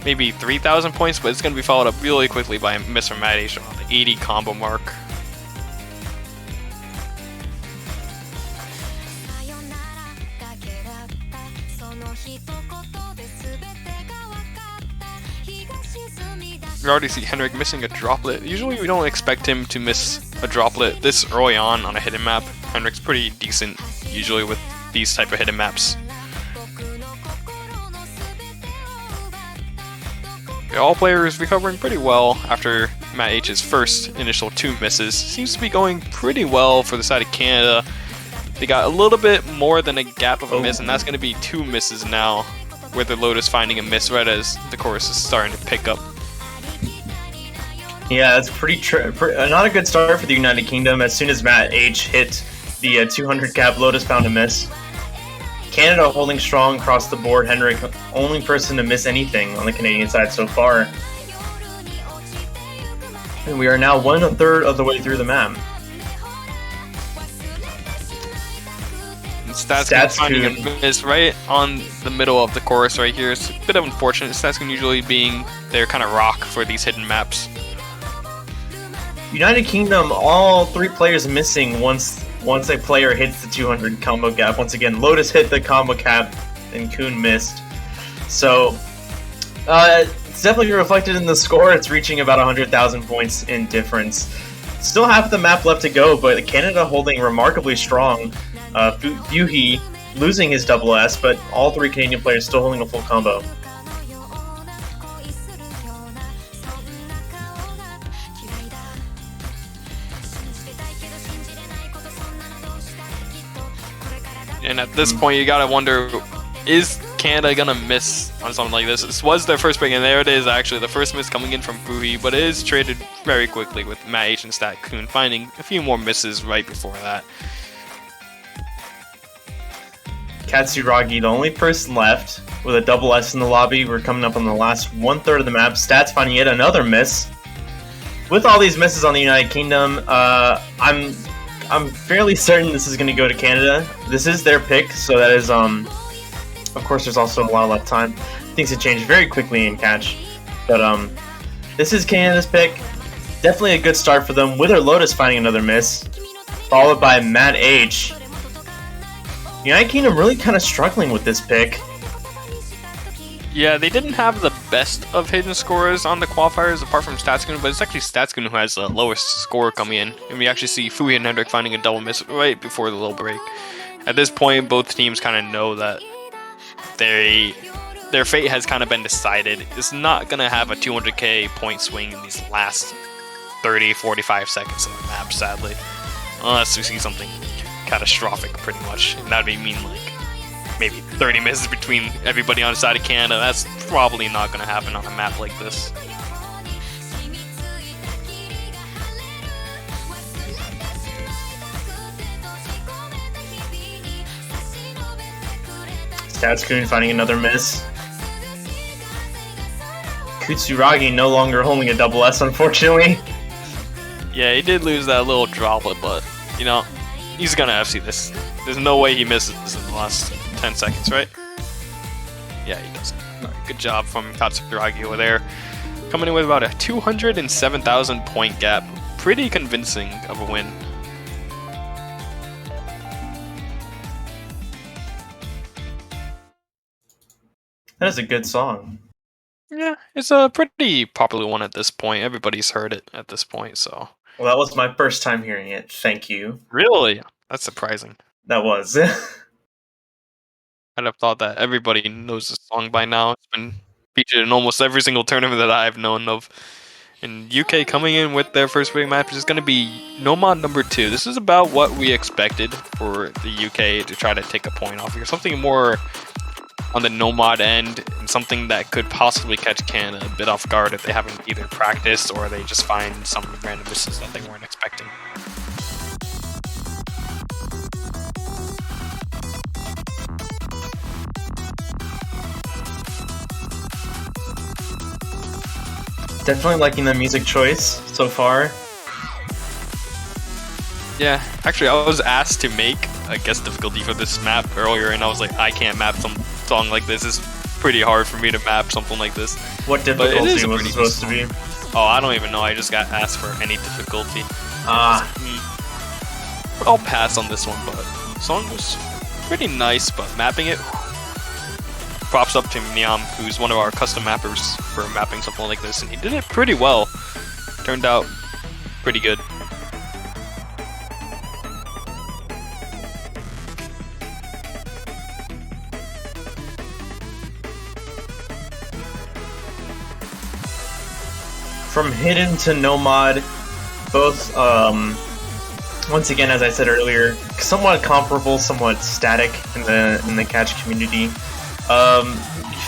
maybe 3,000 points, but it's going to be followed up really quickly by Mr. Matt H on the 80 combo mark. We already see Henrik missing a droplet. Usually we don't expect him to miss a droplet this early on a hidden map. Henrik's pretty decent usually with these type of hidden maps. All players recovering pretty well after Matt H's first initial 2 misses. Seems to be going pretty well for the side of Canada. They got a little bit more than a gap of a miss, and that's going to be 2 misses now, with the Lotus finding a miss right as the chorus is starting to pick up. Yeah, it's not a good start for the United Kingdom. As soon as Matt H hit the 200 cap, Lotus found a miss. Canada holding strong across the board. Henrik, only person to miss anything on the Canadian side so far. And we are now 1/3 of the way through the map. Statskin finding a miss right on the middle of the course right here. It's a bit of unfortunate. Statskin usually being their kind of rock for these hidden maps. United Kingdom, all 3 players missing once a player hits the 200 combo gap. Once again, Lotus hit the combo cap and Kuhn missed. So, it's definitely reflected in the score. It's reaching about 100,000 points in difference. Still half the map left to go, but Canada holding remarkably strong. Fuhi losing his double S, but all 3 Canadian players still holding a full combo. And at this point, you gotta wonder, is Canada gonna miss on something like this? This was their first pick, and there it is, actually. The first miss coming in from Fuhi, but it is traded very quickly with Matt H and Stat Kuhn finding a few more misses right before that. Katsuragi, the only person left with a double S in the lobby. We're coming up on the last 1/3 of the map. Stats finding yet another miss. With all these misses on the United Kingdom, I'm fairly certain this is going to go to Canada. This is their pick, so that is, of course, there's also a lot of left time. Things can change very quickly in catch. But, this is Canada's pick. Definitely a good start for them, with their Lotus finding another miss, followed by Matt H. United Kingdom really kind of struggling with this pick. Yeah, they didn't have the best of hidden scores on the qualifiers apart from Statskin, but it's actually Statskin who has the lowest score coming in. And we actually see Fuhi and Hendrik finding a double miss right before the little break. At this point, both teams kind of know that their fate has kind of been decided. It's not going to have a 200k point swing in these last 30-45 seconds of the map, sadly. Unless we see something catastrophic, pretty much. And that'd mean like maybe 30 misses between everybody on the side of Canada. That's probably not going to happen on a map like this. Statskin finding another miss. Kutsuragi no longer holding a double S, unfortunately. Yeah, he did lose that little droplet, but, you know, he's going to FC this. There's no way he misses this in the last 10 seconds, right? Yeah, he does. Good job from Katsuragi over there. Coming in with about a 207,000 point gap. Pretty convincing of a win. That is a good song. Yeah, it's a pretty popular one at this point. Everybody's heard it at this point, so. Well, that was my first time hearing it. Thank you. Really? That's surprising. That was. I'd have thought that everybody knows this song by now. It's been featured in almost every single tournament that I've known of. And UK coming in with their first big match is going to be Nomad number 2. This is about what we expected for the UK to try to take a point off here. Something more on the Nomad end, and something that could possibly catch Canada a bit off guard if they haven't either practiced or they just find some random misses that they weren't expecting. Definitely liking the music choice so far. Yeah, actually I was asked to make a guest difficulty for this map earlier, and I was like, I can't map some song like this. It's pretty hard for me to map something like this. What difficulty was it supposed to be? Oh, I don't even know. I just got asked for any difficulty. I'll pass on this one, but the song was pretty nice, but mapping it, props up to Niam, who's one of our custom mappers for mapping something like this, and he did it pretty well. Turned out pretty good. From Hidden to Nomad, both, once again, as I said earlier, somewhat comparable, somewhat static in the catch community.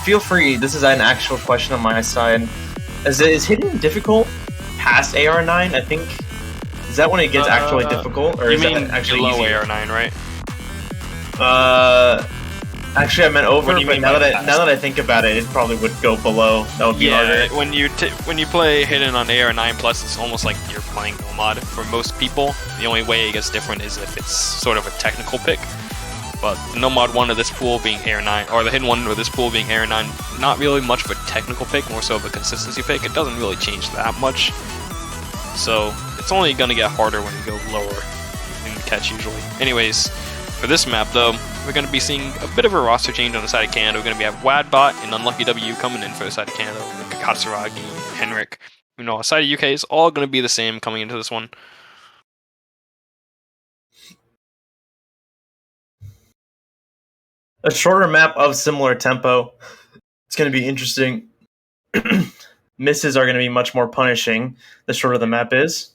Feel free, this is an actual question on my side. Is Hidden difficult? past AR9, I think. Is that when it gets actually difficult, or You is mean that actually below easier? AR9, right? Actually, I meant over. What do you But mean now by that I think about it, it probably would go below. That would be harder. When you play Hidden on AR9 plus, it's almost like you're playing Nomad. For most people, the only way it gets different is if it's sort of a technical pick. But the Nomad one of this pool being AR9, or the Hidden one of this pool being AR9, not really much of a technical pick, more so of a consistency pick. It doesn't really change that much. So it's only gonna get harder when you go lower in catch usually. Anyways, for this map though, we're going to be seeing a bit of a roster change on the side of Canada. We're going to have Wadbot and Unlucky W coming in for the side of Canada, with Katsuragi, Henrik. You know, the side of UK is all going to be the same coming into this one. A shorter map of similar tempo. It's going to be interesting. Misses are going to be much more punishing the shorter the map is.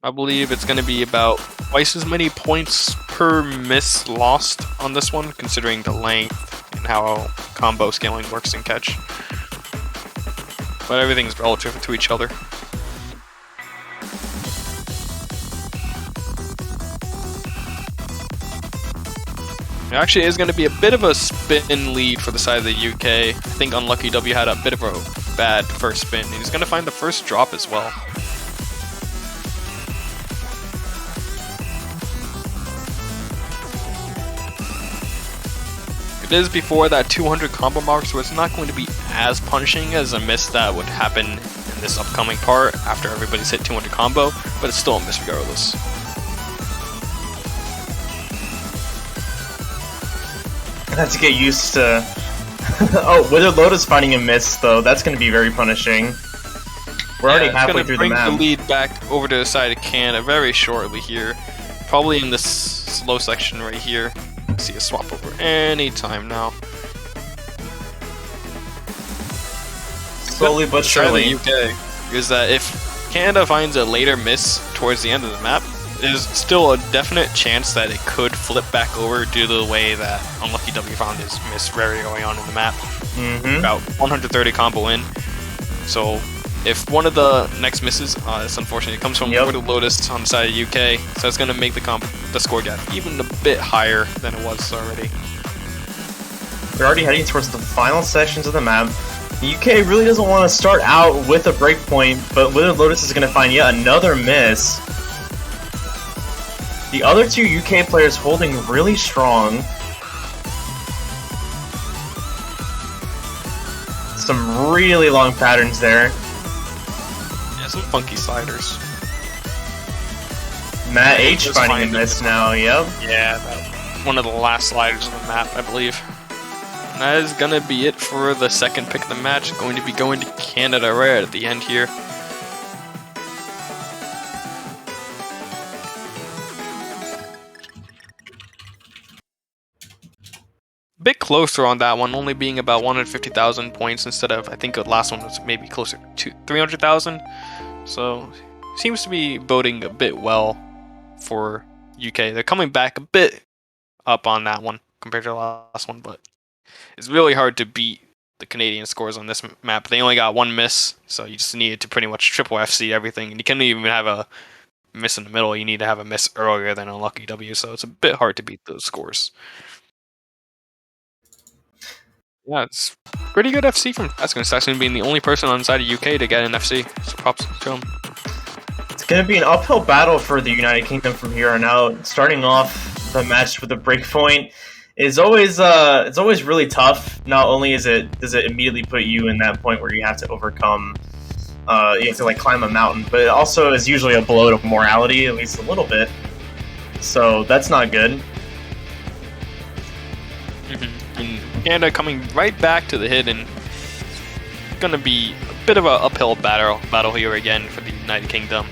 I believe it's going to be about twice as many points per miss lost on this one, considering the length and how combo scaling works in catch. But everything's relative to each other. It actually is going to be a bit of a spin lead for the side of the UK. I think Unlucky W had a bit of a bad first spin. He's going to find the first drop as well. It is before that 200 combo mark, so it's not going to be as punishing as a miss that would happen in this upcoming part after everybody's hit 200 combo, but it's still a miss regardless. I have to get used to... Oh, Withered Lotus finding a miss, though. That's going to be very punishing. We're already halfway through the map. It's going to bring the lead back over to the side of Canada very shortly here. Probably in this slow section right here. See a swap over any time now. Slowly but surely. The UK is that if Canada finds a later miss towards the end of the map, there's still a definite chance that it could flip back over due to the way that Unlucky W found his miss very early on in the map. About 130 combo in. So if one of the next misses, it's unfortunate, it comes from Withered Lotus on the side of UK, so it's going to make the score gap even a bit higher than it was already. We're already heading towards the final sections of the map. The UK really doesn't want to start out with a breakpoint, but Withered Lotus is going to find yet another miss. The other two UK players holding really strong. Some really long patterns there. Yeah, some funky sliders. Matt H finding a miss now, yep. Yeah, one of the last sliders on the map, I believe. And that is going to be it for the second pick of the match. Going to be going to Canada right at the end here. Bit closer on that one, only being about 150,000 points instead of, I think the last one was maybe closer to 300,000. So, seems to be boding a bit well for UK. They're coming back a bit up on that one compared to the last one, but it's really hard to beat the Canadian scores on this map. They only got one miss, so you just needed to pretty much triple FC everything, and you can't even have a miss in the middle. You need to have a miss earlier than Unlucky W, so it's a bit hard to beat those scores. Yeah, it's pretty good FC from Taskin. Taskin being the only person on the side of UK to get an FC, so props to him. It's going to be an uphill battle for the United Kingdom from here on out. Starting off the match with a breakpoint is always it's always really tough. Not only does it immediately put you in that point where you have to overcome, you have to like climb a mountain, but it also is usually a blow to morality, at least a little bit. So that's not good. And Canada coming right back to the Hidden. It's gonna be a bit of an uphill battle here again for the United Kingdom.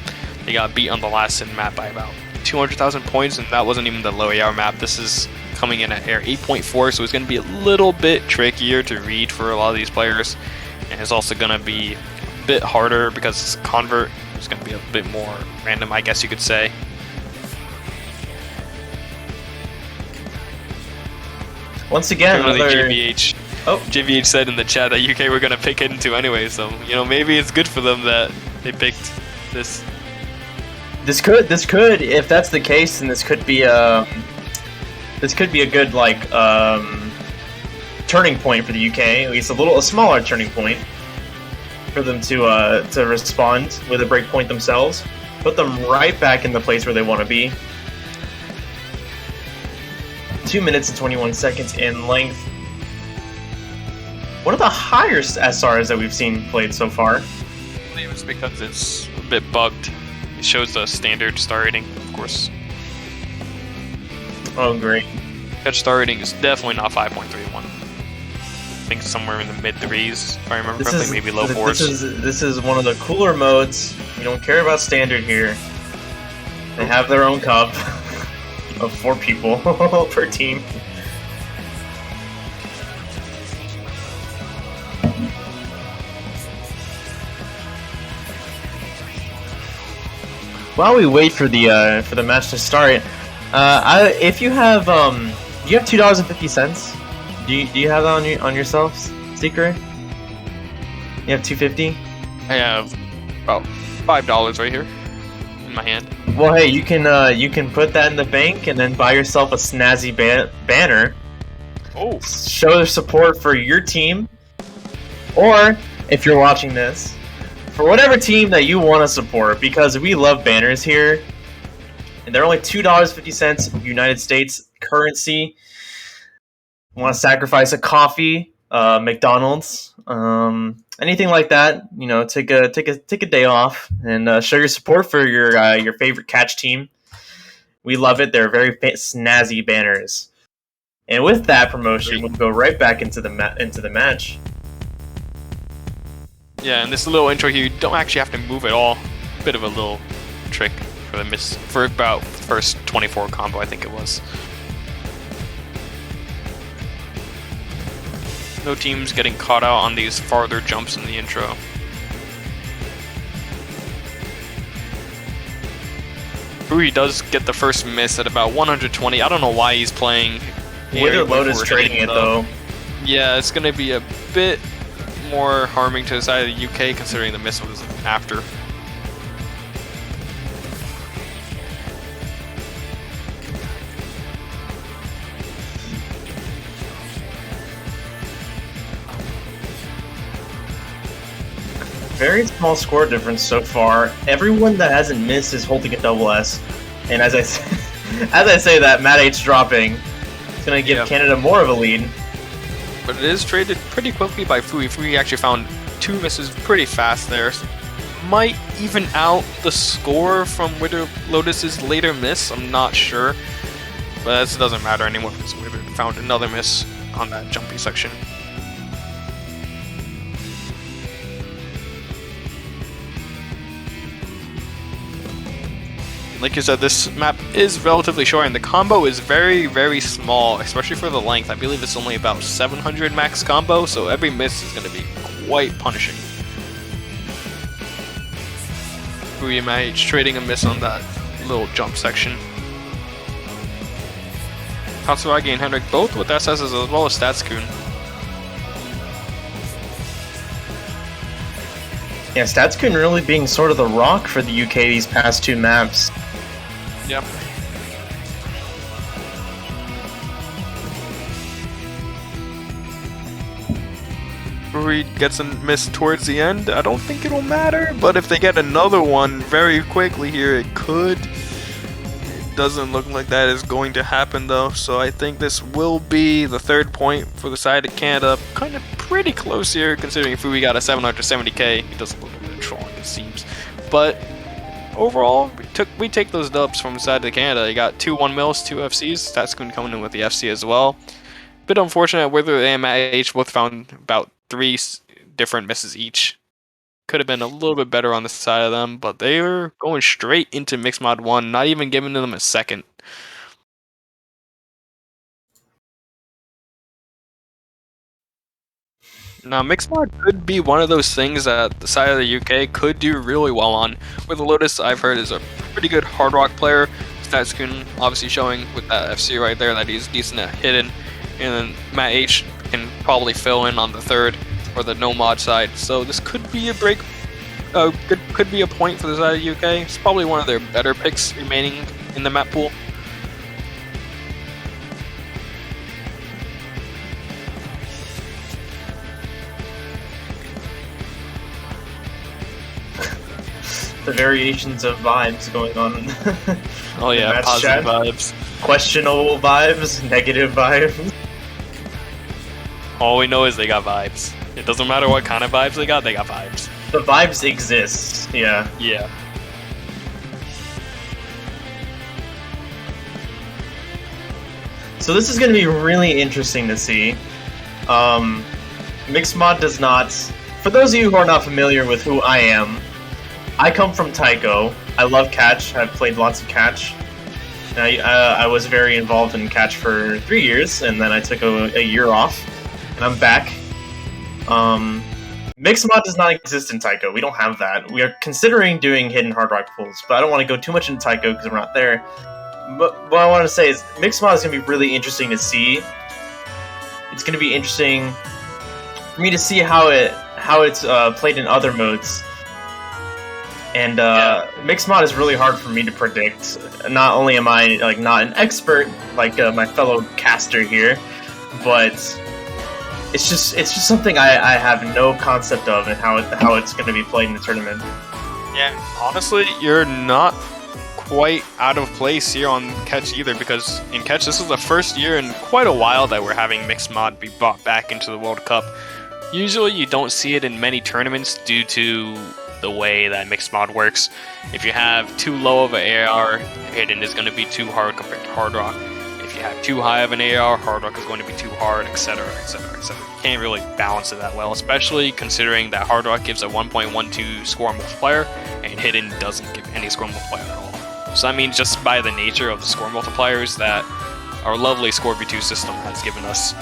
They got beat on the last Sin map by about 200,000 points, and that wasn't even the low AR map. This is coming in at AR 8.4, so it's gonna be a little bit trickier to read for a lot of these players, and it's also gonna be a bit harder because it's convert. It's gonna be a bit more random, I guess you could say. Once again, the GBH JVH said in the chat that UK were gonna pick Hidden 2 anyway, so maybe it's good for them that they picked this. This could, if that's the case, then this could be a good turning point for the UK. At least a smaller turning point for them to respond with a breakpoint themselves, put them right back in the place where they want to be. 2 minutes and 21 seconds in length. One of the higher SRs that we've seen played so far. I believe it's because it's a bit bugged. It shows the standard star rating, of course. Oh, great. Catch star rating is definitely not 5.31. I think somewhere in the mid 3s, if I remember correctly, maybe low 4s. This is one of the cooler modes. We don't care about standard here. They have their own cup of 4 people per team. While we wait for the match to start, if you have do you have $2.50? Do you have that on yourselves, Secret? You have $2.50? I have about $5 right here in my hand. Well, hey, you can put that in the bank and then buy yourself a snazzy banner. Oh, show their support for your team, or if you're watching this, for whatever team that you want to support, because we love banners here, and they're only $2.50 United States currency. Want to sacrifice a coffee, McDonald's, anything like that? Take a day off and show your support for your favorite catch team. We love it. They're very snazzy banners. And with that promotion, we'll go right back into the match. Yeah, and this little intro here, you don't actually have to move at all. Bit of a little trick for the for about the first 24 combo, I think it was. No teams getting caught out on these farther jumps in the intro. Fui does get the first miss at about 120. I don't know why he's playing. Wither Lotus trading it though. Yeah, it's going to be a bit more harming to the side of the UK considering the miss was after. Very small score difference so far. Everyone that hasn't missed is holding a double S. And as I say that, Matt H dropping, it's going to give Canada more of a lead. But it is traded pretty quickly by Fui. Fui actually found 2 misses pretty fast there. Might even out the score from Wither Lotus's later miss, I'm not sure. But this doesn't matter anymore because Wither found another miss on that jumpy section. Like you said, this map is relatively short, and the combo is very, very small, especially for the length. I believe it's only about 700 max combo, so every miss is going to be quite punishing. Fui MH trading a miss on that little jump section. Katsuragi and Henrik both with SSs as well as Statskun. Yeah, Statskun really being sort of the rock for the UK these past 2 maps. Yep. Fui gets a miss towards the end. I don't think it'll matter, but if they get another one very quickly here, it could. It doesn't look like that is going to happen though, so I think this will be the 3rd point for the side of Canada. Kind of pretty close here, considering Fui got a 770k. He does look a bit strong, it seems. But overall, we take those dubs from the side of Canada. You got 2 1-mils, 2 FCs. That's going to come in with the FC as well. Bit unfortunate, Wither and Matt H both found about 3 different misses each. Could have been a little bit better on the side of them, but they were going straight into Mixed Mod 1, not even giving them a second. Now, Mixed Mod could be one of those things that the side of the UK could do really well on. Wither Lotus, I've heard, is a pretty good hard rock player. Statskun obviously showing with that FC right there that he's decent at hidden. And then Matt H can probably fill in on the third or the no mod side. So this could be a break. Could be a point for the side of UK. It's probably one of their better picks remaining in the map pool. The variations of vibes going on. Oh yeah, Matt's positive chat. vibes. Questionable vibes, negative vibes. All we know is they got vibes. It doesn't matter what kind of vibes they got vibes. The vibes exist, yeah. Yeah. So this is going to be really interesting to see. Mixmod does not... For those of you who are not familiar with who I am, I come from Taiko. I love Catch. I've played lots of Catch. I was very involved in Catch for 3 years, and then I took a year off, and I'm back. Mixmod does not exist in Taiko. We don't have that. We are considering doing hidden hard rock pools, but I don't want to go too much into Taiko because we're not there. But what I want to say is Mixmod is going to be really interesting to see. It's going to be interesting for me to see how it's played in other modes. And Mixmod is really hard for me to predict. Not only am I not an expert like my fellow caster here, but it's just something I have no concept of and how it's going to be played in the tournament. Yeah, honestly, you're not quite out of place here on Catch either, because in Catch this is the first year in quite a while that we're having mixed mod be brought back into the World Cup. Usually you don't see it in many tournaments due to the way that mixed mod works. If you have too low of an AR, hidden is going to be too hard compared to hard rock. If you have too high of an AR, hard rock is going to be too hard, etc, etc, etc. You can't really balance it that well, especially considering that hard rock gives a 1.12 score multiplier and hidden doesn't give any score multiplier at all. So that means just by the nature of the score multipliers that our lovely Scorpio 2 system has given us,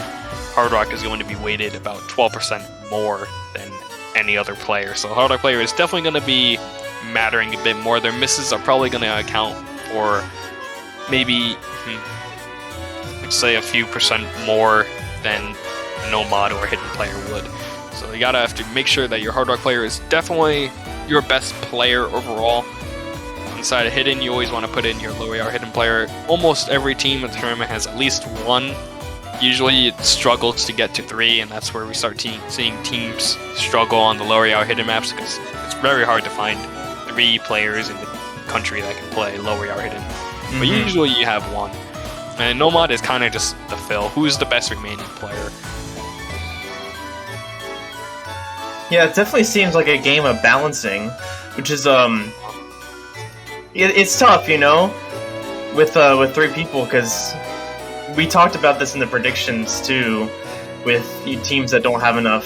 hard rock is going to be weighted about 12% more than any other player. So hard rock player is definitely going to be mattering a bit more. Their misses are probably going to account for maybe, let's say, a few percent more than a no mod or a hidden player would. So you gotta have to make sure that your hard rock player is definitely your best player overall. Inside of hidden, you always want to put in your low AR hidden player. Almost every team in the tournament has at least one. Usually it struggles to get to 3, and that's where we start seeing teams struggle on the low AR hidden maps, because it's very hard to find 3 players in the country that can play low AR hidden. But usually you have one. And no mod is kind of just the fill. Who's the best remaining player? Yeah, it definitely seems like a game of balancing, which is it's tough, you know, with 3 people, because we talked about this in the predictions too, with teams that don't have enough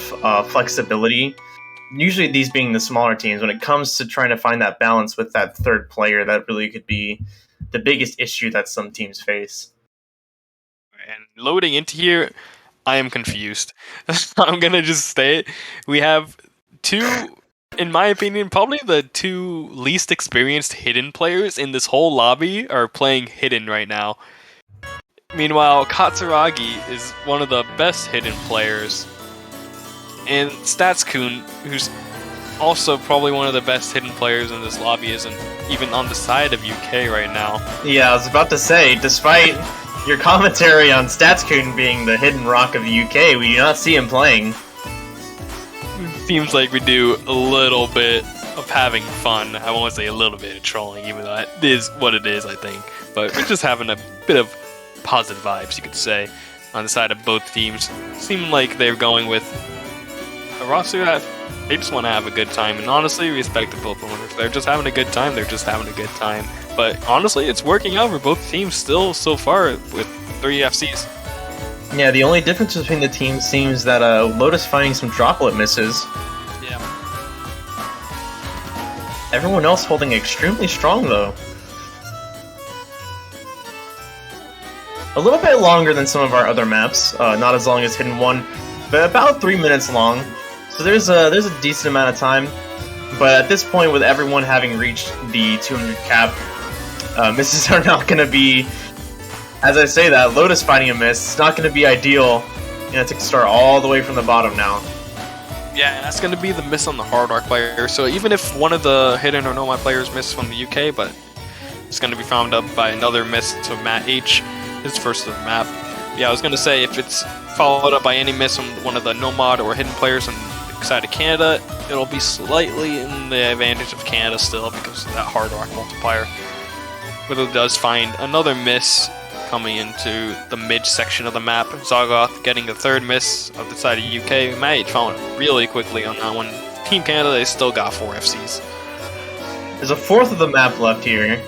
flexibility. Usually these being the smaller teams, when it comes to trying to find that balance with that third player, that really could be the biggest issue that some teams face. And loading into here, I am confused. I'm gonna just say it. We have 2, in my opinion, probably the 2 least experienced hidden players in this whole lobby are playing hidden right now. Meanwhile, Katsuragi is one of the best hidden players, and Statskun, who's also probably one of the best hidden players in this lobby, isn't even on the side of UK right now. Yeah, I was about to say, despite your commentary on Statskun being the hidden rock of the UK, we do not see him playing. Seems like we do a little bit of having fun. I won't say a little bit of trolling, even though that is what it is, I think. But we're just having a bit of positive vibes, you could say, on the side of both teams. Seem like they're going with a roster that they just want to have a good time, and honestly, respect to both owners. If they're just having a good time, they're just having a good time. But honestly, it's working out for both teams still so far with 3 FCs. Yeah, the only difference between the teams seems that Lotus finding some droplet misses. Yeah. Everyone else holding extremely strong, though. A little bit longer than some of our other maps, not as long as Hidden 1, but about 3 minutes long. So there's a decent amount of time. But at this point, with everyone having reached the 200 cap, misses are not going to be, as I say that, Lotus finding a miss, it's not going to be ideal gonna take the start all the way from the bottom now. Yeah, and that's going to be the miss on the Hard Rock player. So even if one of the Hidden or Nomad players missed from the UK, but it's going to be found up by another miss to Matt H, his first of the map. Yeah, I was going to say, if it's followed up by any miss from one of the Nomad or Hidden players on the side of Canada, it'll be slightly in the advantage of Canada still because of that Hard Rock multiplier. But it does find another miss coming into the mid section of the map. Zagoth getting the third miss of the side of UK. Matt H found it really quickly on that one. Team Canada, they still got 4 FCs. There's a fourth of the map left here.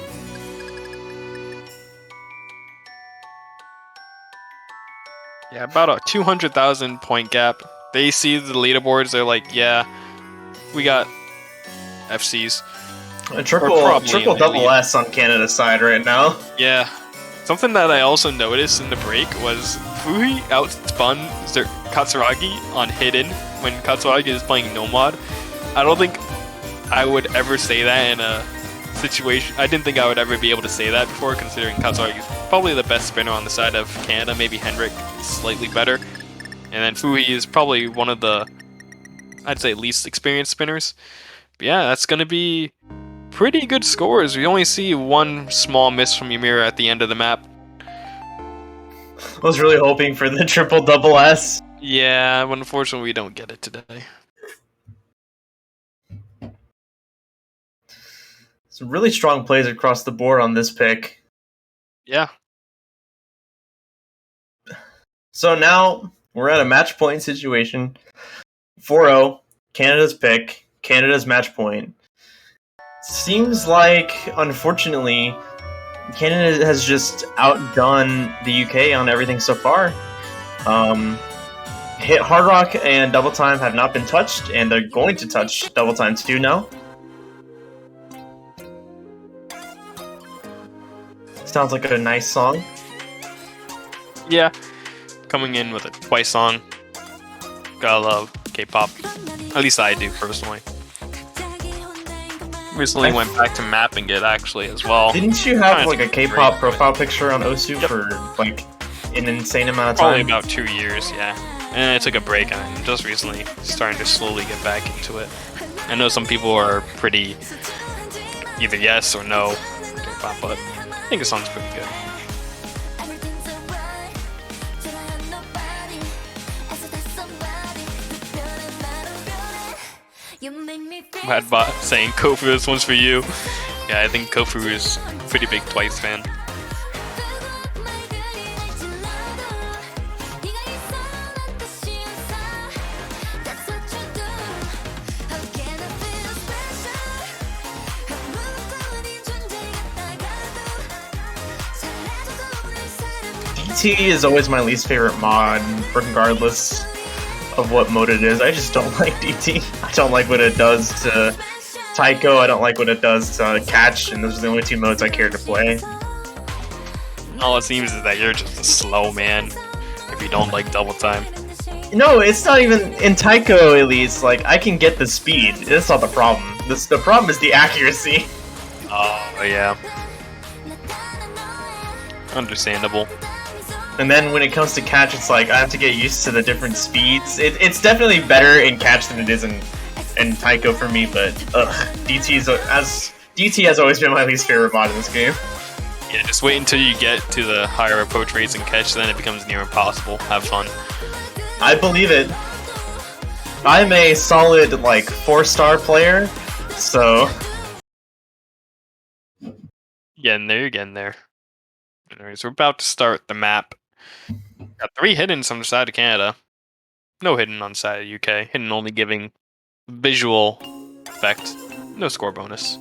Yeah, about a 200,000 point gap. They see the leaderboards, they're like, yeah, we got FCs. A triple probably triple in the double lead. S on Canada's side right now. Yeah. Something that I also noticed in the break was Fuhi outspun Katsuragi on Hidden when Katsuragi is playing Nomad. I don't think I would ever say that in a situation. I didn't think I would ever be able to say that before, considering Katsuragi is probably the best spinner on the side of Canada. Maybe Henrik is slightly better. And then Fuhi is probably one of the, I'd say, least experienced spinners. But yeah, that's going to be pretty good scores. We only see one small miss from Ymira at the end of the map. I was really hoping for the triple double S. Yeah, but unfortunately we don't get it today. Some really strong plays across the board on this pick. Yeah. So now we're at a match point situation. 4-0, Canada's pick, Canada's match point. Seems like, unfortunately, Canada has just outdone the UK on everything so far. Hit Hard Rock and Double Time have not been touched, and they're going to touch Double Time 2 now. Sounds like a nice song. Yeah. Coming in with a Twice song. Gotta love K-pop. At least I do, personally. Recently went back to mapping it, actually, as well. Didn't you have Kinda like a great, K-pop but profile picture on Osu for like an insane amount of Probably time? about 2 years, yeah. And I took a break, and I'm just recently starting to slowly get back into it. I know some people are pretty either yes or no to K-pop, but I think the song's pretty good. Madbot saying Kofu, this one's for you. Yeah, I think Kofu is a pretty big Twice fan. DT is always my least favorite mod, regardless of what mode it is. I just don't like DT. I don't like what it does to Taiko, I don't like what it does to Catch, and those are the only 2 modes I care to play. All it seems is that you're just a slow man if you don't like Double Time. No, it's not even in Taiko. At least, like I can get the speed. That's not the problem. The problem is the accuracy. Oh yeah, understandable. And then when it comes to Catch, it's like I have to get used to the different speeds. It's definitely better in Catch than it is in Taiko for me. But DT has always been my least favorite mod in this game. Yeah, just wait until you get to the higher approach rates and Catch, then it becomes near impossible. Have fun. I believe it. I'm a solid like 4-star player, so Getting there, you're getting there. Anyways, we're about to start the map. Got 3 hidden on the side of Canada. No hidden on the side of UK. Hidden only giving visual effect. No score bonus.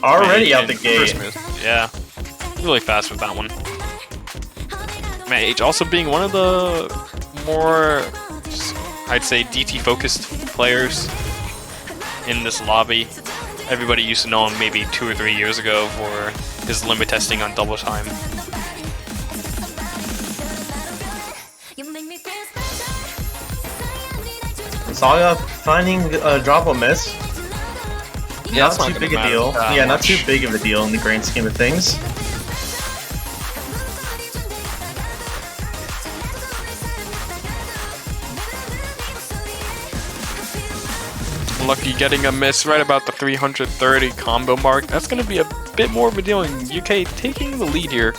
already out the First gate. move. Yeah. Really fast with that one. Matt H also being one of the more, I'd say, DT-focused players in this lobby. Everybody used to know him maybe 2 or 3 years ago for his limit testing on Double Time. Saga finding a drop or miss. Yeah, Not that's not too gonna big a matter deal. that Yeah, not much. too big of a deal in the grand scheme of things. unlucky getting a miss right about the 330 combo mark. That's going to be a bit more of a deal, and UK taking the lead here.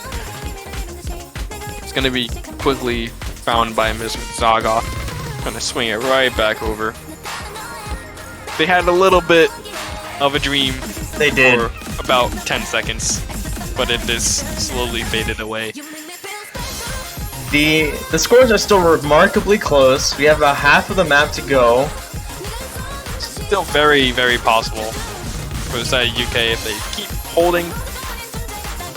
It's going to be quickly found by Mr. Zagoth. Going to swing it right back over. They had a little bit of a dream. They did. For about 10 seconds, but it is slowly faded away. The scores are still remarkably close. We have about half of the map to go. Still very, very possible for the side of UK. If they keep holding,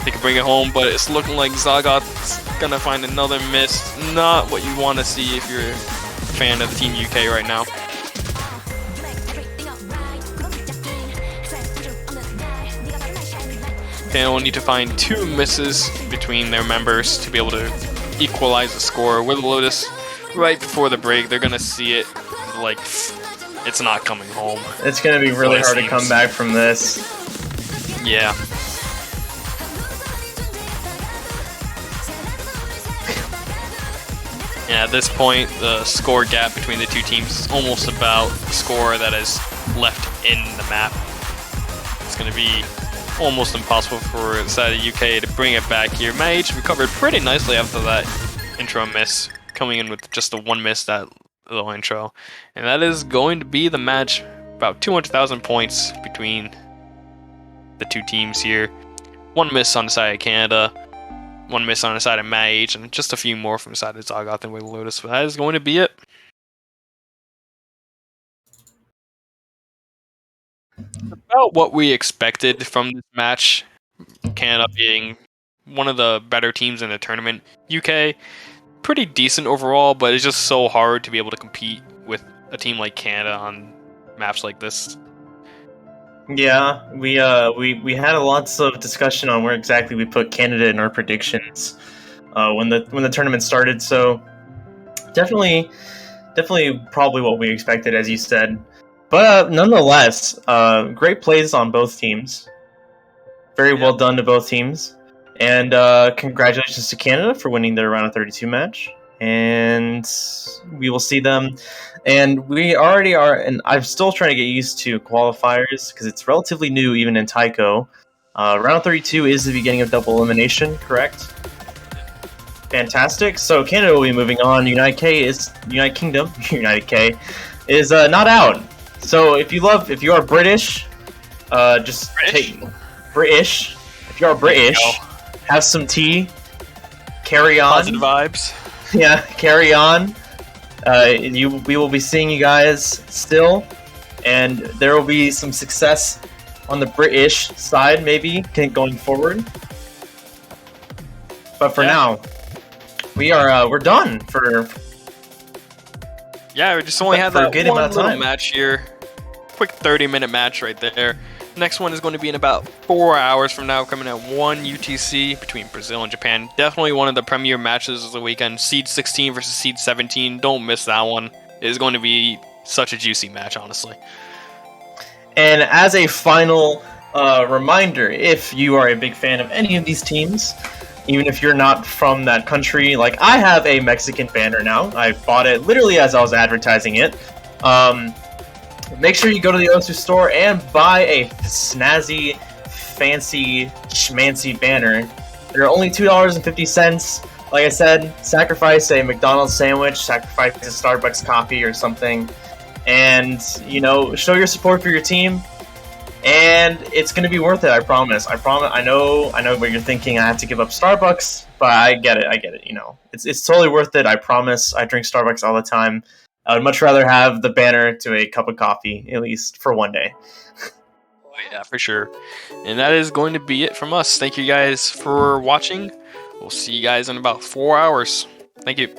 they can bring it home, but it's looking like Zagoth's gonna find another miss. Not what you want to see if you're a fan of the Team UK right now. They'll need to find 2 misses between their members to be able to equalize the score. With Lotus, right before the break, they're gonna see it like it's not coming home. It's gonna be really hard to come back from this. Yeah. Yeah, at this point, the score gap between the two teams is almost about the score that is left in the map. It's going to be almost impossible for the side of UK to bring it back here. Mage recovered pretty nicely after that intro miss, coming in with just the 1 miss that little intro. And that is going to be the match. About 200,000 points between the two teams here. 1 miss on the side of Canada, 1 miss on the side of Mage, and just a few more from the side of Zagoth and Wiggle Lotus. But that is going to be it. About what we expected from this match. Canada being one of the better teams in the tournament. UK, pretty decent overall, but it's just so hard to be able to compete with a team like Canada on maps like this. Yeah, we had lots of discussion on where exactly we put Canada in our predictions when the tournament started. So definitely probably what we expected, as you said. But nonetheless, great plays on both teams. Very well done to both teams, and congratulations to Canada for winning their round of 32 match. And we will see them. And we already are, and I'm still trying to get used to qualifiers because it's relatively new even in Taiko. Round 32 is the beginning of double elimination, correct? Fantastic. So Canada will be moving on. United Kingdom is not out. So if you are British, just take British. If you are British, have some tea. Carry on. Positive vibes. Yeah, carry on. We will be seeing you guys still, and there will be some success on the British side, maybe going forward. But for now, we're done for. Yeah, we just only had for a that good one amount of little time. match here. Quick 30-minute match right there. Next one is going to be in about 4 hours from now, coming at 1 UTC between Brazil and Japan. Definitely one of the premier matches of the weekend. Seed 16 versus Seed 17. Don't miss that one. It is going to be such a juicy match, honestly. And as a final reminder, if you are a big fan of any of these teams, even if you're not from that country, like I have a Mexican banner now. I bought it literally as I was advertising it. Make sure you go to the Osu store and buy a snazzy, fancy, schmancy banner. They're only $2.50. Like I said, sacrifice a McDonald's sandwich, sacrifice a Starbucks coffee or something, and show your support for your team. And it's gonna be worth it. I promise. I know what you're thinking. I have to give up Starbucks, but I get it. It's totally worth it. I promise. I drink Starbucks all the time. I would much rather have the banner to a cup of coffee, at least for one day. Oh, yeah, for sure. And that is going to be it from us. Thank you guys for watching. We'll see you guys in about 4 hours. Thank you.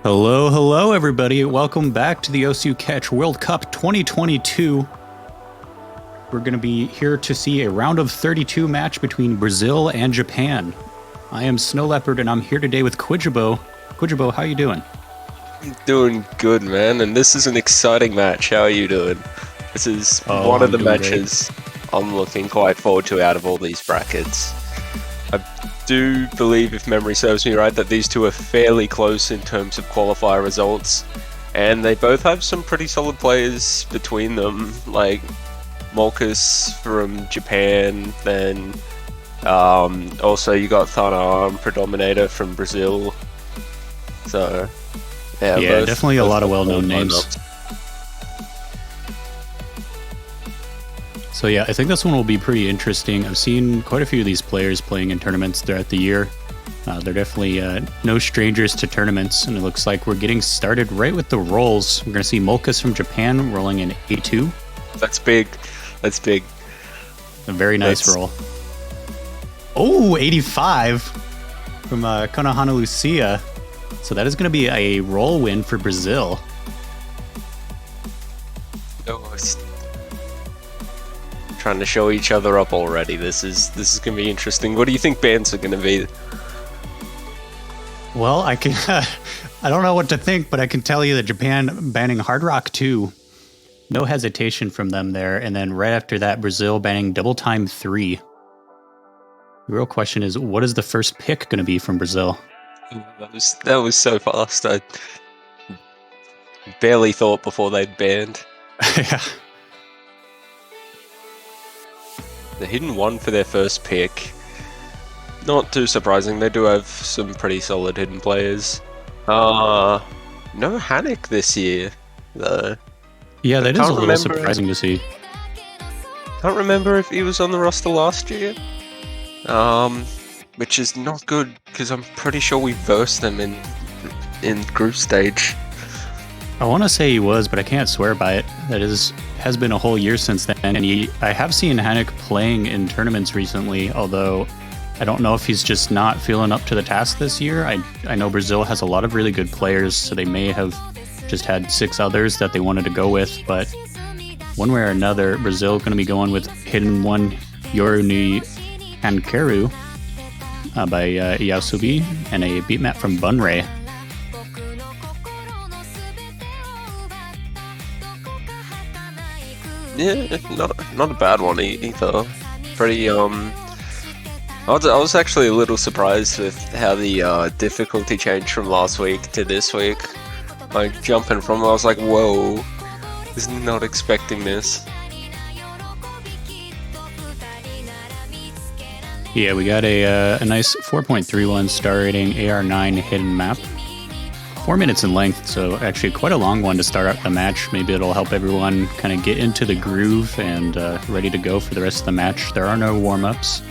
Hello, hello, everybody. Welcome back to the OSU Catch World Cup 2022. We're going to be here to see a round of 32 match between Brazil and Japan. I am Snow Leopard, and I'm here today with Quijibo. Quijibo, how you doing? I'm doing good, man, and this is an exciting match. How are you doing? This is one of the matches I'm looking quite forward to out of all these brackets. I do believe, if memory serves me right, that these two are fairly close in terms of qualifier results, and they both have some pretty solid players between them, like Molkus from Japan, then also you got Thana Predominator from Brazil. So yeah, definitely a lot of well-known names. So yeah, I think this one will be pretty interesting. I've seen quite a few of these players playing in tournaments throughout the year. They're definitely no strangers to tournaments, and it looks like we're getting started right with the rolls. We're going to see Molkas from Japan rolling in A2. That's big. That's big. A very nice roll. Oh, 85 from Konohana Lucia. So that is going to be a roll win for Brazil. Trying to show each other up already. This is going to be interesting. What do you think bans are going to be? Well, I can. I don't know what to think, but I can tell you that Japan banning Hard Rock 2. No hesitation from them there. And then right after that, Brazil banning Double Time 3. The real question is, what is the first pick going to be from Brazil? That was so fast. I barely thought before they'd banned. Yeah. The Hidden One for their first pick. Not too surprising. They do have some pretty solid hidden players. No Hanik this year, though. Yeah, that is a little surprising to see. Can't remember if he was on the roster last year. Which is not good, because I'm pretty sure we versed them in group stage. I want to say he was, but I can't swear by it. That has been a whole year since then. And I have seen Hanik playing in tournaments recently, although I don't know if he's just not feeling up to the task this year. I know Brazil has a lot of really good players, so they may have just had 6 others that they wanted to go with. But one way or another, Brazil going to be going with Hidden One Yoruni Hankeru by Yasubi and a beat map from Bunray. Yeah, not a bad one either. Pretty I was actually a little surprised with how the difficulty changed from last week to this week. Like jumping from, I was like, whoa, was not expecting this. Yeah, we got a nice 4.31 star rating AR9 hidden map. 4 minutes in length, so actually quite a long one to start out the match. Maybe it'll help everyone kind of get into the groove and ready to go for the rest of the match. There are no warm-ups,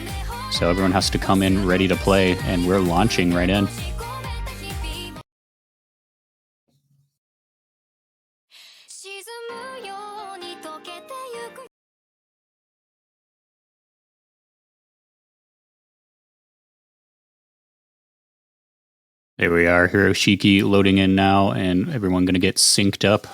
so everyone has to come in ready to play, and we're launching right in. There we are, Hiroshiki loading in now, and everyone going to get synced up.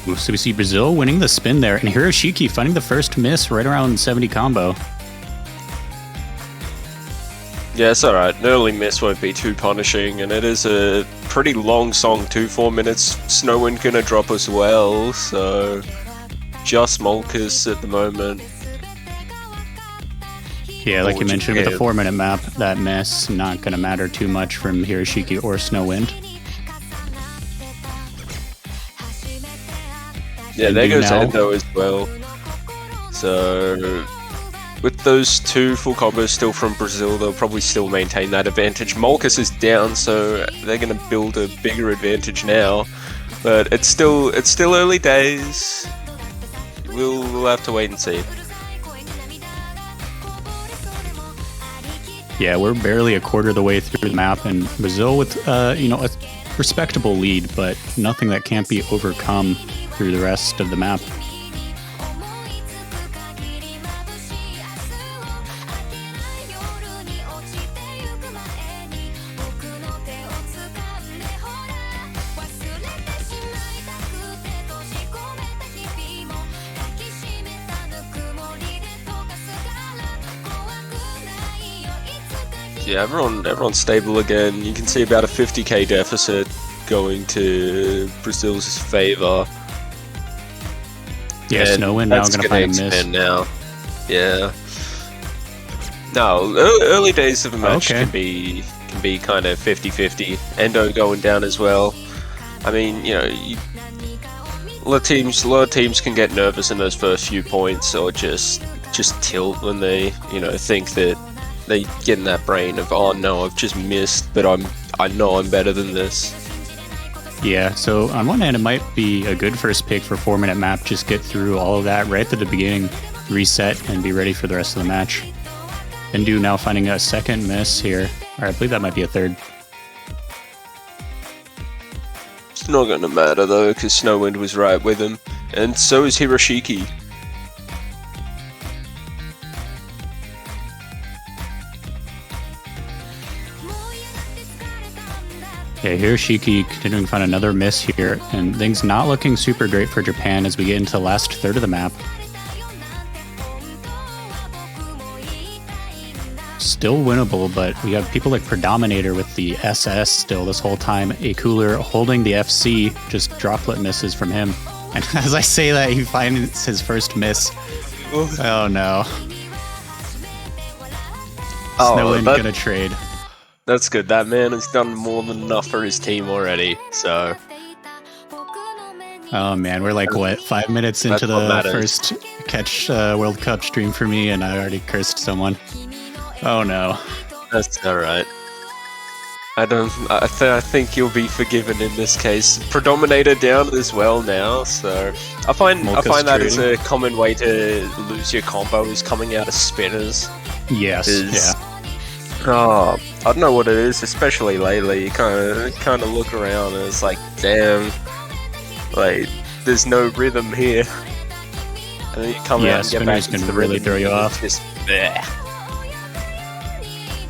Ooh, so we see Brazil winning the spin there, and Hiroshiki finding the first miss right around 70 combo. Yeah, it's alright. An early miss won't be too punishing, and it is a pretty long song too, 4 minutes. Snowwind gonna drop as well, so just Molkas at the moment. Yeah, like you mentioned with the 4 minute map, that miss not gonna matter too much from Hiroshiki or Snowwind. Yeah, there goes Endo as well. So with those 2 full combos still from Brazil, they'll probably still maintain that advantage. Molkas is down, so they're going to build a bigger advantage now. But it's still early days. We'll have to wait and see. Yeah, we're barely a quarter of the way through the map, and Brazil with a respectable lead, but nothing that can't be overcome through the rest of the map. Yeah, everyone's stable again. You can see about a 50k deficit going to Brazil's favor. Yeah, Snowwind now going to find a miss. Now. Yeah. No, early days of a match can be kind of 50-50. Endo going down as well. I mean, A lot of teams can get nervous in those first few points, or just tilt when they, think that they get in that brain of, oh no, I've just missed, but I know I'm better than this. Yeah, so on one hand, it might be a good first pick for 4-minute map. Just get through all of that right at the beginning, reset, and be ready for the rest of the match. Hindu now finding a second miss here. Or I believe that might be a third. It's not going to matter though, because Snowwind was right with him, and so is Hiroshiki. Yeah, Hiroshiki continuing to find another miss here, and things not looking super great for Japan as we get into the last third of the map. Still winnable, but we have people like Predominator with the SS still this whole time. A Cooler holding the FC, just droplet misses from him. And as I say that, he finds his first miss. Oh no. Snowwind gonna trade. That's good. That man has done more than enough for his team already, so... Oh man, we're like, what, 5 minutes into the first Catch World Cup stream for me, and I already cursed someone. Oh no. That's alright. I think you'll be forgiven in this case. Predominator down as well now, so... I find that is a common way to lose your combo, is coming out of spinners. Yes, yeah. Oh, I don't know what it is, especially lately. You kind of look around and it's like, damn, like there's no rhythm here. And then you come out and get back into the really rhythm, throw you off. Just bleh.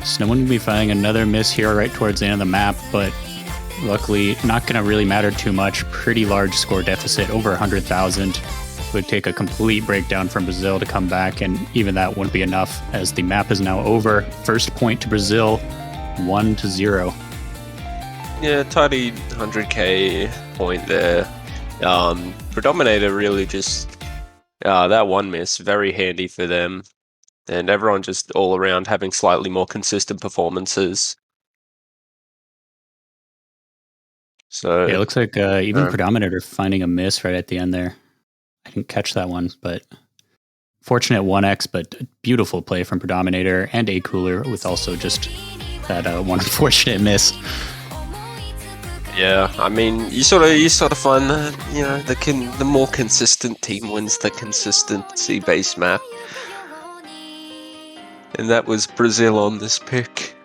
Snowwind will be finding another miss here right towards the end of the map, but luckily not going to really matter too much. Pretty large score deficit, over 100,000. Would take a complete breakdown from Brazil to come back, and even that wouldn't be enough as the map is now over. First point to Brazil, 1-0. Yeah, tidy 100k point there. Predominator really just that one miss, very handy for them, and everyone just all around having slightly more consistent performances. So yeah, it looks like even Predominator finding a miss right at the end there. I didn't catch that one, but fortunate 1x, but beautiful play from Predominator and A Cooler with also just that one unfortunate miss. Yeah, I mean, you sort of find that, the more consistent team wins the consistency-based map, and that was Brazil on this pick.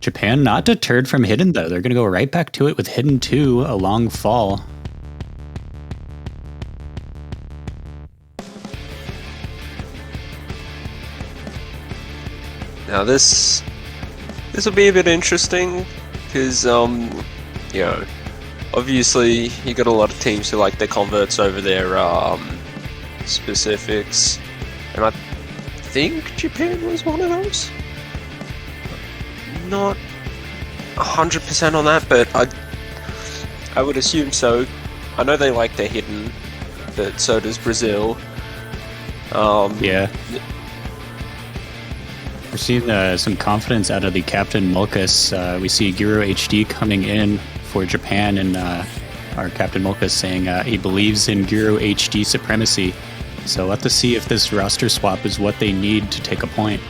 Japan not deterred from Hidden though; they're going to go right back to it with Hidden 2, a long fall. Now this will be a bit interesting because obviously you got a lot of teams who like their converts over their specifics, and I think Japan was one of those. Not 100% on that, but I would assume so. I know they like their hidden, but so does Brazil. Yeah. We're seeing some confidence out of the Captain Mulkus. We see Giro HD coming in for Japan, and our Captain Mulkus saying he believes in Giro HD supremacy. So we'll have to see if this roster swap is what they need to take a point.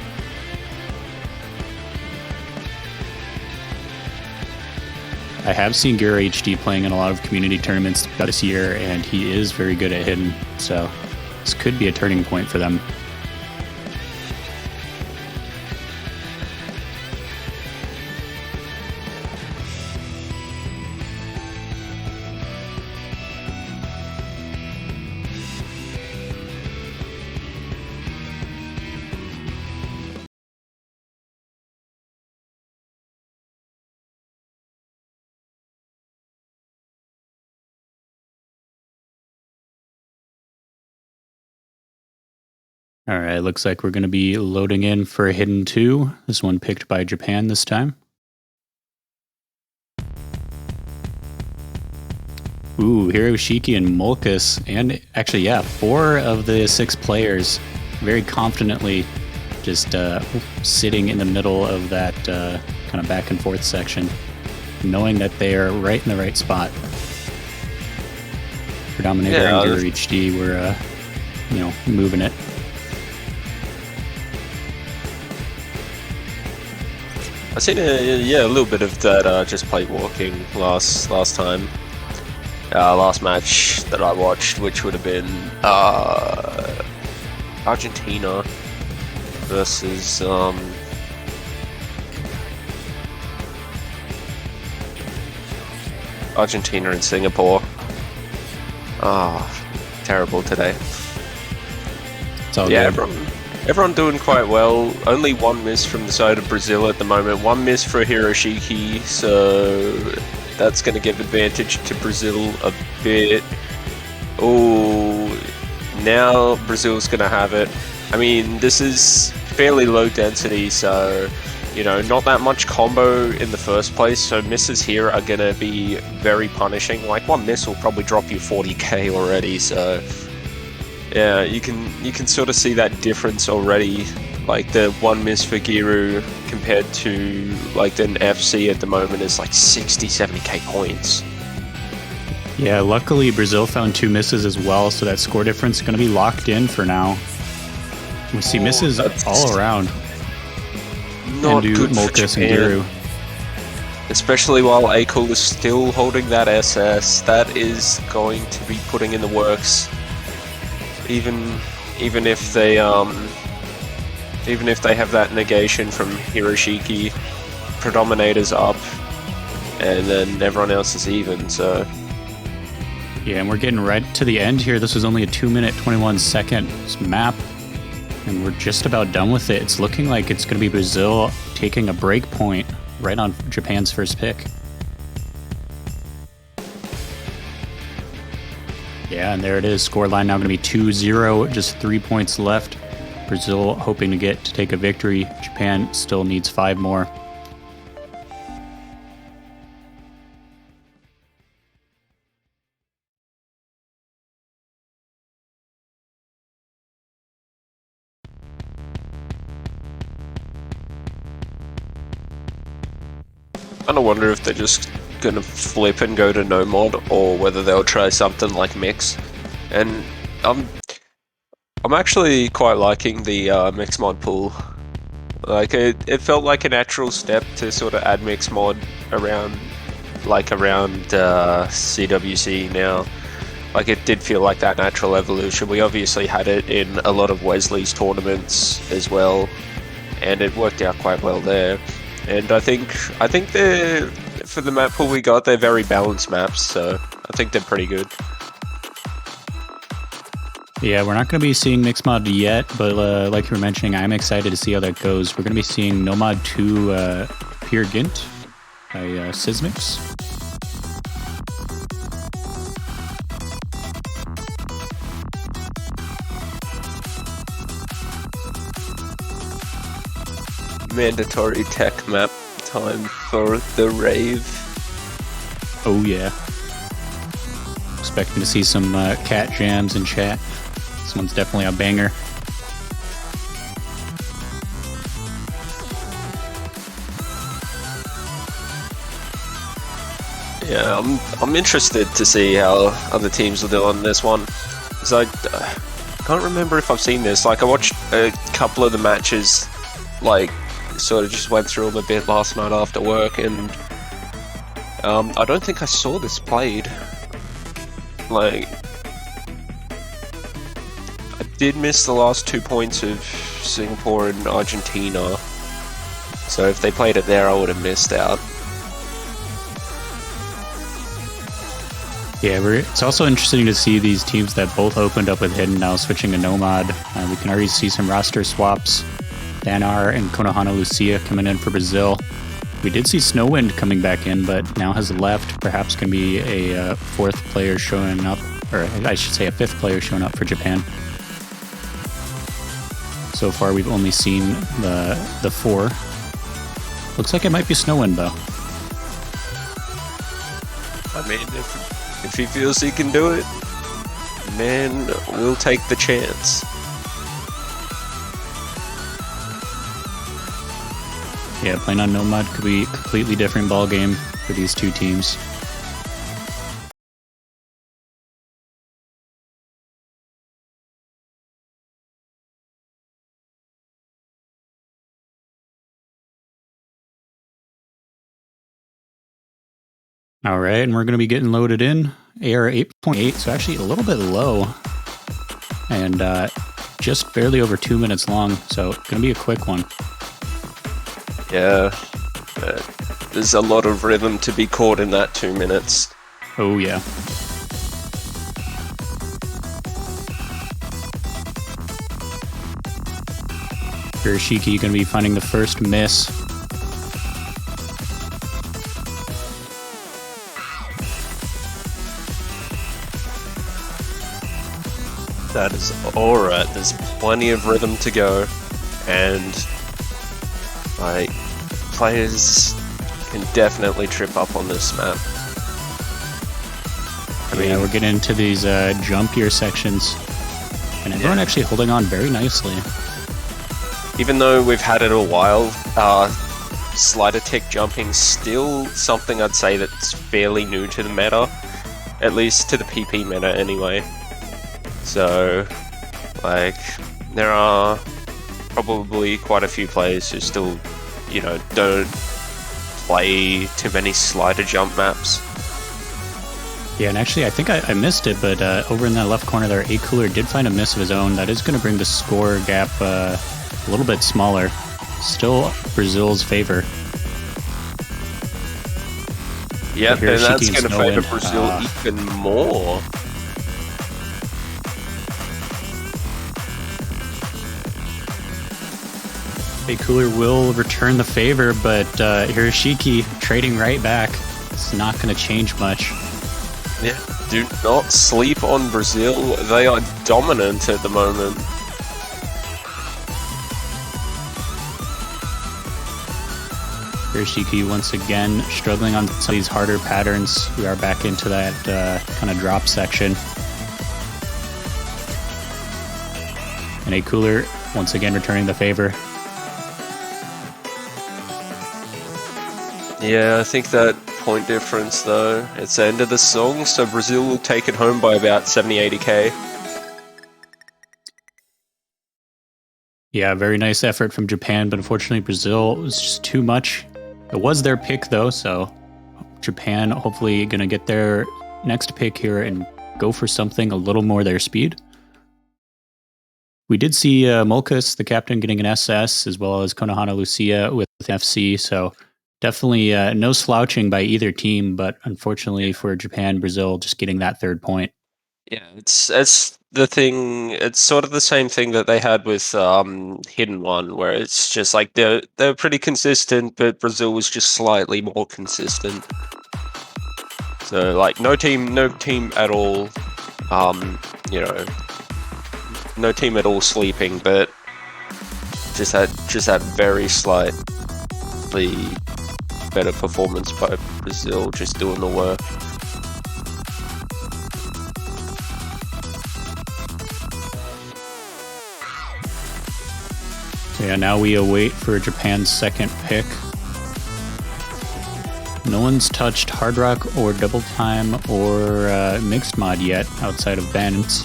I have seen Giro HD playing in a lot of community tournaments this year, and he is very good at hidden, so this could be a turning point for them. All right, looks like we're going to be loading in for Hidden 2. This one picked by Japan this time. Ooh, Hiroshiki and Mulkus, and actually, yeah, 4 of the 6 players very confidently just sitting in the middle of that kind of back and forth section, knowing that they are right in the right spot. for Dominator Yeah, and Guru HD. We're, moving it. I seen a little bit of that just plate walking last time. Last match that I watched, which would have been Argentina versus Argentina and Singapore. Terrible today. It's all Yeah, good. everyone doing quite well. Only one miss from the side of Brazil at the moment. One miss for Hiroshiki, so that's going to give advantage to Brazil a bit. Oh, now Brazil's going to have it. I mean, this is fairly low density, so, not that much combo in the first place, so misses here are going to be very punishing. Like, one miss will probably drop you 40k already, so yeah, you can sort of see that difference already. Like, the one miss for Giru compared to, like, an FC at the moment is like 60, 70k points. Yeah, luckily Brazil found 2 misses as well, so that score difference is going to be locked in for now. We see misses all around. Not Endu, good for Moltres, and Japan. Giru. Especially while Akul is still holding that SS, that is going to be putting in the works. Even if they have that negation from Hiroshiki, Predominator's up, and then everyone else is even. So Yeah, and we're getting right to the end here. This was only a 2-minute, 21-second map, and we're just about done with it. It's looking like it's going to be Brazil taking a break point right on Japan's first pick. Yeah, and there it is. Scoreline now going to be 2-0, just 3 points left. Brazil hoping to take a victory. Japan still needs 5 more. I kind of wonder if they're just gonna flip and go to no mod, or whether they'll try something like mix. And I'm actually quite liking the mix mod pool. Like, it felt like a natural step to sort of add mix mod around CWC now. Like, it did feel like that natural evolution. We obviously had it in a lot of Wesley's tournaments as well, and it worked out quite well there. And I think they're, for the map pool we got, they're very balanced maps, so I think they're pretty good. Yeah, we're not going to be seeing Mix Mod yet, but like you were mentioning, I'm excited to see how that goes. We're going to be seeing Nomad 2 Peer Gynt by Sysmix. Mandatory tech map time for the rave. Oh yeah. Expecting to see some cat jams in chat. This one's definitely a banger. Yeah, I'm interested to see how other teams will do on this one. Because I can't remember if I've seen this. Like, I watched a couple of the matches, like, sort of just went through them a bit last night after work, and I don't think I saw this played. Like, I did miss the last 2 points of Singapore and Argentina, so if they played it there, I would have missed out. Yeah, it's also interesting to see these teams that both opened up with Hidden now switching to Nomad. We can already see some roster swaps. Danar and Konohana Lucia coming in for Brazil. We did see Snowwind coming back in, but now has left. Perhaps can be a 4th player showing up, or I should say a 5th player showing up for Japan. So far, we've only seen the 4. Looks like it might be Snowwind though. I mean, if he feels he can do it, man, we'll take the chance. Yeah, playing on Nomad could be a completely different ball game for these two teams. All right, and we're going to be getting loaded in. AR 8.8, so actually a little bit low. And just barely over 2 minutes long, so going to be a quick one. Yeah. There's a lot of rhythm to be caught in that 2 minutes. Oh, yeah. Hiroshiki going to be finding the first miss. That is alright. There's plenty of rhythm to go, and like players can definitely trip up on this map. Yeah, we're getting into these jumpier sections, and everyone actually holding on very nicely. Even though we've had it a while, slider tick jumping still something I'd say that's fairly new to the meta, at least to the PP meta anyway. So, like, there are probably quite a few players who still, you know, don't play too many slider jump maps. Yeah, and actually, I think I missed it, but over in that left corner there, A Cooler did find a miss of his own. That is going to bring the score gap a little bit smaller. Still Brazil's favor. Yep, and that's going to favor Brazil even more. A Cooler will return the favor, but Hiroshiki trading right back. It's not going to change much. Yeah, do not sleep on Brazil. They are dominant at the moment. Hiroshiki once again struggling on some of these harder patterns. We are back into that kind of drop section. And A Cooler once again returning the favor. Yeah, I think that point difference though, it's the end of the song, so Brazil will take it home by about 70-80k. Yeah, very nice effort from Japan, but unfortunately Brazil was just too much. It was their pick though, so Japan hopefully going to get their next pick here and go for something a little more their speed. We did see Molkus, the captain, getting an SS, as well as Konohana Lucia with FC, so definitely no slouching by either team, but unfortunately for Japan, Brazil just getting that third point. Yeah, it's the thing. It's sort of the same thing that they had with Hidden One, where it's just like they're pretty consistent, but Brazil was just slightly more consistent. So like no team at all, you know, no team at all sleeping, but just that very slightly better performance by Brazil, just doing the work. So yeah, now we await for Japan's second pick. No one's touched Hard Rock or Double Time or Mixed Mod yet, outside of Bandits.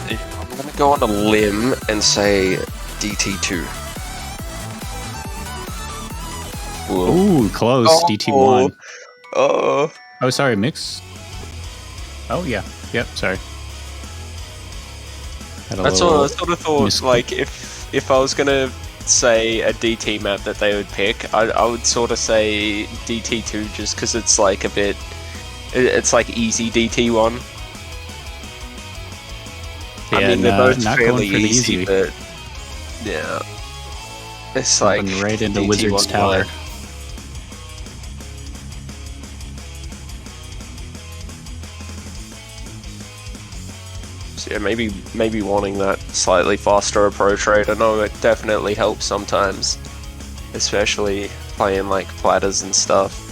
I'm gonna go on a limb and say DT2. Ooh, close. Oh. DT1. Oh. Oh, sorry, Mix. Oh, yeah. Yep, sorry. That's what I sort of thought. Like, if I was gonna say a DT map that they would pick, I would sort of say DT2 just because it's like a bit. It's like easy DT1. Yeah, I mean, they're both not fairly going for the easy, but yeah, it's like right into DT1 Wizard's Tower. live. So yeah, maybe wanting that slightly faster approach rate. I know it definitely helps sometimes, especially playing like platters and stuff.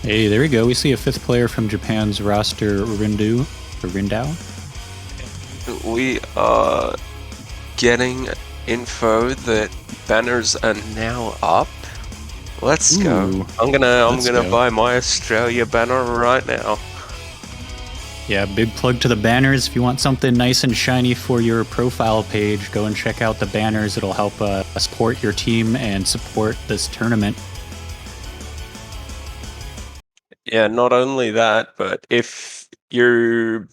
Hey, there we go. We see a fifth player from Japan's roster, Rindao. We are getting info that banners are now up. Let's go. I'm gonna buy my Australia banner right now. Yeah, big plug to the banners. If you want something nice and shiny for your profile page, go and check out the banners. It'll help support your team and support this tournament. Yeah, not only that, but if the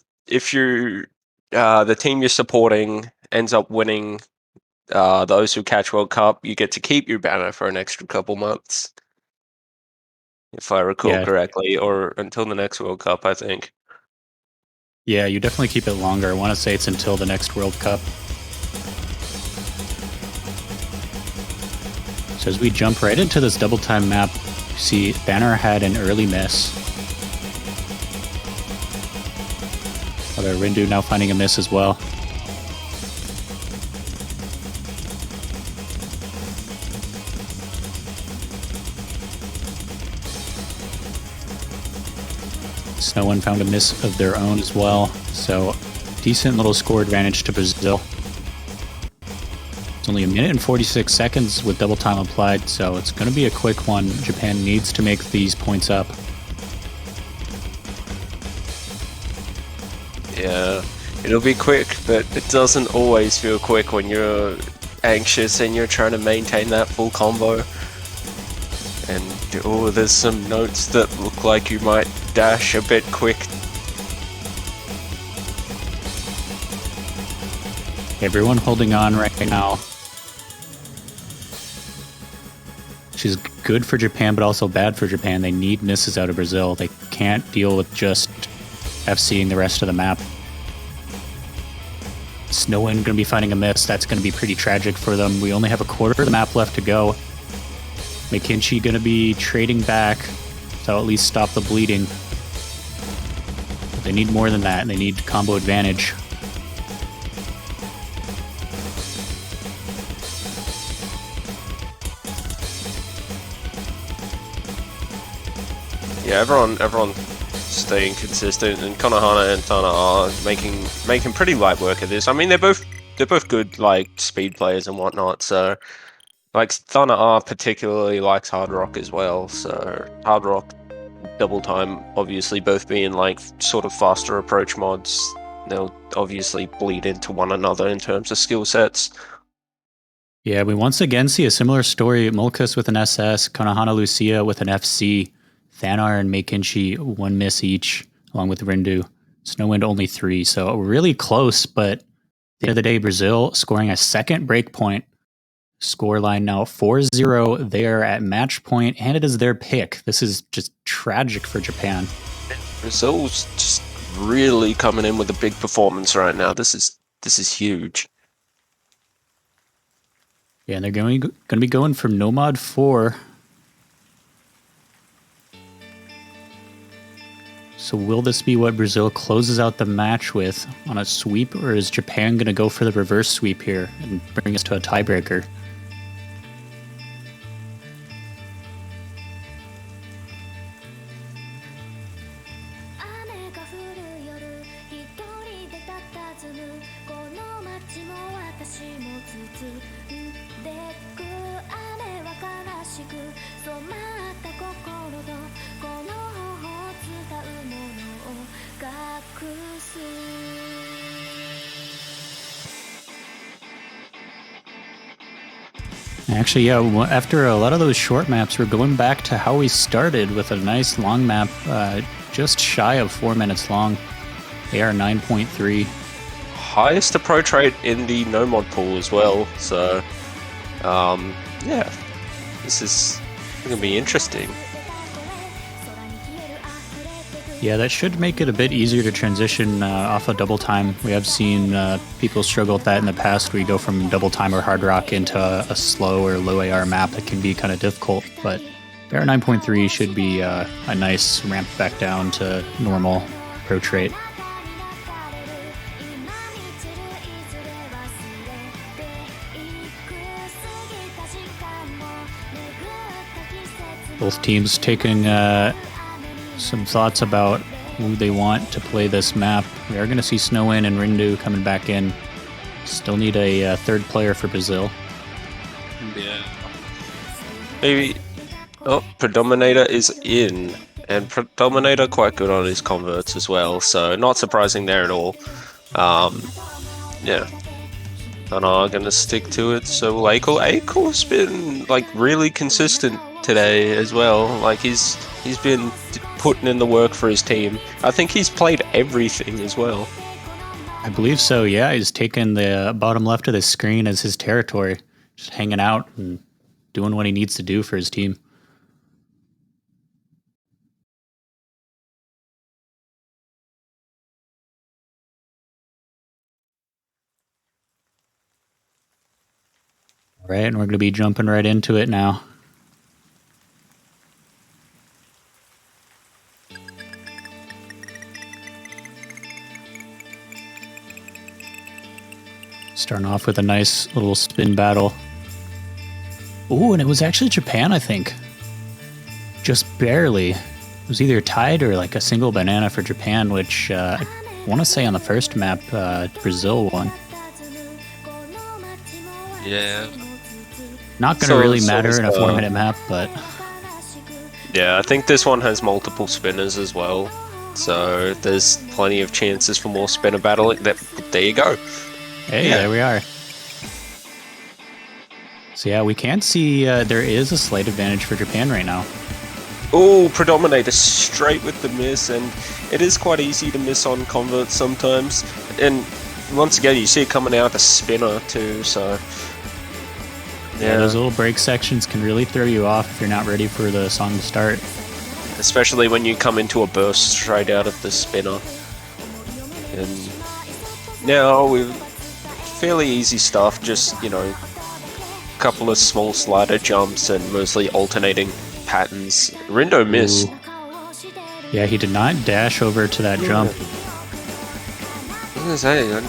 team you're supporting ends up winning the Osu Catch World Cup, you get to keep your banner for an extra couple months, if I recall correctly, or until the next World Cup, I think. Yeah, you definitely keep it longer. I want to say it's until the next World Cup. So as we jump right into this double time map, you see Banner had an early miss. Although Rindu now finding a miss as well. Snow1 found a miss of their own as well, so decent little score advantage to Brazil. It's only 1 minute and 46 seconds with double time applied, so it's going to be a quick one. Japan needs to make these points up. Yeah, it'll be quick, but it doesn't always feel quick when you're anxious and you're trying to maintain that full combo. And oh, there's some notes that look like you might dash a bit quick. Everyone holding on right now. Which is good for Japan, but also bad for Japan. They need misses out of Brazil. They can't deal with just FCing the rest of the map. Snow1 going to be finding a miss. That's going to be pretty tragic for them. We only have a quarter of the map left to go. McKinchy going to be trading back, so at least stop the bleeding. But they need more than that, and they need combo advantage. Yeah, everyone staying consistent, and Konohana and Tana are making pretty light work of this. I mean, they're both good like speed players and whatnot, so. Like, Thana R particularly likes Hard Rock as well, so Hard Rock, Double Time, obviously both being like sort of faster approach mods, they'll obviously bleed into one another in terms of skill sets. Yeah, we once again see a similar story. Molkus with an SS, Konohana Lucia with an FC, Thanar and McKinchy 1 miss each, along with Rindu. Snowwind only 3, so really close, but at the end of the day, Brazil scoring a second breakpoint. Scoreline now 4-0. They are at match point, and it is their pick. This is just tragic for Japan. Brazil's just really coming in with a big performance right now. This is huge. Yeah, and they're going to be going for Nomad 4. So will this be what Brazil closes out the match with on a sweep, or is Japan going to go for the reverse sweep here and bring us to a tiebreaker? Actually, yeah, after a lot of those short maps, we're going back to how we started with a nice long map, just shy of 4 minutes long. AR 9.3. Highest approach rate in the no mod pool as well, so yeah, this is going to be interesting. Yeah, that should make it a bit easier to transition off of double time. We have seen people struggle with that in the past. We go from double time or hard rock into a slow or low AR map. It can be kind of difficult, but AR 9.3 should be a nice ramp back down to normal approach rate. Both teams taking some thoughts about who they want to play this map. We are going to see Snow1 and Rindu coming back in. Still need a third player for Brazil. Yeah. Maybe. Oh, Predominator is in. And Predominator quite good on his converts as well, so not surprising there at all. Yeah. And I'm gonna stick to it. So will Akel. Akel's been like really consistent today as well. Like he's been putting in the work for his team. I think he's played everything as well. I believe so, yeah. He's taken the bottom left of the screen as his territory, just hanging out and doing what he needs to do for his team. All right, and we're going to be jumping right into it now. Starting off with a nice little spin battle. Ooh, and it was actually Japan, I think. Just barely. It was either tied or like a single banana for Japan, which I want to say on the first map, Brazil won. Yeah. Not going to really matter in a 4-minute map, but... Yeah, I think this one has multiple spinners as well. So there's plenty of chances for more spinner battling. There you go. Hey, yeah. There we are. So yeah, we can see there is a slight advantage for Japan right now. Oh, Predominator straight with the miss, and it is quite easy to miss on converts sometimes. And once again, you see it coming out the spinner too, so... Yeah, those little break sections can really throw you off if you're not ready for the song to start. Especially when you come into a burst straight out of the spinner. And now we've fairly easy stuff, just, you know, a couple of small slider jumps and mostly alternating patterns. Rindo missed. Ooh. Yeah, he did not dash over to that jump. What was that?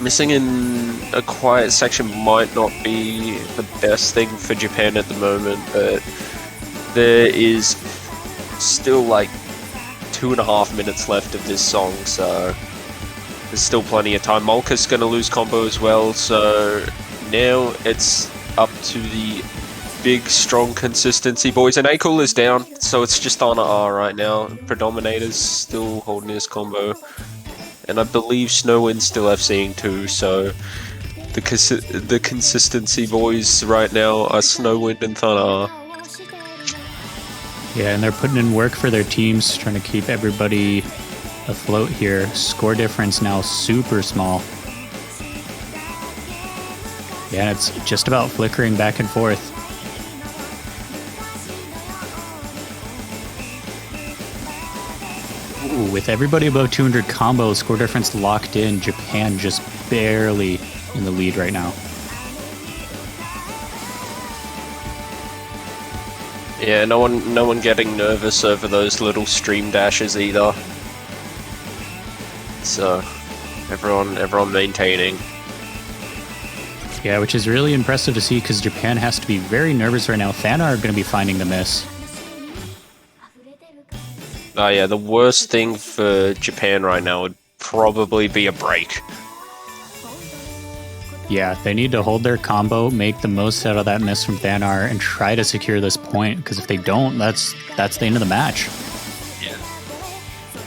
Missing in a quiet section might not be the best thing for Japan at the moment, but there is still like 2.5 minutes left of this song, so there's still plenty of time. Molka's going to lose combo as well, so now it's up to the big, strong consistency boys. And Akel is down, so it's just on R right now. Predominator's still holding his combo. And I believe Snowwind's still FCing too, so the consistency boys right now are Snowwind and Thana. Yeah, and they're putting in work for their teams, trying to keep everybody afloat here. Score difference now super small. Yeah, it's just about flickering back and forth. Ooh, with everybody above 200 combo, score difference locked in, Japan just barely in the lead right now. Yeah, no one getting nervous over those little stream dashes either. So everyone maintaining. Yeah, which is really impressive to see because Japan has to be very nervous right now. Thana are going to be finding the miss. Oh yeah, the worst thing for Japan right now would probably be a break. Yeah, they need to hold their combo, make the most out of that miss from Thanar, and try to secure this point, because if they don't, that's the end of the match. Yeah.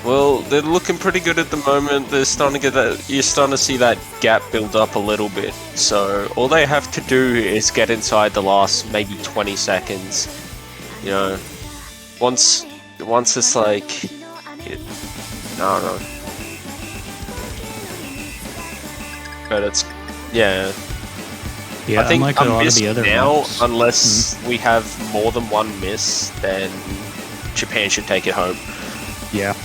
Well, they're looking pretty good at the moment. They're starting to get that. You're starting to see that gap build up a little bit. So all they have to do is get inside the last maybe 20 seconds. You know, once it's like, I don't know. But it's, yeah. Yeah, I think unlike a lot of the other now, maps. unless we have more than one miss, then Japan should take it home. Yeah.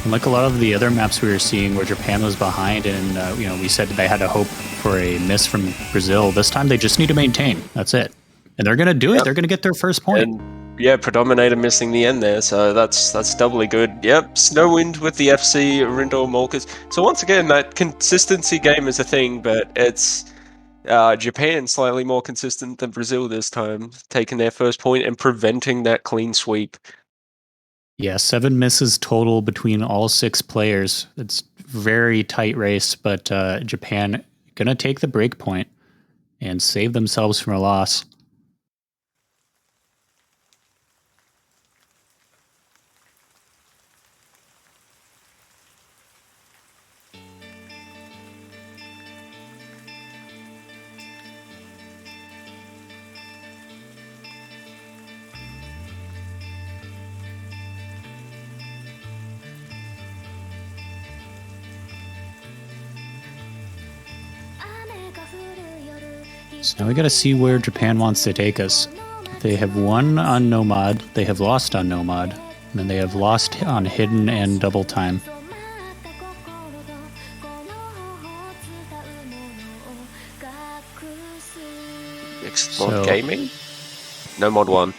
And like a lot of the other maps we were seeing where Japan was behind and, you know, we said they had to hope for a miss from Brazil, this time they just need to maintain. That's it. And they're going to do it. Yep. They're going to get their first point. And yeah, Predominator missing the end there, so that's doubly good. Yep, Snowwind with the FC, Rindo, Molkas. So once again, that consistency game is a thing, but it's Japan slightly more consistent than Brazil this time, taking their first point and preventing that clean sweep. Yeah, 7 misses total between all 6 players. It's very tight race, but Japan going to take the break point and save themselves from a loss. So now we gotta see where Japan wants to take us. They have won on Nomad, they have lost on Nomad, and then they have lost on Hidden and Double Time. Mixed mod gaming? No mod 1.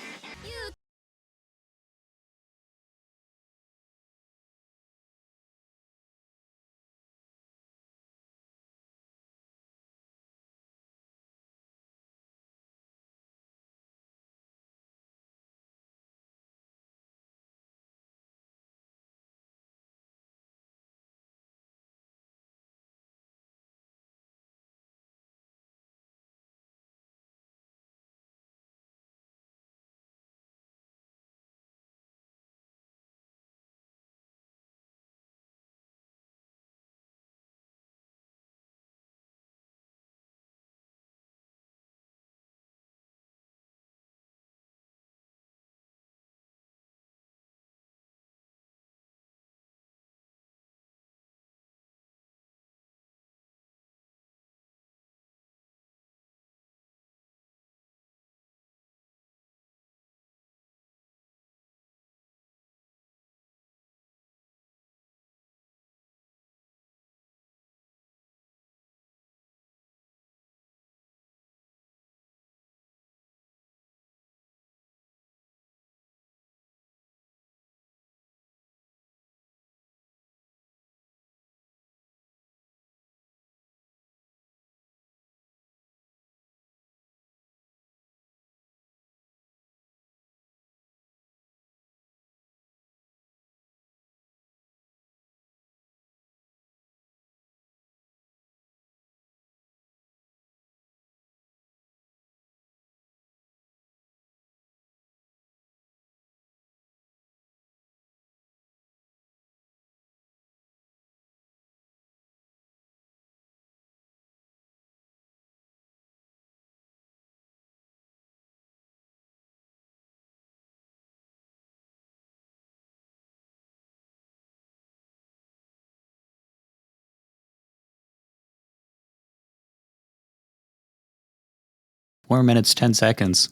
Four minutes, 10 seconds.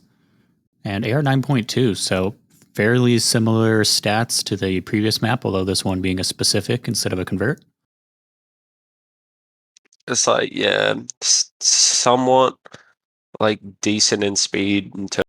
And AR 9.2, so fairly similar stats to the previous map, although this one being a specific instead of a convert. It's like, yeah, somewhat like decent in speed in terms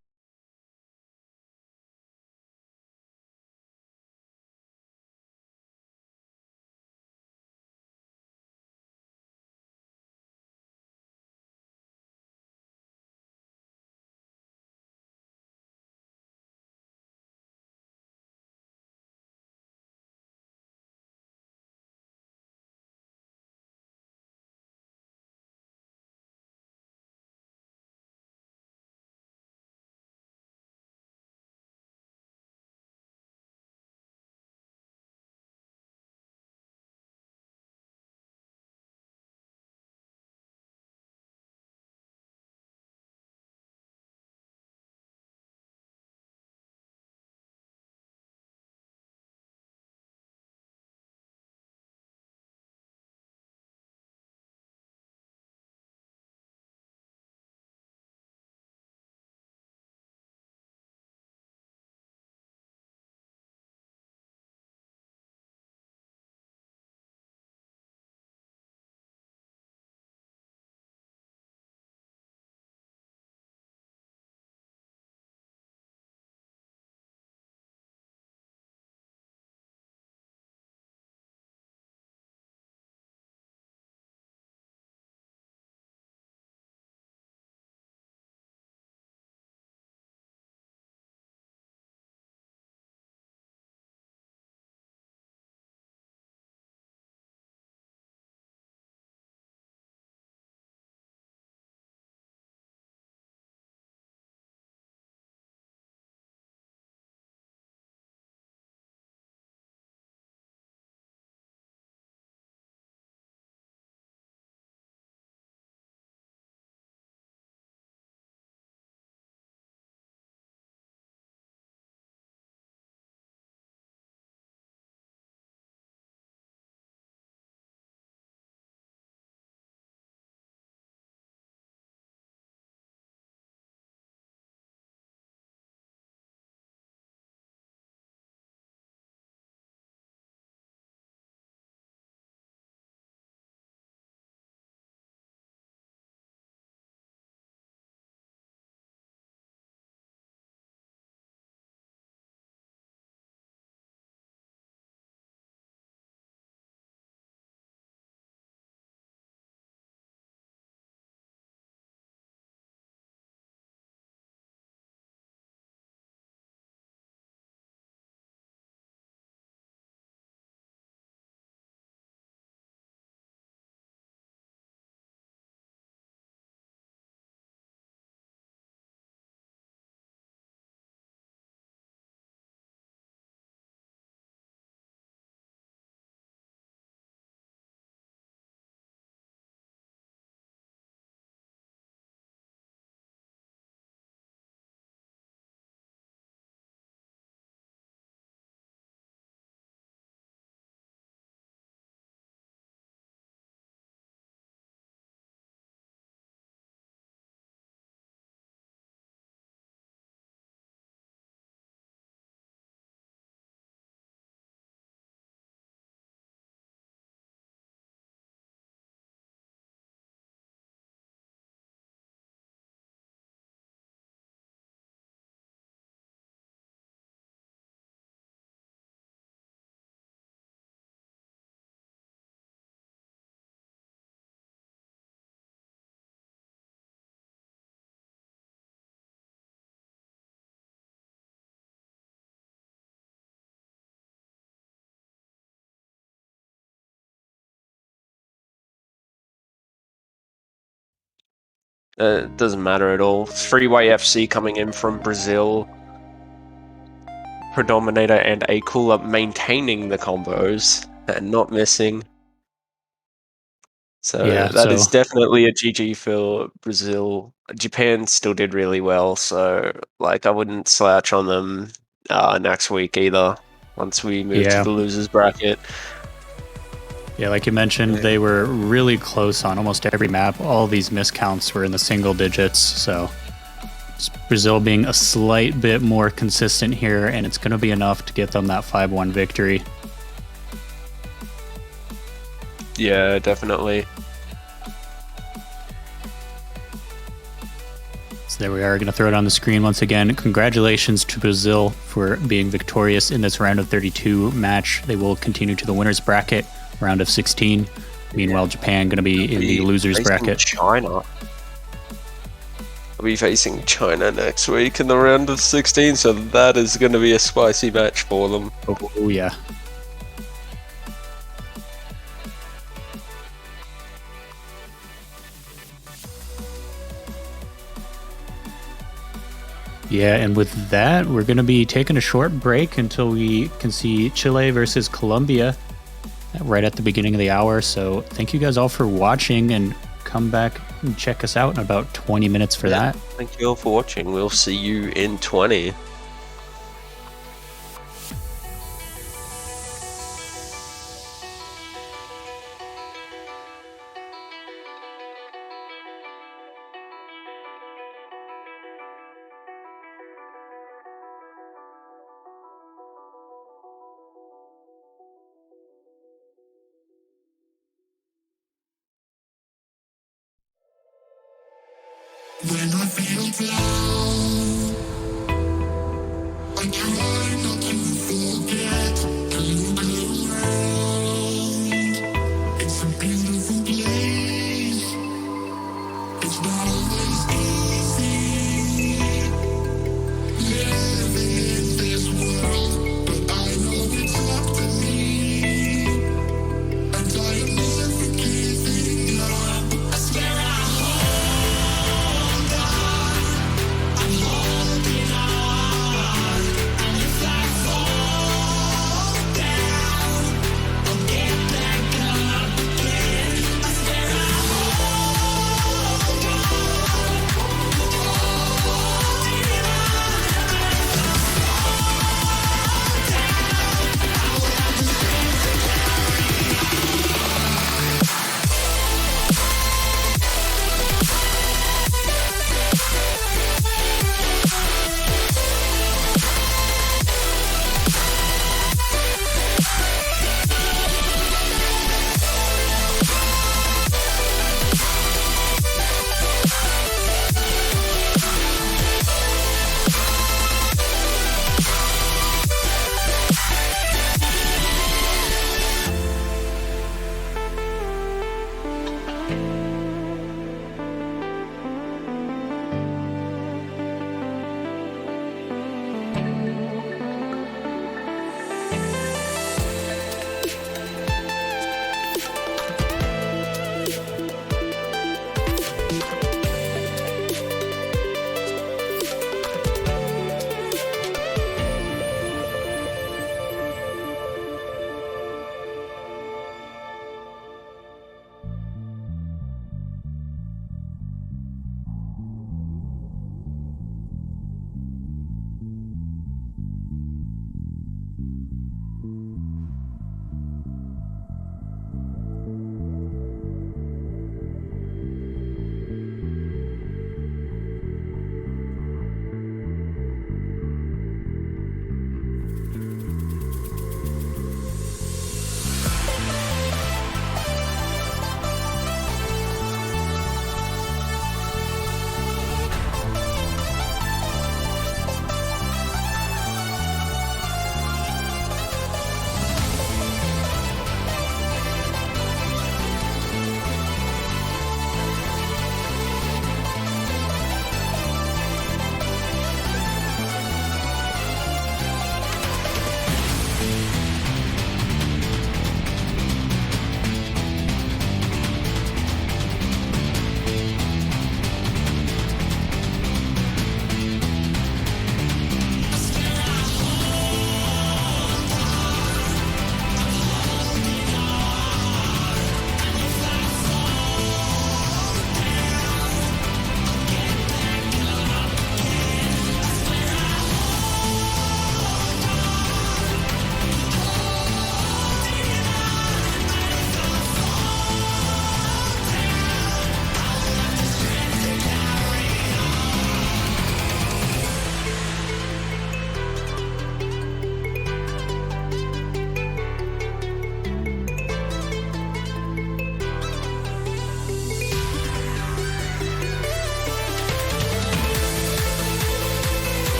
It doesn't matter at all. Freeway FC coming in from Brazil. Predominator and A Cooler maintaining the combos and not missing. So Yeah, that is so- definitely a GG for Brazil. Japan still did really well, so like I wouldn't slouch on them next week either. Once we move Yeah. to the losers bracket. Yeah, like you mentioned, they were really close on almost every map. All these miscounts were in the single digits, so it's Brazil being a slight bit more consistent here, and it's going to be enough to get them that 5-1 victory. Yeah, definitely. So there we are, going to throw it on the screen once again. Congratulations to Brazil for being victorious in this round of 32 match. They will continue to the winners bracket, round of 16. Meanwhile, Japan going to be in the losers Facing bracket. China. I'll be facing China next week in the round of 16, so that is going to be a spicy match for them. Oh yeah. Yeah, and with that, we're going to be taking a short break until we can see Chile versus Colombia right at the beginning of the hour. So thank you guys all for watching, and come back and check us out in about 20 minutes for that. Thank you all for watching. We'll see you in 20. When I feel down, I try not to forget to look around. It's a beautiful place. It's not always easy living in this world, but I know it's up to me, and I am never giving up. I swear I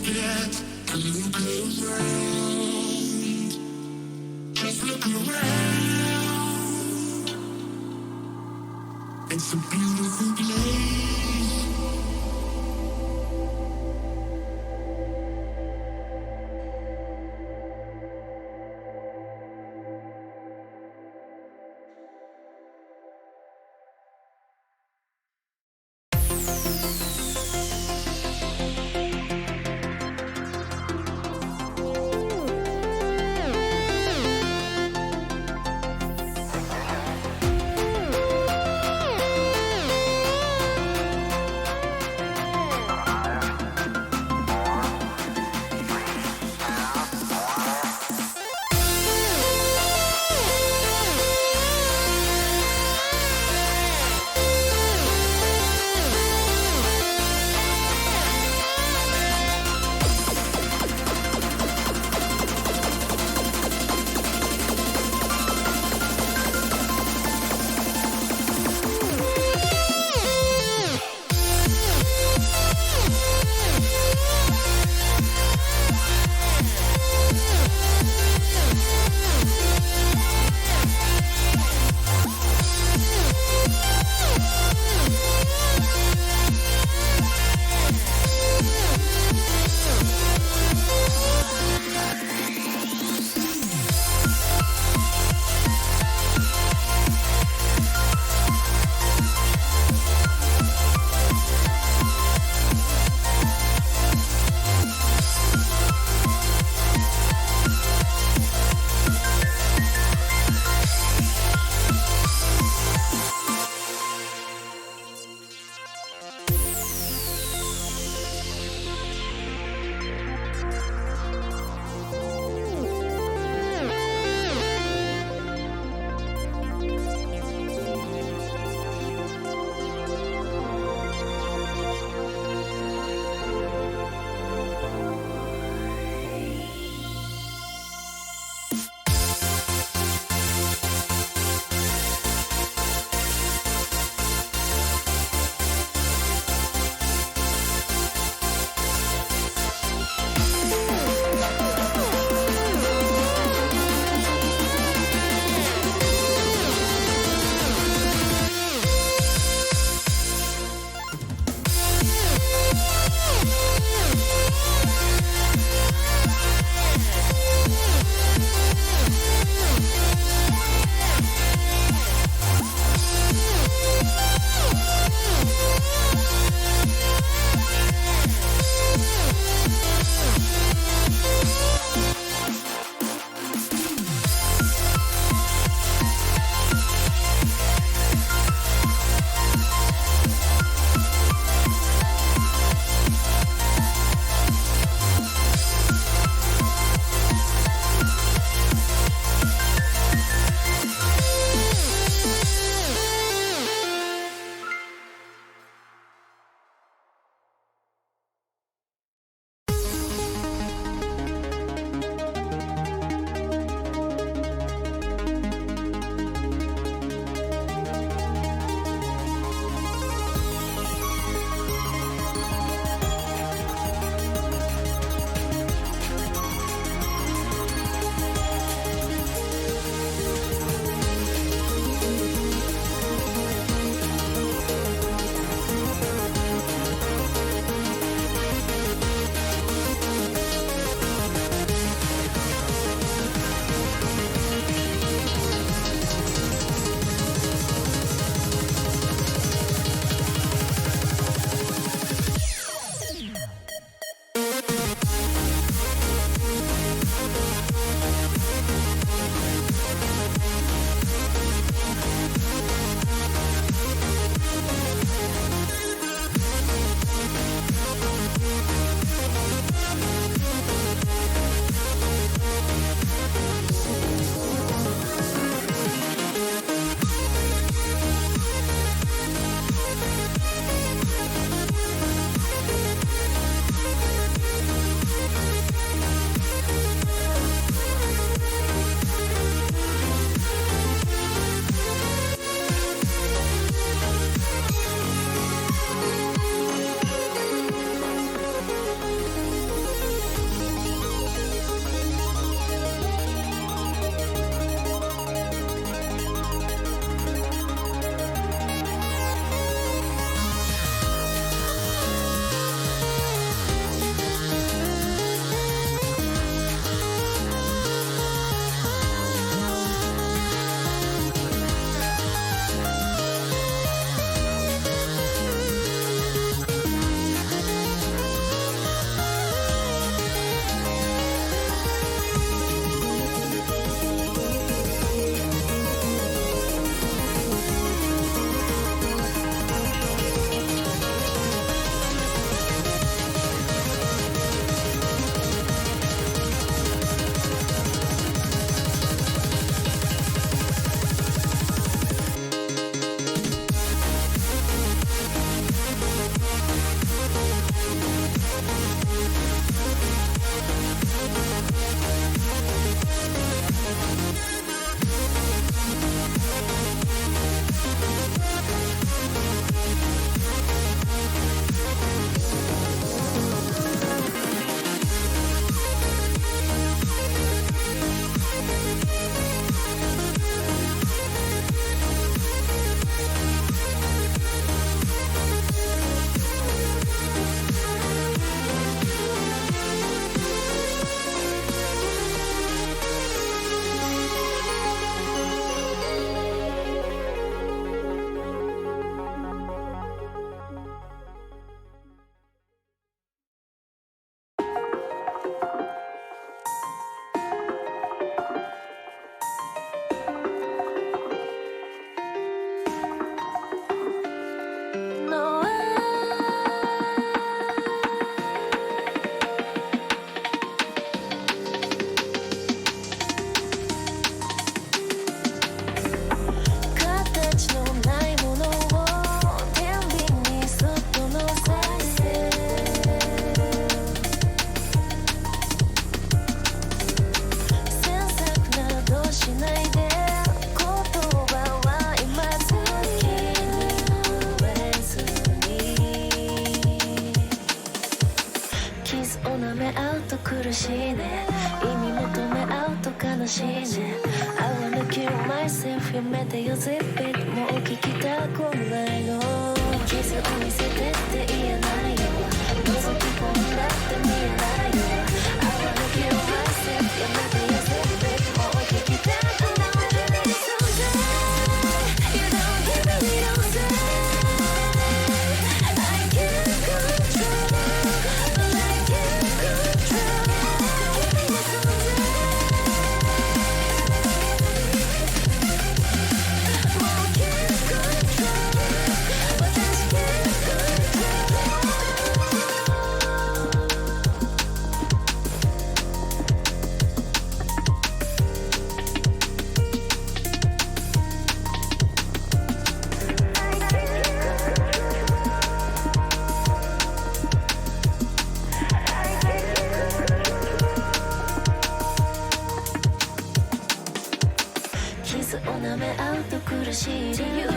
forget and look around. Just look around. It's a beautiful place. と苦しいね意味求め合うと悲しいね I wanna kill myself やめてよ zip it もう聞きたくないの傷を見せてって言えないよ覗き込んだって見えないよ I wanna kill myself やめてよ zip it もう聞きたくない You don't give me no say I can't control but I can't control Give me someday More can't control but just can't control 傷を舐め合うと苦しい理由違う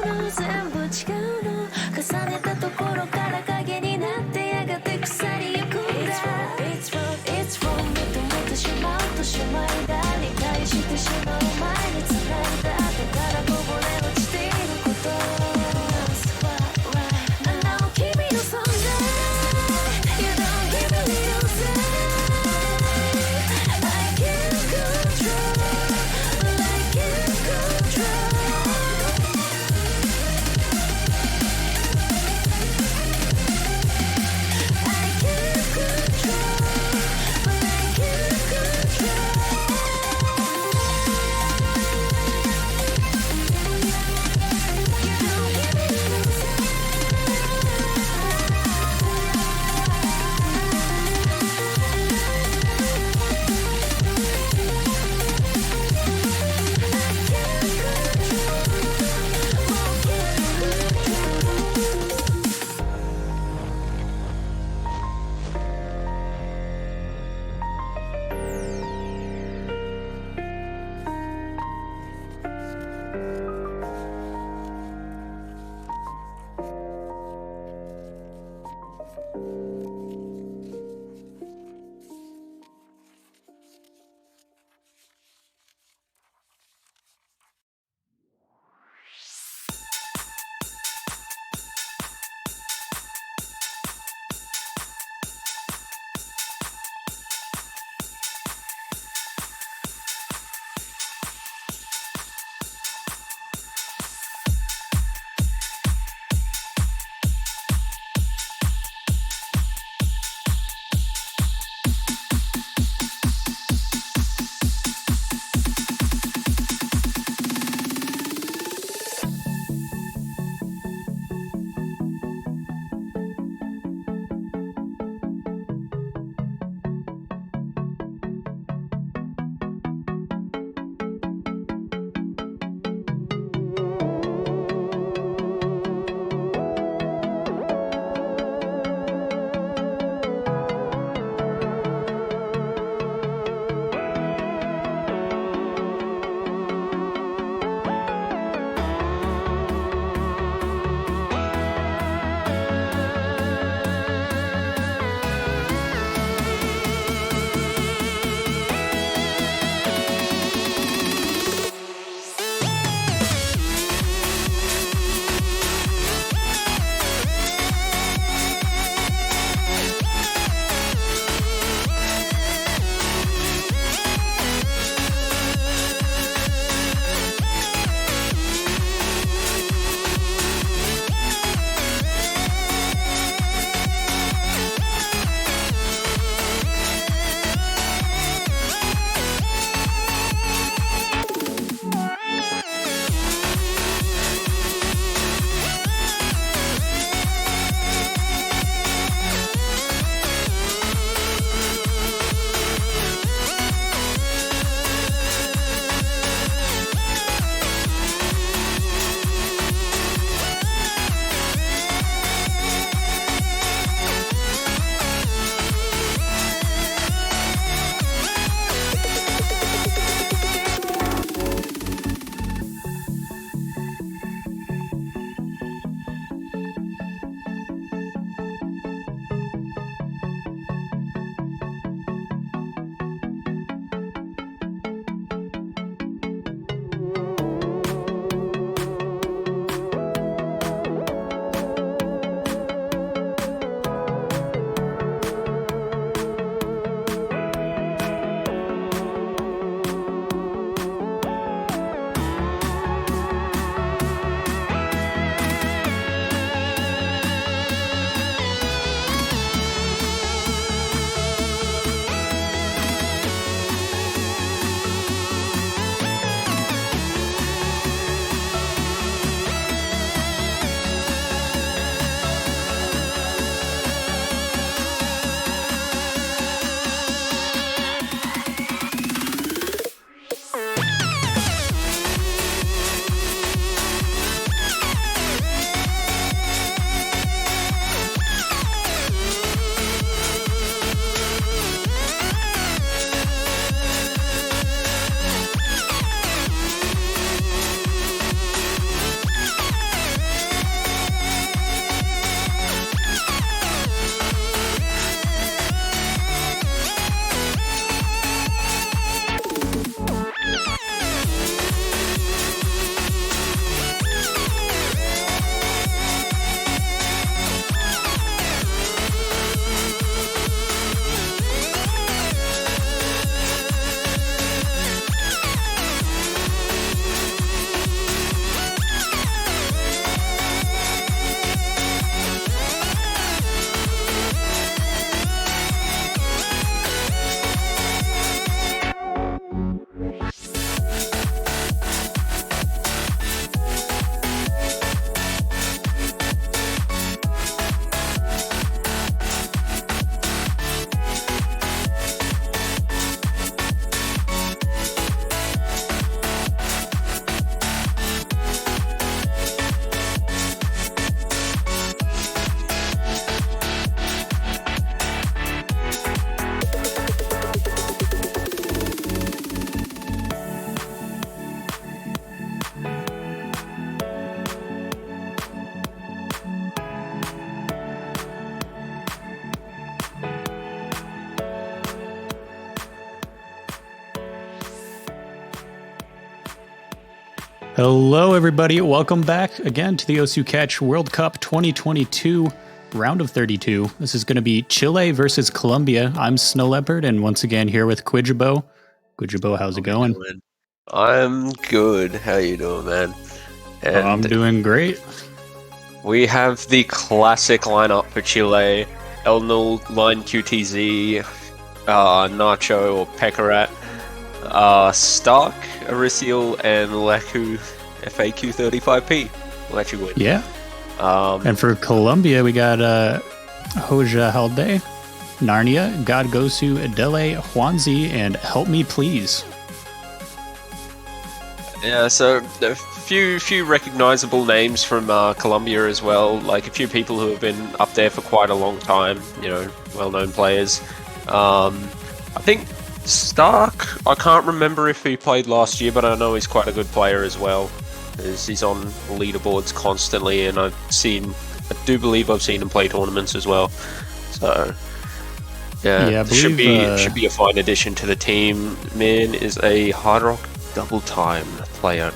の全部違うの重ねたところから影になってやがて腐りゆくんだ It's wrong, it's wrong 認めてしまうとしまいだ理解してしまう前に繋いだ後からこぼれ落ちていること That's right And now 君の存在 You don't give me no say I can't control but I can't control Hello, everybody. Welcome back again to the Osu Catch World Cup 2022 round of 32. This is going to be Chile versus Colombia. I'm Snow Leopard, and once again here with Quidjabo. Quidjabo, how's it going? I'm good. How you doing, man? And I'm doing great. we have the classic lineup for Chile. Elnul, Line QTZ, Nacho or Pekarat, Stark, Arisial, and Leku FAQ 35P. We'll let you win. Yeah. And for Colombia, we got Hoja Halde, Narnia, God Gosu, Adele, Juanzi, and Help Me Please. Yeah, so a few recognizable names from Colombia as well. Like a few people who have been up there for quite a long time. You know, well-known players. I think Stark, I can't remember if he played last year, but I know he's quite a good player as well. He's on leaderboards constantly, and I do believe I've seen him play tournaments as well. So yeah, I believe, should be a fine addition to the team. Man is a Hard Rock double time player.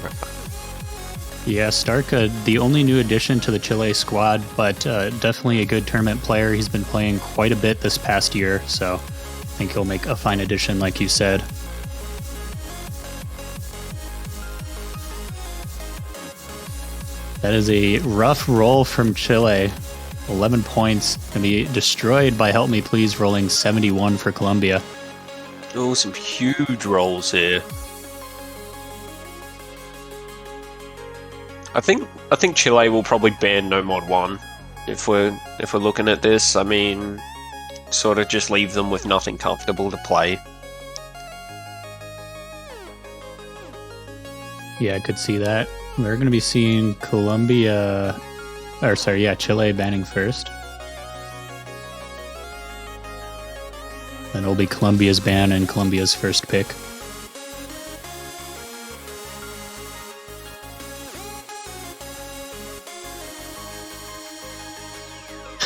Yeah, Stark, the only new addition to the Chile squad, but definitely a good tournament player. He's been playing quite a bit this past year, so I think he'll make a fine addition, like you said. That is a rough roll from Chile. 11 points. Going to be destroyed by Help Me Please, rolling 71 for Colombia. Oh, some huge rolls here. I think Chile will probably ban No Mod 1 if we're looking at this. I mean, sort of just leave them with nothing comfortable to play. Yeah, I could see that. We're going to be seeing Chile banning first. Then it'll be Colombia's ban and Colombia's first pick.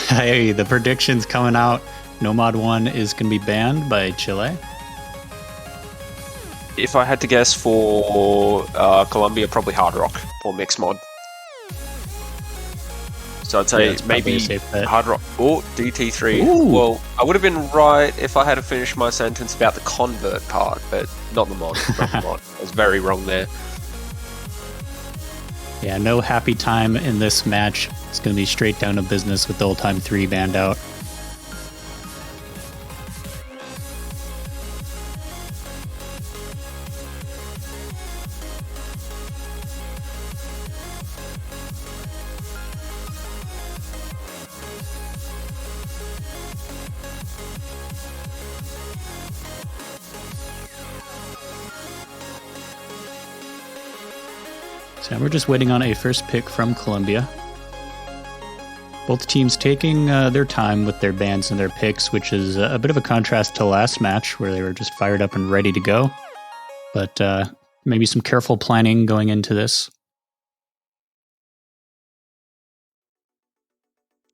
Hey, the prediction's coming out. No Mod 1 is going to be banned by Chile. If I had to guess for Colombia, probably Hard Rock or Mixed Mod. So I'd say maybe Hard Rock or DT3. Ooh. Well, I would have been right if I had to finish my sentence about the convert part, but not the mod. Not the mod. I was very wrong there. Yeah, no happy time in this match. It's going to be straight down to business with the Old Time 3 banned out. So we're just waiting on a first pick from Colombia. Both teams taking their time with their bans and their picks, which is a bit of a contrast to last match where they were just fired up and ready to go. But maybe some careful planning going into this.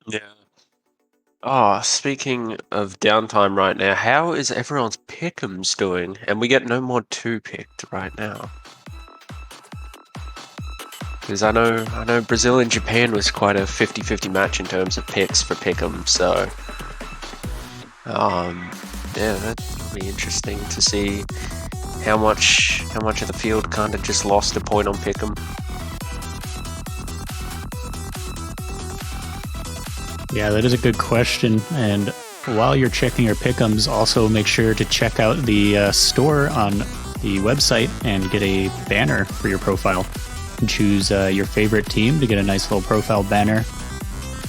Yeah. Oh, speaking of downtime right now, how is everyone's pick'ems doing? And we get No Mod 2 picked right now. Because I know Brazil and Japan was quite a 50-50 match in terms of picks for pick'em, so yeah, that'll be interesting to see how much of the field kind of just lost a point on pick'em. Yeah, that is a good question. And while you're checking your pick'ems, also make sure to check out the store on the website and get a banner for your profile. And choose your favorite team to get a nice little profile banner.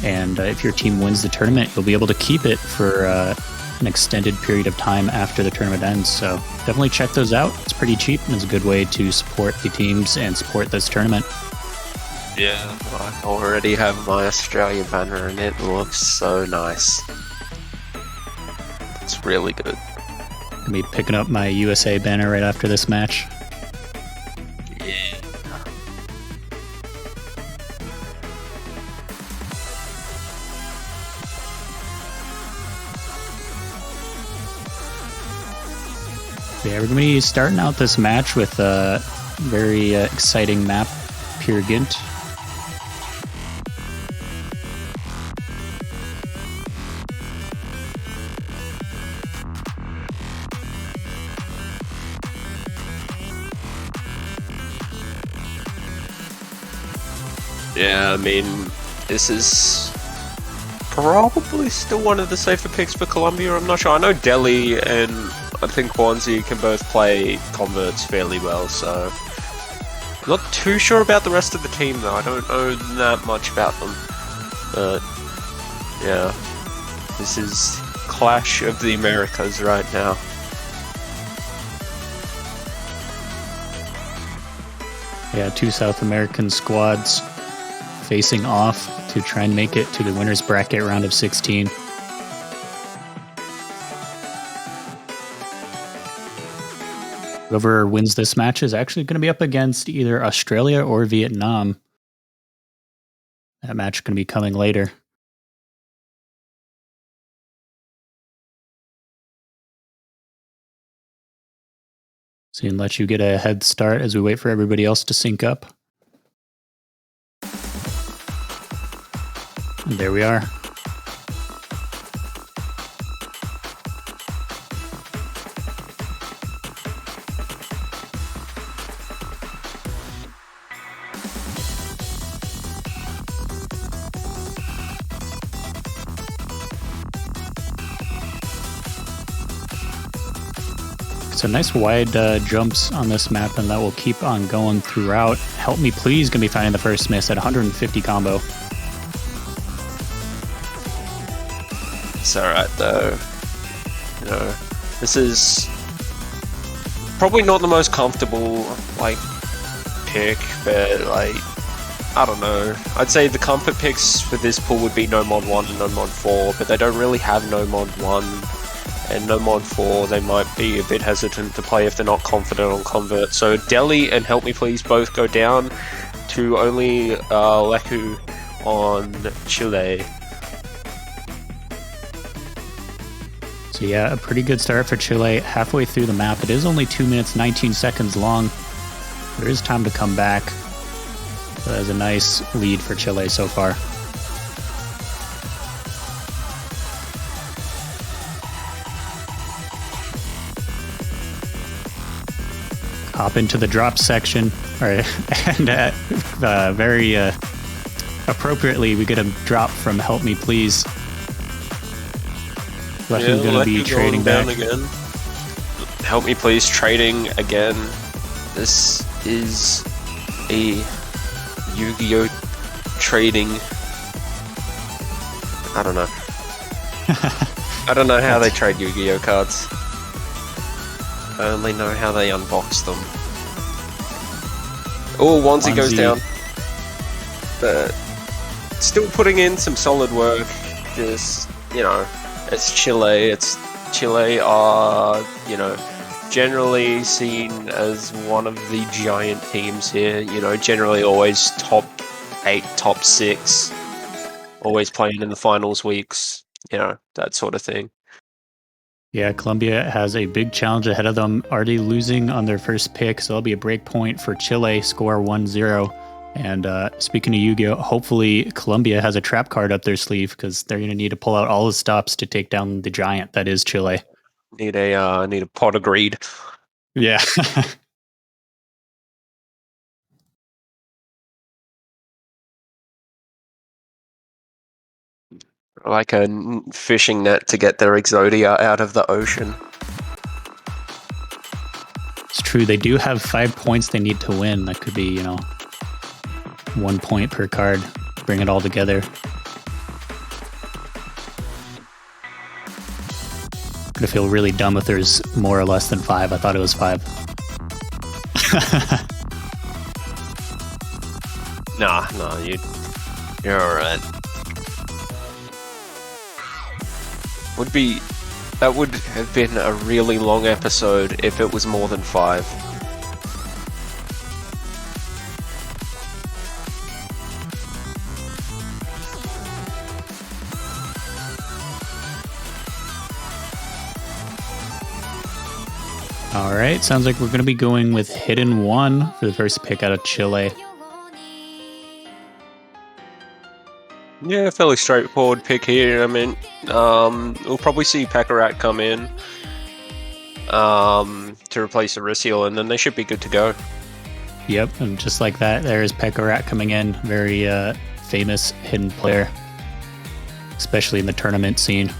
And if your team wins the tournament, you'll be able to keep it for an extended period of time after the tournament ends. So definitely check those out. It's pretty cheap and it's a good way to support the teams and support this tournament. Yeah, I already have my Australia banner and it looks so nice. It's really good. Gonna be picking up my USA banner right after this match. Yeah. Yeah, we're going to be starting out this match with a very exciting map Peer Gynt. Yeah, I mean, this is probably still one of the safer picks for Colombia. I'm not sure. I know Delhi and I think Guanzi can both play converts fairly well, so not too sure about the rest of the team though. I don't know that much about them, but yeah, this is Clash of the Americas right now. Yeah, two South American squads facing off to try and make it to the winner's bracket round of 16. Whoever wins this match is actually going to be up against either Australia or Vietnam. That match is going to be coming later. So and let you get a head start as we wait for everybody else to sync up. And there we are. So nice wide jumps on this map, and that will keep on going throughout. Help Me Please gonna be finding the first miss at 150 combo. It's alright though. You know, this is probably not the most comfortable like pick, but like I don't know. I'd say the comfort picks for this pool would be No Mod 1 and No Mod 4, but they don't really have No Mod 1 and No Mod 4. They might be a bit hesitant to play if they're not confident on convert. So Delhi and Help Me Please both go down to only Leku on Chile. So yeah, a pretty good start for Chile halfway through the map. It is only 2 minutes, 19 seconds long. There is time to come back. So that's a nice lead for Chile so far. Hop into the drop section, and very appropriately, we get a drop from Help Me Please. Leku's going to be trading back. Again. Help Me Please trading again. This is a Yu-Gi-Oh! Trading. I don't know. I don't know how they trade Yu-Gi-Oh! Cards. I only know how they unbox them. Oh, Wanzi goes down. But still putting in some solid work. Just, you know, it's Chile. Chile are, you know, generally seen as one of the giant teams here. You know, generally always top 8, top 6. Always playing in the finals weeks. You know, that sort of thing. Yeah, Colombia has a big challenge ahead of them, already losing on their first pick, so that'll be a break point for Chile, score 1-0. And speaking of Yu-Gi-Oh!, hopefully Colombia has a trap card up their sleeve, because they're going to need to pull out all the stops to take down the giant that is Chile. Need a pot of greed. Yeah. Like a fishing net to get their Exodia out of the ocean. It's true, they do have 5 points they need to win. That could be, you know, 1 point per card. Bring it all together. Gonna feel really dumb if there's more or less than 5. I thought it was 5. Nah, you're alright. That would have been a really long episode if it was more than 5. All right, sounds like we're going to be going with Hidden One for the first pick out of Chile. Yeah, fairly straightforward pick here. I mean, we'll probably see Pekarat come in to replace Aristiel, and then they should be good to go. Yep, and just like that, there's Pekarat coming in. Very famous hidden player, especially in the tournament scene.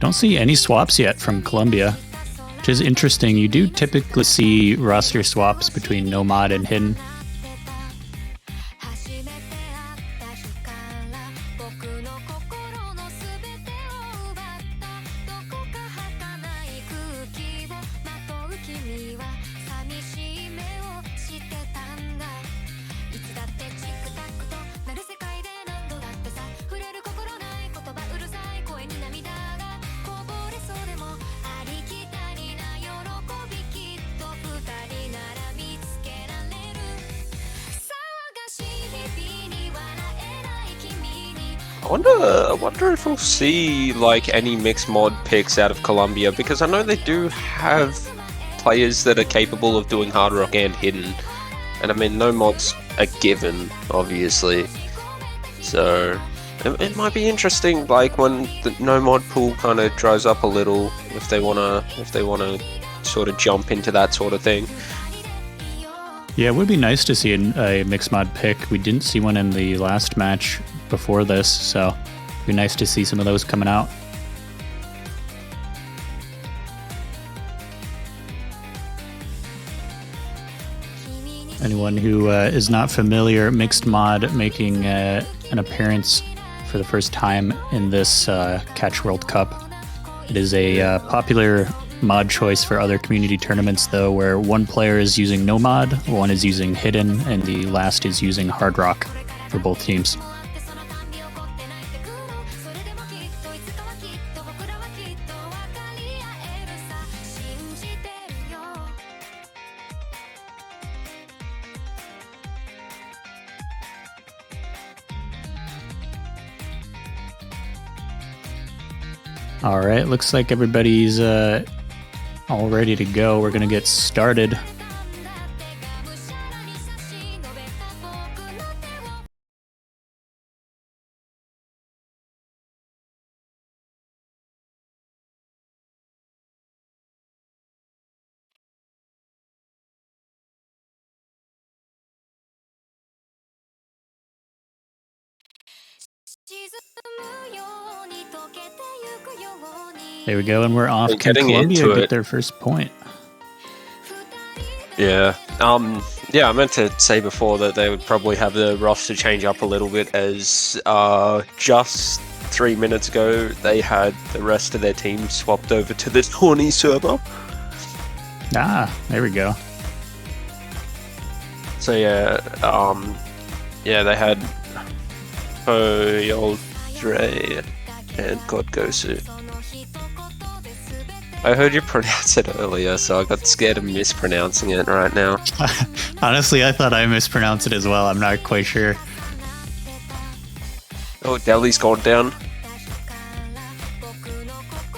Don't see any swaps yet from Colombia, which is interesting. You do typically see roster swaps between Nomad and Hidden. I wonder if we'll see like any mixed mod picks out of Colombia, because I know they do have players that are capable of doing hard rock and hidden, and I mean no mod's a given, obviously. So it might be interesting, like when the no mod pool kind of dries up a little, if they wanna sort of jump into that sort of thing. Yeah, it would be nice to see a mixed mod pick. We didn't see one in the last match before this, so it'd be nice to see some of those coming out. Anyone who is not familiar, mixed mod making an appearance for the first time in this Catch World Cup. It is a popular mod choice for other community tournaments, though, where one player is using Nomad, one is using Hidden, and the last is using Hard Rock for both teams. All right, looks like everybody's all ready to go. We're gonna get started. There we go, and we're off. Can Colombia get their first point? Yeah. Yeah, I meant to say before that they would probably have the roster change up a little bit, as just 3 minutes ago they had the rest of their team swapped over to the Tawny server. Ah, there we go. So yeah, they had Dre and Godgosu. I heard you pronounce it earlier, so I got scared of mispronouncing it right now. Honestly, I thought I mispronounced it as well. I'm not quite sure. Oh, Delhi's gone down.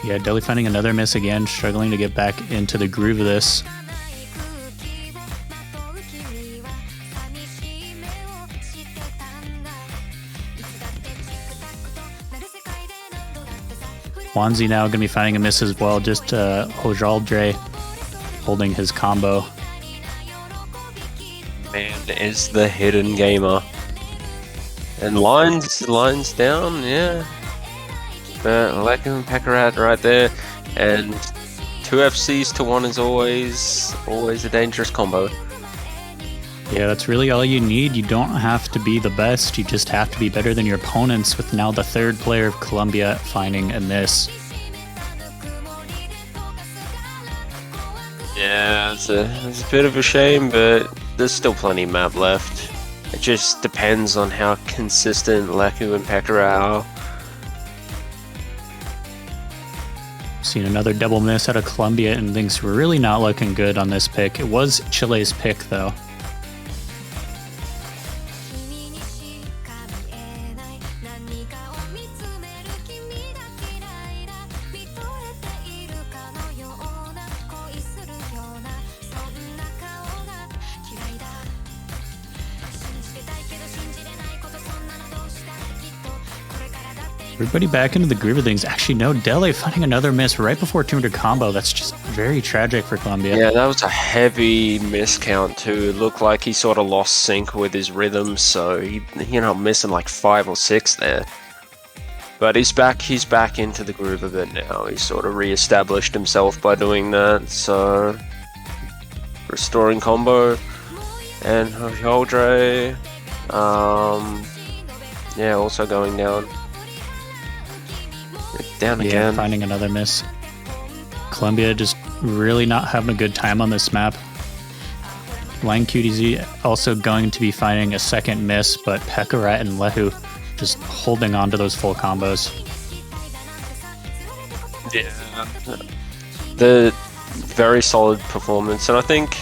Yeah, Delhi finding another miss again, struggling to get back into the groove of this. Wanzi now going to be finding a miss as well, just Hojaldre holding his combo. Man is the hidden gamer. And lines down, yeah. Leku and Pekarat right there. And 2 FCs to 1 is always a dangerous combo. Yeah, that's really all you need. You don't have to be the best, you just have to be better than your opponents, with now the third player of Colombia finding a miss. Yeah, it's a bit of a shame, but there's still plenty of map left. It just depends on how consistent Leku and Pekarat are. Seen another double miss out of Colombia, and things were really not looking good on this pick. It was Chile's pick, though. Everybody back into the groove of things. Actually, no, Dele finding another miss right before 200 combo. That's just very tragic for Colombia. Yeah, that was a heavy miscount too. It looked like he sort of lost sync with his rhythm, so he, missing like 5 or 6 there. But he's back into the groove of it now. He's sort of re-established himself by doing that, so restoring combo. And Holdre, yeah, also going down. Down Yeah, again. finding another miss. Colombia just really not having a good time on this map. Lang QDZ also going to be finding a second miss, but Pekarat and Lehu just holding on to those full combos. Yeah. The very solid performance, and I think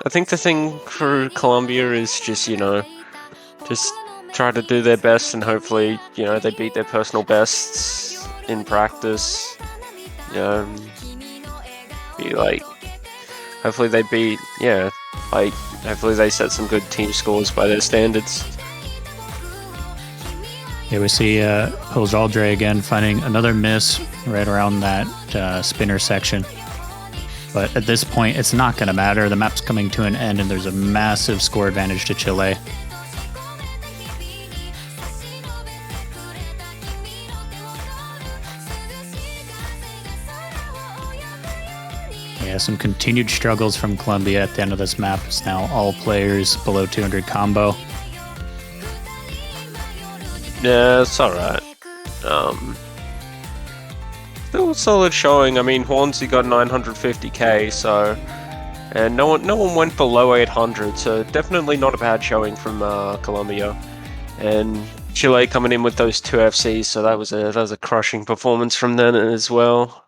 the thing for Colombia is just try to do their best, and hopefully they beat their personal bests in practice. Be like, hopefully they beat, hopefully they set some good team scores by their standards. Here we see Holdre again finding another miss right around that spinner section. But at this point, it's not going to matter. The map's coming to an end, and there's a massive score advantage to Chile. Yeah, some continued struggles from Colombia at the end of this map. It's now all players below 200 combo. Yeah, it's alright. Still a solid showing. I mean, Hornsey got 950k, so... And no one went below 800, so definitely not a bad showing from Colombia. And Chile coming in with those 2 FCs, so that was a crushing performance from them as well.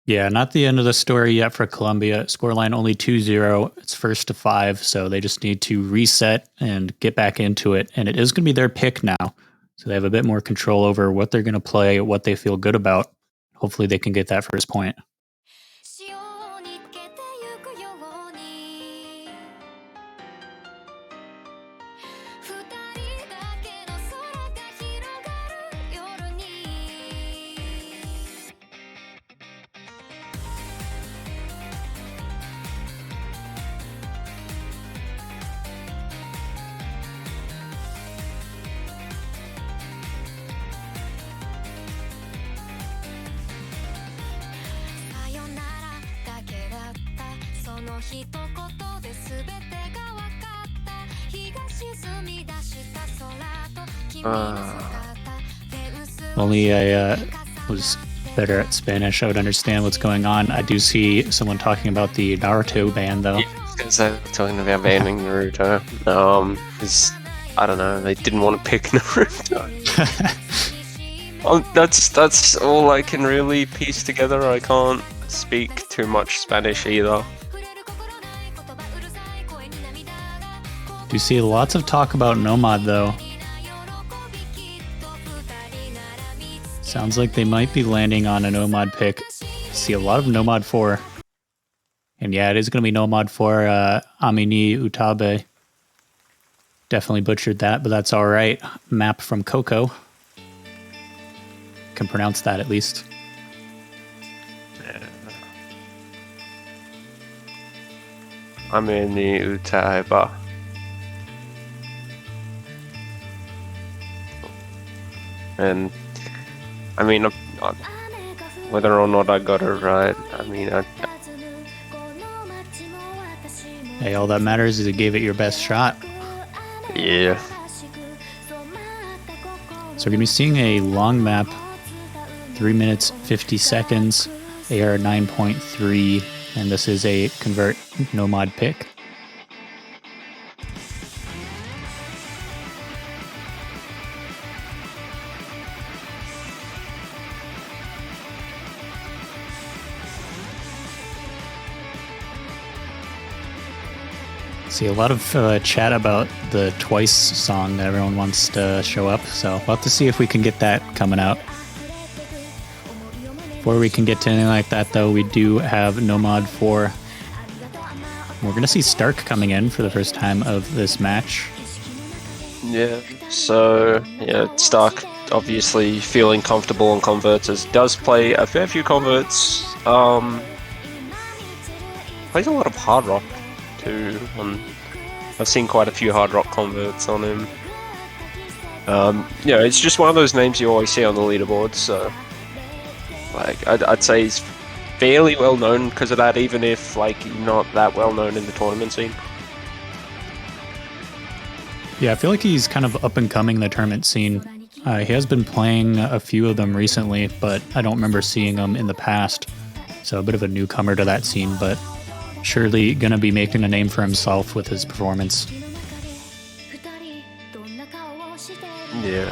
Yeah, not the end of the story yet for Colombia. Scoreline only 2-0. It's first to 5, so they just need to reset and get back into it. And it is going to be their pick now. So they have a bit more control over what they're going to play, what they feel good about. Hopefully they can get that first point. Only I was better at Spanish, I would understand what's going on. I do see someone talking about the Naruto ban, though. Yeah, because they were talking about banning Naruto. Because, I don't know, they didn't want to pick Naruto. That's all I can really piece together. I can't speak too much Spanish either. Do see lots of talk about Nomad, though. Sounds like they might be landing on a Nomad pick. See a lot of Nomad 4. And yeah, it is going to be Nomad 4, Amini Utabe. Definitely butchered that, but that's alright. Map from Coco. Can pronounce that at least. Amini Utabe. And I mean, whether or not I got it right, I mean, Hey, all that matters is you gave it your best shot. Yeah. So we're going to be seeing a long map, 3 minutes 50 seconds, AR 9.3, and this is a convert Nomad pick. See a lot of chat about the Twice song that everyone wants to show up, so we'll have to see if we can get that coming out. Before we can get to anything like that, though, we do have Nomad 4. We're going to see Stark coming in for the first time of this match. Yeah, so yeah, Stark obviously feeling comfortable on converts, as does play a fair few converts. Plays a lot of hard rock too. I've seen quite a few hard rock converts on him. Yeah, it's just one of those names you always see on the leaderboard. So, like, I'd say he's fairly well known because of that, even if like not that well known in the tournament scene. Yeah, I feel like he's kind of up and coming in the tournament scene. He has been playing a few of them recently, but I don't remember seeing him in the past. So a bit of a newcomer to that scene, but surely gonna be making a name for himself with his performance. Yeah.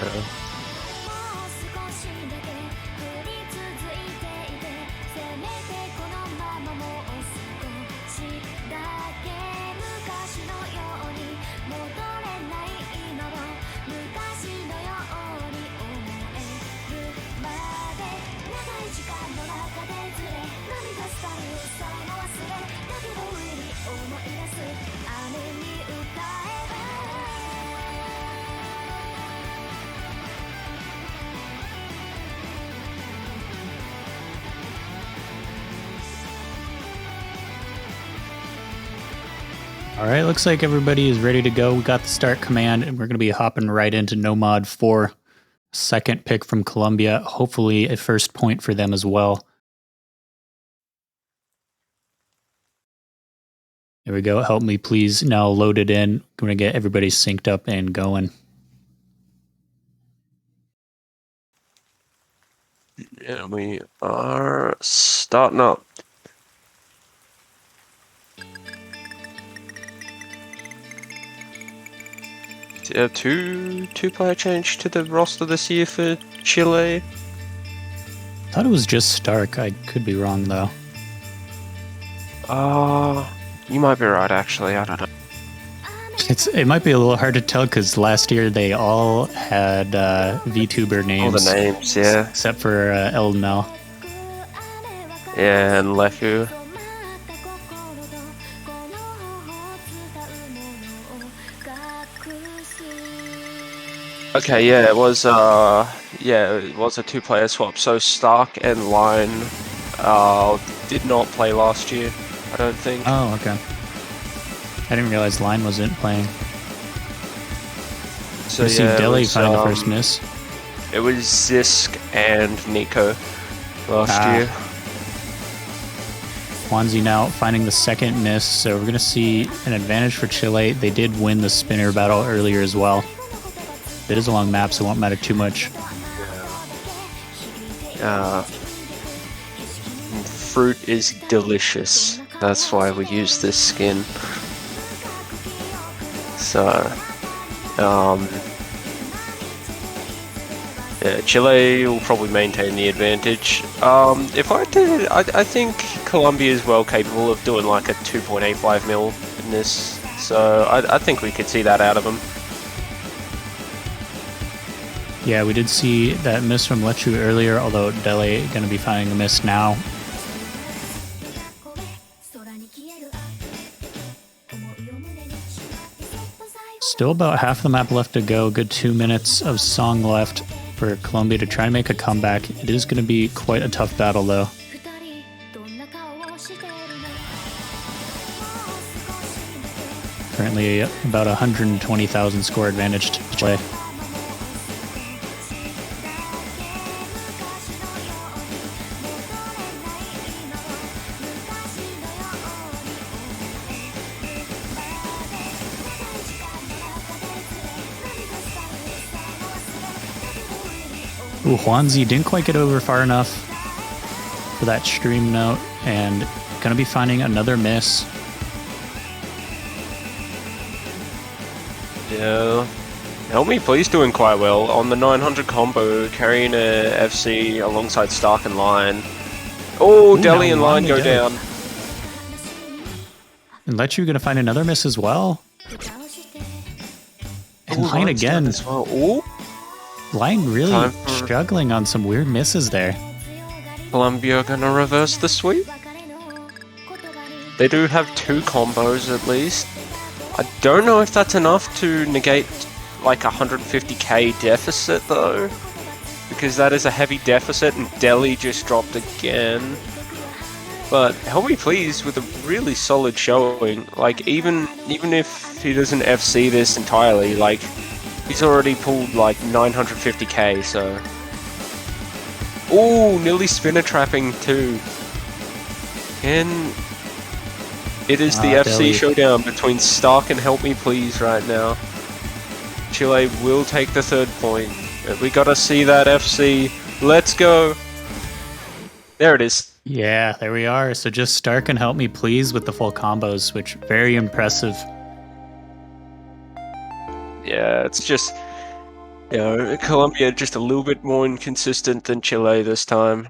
All right, looks like everybody is ready to go. We got the start command, and we're going to be hopping right into Nomad 4. Second pick from Colombia. Hopefully a first point for them as well. There we go. Help me, please. Now load it in. I'm going to get everybody synced up and going. Yeah, we are starting up. Yeah, two player change to the roster this year for Chile. Thought it was just Stark. I could be wrong though. You might be right actually. I don't know. It might be a little hard to tell because last year they all had VTuber names. All the names, yeah. Except for Eldenel. Yeah, and Leku. Okay, yeah, it was a two-player swap. So Stark and Line did not play last year, I don't think. Oh, okay. I didn't realize Line wasn't playing. So we see Deli find the first miss. It was Zisk and Nico last year. Wanzi now finding the second miss, so we're going to see an advantage for Chile. They did win the spinner battle earlier as well. It is a long map, so it won't matter too much. Fruit is delicious. That's why we use this skin. So, yeah, Chile will probably maintain the advantage. If I did, I think Colombia is well capable of doing like a 2.85 mil in this. So I think we could see that out of them. Yeah, we did see that miss from Lechu earlier, although Dele going to be finding a miss now. Still about half the map left to go. Good 2 minutes of song left for Colombia to try and make a comeback. It is going to be quite a tough battle, though. Currently about 120,000 score advantage to play. Ooh, Huanzi didn't quite get over far enough for that stream note, and gonna be finding another miss. Yeah. Help me please doing quite well on the 900 combo, carrying a FC alongside Stark and Line. Oh, Deli and Line go down. And Lechu gonna find another miss as well. And Line again. As well. Ooh. Line really struggling on some weird misses there. Colombia gonna reverse the sweep. They do have 2 combos at least. I don't know if that's enough to negate like 150k deficit though, because that is a heavy deficit, and Delhi just dropped again. But help me please with a really solid showing. Like even if he doesn't FC this entirely, like he's already pulled like 950k. So, ooh, nearly spinner trapping too. And it is the FC Delhi. showdown between Stark and Help Me Please right now. Chile will take the 3rd point. We gotta see that FC. Let's go. There it is. Yeah, there we are. So just Stark and Help Me Please with the full combos, which very impressive. Yeah, it's just, you know, Colombia just a little bit more inconsistent than Chile this time.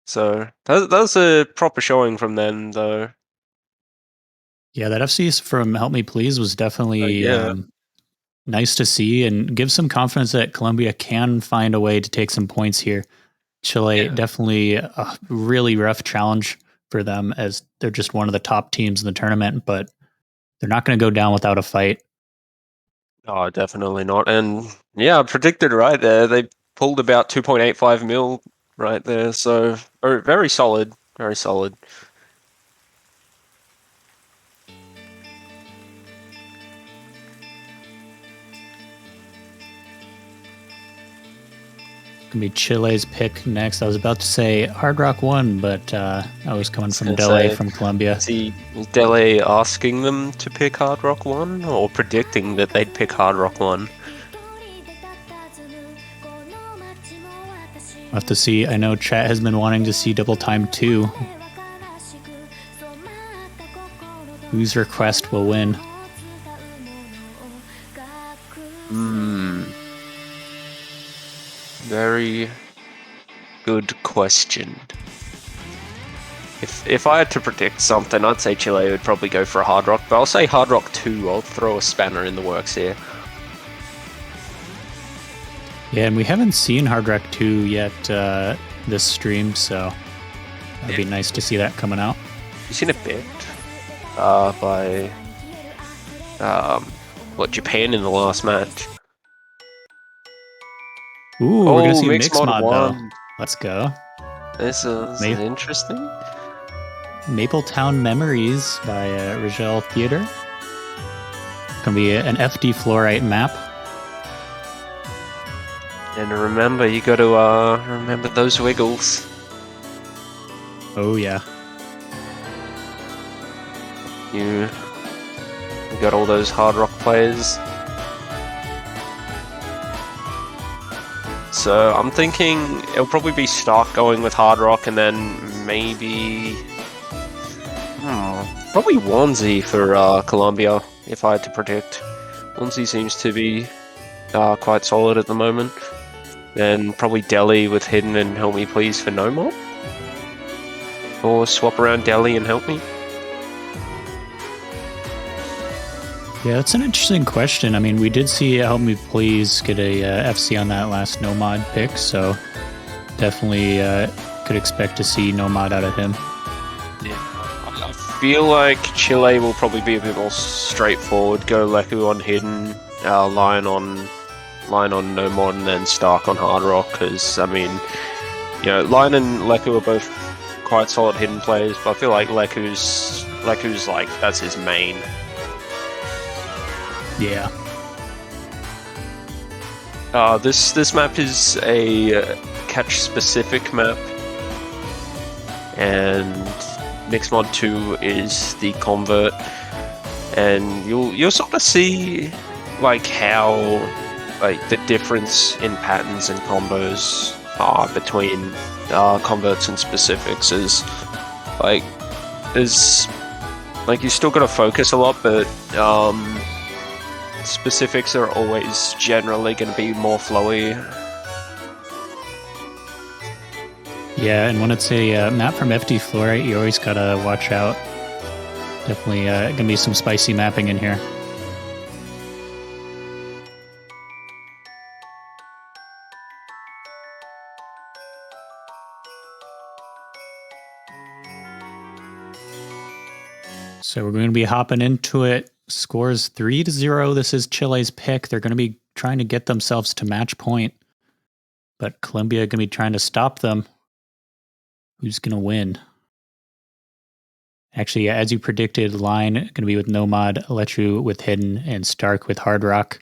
So that was a proper showing from them, though. Yeah, that FC from Help Me Please was definitely yeah. nice to see and gives some confidence that Colombia can find a way to take some points here. Chile, definitely a really rough challenge for them as they're just one of the top teams in the tournament, but they're not going to go down without a fight. Oh, definitely not. And yeah, I predicted right there. They pulled about 2.85 mil right there. So very solid. Very solid. Gonna be Chile's pick next. I was about to say Hard Rock 1, but I was coming from gonna Delay say, from Colombia. Is Delay asking them to pick Hard Rock 1 or predicting that they'd pick Hard Rock 1? We'll have to see. I know chat has been wanting to see Double Time 2. Whose request will win? Very good question. If I had to predict something, I'd say Chile would probably go for a Hard Rock, but I'll say Hard Rock 2. I'll throw a spanner in the works here. Yeah, and we haven't seen Hard Rock 2 yet this stream, so it'd be nice to see that coming out. You've seen a bit by Japan in the last match. Ooh, we're gonna see Mixed Mix Mod Mod though. 1. Let's go. This is interesting. Mapletown Memories by Rigel Theater. Gonna be an FD Fluorite map. And remember, you got to remember those wiggles. Oh yeah. You got all those Hard Rock players. So I'm thinking it'll probably be Stark going with Hard Rock, and then maybe probably Wanzi for Colombia, if I had to predict. Wanzi seems to be quite solid at the moment. Then probably Delhi with Hidden and Help Me Please for No More. Or swap around Delhi and Help Me. Yeah, that's an interesting question. I mean, we did see Help Me Please get a FC on that last No Mod pick, so definitely could expect to see No Mod out of him. Yeah, I feel like Chile will probably be a bit more straightforward. Go Leku on Hidden, Lion on No Mod, and then Stark on Hard Rock. Because I mean, you know, Lion and Leku are both quite solid Hidden players, but I feel like Leku's like that's his main. Yeah. This map is a catch specific map, and Mixed Mod 2 is the convert, and you'll sort of see like how like the difference in patterns and combos between converts and specifics is like there's like you still got to focus a lot, but specifics are always generally going to be more flowy. Yeah, and when it's a map from FD Fluorite, you always gotta watch out. Definitely gonna be some spicy mapping in here. So we're going to be hopping into it. Scores 3-0. This is Chile's pick. They're going to be trying to get themselves to match point. But Colombia going to be trying to stop them. Who's going to win? Actually, as you predicted, Line going to be with Nomad, Eletru with Hidden, and Stark with Hard Rock.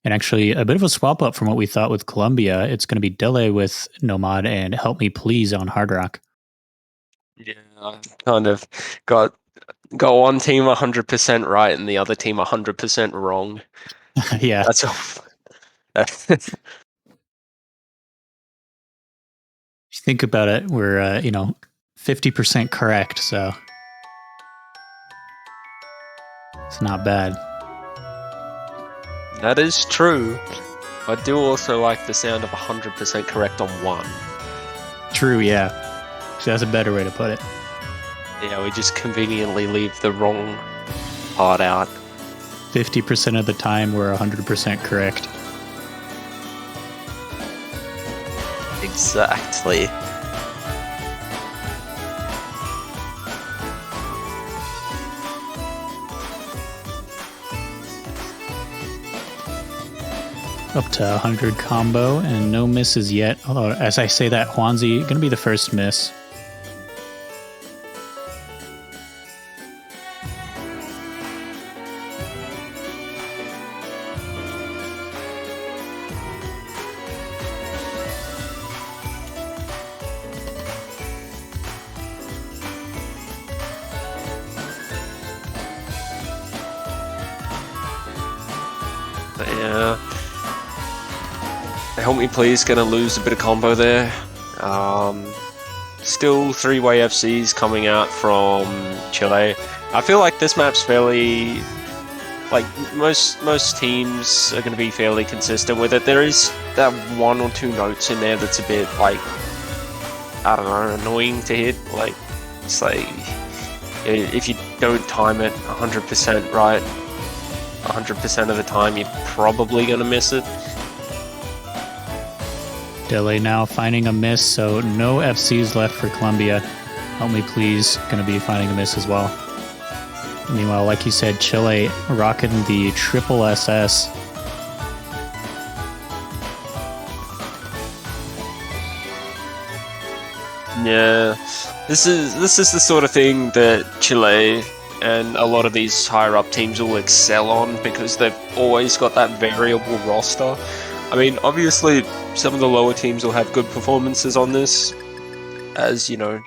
And actually, a bit of a swap up from what we thought with Colombia. It's going to be Dele with Nomad and Help Me Please on Hard Rock. Yeah, I kind of got one team 100% right and the other team 100% wrong. Yeah. That's all. If you think about it, we're 50% correct, so it's not bad. That is true. I do also like the sound of 100% correct on one. True, yeah. So that's a better way to put it. Yeah, we just conveniently leave the wrong part out. 50% of the time, we're 100% correct. Exactly. Up to 100 combo and no misses yet. Although, as I say that, Huanzi going to be the first miss. But yeah. Help Me Please gonna lose a bit of combo there. Still three-way FCs coming out from Chile. I feel like this map's fairly, like most teams are gonna be fairly consistent with it. There is that one or two notes in there that's a bit like, I don't know, annoying to hit. Like it's like if you don't time it 100% right, 100% of the time you're probably gonna miss it. Dele now finding a miss, so no FCs left for Colombia. Help Me Please going to be finding a miss as well. Meanwhile, like you said, Chile rocking the triple SS. Yeah, this is the sort of thing that Chile and a lot of these higher up teams will excel on because they've always got that variable roster. I mean, obviously, some of the lower teams will have good performances on this, as you know,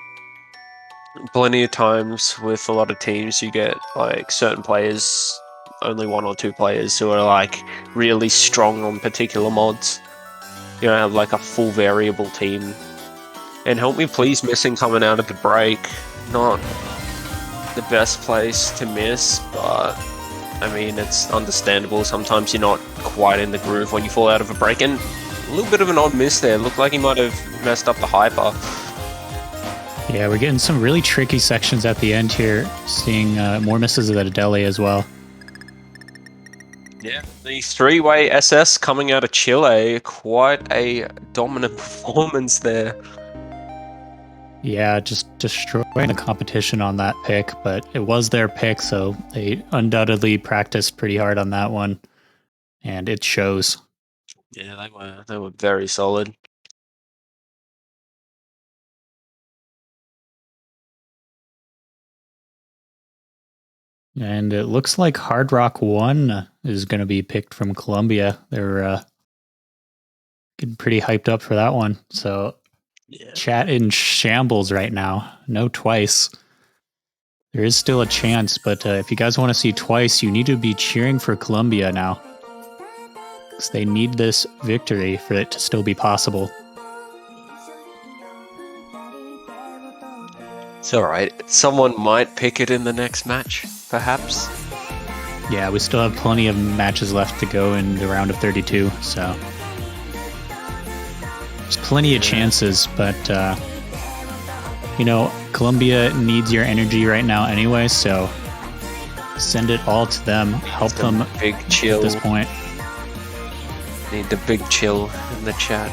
plenty of times with a lot of teams you get like certain players, only one or two players who are like really strong on particular mods. You don't have like a full variable team. And Help Me Please missing coming out of the break, not the best place to miss, but I mean, it's understandable. Sometimes you're not quite in the groove when you fall out of a break. And a little bit of an odd miss there. Looked like he might have messed up the hyper. Yeah, we're getting some really tricky sections at the end here. Seeing more misses of the Dele as well. Yeah, the three-way SS coming out of Chile. Quite a dominant performance there. Yeah, just destroying the competition on that pick, but it was their pick, so they undoubtedly practiced pretty hard on that one, and it shows. Yeah, they were very solid. And it looks like Hard Rock 1 is going to be picked from Colombia. They're getting pretty hyped up for that one, so... Yeah. Chat in shambles right now. No Twice. There is still a chance, but if you guys want to see Twice, you need to be cheering for Colombia now. Because they need this victory for it to still be possible. It's alright. Someone might pick it in the next match, perhaps. Yeah, we still have plenty of matches left to go in the round of 32, so... There's plenty of chances, but, Colombia needs your energy right now anyway, so send it all to them. Help them big chill at this point. Need the big chill in the chat.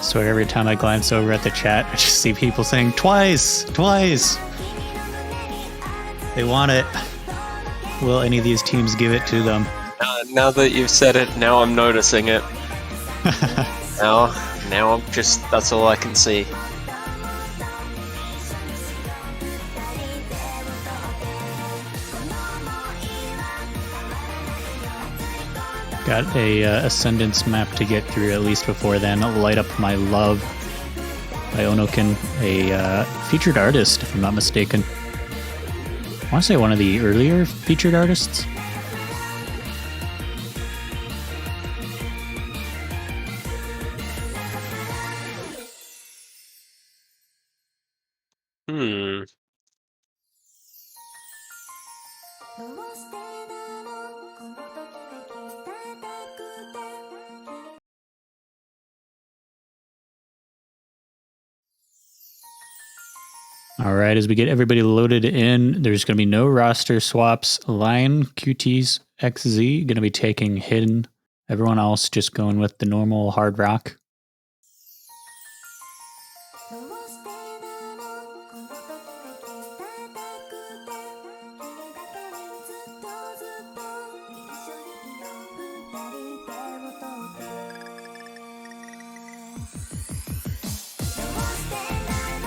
So every time I glance over at the chat, I just see people saying, twice! Twice! They want it. Will any of these teams give it to them? Now that you've said it, now I'm noticing it. now I'm just, that's all I can see. Got a Ascendance map to get through at least before then. Light Up My Love by Onokin, a featured artist, if I'm not mistaken. I want to say one of the earlier featured artists. All right, as we get everybody loaded in, there's going to be no roster swaps. Lion, QTs, XZ going to be taking Hidden. Everyone else just going with the normal Hard Rock.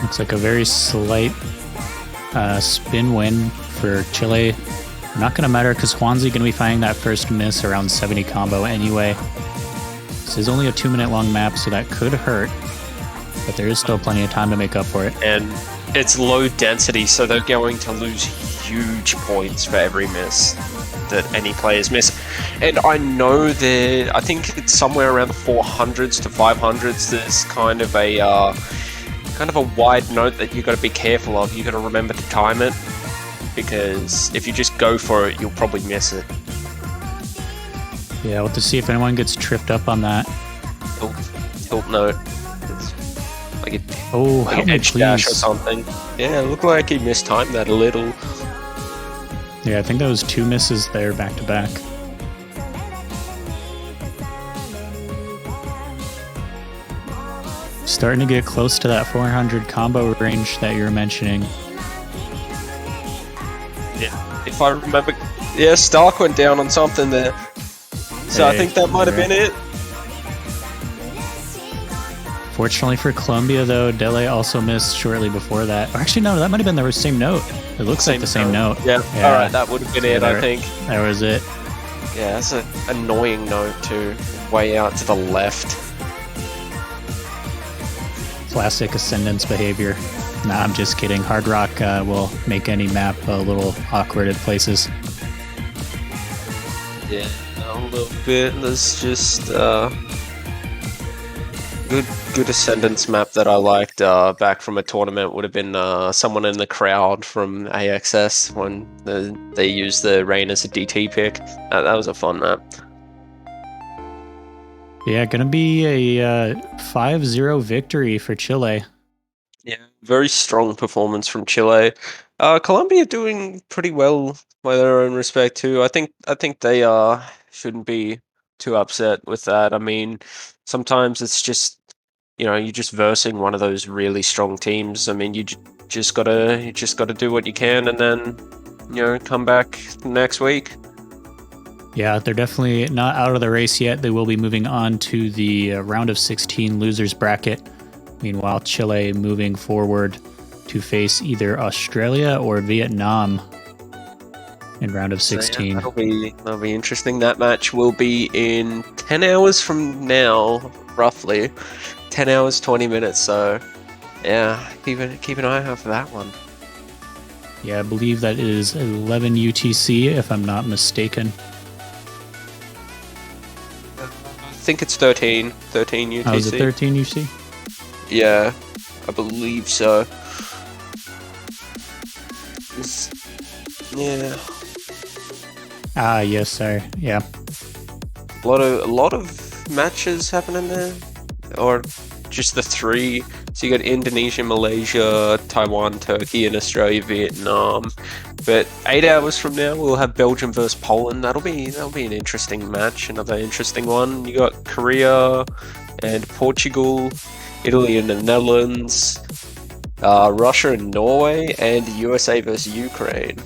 Looks like a very slight spin win for Chile. Not going to matter because Hwanzi going to be finding that first miss around 70 combo anyway. This is only a 2-minute long map, so that could hurt. But there is still plenty of time to make up for it. And it's low density, so they're going to lose huge points for every miss that any players miss. And I know that, I think it's somewhere around the 400s to 500s, there's kind of a wide note that you've got to be careful of. You've got to remember to time it, because if you just go for it, you'll probably miss it. Yeah, we'll have to see if anyone gets tripped up on that. Tilt note. It's like an edge dash or something. Yeah, it looked like he mistimed that a little. Yeah, I think that was 2 misses there back to back. Starting to get close to that 400 combo range that you were mentioning. Yeah, if I remember, yeah, Stark went down on something there. So I think that might have been it. Fortunately for Colombia, though, Dele also missed shortly before that. Or actually, no, that might have been the same note. It looks like the same note. Yeah, alright, that would have been it, I think. That was it. Yeah, that's an annoying note too. Way out to the left. Classic Ascendance behavior. Nah, I'm just kidding. Hard Rock will make any map a little awkward at places. Yeah, a little bit. There's just good Ascendance map that I liked back from a tournament would have been someone in the crowd from AXS when they used the Rain as a DT pick. That was a fun map. Yeah, gonna be a 5-0 victory for Chile. Yeah, very strong performance from Chile. Colombia doing pretty well by their own respect too. I think they shouldn't be too upset with that. I mean, sometimes it's just, you know, you're just versing one of those really strong teams. I mean, you just gotta do what you can, and then, you know, come back next week. Yeah, they're definitely not out of the race yet. They will be moving on to the round of 16 losers bracket. Meanwhile, Chile moving forward to face either Australia or Vietnam in round of 16. So, yeah, that'll be interesting. That match will be in 10 hours from now, roughly. 10 hours, 20 minutes. So, yeah, keep an eye out for that one. Yeah, I believe that is 11 UTC, if I'm not mistaken. I think it's 13 UTC. Oh, is it 13 UTC? Yeah, I believe so. Yeah. Ah, yes, sir. Yeah. A lot of matches happening there, or just the 3. So you got Indonesia, Malaysia, Taiwan, Turkey, and Australia, Vietnam. But 8 hours from now, we'll have Belgium versus Poland. That'll be an interesting match, another interesting one. You got Korea and Portugal, Italy and the Netherlands, Russia and Norway, and USA versus Ukraine.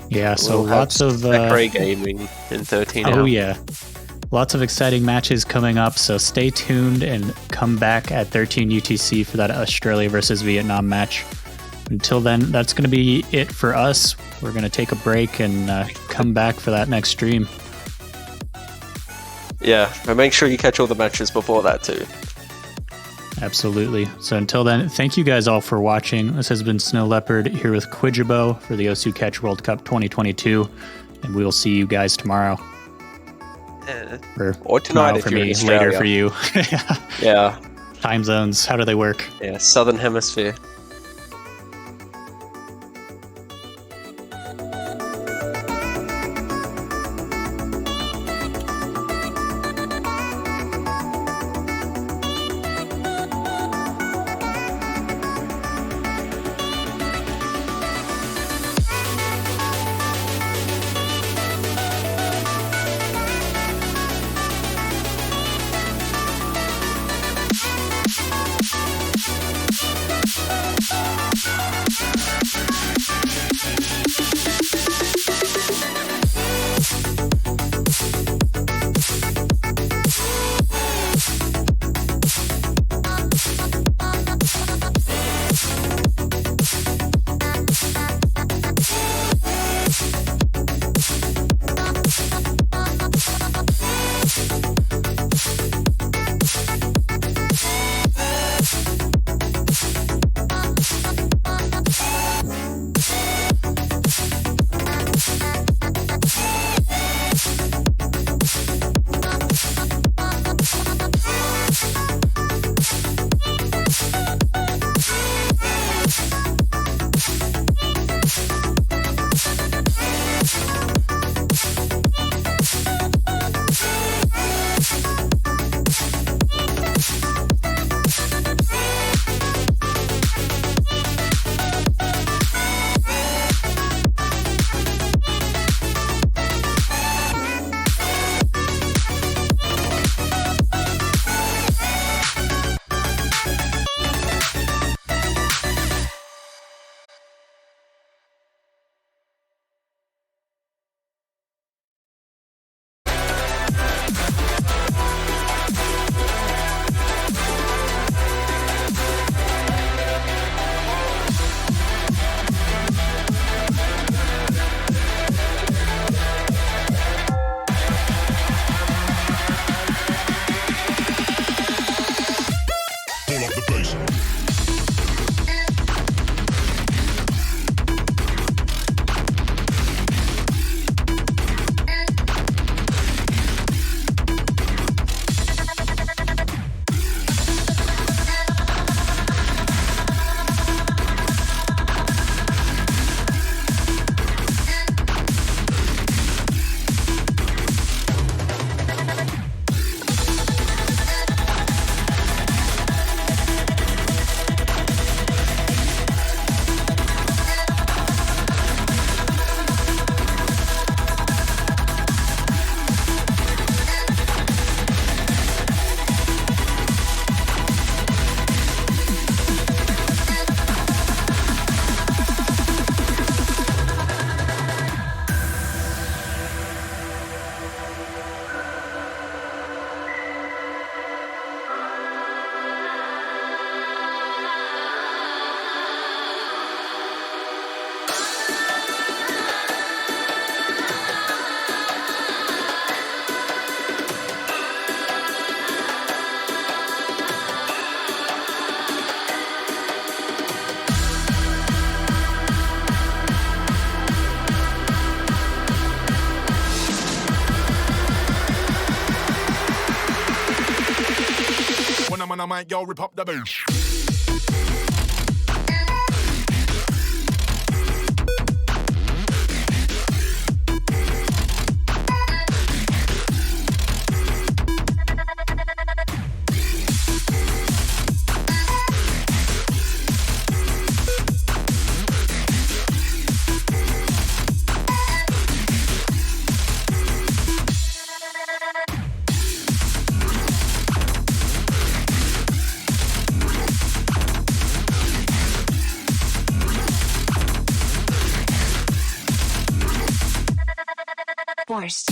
Yeah, so We'll have lots of Sakurai gaming in 13 oh hours. yeah, lots of exciting matches coming up. So stay tuned and come back at 13 UTC for that Australia versus Vietnam match. Until then, that's going to be it for us. We're going to take a break and come back for that next stream. Yeah, and make sure you catch all the matches before that too. Absolutely. So until then, thank you guys all for watching. This has been Snow Leopard here with Quidjabo for the Osu Catch World Cup 2022, and we will see you guys tomorrow. Or tonight if for you're in me, Australia. later for you. Yeah. Time zones, how do they work? Yeah, Southern Hemisphere. when I might go rip up the bass. Force.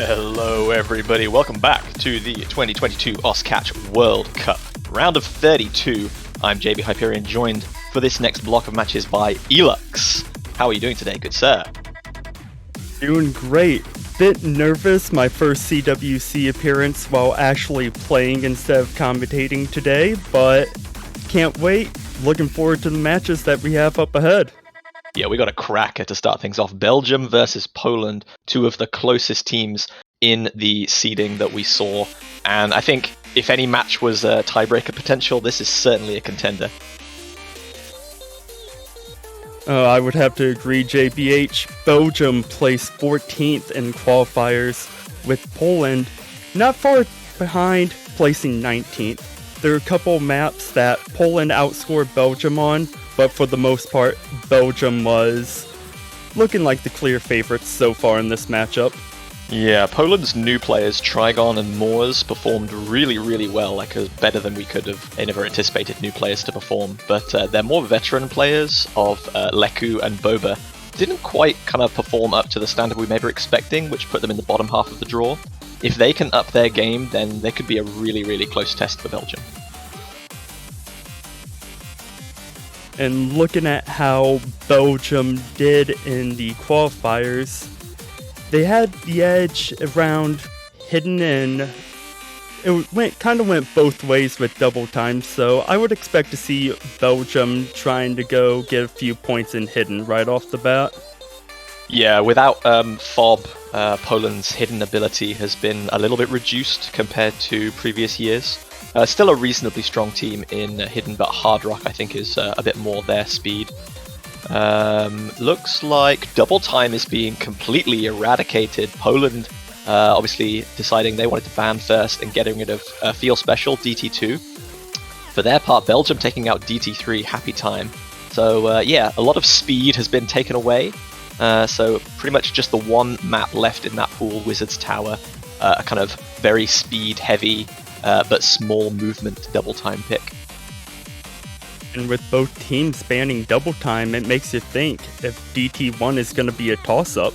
Hello everybody, welcome back to the 2022 OsCatch World Cup. Round of 32. I'm JB Hyperion, joined for this next block of matches by Elux. How are you doing today, good sir? Doing great. Bit nervous, my first CWC appearance while actually playing instead of commentating today, but can't wait. Looking forward to the matches that we have up ahead. Yeah, we got a cracker to start things off. Belgium versus Poland, two of the closest teams in the seeding that we saw. And I think if any match was a tiebreaker potential, this is certainly a contender. I would have to agree, JBH. Belgium placed 14th in qualifiers, with Poland not far behind, placing 19th. There are a couple maps that Poland outscored Belgium on, but for the most part, Belgium was looking like the clear favorites so far in this matchup. Yeah, Poland's new players, Trigon and Moors, performed really, really well, like better than we could have ever anticipated new players to perform. But their more veteran players of Leku and Boba didn't quite kind of perform up to the standard we maybe were expecting, which put them in the bottom half of the draw. If they can up their game, then they could be a really, really close test for Belgium. And looking at how Belgium did in the qualifiers, they had the edge around Hidden, and it kind of went both ways with double time, so I would expect to see Belgium trying to go get a few points in Hidden right off the bat. Yeah, without Fob, Poland's hidden ability has been a little bit reduced compared to previous years. Still a reasonably strong team in Hidden, but Hard Rock I think is a bit more their speed. Looks like double time is being completely eradicated. Poland obviously deciding they wanted to ban first and getting rid of Feel Special, DT2. For their part, Belgium taking out DT3, Happy Time. So yeah, a lot of speed has been taken away. So pretty much just the one map left in that pool, Wizard's Tower, a kind of very speed heavy but small movement double time pick. And with both teams banning double time, it makes you think if DT1 is going to be a toss-up.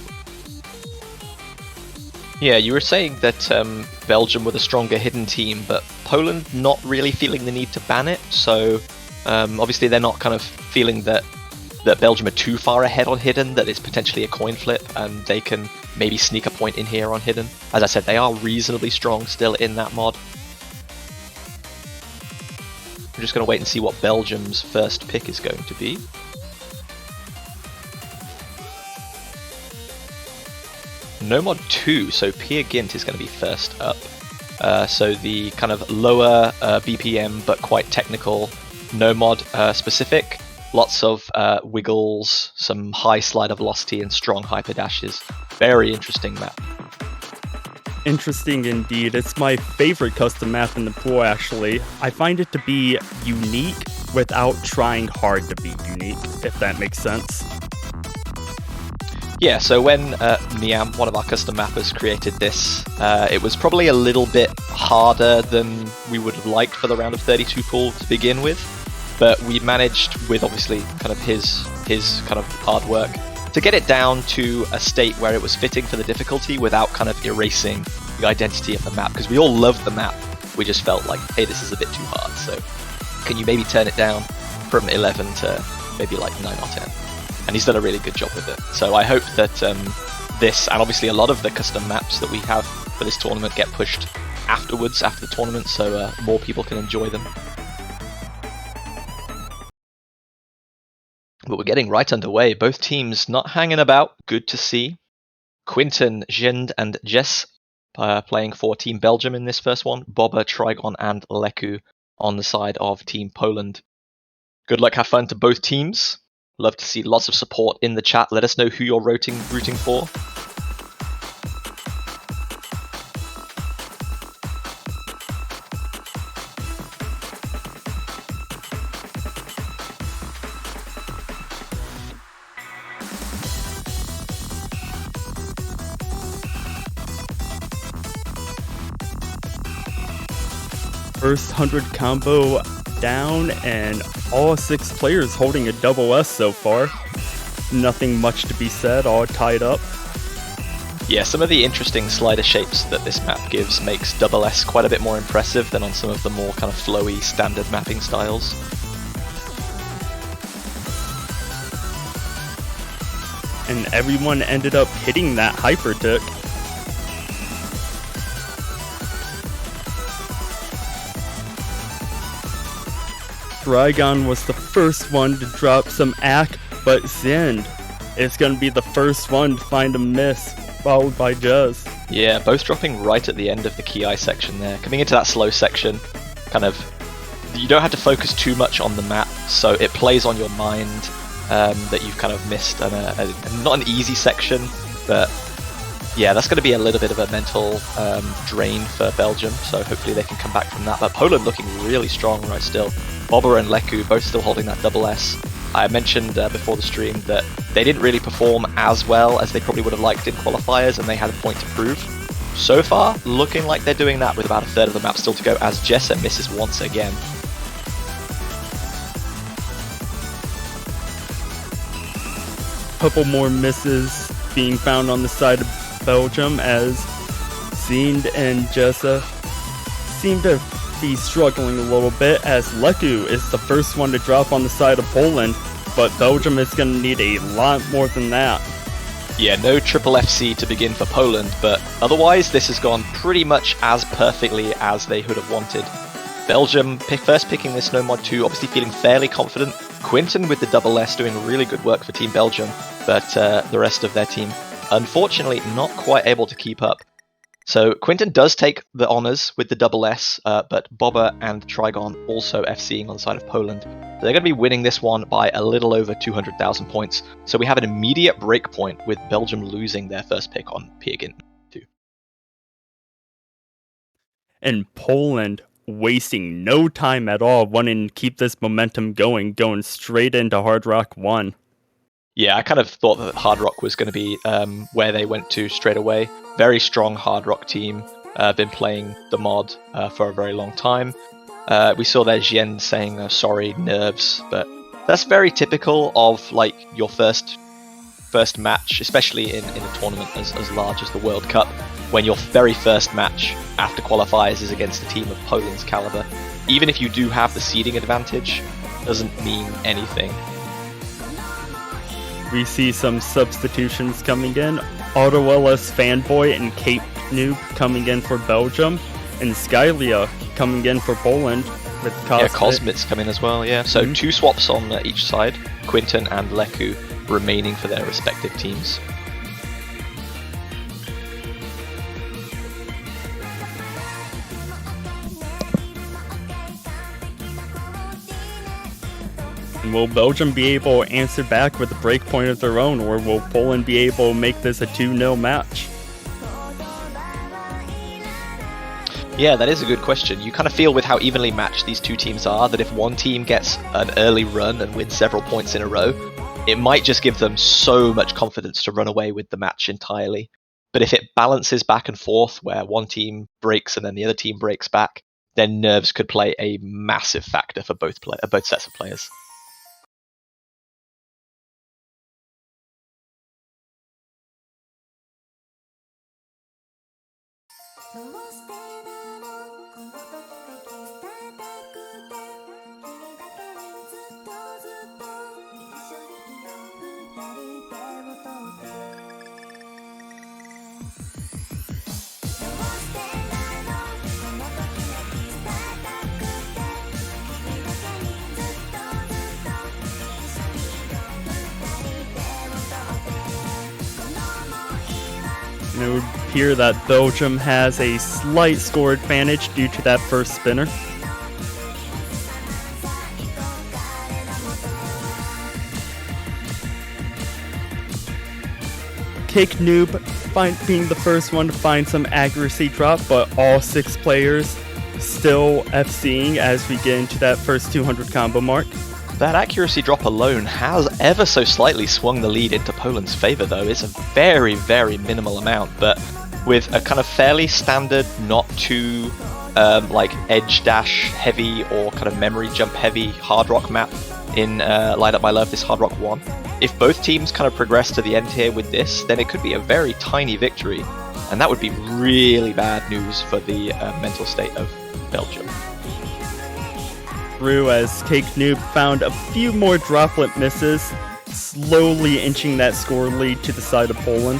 Yeah, you were saying that Belgium were the stronger hidden team, but Poland not really feeling the need to ban it, so Obviously, they're not kind of feeling that Belgium are too far ahead on Hidden, that it's potentially a coin flip, and they can maybe sneak a point in here on Hidden. As I said, they are reasonably strong still in that mod. We're just going to wait and see what Belgium's first pick is going to be. Nomod 2, so Peer Gynt is going to be first up. So the kind of lower BPM but quite technical Nomod specific. Lots of wiggles, some high slider velocity and strong hyper dashes. Very interesting map. Interesting indeed. It's my favorite custom map in the pool, actually. I find it to be unique without trying hard to be unique, if that makes sense. Yeah, so when Niam, one of our custom mappers, created this, it was probably a little bit harder than we would have liked for the round of 32 pool to begin with, but we managed, with obviously kind of his kind of hard work, to get it down to a state where it was fitting for the difficulty without kind of erasing the identity of the map, because we all loved the map. We just felt like, hey, this is a bit too hard, so can you maybe turn it down from 11 to maybe like 9 or 10? And he's done a really good job with it. So I hope that this, and obviously a lot of the custom maps that we have for this tournament, get pushed afterwards, after the tournament, so more people can enjoy them. But we're getting right underway. Both teams not hanging about. Good to see. Quinten, Jind, and Jess playing for Team Belgium in this first one. Bobber, Trigon, and Leku on the side of Team Poland. Good luck, have fun to both teams. Love to see lots of support in the chat. Let us know who you're rooting for. First 100 combo down, and all 6 players holding a double S so far. Nothing much to be said, all tied up. Yeah, some of the interesting slider shapes that this map gives makes double S quite a bit more impressive than on some of the more kind of flowy standard mapping styles. And everyone ended up hitting that hyper tick. Trigon was the first one to drop some AK, but Zind is going to be the first one to find a miss, followed by Juz. Yeah, both dropping right at the end of the Ki section there. Coming into that slow section, kind of, you don't have to focus too much on the map, so it plays on your mind that you've kind of missed not an easy section, but yeah, that's going to be a little bit of a mental drain for Belgium, so hopefully they can come back from that. But Poland looking really strong right still. Bobber and Leku both still holding that double S. I mentioned before the stream that they didn't really perform as well as they probably would have liked in qualifiers, and they had a point to prove. So far, looking like they're doing that with about a third of the map still to go, as Jessa misses once again. Couple more misses being found on the side of Belgium, as Zind and Jessa seem to be struggling a little bit, as Leku is the first one to drop on the side of Poland, but Belgium is going to need a lot more than that. Yeah, no triple FC to begin for Poland, but otherwise this has gone pretty much as perfectly as they would have wanted. Belgium first picking this Nomod 2, obviously feeling fairly confident. Quinten with the double S doing really good work for Team Belgium, but the rest of their team unfortunately not quite able to keep up. So Quinten does take the honours with the double S, but Bobber and Trigon also FCing on the side of Poland. So they're going to be winning this one by a little over 200,000 points. So we have an immediate break point with Belgium losing their first pick on Peer Gynt 2. And Poland wasting no time at all, wanting to keep this momentum going straight into Hard Rock 1. Yeah, I kind of thought that Hard Rock was going to be where they went to straight away. Very strong Hard Rock team, been playing the mod for a very long time. We saw there Jian saying sorry, nerves, but that's very typical of like your first match, especially in a tournament as large as the World Cup, when your very first match after qualifiers is against a team of Poland's caliber. Even if you do have the seeding advantage, doesn't mean anything. We see some substitutions coming in. Autoella's Fanboy and Cape Noob coming in for Belgium, and Skylia coming in for Poland with Cosmit. Yeah, Cosmit's coming as well, yeah. So 2 swaps on each side, Quinten and Leku remaining for their respective teams. And will Belgium be able to answer back with a breakpoint of their own, or will Poland be able to make this a 2-0 match? Yeah, that is a good question. You kind of feel with how evenly matched these two teams are that if one team gets an early run and wins several points in a row, it might just give them so much confidence to run away with the match entirely. But if it balances back and forth where one team breaks and then the other team breaks back, then nerves could play a massive factor for both sets of players. And it would appear that Belgium has a slight score advantage due to that first spinner. Cake Noob being the first one to find some accuracy drop, but all 6 players still FCing as we get into that first 200 combo mark. That accuracy drop alone has ever so slightly swung the lead into Poland's favour though. It's a very, very minimal amount, but with a kind of fairly standard, not too like edge dash heavy or kind of memory jump heavy hard rock map in Light Up My Love, this Hard Rock 1. If both teams kind of progress to the end here with this, then it could be a very tiny victory, and that would be really bad news for the mental state of Belgium. Through as Cake Noob found a few more droplet misses, slowly inching that score lead to the side of Poland.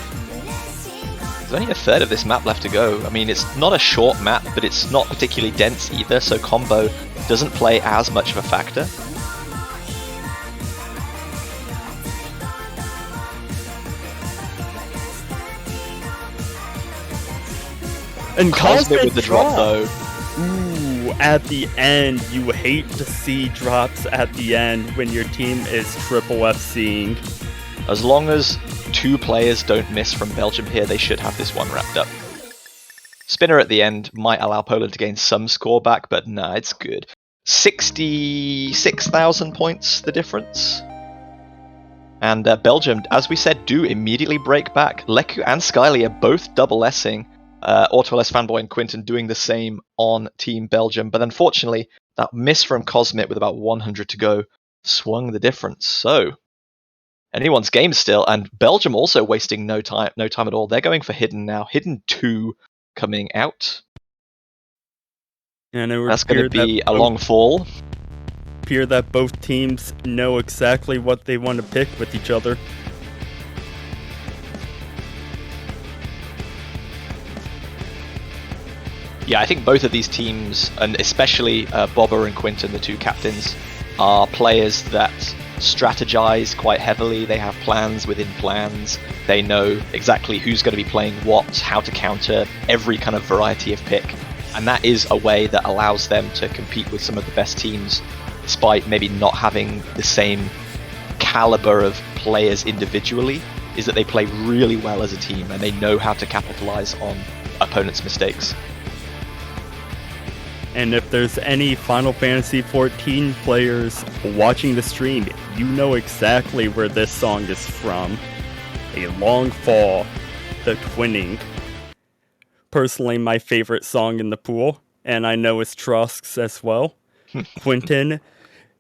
There's only a third of this map left to go. I mean, it's not a short map, but it's not particularly dense either, so combo doesn't play as much of a factor. And Cosmit with the drop though. Ooh, at the end, you hate to see drops at the end when your team is triple FCing. As long as 2 players don't miss from Belgium here, they should have this one wrapped up. Spinner at the end might allow Poland to gain some score back, but nah, it's good. 66,000 points, the difference. And Belgium, as we said, do immediately break back. Leku and Skyly are both double S-ing. Autoella's Fanboy and Quinten doing the same on Team Belgium, but unfortunately, that miss from Cosmit with about 100 to go swung the difference. So, anyone's game still, and Belgium also wasting no time at all. They're going for Hidden now. Hidden 2 coming out. And it would That's going to appear be that a long fall. Appear that both teams know exactly what they want to pick with each other. Yeah, I think both of these teams, and especially Bobber and Quinten, the 2 captains, are players that strategize quite heavily. They have plans within plans. They know exactly who's going to be playing what, how to counter every kind of variety of pick. And that is a way that allows them to compete with some of the best teams, despite maybe not having the same caliber of players individually, is that they play really well as a team and they know how to capitalize on opponents' mistakes. And if there's any Final Fantasy XIV players watching the stream, you know exactly where this song is from. A Long Fall, the Twinning. Personally, my favorite song in the pool, and I know it's Trosk's as well. Quinten,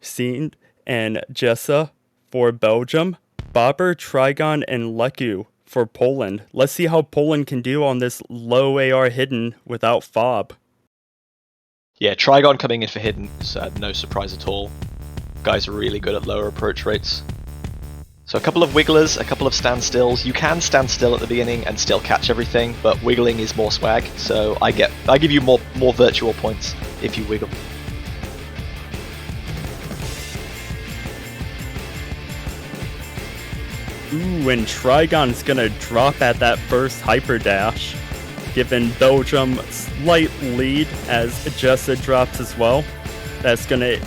Seend, and Jessa for Belgium. Bobber, Trigon, and Leku for Poland. Let's see how Poland can do on this low AR Hidden without Fob. Yeah, Trigon coming in for Hidden is no surprise at all. guys are really good at lower approach rates. So a couple of wigglers, a couple of standstills. You can stand still at the beginning and still catch everything, but wiggling is more swag, so I give you more virtual points if you wiggle. Ooh, and Trigon's gonna drop at that first Hyper Dash, giving Belgium slight lead as Jessa drops as well. That's gonna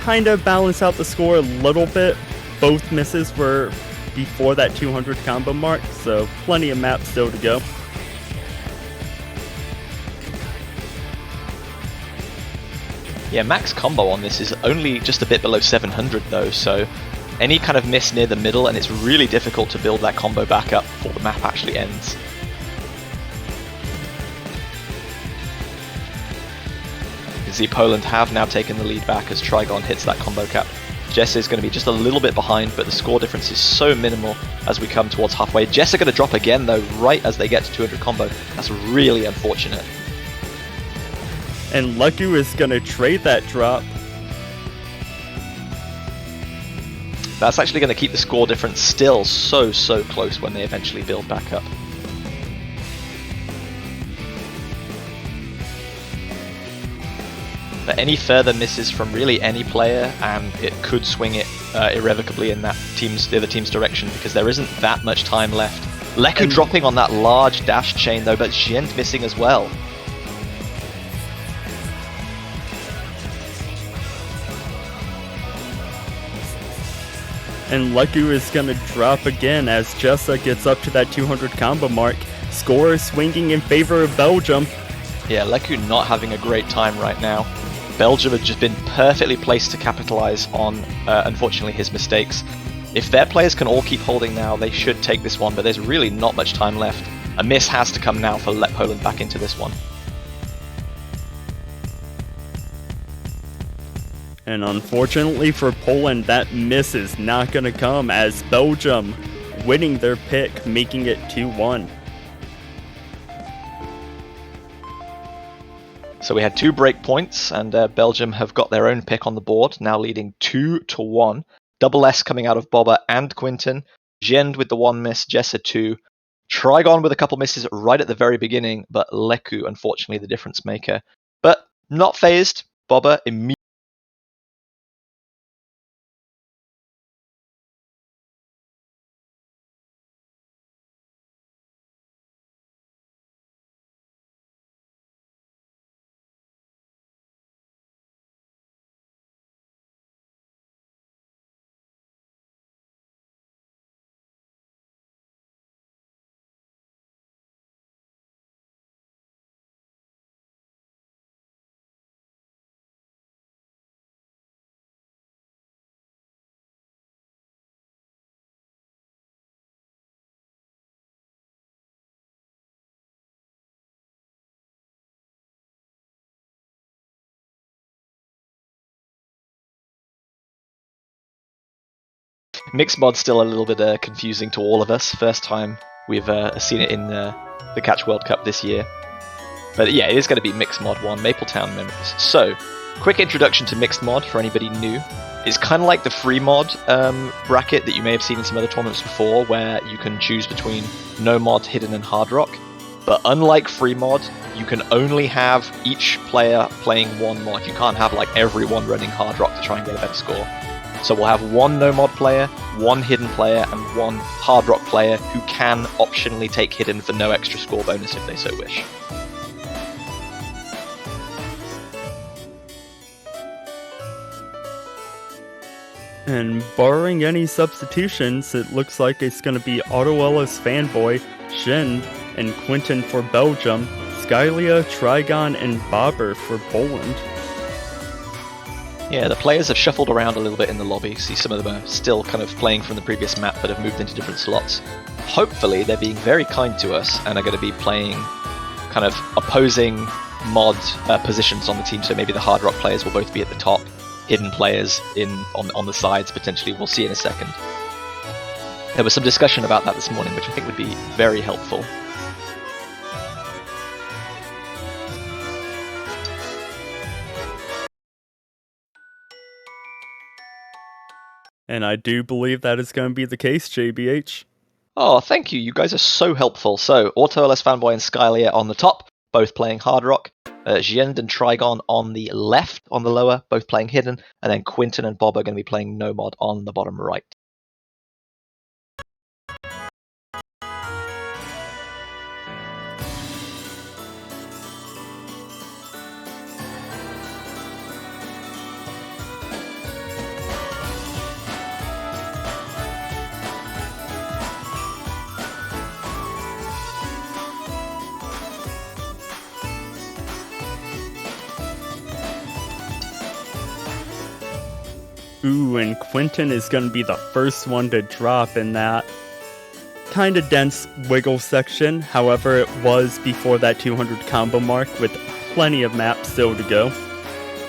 kind of balance out the score a little bit. Both misses were before that 200 combo mark, so plenty of maps still to go. Yeah, max combo on this is only just a bit below 700 though, so any kind of miss near the middle, and it's really difficult to build that combo back up before the map actually ends. You can see Poland have now taken the lead back as Trigon hits that combo cap. Jessa is going to be just a little bit behind, but the score difference is so minimal as we come towards halfway. Jessa going to drop again though, right as they get to 200 combo. That's really unfortunate. And Leku is gonna trade that drop. That's actually going to keep the score difference still so close when they eventually build back up. But any further misses from really any player, and it could swing it irrevocably in the other team's direction, because there isn't that much time left. Leku dropping on that large dash chain though, but Xiend missing as well. And Leku is gonna drop again as Jessa gets up to that 200 combo mark. Score is swinging in favor of Belgium. Yeah, Leku not having a great time right now. Belgium have just been perfectly placed to capitalize on, unfortunately, his mistakes. If their players can all keep holding now, they should take this one, but there's really not much time left. A miss has to come now for let Poland back into this one. And unfortunately for Poland, that miss is not going to come as Belgium winning their pick, making it 2-1. So we had 2 break points, and Belgium have got their own pick on the board, now leading 2-1. Double S coming out of Boba and Quinten. Xiend with the 1 miss, Jessa 2. Trigon with a couple misses right at the very beginning, but Leku, unfortunately, the difference maker. But not phased. Boba immediately. Mixed mod's still a little bit confusing to all of us. First time we've seen it in the Catch World Cup this year. But yeah, it is going to be Mixed Mod 1, Mapletown Memories. So, quick introduction to Mixed Mod for anybody new. It's kind of like the free mod bracket that you may have seen in some other tournaments before, where you can choose between no mod, hidden, and hard rock. But unlike free mod, you can only have each player playing one mod. You can't have like everyone running hard rock to try and get a better score. So we'll have 1 no mod player, 1 hidden player, and 1 hard rock player who can optionally take hidden for no extra score bonus if they so wish. And barring any substitutions, it looks like it's going to be Autoella's Fanboy, Xiend, and Quinten for Belgium, Skylia, Trigon, and Bobber for Poland. Yeah, the players have shuffled around a little bit in the lobby. See, some of them are still kind of playing from the previous map but have moved into different slots. Hopefully they're being very kind to us and are going to be playing kind of opposing mod positions on the team, so maybe the hard rock players will both be at the top, hidden players on the sides potentially. We'll see in a second. There was some discussion about that this morning, which I think would be very helpful. And I do believe that is going to be the case, JBH. Oh, thank you. You guys are so helpful. So, AutoLS Fanboy and Skylia on the top, both playing Hard Rock. Jiend and Trigon on the left, on the lower, both playing Hidden. And then Quinton and Bob are going to be playing Nomod on the bottom right. Ooh, and Quinton is going to be the first one to drop in that kind of dense wiggle section. However, it was before that 200 combo mark with plenty of maps still to go.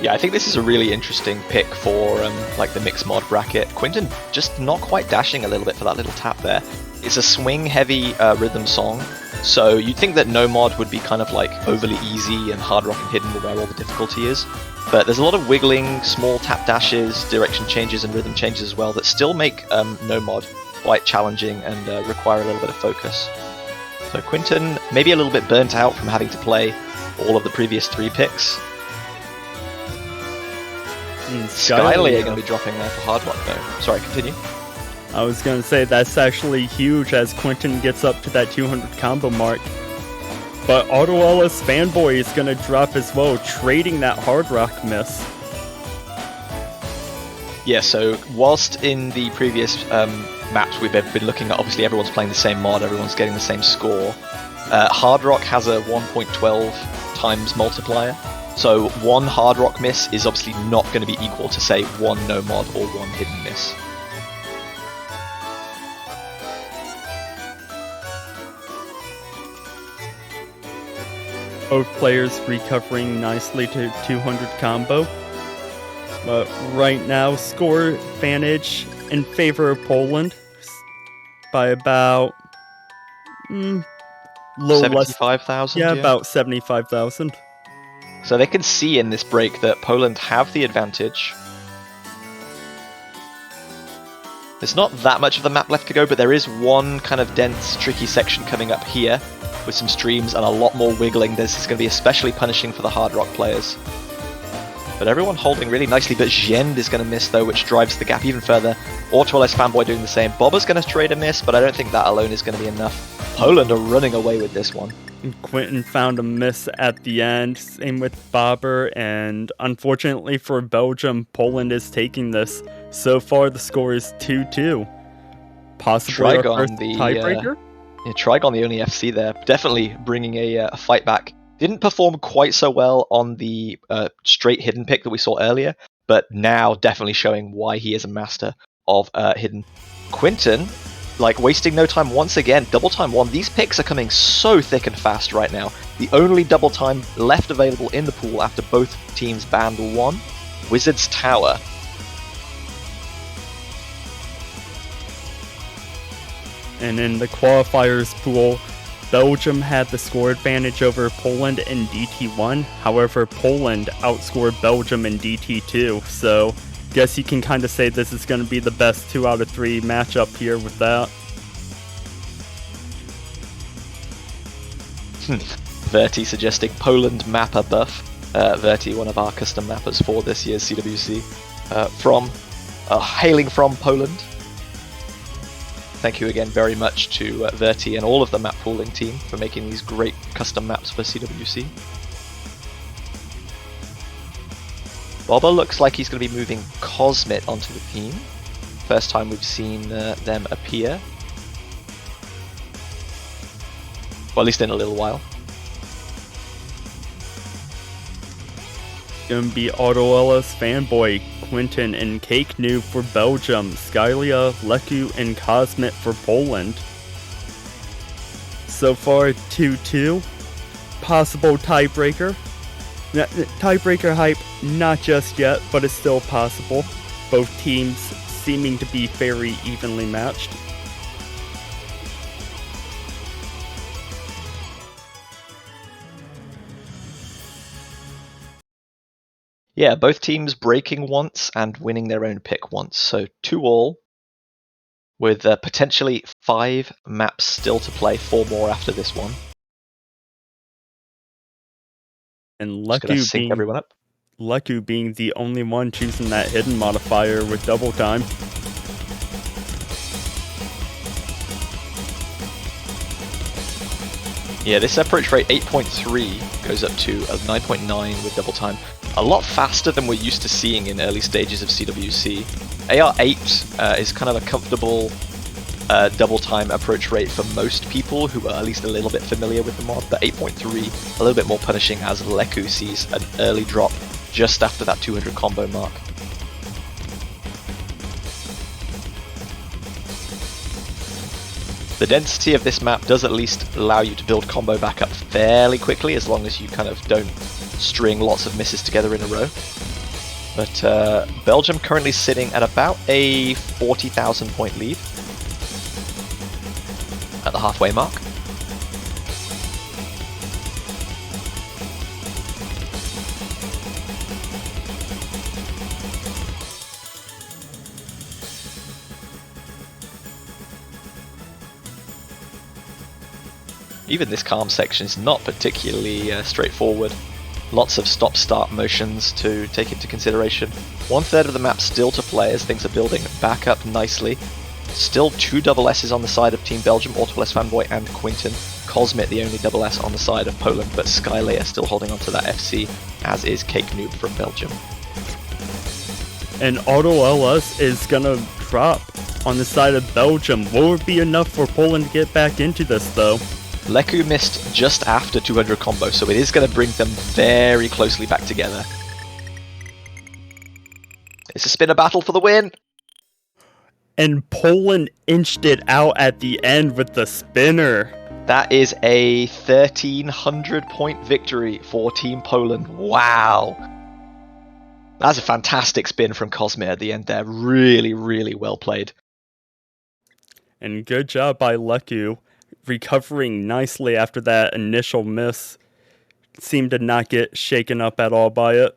Yeah, I think this is a really interesting pick for like the mixed mod bracket. Quinton just not quite dashing a little bit for that little tap there. It's a swing-heavy rhythm song, so you'd think that no mod would be kind of like overly easy and Hard Rock and Hidden were where all the difficulty is. But there's a lot of wiggling, small tap dashes, direction changes, and rhythm changes as well that still make no mod quite challenging and require a little bit of focus. So Quinton maybe a little bit burnt out from having to play all of the previous 3 picks. Skylia are going to be dropping there for Hard Rock though. Sorry, continue. I was going to say that's actually huge as Quinton gets up to that 200 combo mark. But AutoLS Fanboy is going to drop as well, trading that Hard Rock miss. Yeah, so whilst in the previous maps we've been looking at, obviously everyone's playing the same mod, everyone's getting the same score. Hard Rock has a 1.12 times multiplier. So one Hard Rock miss is obviously not going to be equal to, say, one no mod or one hidden miss. Both players recovering nicely to 200 combo. But right now, score advantage in favor of Poland by about low 75,000? Yeah, about 75,000. So they can see in this break that Poland have the advantage. There's not that much of the map left to go, but there is one kind of dense, tricky section coming up here with some streams and a lot more wiggling. This is going to be especially punishing for the Hard Rock players. But everyone holding really nicely, but Jiend is going to miss though, which drives the gap even further. AutoLS Fanboy doing the same. Bobber's going to trade a miss, but I don't think that alone is going to be enough. Poland are running away with this one. And Quinton found a miss at the end, same with Bobber, and unfortunately for Belgium, Poland is taking this. So far the score is 2-2. Possibly our first tiebreaker? Yeah, Trigon the only FC there. Definitely bringing a fight back. Didn't perform quite so well on the straight hidden pick that we saw earlier, but now definitely showing why he is a master of hidden. Quinton, like wasting no time once again, double time 1. These picks are coming so thick and fast right now. The only double time left available in the pool after both teams banned 1, Wizard's Tower. And in the qualifiers pool, Belgium had the score advantage over Poland in DT1. However, Poland outscored Belgium in DT2. So, guess you can kind of say this is going to be the best 2 out of 3 matchup here with that. Verti suggesting Poland mapper buff. Verti, one of our custom mappers for this year's CWC, hailing from Poland. Thank you again very much to Verti and all of the map pooling team for making these great custom maps for CWC. Bobber looks like he's going to be moving Cosmit onto the team. First time we've seen them appear. Well, at least in a little while. Gonna be AutoLS Fanboy, Quinton, and Cake New for Belgium, Skylia, Leku, and Cosmit for Poland. So far, 2-2. Possible tiebreaker. Tiebreaker hype, not just yet, but it's still possible. Both teams seeming to be very evenly matched. Yeah, both teams breaking once and winning their own pick once. So 2-all, with potentially 5 maps still to play, 4 more after this one. And Just gonna sync everyone up. Leku being the only one choosing that hidden modifier with double time. Yeah, this approach rate 8.3 goes up to 9.9 with double time. A lot faster than we're used to seeing in early stages of CWC. AR8 is kind of a comfortable double time approach rate for most people who are at least a little bit familiar with the mod, but 8.3 a little bit more punishing as Leku sees an early drop just after that 200 combo mark. The density of this map does at least allow you to build combo back up fairly quickly, as long as you kind of don't string lots of misses together in a row. But Belgium currently sitting at about a 40,000 point lead at the halfway mark. Even this calm section is not particularly straightforward. Lots of stop-start motions to take into consideration. 1/3 of the map still to play as things are building back up nicely. Still 2 double S's on the side of Team Belgium, Autoless Fanboy and Quinton. Cosmit the only double S on the side of Poland, but Skylayer still holding on to that FC, as is Cake Noob from Belgium. And Auto LS is gonna drop on the side of Belgium. Will it be enough for Poland to get back into this though? Leku missed just after 200 combo, so it is going to bring them very closely back together. It's a spinner battle for the win! And Poland inched it out at the end with the spinner. That is a 1,300 point victory for Team Poland. Wow! That's a fantastic spin from Cosmit at the end there. Really, really well played. And good job by Leku, recovering nicely after that initial miss. Seemed to not get shaken up at all by it.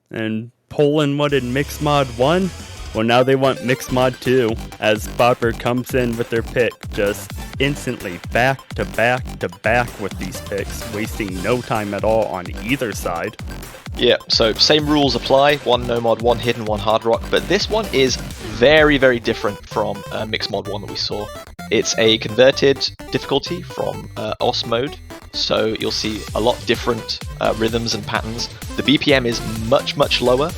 And Poland wanted Mixed Mod 1? Well, now they want Mixed Mod 2, as Bopper comes in with their pick, just instantly back to back to back with these picks, wasting no time at all on either side. Yeah, so same rules apply, 1 no mod, 1 hidden, 1 hard rock, but this one is very, very different from Mixed Mod 1 that we saw. It's a converted difficulty from OS mode, so you'll see a lot different rhythms and patterns. The BPM is much, much lower.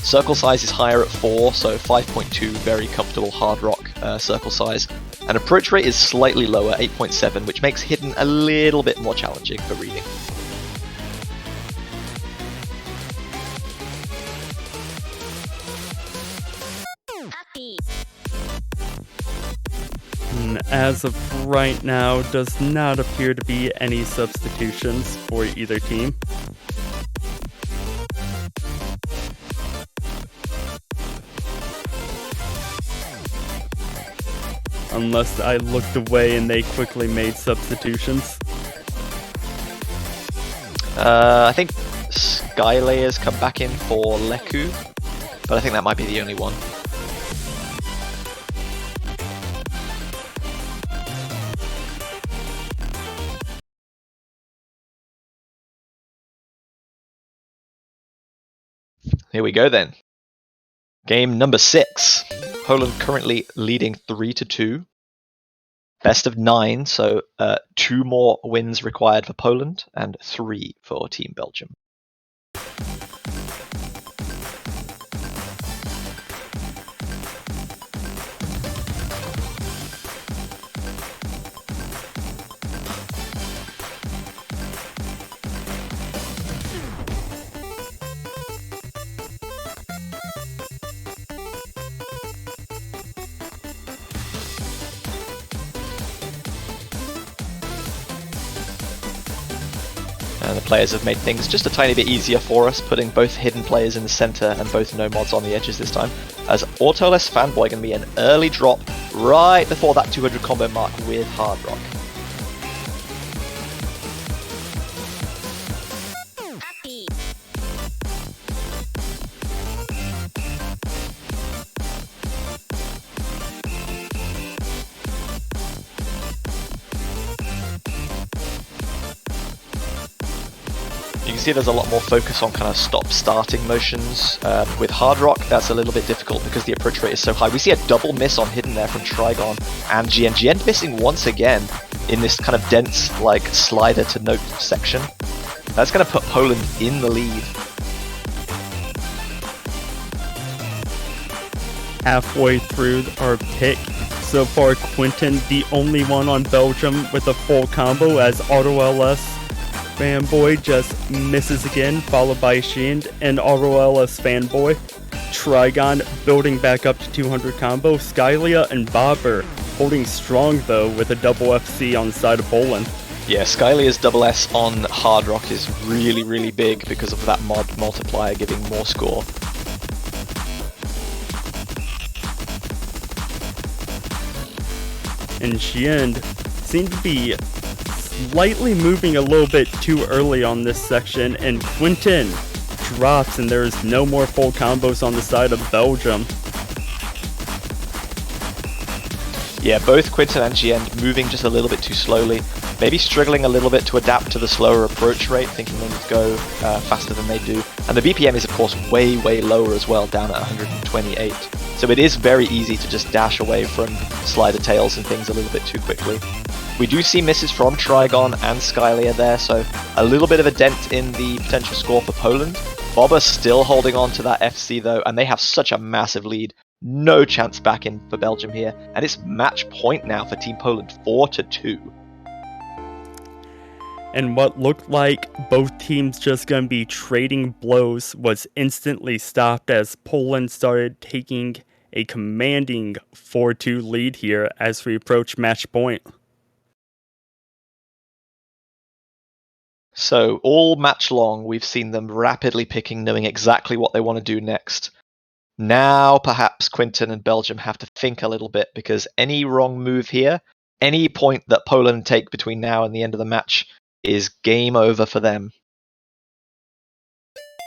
Circle size is higher at 4, so 5.2, very comfortable hard rock circle size. And approach rate is slightly lower, 8.7, which makes hidden a little bit more challenging for reading. And as of right now, does not appear to be any substitutions for either team. Unless I looked away and they quickly made substitutions. I think Skylayer's come back in for Leku, but I think that might be the only one. Here we go then. Game number 6. Poland currently leading 3-2. Best of 9, so 2 more wins required for Poland and 3 for Team Belgium. And the players have made things just a tiny bit easier for us, putting both hidden players in the center and both nomads on the edges this time. As Autoless Fanboy going to be an early drop right before that 200 combo mark with Hard Rock. You can see there's a lot more focus on kind of stop-starting motions. With Hard Rock, that's a little bit difficult because the approach rate is so high. We see a double miss on Hidden there from Trigon and GN. GN missing once again in this kind of dense, like, slider to note section. That's going to put Poland in the lead. Halfway through our pick, so far Quinton the only one on Belgium with a full combo, as Auto LS Fanboy just misses again, followed by Shind and Auto LS Fanboy. Trigon building back up to 200 combo. Skylia and Bobber holding strong though with a double FC on the side of Poland. Yeah, Skylia's double S on Hard Rock is really, really big because of that mod multiplier giving more score. And Shind seemed to be slightly moving a little bit too early on this section, and Quinton drops, and there's no more full combos on the side of Belgium. Yeah, both Quinton and Giend moving just a little bit too slowly, maybe struggling a little bit to adapt to the slower approach rate, thinking they need to go faster than they do. And the BPM is of course way, way lower as well, down at 128. So it is very easy to just dash away from slider tails and things a little bit too quickly. We do see misses from Trigon and Skylia there, so a little bit of a dent in the potential score for Poland. Bobber still holding on to that FC though, and they have such a massive lead. No chance back in for Belgium here, and it's match point now for Team Poland, 4-2. And what looked like both teams just going to be trading blows was instantly stopped as Poland started taking a commanding 4-2 lead here as we approach match point. So all match long, we've seen them rapidly picking, knowing exactly what they want to do next. Now perhaps Quinton and Belgium have to think a little bit, because any wrong move here, any point that Poland take between now and the end of the match is game over for them.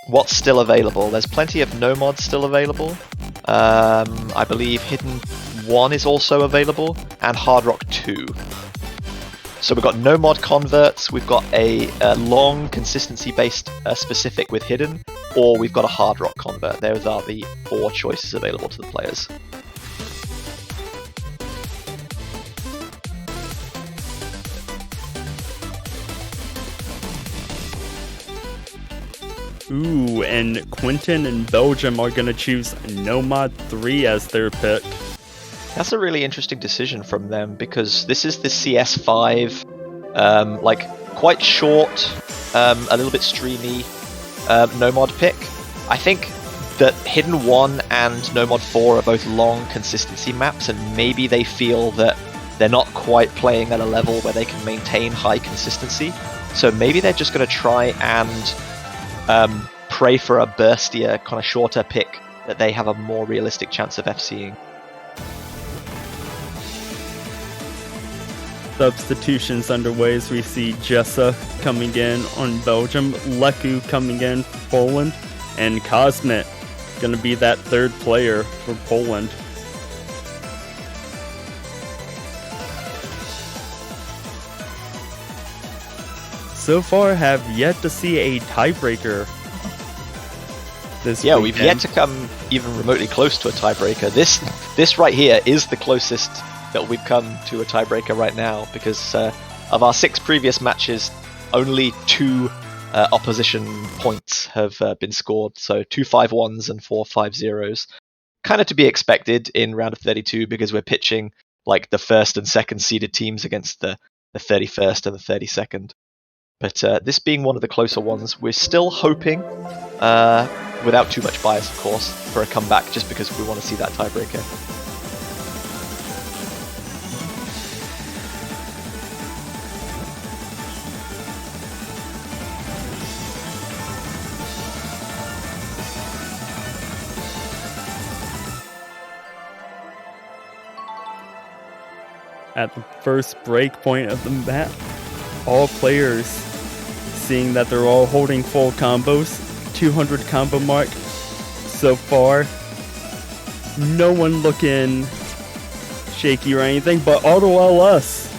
What's still available? There's plenty of Nomods still available. I believe Hidden 1 is also available, and Hard Rock 2. So we've got no mod converts, we've got a long consistency-based specific with Hidden, or we've got a Hard Rock convert. Those are the 4 choices available to the players. Ooh, and Quinton and Belgium are going to choose Nomad 3 as their pick. That's a really interesting decision from them, because this is the CS5, like quite short, a little bit streamy Nomad pick. I think that Hidden 1 and Nomad 4 are both long consistency maps, and maybe they feel that they're not quite playing at a level where they can maintain high consistency. So maybe they're just going to try and pray for a burstier, kind of shorter pick that they have a more realistic chance of FCing. Substitutions underway as we see Jessa coming in on Belgium, Leku coming in for Poland, and Cosmet going to be that third player for Poland. So far have yet to see a tiebreaker this Yeah, weekend. we've yet to come even remotely close to a tiebreaker. This right here is the closest that we've come to a tiebreaker right now, because of our 6 previous matches, only 2 opposition points have been scored. So 2 5-1s and 4 5-0s. Kind of to be expected in round of 32, because we're pitching like the first and second seeded teams against the 31st and the 32nd. But this being one of the closer ones, we're still hoping, without too much bias of course, for a comeback, just because we want to see that tiebreaker. at the first break point of the map. All players, seeing that they're all holding full combos, 200 combo mark so far. No one looking shaky or anything, but Auto LS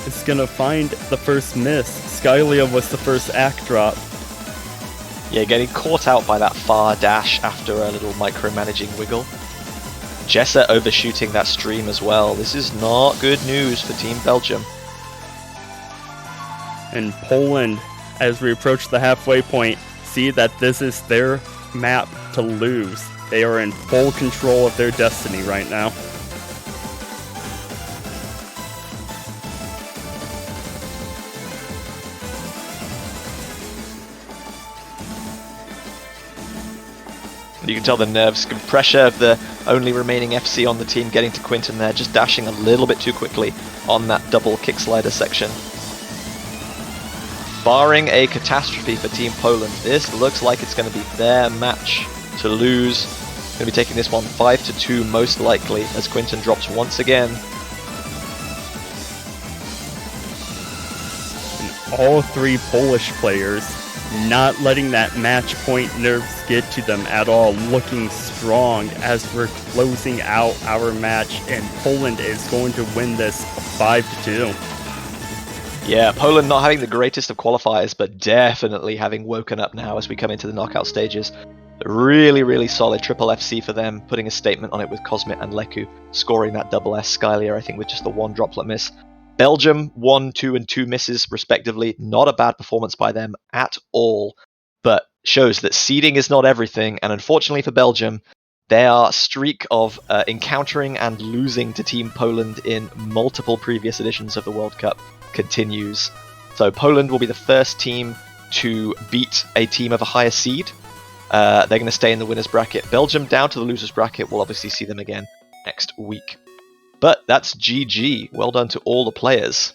is gonna find the first miss. Skylia was the first act drop. Yeah, getting caught out by that far dash after a little micromanaging wiggle. Jessa overshooting that stream as well. This is not good news for Team Belgium. And Poland, as we approach the halfway point, see that this is their map to lose. They are in full control of their destiny right now. You can tell the nerves and pressure of the only remaining FC on the team getting to Quinton there, just dashing a little bit too quickly on that double kick slider section. Barring a catastrophe for Team Poland, this looks like it's going to be their match to lose. Going to be taking this one 5-2 most likely, as Quinton drops once again. And all three Polish players not letting that match point nerves get to them at all, looking strong as we're closing out our match, and Poland is going to win this 5-2. Yeah, Poland not having the greatest of qualifiers, but definitely having woken up now as we come into the knockout stages. Really, really solid triple FC for them, putting a statement on it with Cosmit and Leku, scoring that double S. Skylia, I think, with just the one droplet miss. Belgium, 1, 2, and 2 misses, respectively. Not a bad performance by them at all, but shows that seeding is not everything, and unfortunately for Belgium, their streak of encountering and losing to Team Poland in multiple previous editions of the World Cup continues. So Poland will be the first team to beat a team of a higher seed. They're going to stay in the winners bracket. Belgium down to the losers bracket. We'll obviously see them again next week. But that's GG. Well done to all the players.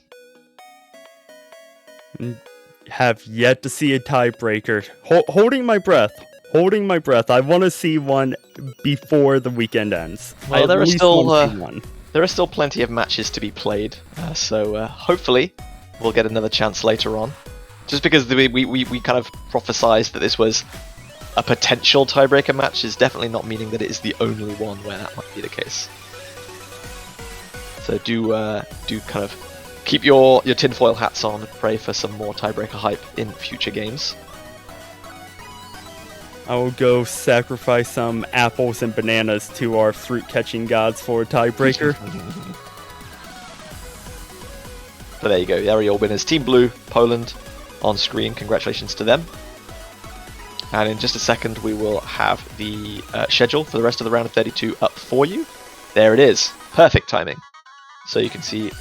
Have yet to see a tiebreaker. Holding my breath. Holding my breath. I want to see one before the weekend ends. Well, there are still plenty of matches to be played. So hopefully we'll get another chance later on. Just because we kind of prophesized that this was a potential tiebreaker match is definitely not meaning that it is the only one where that might be the case. So do kind of keep your tinfoil hats on and pray for some more tiebreaker hype in future games. I will go sacrifice some apples and bananas to our fruit catching gods for a tiebreaker. But there you go, there are your winners. Team Blue, Poland, on screen. Congratulations to them. And in just a second, we will have the schedule for the rest of the round of 32 up for you. There it is. Perfect timing. So you can see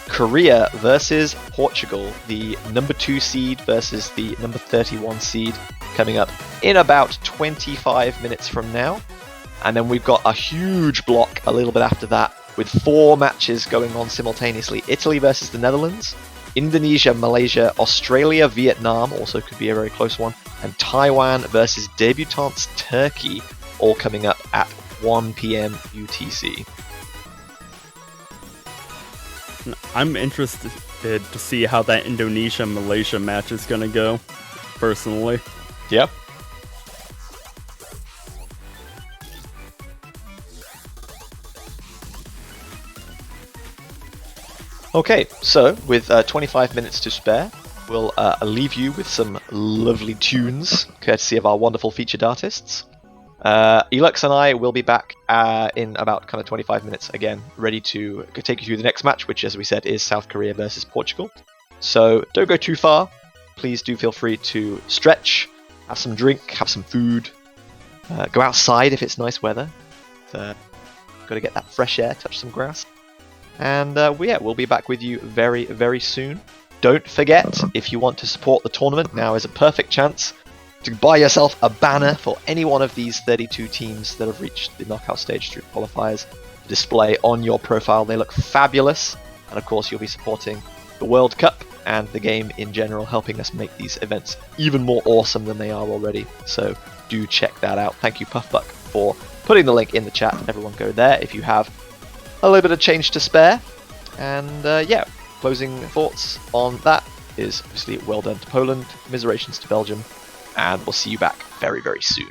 Korea versus Portugal, the number 2 seed versus the number 31 seed, coming up in about 25 minutes from now. And then we've got a huge block a little bit after that, with 4 matches going on simultaneously. Italy versus the Netherlands, Indonesia, Malaysia, Australia, Vietnam, also could be a very close one, and Taiwan versus debutants Turkey, all coming up at 1 PM UTC. I'm interested to see how that Indonesia-Malaysia match is going to go, personally. Yep. Okay, so with 25 minutes to spare, we'll leave you with some lovely tunes, courtesy of our wonderful featured artists. Elux and I will be back in about kind of 25 minutes again, ready to take you through the next match, which, as we said, is South Korea versus Portugal. So don't go too far. Please do feel free to stretch, have some drink, have some food, go outside if it's nice weather. Got to get that fresh air, touch some grass. And we'll be back with you very, very soon. Don't forget, if you want to support the tournament, now is a perfect chance to buy yourself a banner for any one of these 32 teams that have reached the knockout stage through qualifiers to display on your profile. They look fabulous, and of course you'll be supporting the World Cup and the game in general, helping us make these events even more awesome than they are already. So do check that out. Thank you, Puffbuck, for putting the link in the chat. Everyone go there if you have a little bit of change to spare. And yeah, closing thoughts on that is obviously well done to Poland, commiserations to Belgium, and we'll see you back very, very soon.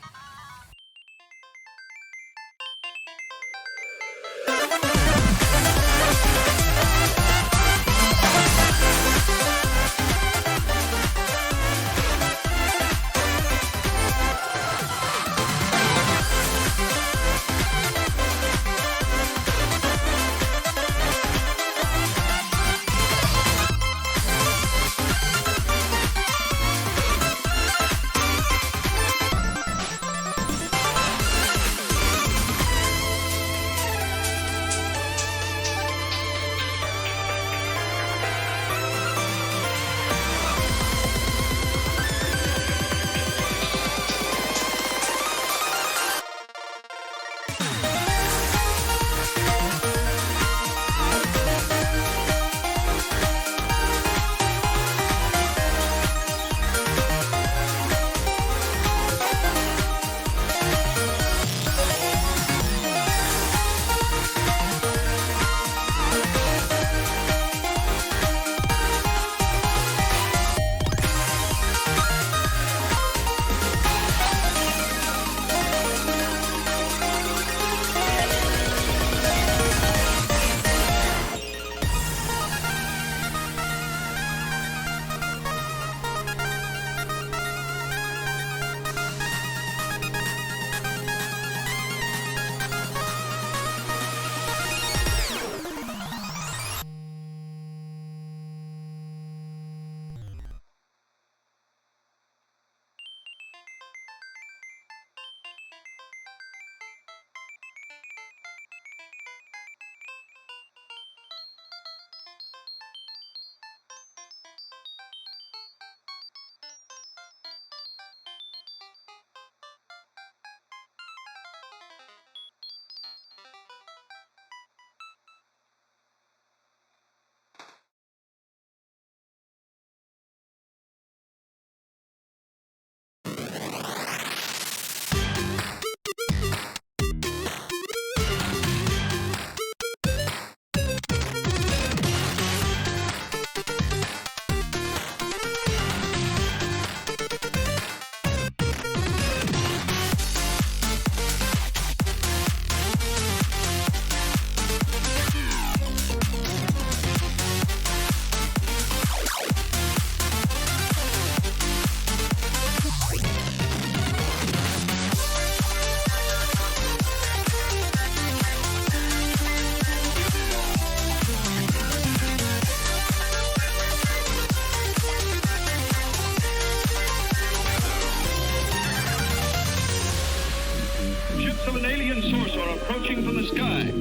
Of an alien source are approaching from the sky.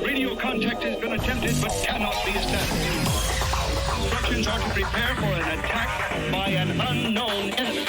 Radio contact has been attempted but cannot be established. Instructions are to prepare for an attack by an unknown enemy.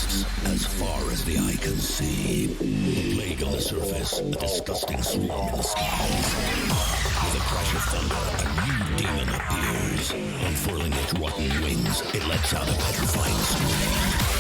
beasts as far as the eye can see. A plague on the surface, a disgusting swarm in the skies. With a crash of thunder, a new demon appears. Unfurling its rotten wings, it lets out a petrifying scream.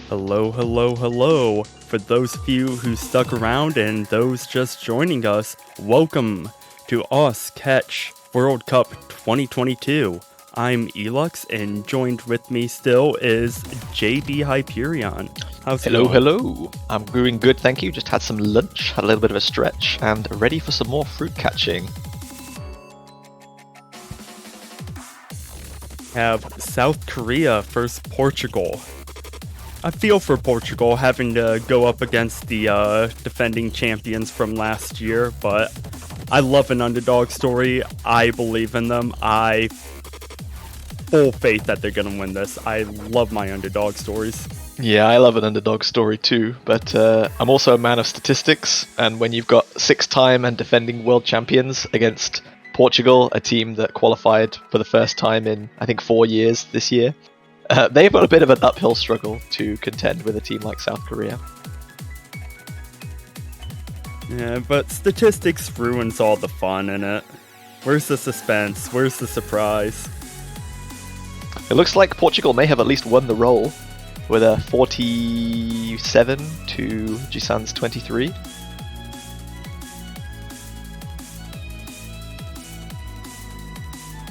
Hello, hello, hello. For those of you who stuck around and those just joining us, welcome to Us Catch World Cup 2022. I'm Elux, and joined with me still is JB Hyperion. How's it Hello, going? hello. I'm doing good, thank you. Just had some lunch, had a little bit of a stretch, and ready for some more fruit catching. Have South Korea versus Portugal. I feel for Portugal having to go up against the defending champions from last year, but I love an underdog story. I believe in them. I full faith that they're going to win this. I love my underdog stories. Yeah, I love an underdog story too, but I'm also a man of statistics, and when you've got 6-time and defending world champions against Portugal, a team that qualified for the first time in, I think, 4 years this year, they've got a bit of an uphill struggle to contend with a team like South Korea. Yeah, but statistics ruins all the fun in it. Where's the suspense? Where's the surprise? It looks like Portugal may have at least won the roll with a 47 to Jisan's 23.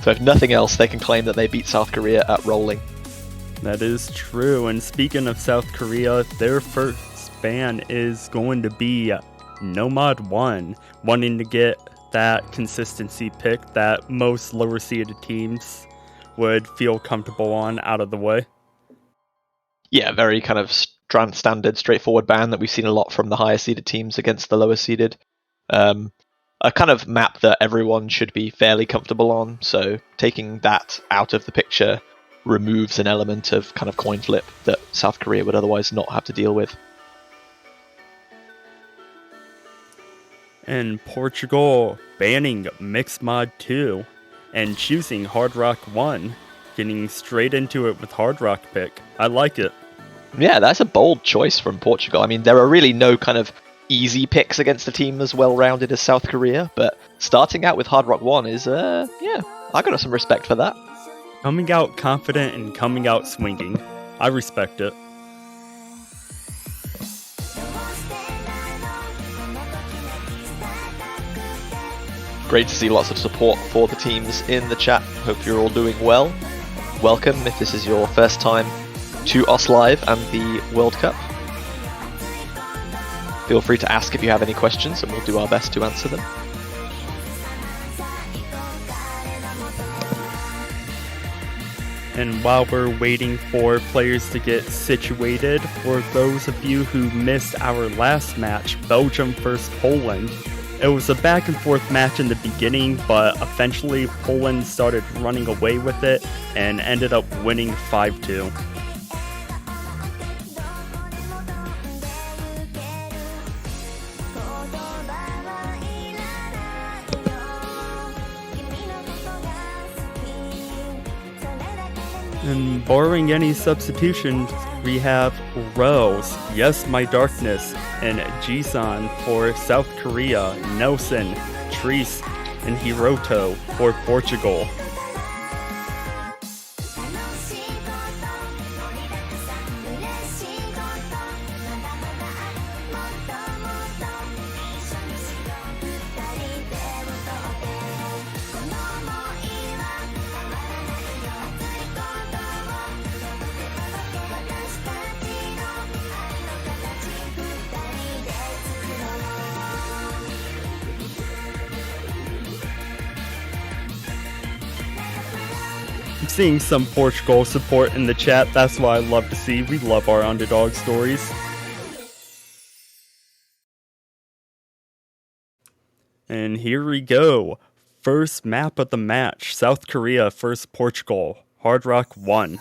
So if nothing else, they can claim that they beat South Korea at rolling. That is true, and speaking of South Korea, their first ban is going to be Nomad 1, wanting to get that consistency pick that most lower seeded teams would feel comfortable on out of the way. Yeah, very kind of standard, straightforward ban that we've seen a lot from the higher seeded teams against the lower seeded. A kind of map that everyone should be fairly comfortable on, so taking that out of the picture removes an element of kind of coin flip that South Korea would otherwise not have to deal with. And Portugal banning Mixed Mod 2 and choosing Hard Rock 1, getting straight into it with Hard Rock pick. I like it. Yeah, that's a bold choice from Portugal. I mean, there are really no kind of easy picks against a team as well-rounded as South Korea, but starting out with Hard Rock 1 is, yeah, I got some respect for that. Coming out confident and coming out swinging. I respect it. Great to see lots of support for the teams in the chat. Hope you're all doing well. Welcome if this is your first time to Us Live and the World Cup. Feel free to ask if you have any questions and we'll do our best to answer them. And while we're waiting for players to get situated, for those of you who missed our last match, Belgium vs Poland, it was a back and forth match in the beginning, but eventually Poland started running away with it and ended up winning 5-2. And barring any substitutions, we have Rose, Yes My Darkness, and Jisan for South Korea, Nelson, Treese, and Hiroto for Portugal. I'm seeing some Portugal support in the chat. That's what I love to see. We love our underdog stories. And here we go. First map of the match. South Korea versus Portugal. Hard Rock 1.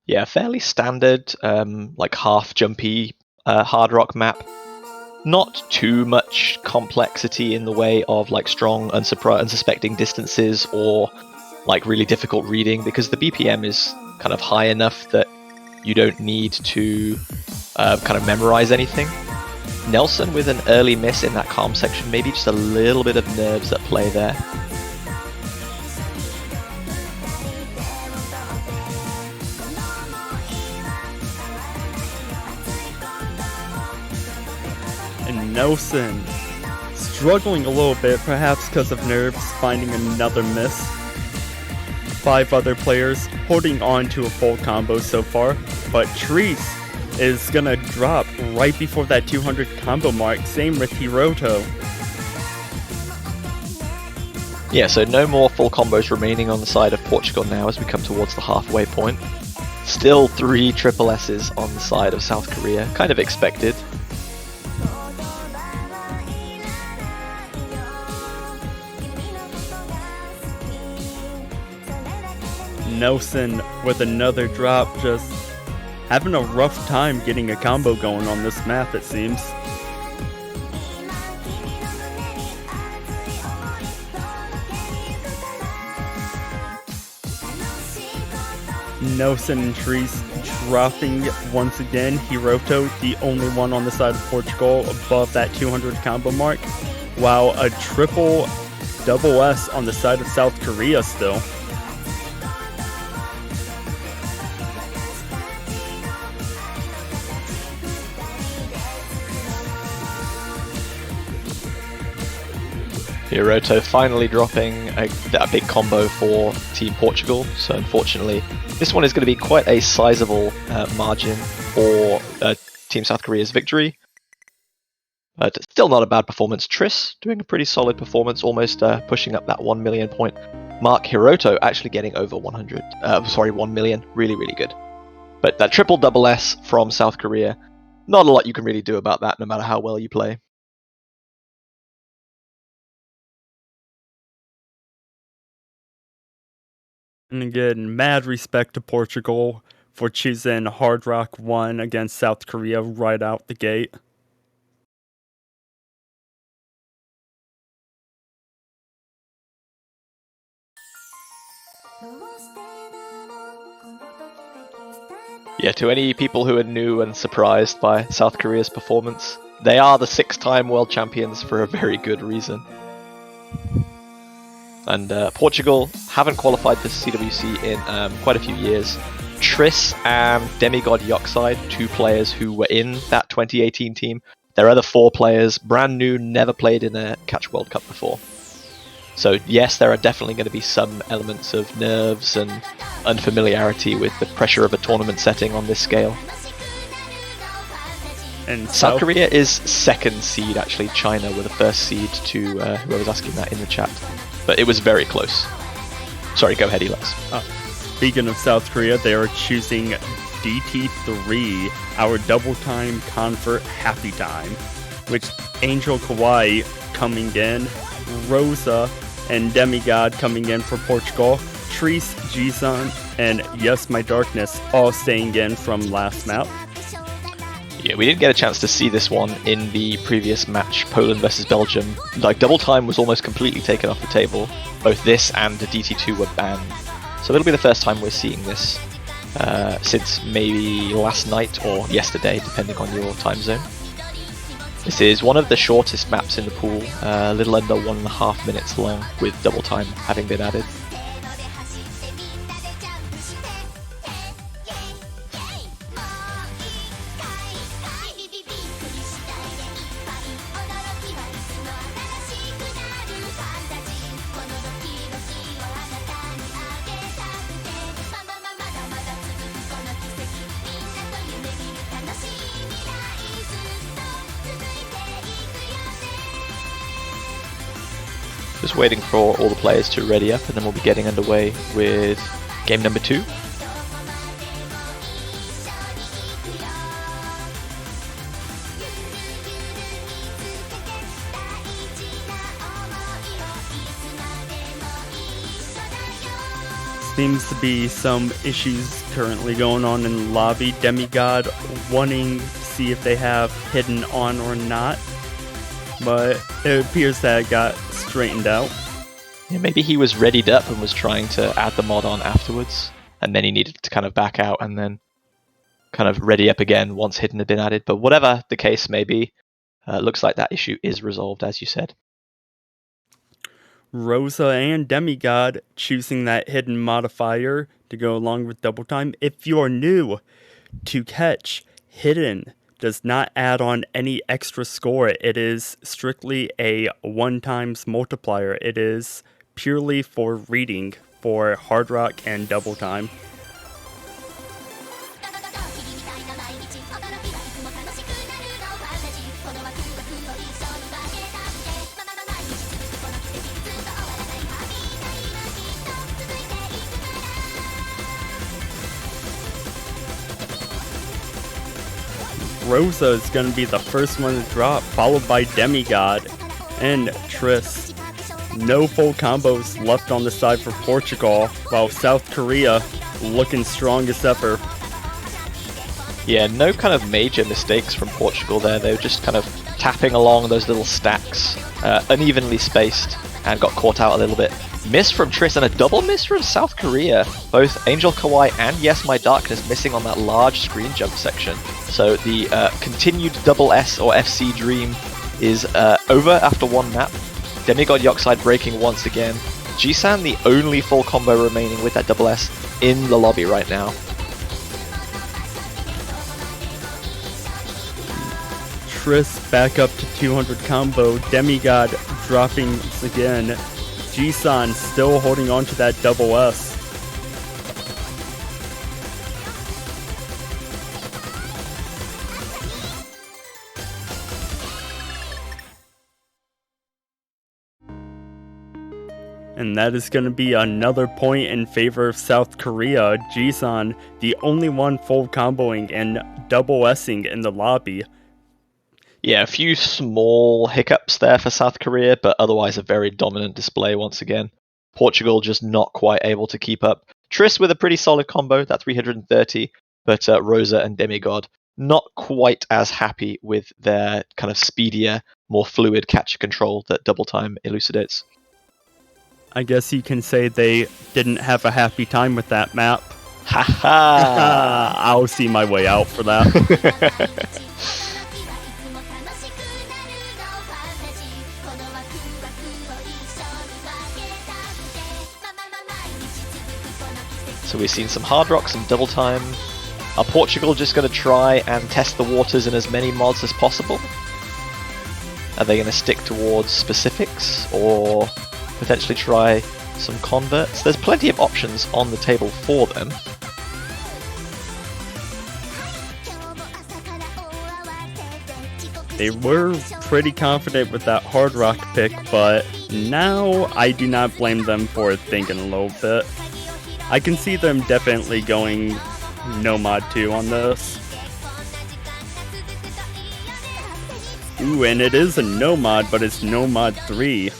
Yeah, fairly standard, like half jumpy Hard Rock map. Not too much complexity in the way of like strong, unsuspecting distances or like really difficult reading, because the BPM is kind of high enough that you don't need to kind of memorize anything. Nelson with an early miss in that calm section, maybe just a little bit of nerves at play there. Nelson struggling a little bit, perhaps because of nerves, finding another miss. 5 other players holding on to a full combo so far, but Treese is gonna drop right before that 200 combo mark. Same with Hiroto. Yeah, so no more full combos remaining on the side of Portugal now as we come towards the halfway point. Still 3 triple S's on the side of South Korea, kind of expected. Nelson with another drop, just having a rough time getting a combo going on this map, it seems. Nelson and Treese dropping once again. Hiroto, the only one on the side of Portugal above that 200 combo mark, while a triple double S on the side of South Korea still. Hiroto finally dropping a big combo for Team Portugal, so unfortunately this one is going to be quite a sizable margin for Team South Korea's victory. But still not a bad performance. Triss doing a pretty solid performance, almost pushing up that 1 million point mark. Hiroto actually getting over 1 million, really good. But that triple double S from South Korea, not a lot you can really do about that no matter how well you play. And again, mad respect to Portugal for choosing Hard Rock 1 against South Korea right out the gate. Yeah, to any people who are new and surprised by South Korea's performance, they are the 6-time world champions for a very good reason. And Portugal haven't qualified for CWC in quite a few years. Triss and Demigod Yoxide, 2 players who were in that 2018 team. Their other 4 players, brand new, never played in a Catch World Cup before. So yes, there are definitely going to be some elements of nerves and unfamiliarity with the pressure of a tournament setting on this scale. And South Korea is 2nd seed, actually. China were the 1st seed to whoever was asking that in the chat. But it was very close. Sorry, go ahead, Elias. Speaking of South Korea, they are choosing DT3, our double time convert happy time, which Angel Kawaii coming in, Rosa and Demigod coming in for Portugal, Treese, Jisun, and Yes My Darkness all staying in from last map. Yeah, we didn't get a chance to see this one in the previous match, Poland versus Belgium. Like, double time was almost completely taken off the table. Both this and the DT2 were banned. So it'll be the first time we're seeing this since maybe last night or yesterday, depending on your time zone. This is one of the shortest maps in the pool, a little under 1.5 minutes long, with double time having been added. Just waiting for all the players to ready up, and then we'll be getting underway with game number 2. Seems to be some issues currently going on in the lobby. Demigod wanting to see if they have hidden on or not, but it appears that it got straightened out. Yeah, maybe he was readied up and was trying to add the mod on afterwards, and then he needed to kind of back out and then kind of ready up again once hidden had been added. But whatever the case may be, looks like that issue is resolved, as you said. Rosa and Demigod choosing that hidden modifier to go along with double time. If you're new to catch, hidden does not add on any extra score. It is strictly a 1x multiplier. It is purely for reading for Hard Rock and Double Time. Rosa is going to be the first one to drop, followed by Demigod and Triss. No full combos left on the side for Portugal, while South Korea looking strong as ever. Yeah, no kind of major mistakes from Portugal there. They were just kind of tapping along those little stacks, unevenly spaced, and got caught out a little bit. Miss from Triss and a double miss from South Korea. Both Angel Kawaii and Yes My Darkness missing on that large screen jump section. So the continued double S or FC dream is over after one map. Demigod Yokside breaking once again. Jisan the only full combo remaining with that double S in the lobby right now. Triss back up to 200 combo. Demigod dropping once again. Jisan still holding on to that double S. And that is going to be another point in favor of South Korea. Jisan, the only one full comboing and double S-ing in the lobby. Yeah, a few small hiccups there for South Korea, but otherwise a very dominant display once again. Portugal just not quite able to keep up. Triss with a pretty solid combo, that 330, but Rosa and Demigod not quite as happy with their kind of speedier, more fluid catcher control that Double Time elucidates. I guess you can say they didn't have a happy time with that map. Ha I'll see my way out for that. So we've seen some Hard Rock, some Double Time. Are Portugal just going to try and test the waters in as many mods as possible? Are they going to stick towards specifics or potentially try some converts? There's plenty of options on the table for them. They were pretty confident with that Hard Rock pick, but now I do not blame them for thinking a little bit. I can see them definitely going Nomad 2 on this. Ooh, and it is a Nomad, but it's Nomad 3.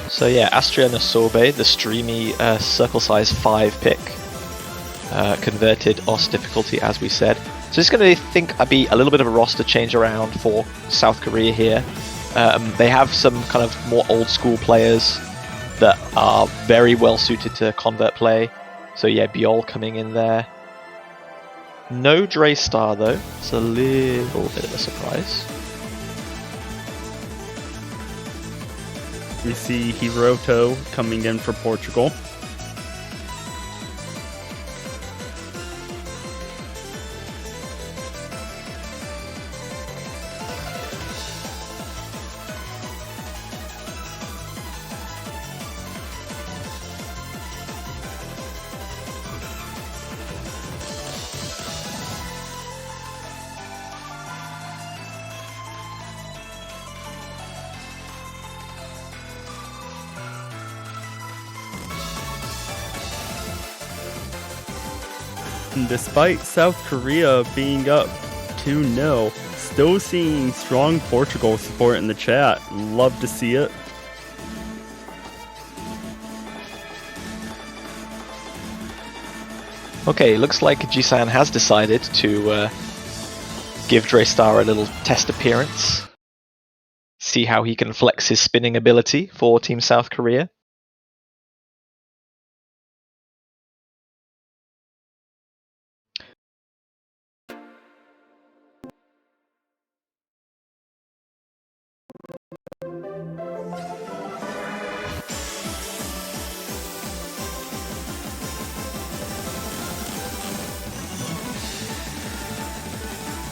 So yeah, Astria Nasobe, the streamy circle size 5 pick, converted OS difficulty as we said. So it's going to be a little bit of a roster change around for South Korea here. They have some kind of more old school players that are very well suited to convert play. So yeah, Biol coming in there. No Dre Star though. It's a little bit of a surprise. We see Hiroto coming in for Portugal. Despite South Korea being up 2-0, still seeing strong Portugal support in the chat. Love to see it. Okay, looks like Jisan has decided to give Draystar a little test appearance. See how he can flex his spinning ability for Team South Korea.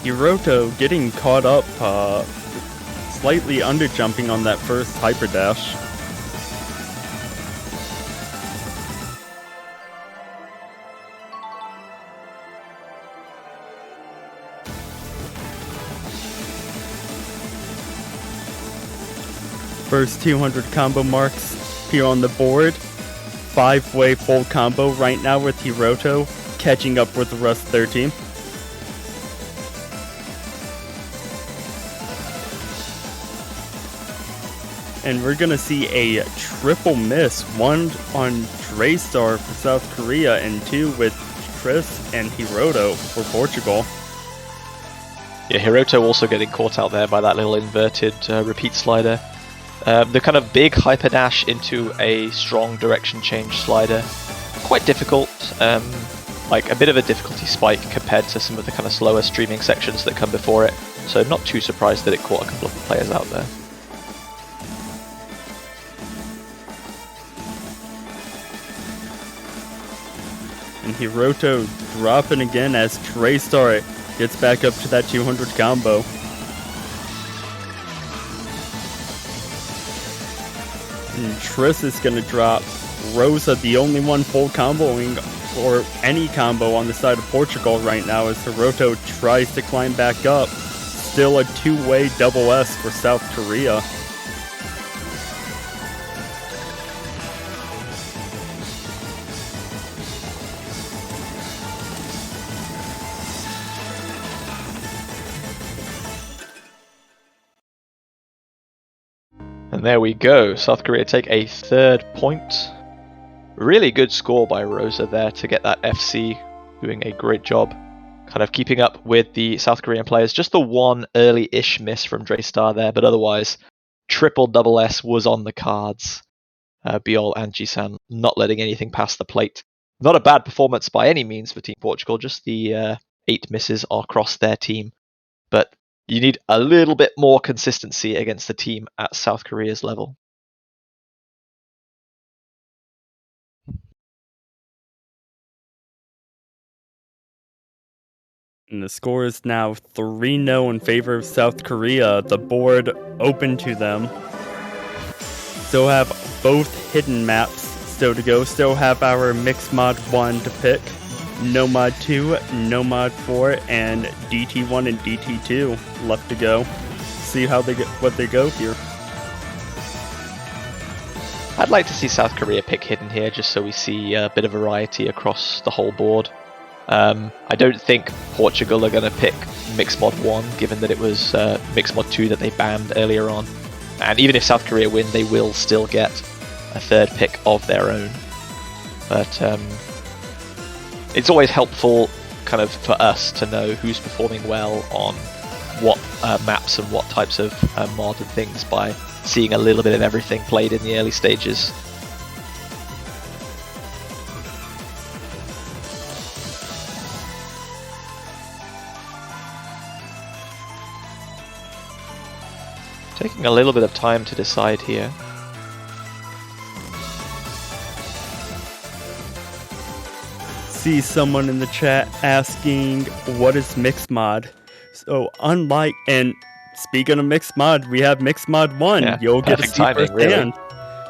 Hiroto getting caught up, slightly underjumping on that first hyper dash. First 200 combo marks here on the board. 5-way full combo right now with Hiroto, catching up with the rest of their team. And we're gonna see a triple miss, one on Draystar for South Korea, and two with Chris and Hiroto for Portugal. Yeah, Hiroto also getting caught out there by that little inverted repeat slider. The kind of big hyper dash into a strong direction change slider, quite difficult, like a bit of a difficulty spike compared to some of the kind of slower streaming sections that come before it, so not too surprised that it caught a couple of players out there. And Hiroto dropping again as Draystar gets back up to that 200 combo. And Triss is going to drop. Rosa, the only one full comboing or any combo on the side of Portugal right now as Hiroto tries to climb back up. Still a two-way double S for South Korea. And there we go, South Korea take a 3rd point. Really good score by Rosa there to get that FC, doing a great job. Kind of keeping up with the South Korean players. Just the one early-ish miss from Draystar there, but otherwise, triple double S was on the cards. Biol and Jisan not letting anything pass the plate. Not a bad performance by any means for Team Portugal, just the 8 misses across their team. But you need a little bit more consistency against the team at South Korea's level. And the score is now 3-0 in favor of South Korea. The board open to them. Still have both hidden maps still to go. Still have our Mixed Mod 1 to pick. No Mod 2, No Mod 4, and DT1 and DT2 left to go. See how they get what they go here. I'd like to see South Korea pick hidden here, just so we see a bit of variety across the whole board. I don't think Portugal are going to pick Mixed Mod 1, given that it was Mixed Mod 2 that they banned earlier on. And even if South Korea win, they will still get a 3rd pick of their own. But it's always helpful kind of for us to know who's performing well on what maps and what types of mod and things by seeing a little bit of everything played in the early stages. Taking a little bit of time to decide here. See someone in the chat asking what is Mixed Mod. So unlike, and speaking of Mixed Mod, we have Mixed Mod 1. Yeah, You'll get to see timing, firsthand.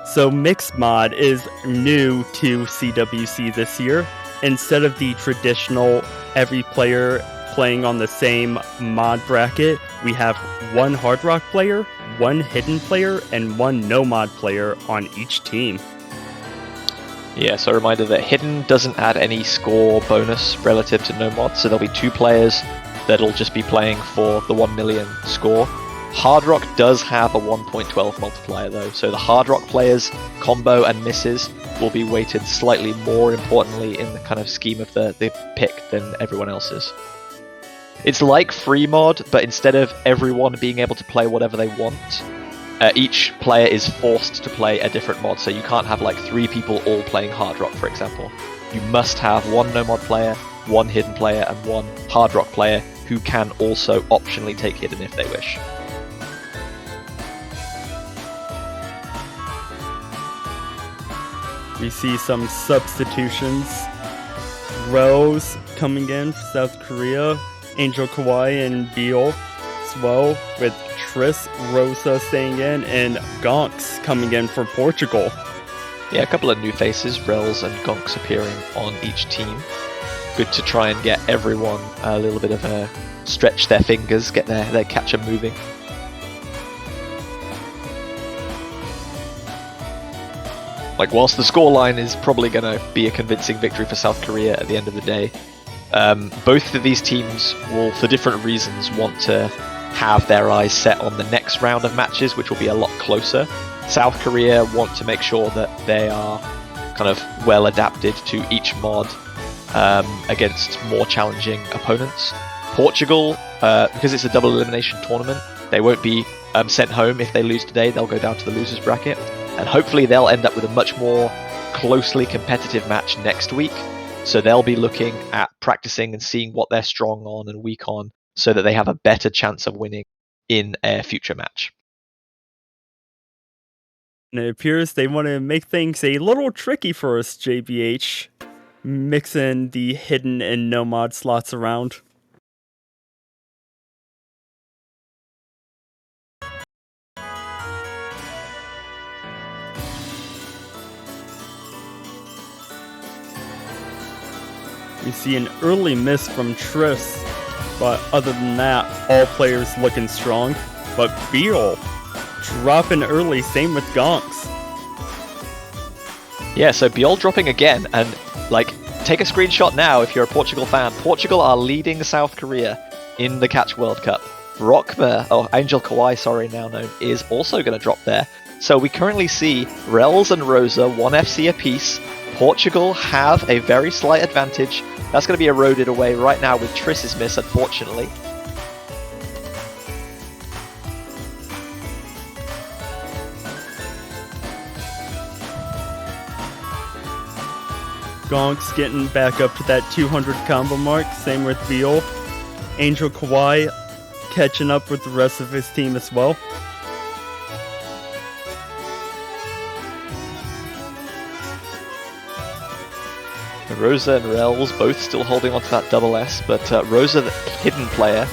So Mixed Mod is new to CWC this year. Instead of the traditional every player playing on the same mod bracket, we have one Hard Rock player, one hidden player, and one no mod player on each team. Yeah, so a reminder that Hidden doesn't add any score bonus relative to no mod, so there'll be 2 players that'll just be playing for the 1 million score. Hard Rock does have a 1.12 multiplier though, so the Hard Rock players' combo and misses will be weighted slightly more importantly in the kind of scheme of the pick than everyone else's. It's like free mod, but instead of everyone being able to play whatever they want, each player is forced to play a different mod, so you can't have like 3 people all playing Hard Rock, for example. You must have 1 no mod player, 1 hidden player, and 1 Hard Rock player who can also optionally take hidden if they wish. We see some substitutions. Rose coming in for South Korea. Angel Kawhi and Beal as well, with Triss, Rosa staying in, and Gonks coming in for Portugal. Yeah, a couple of new faces, Rels and Gonks appearing on each team. Good to try and get everyone a little bit of a stretch their fingers, get their catcher moving. Like, whilst the scoreline is probably going to be a convincing victory for South Korea at the end of the day, both of these teams will, for different reasons, want to have their eyes set on the next round of matches, which will be a lot closer. South Korea want to make sure that they are kind of well adapted to each mod against more challenging opponents. Portugal, because it's a double elimination tournament, they won't be sent home if they lose today. They'll go down to the losers bracket, and hopefully they'll end up with a much more closely competitive match next week. So they'll be looking at practicing and seeing what they're strong on and weak on, so that they have a better chance of winning in a future match. And it appears they want to make things a little tricky for us, JBH, mixing the hidden and no mod slots around. We see an early miss from Triss, but other than that, all players looking strong. But Beal dropping early, same with Gonks. Yeah, so Beal dropping again, and like, take a screenshot now if you're a Portugal fan. Portugal are leading South Korea in the Catch World Cup. Angel Kawhi, sorry, now known, is also going to drop there. So we currently see Rels and Rosa 1 FC apiece. Portugal have a very slight advantage. That's going to be eroded away right now with Triss's miss, unfortunately. Gonks getting back up to that 200 combo mark, same with Beal. Angel Kawhi catching up with the rest of his team as well. Rosa and Rels both still holding on to that double S, but Rosa the hidden player,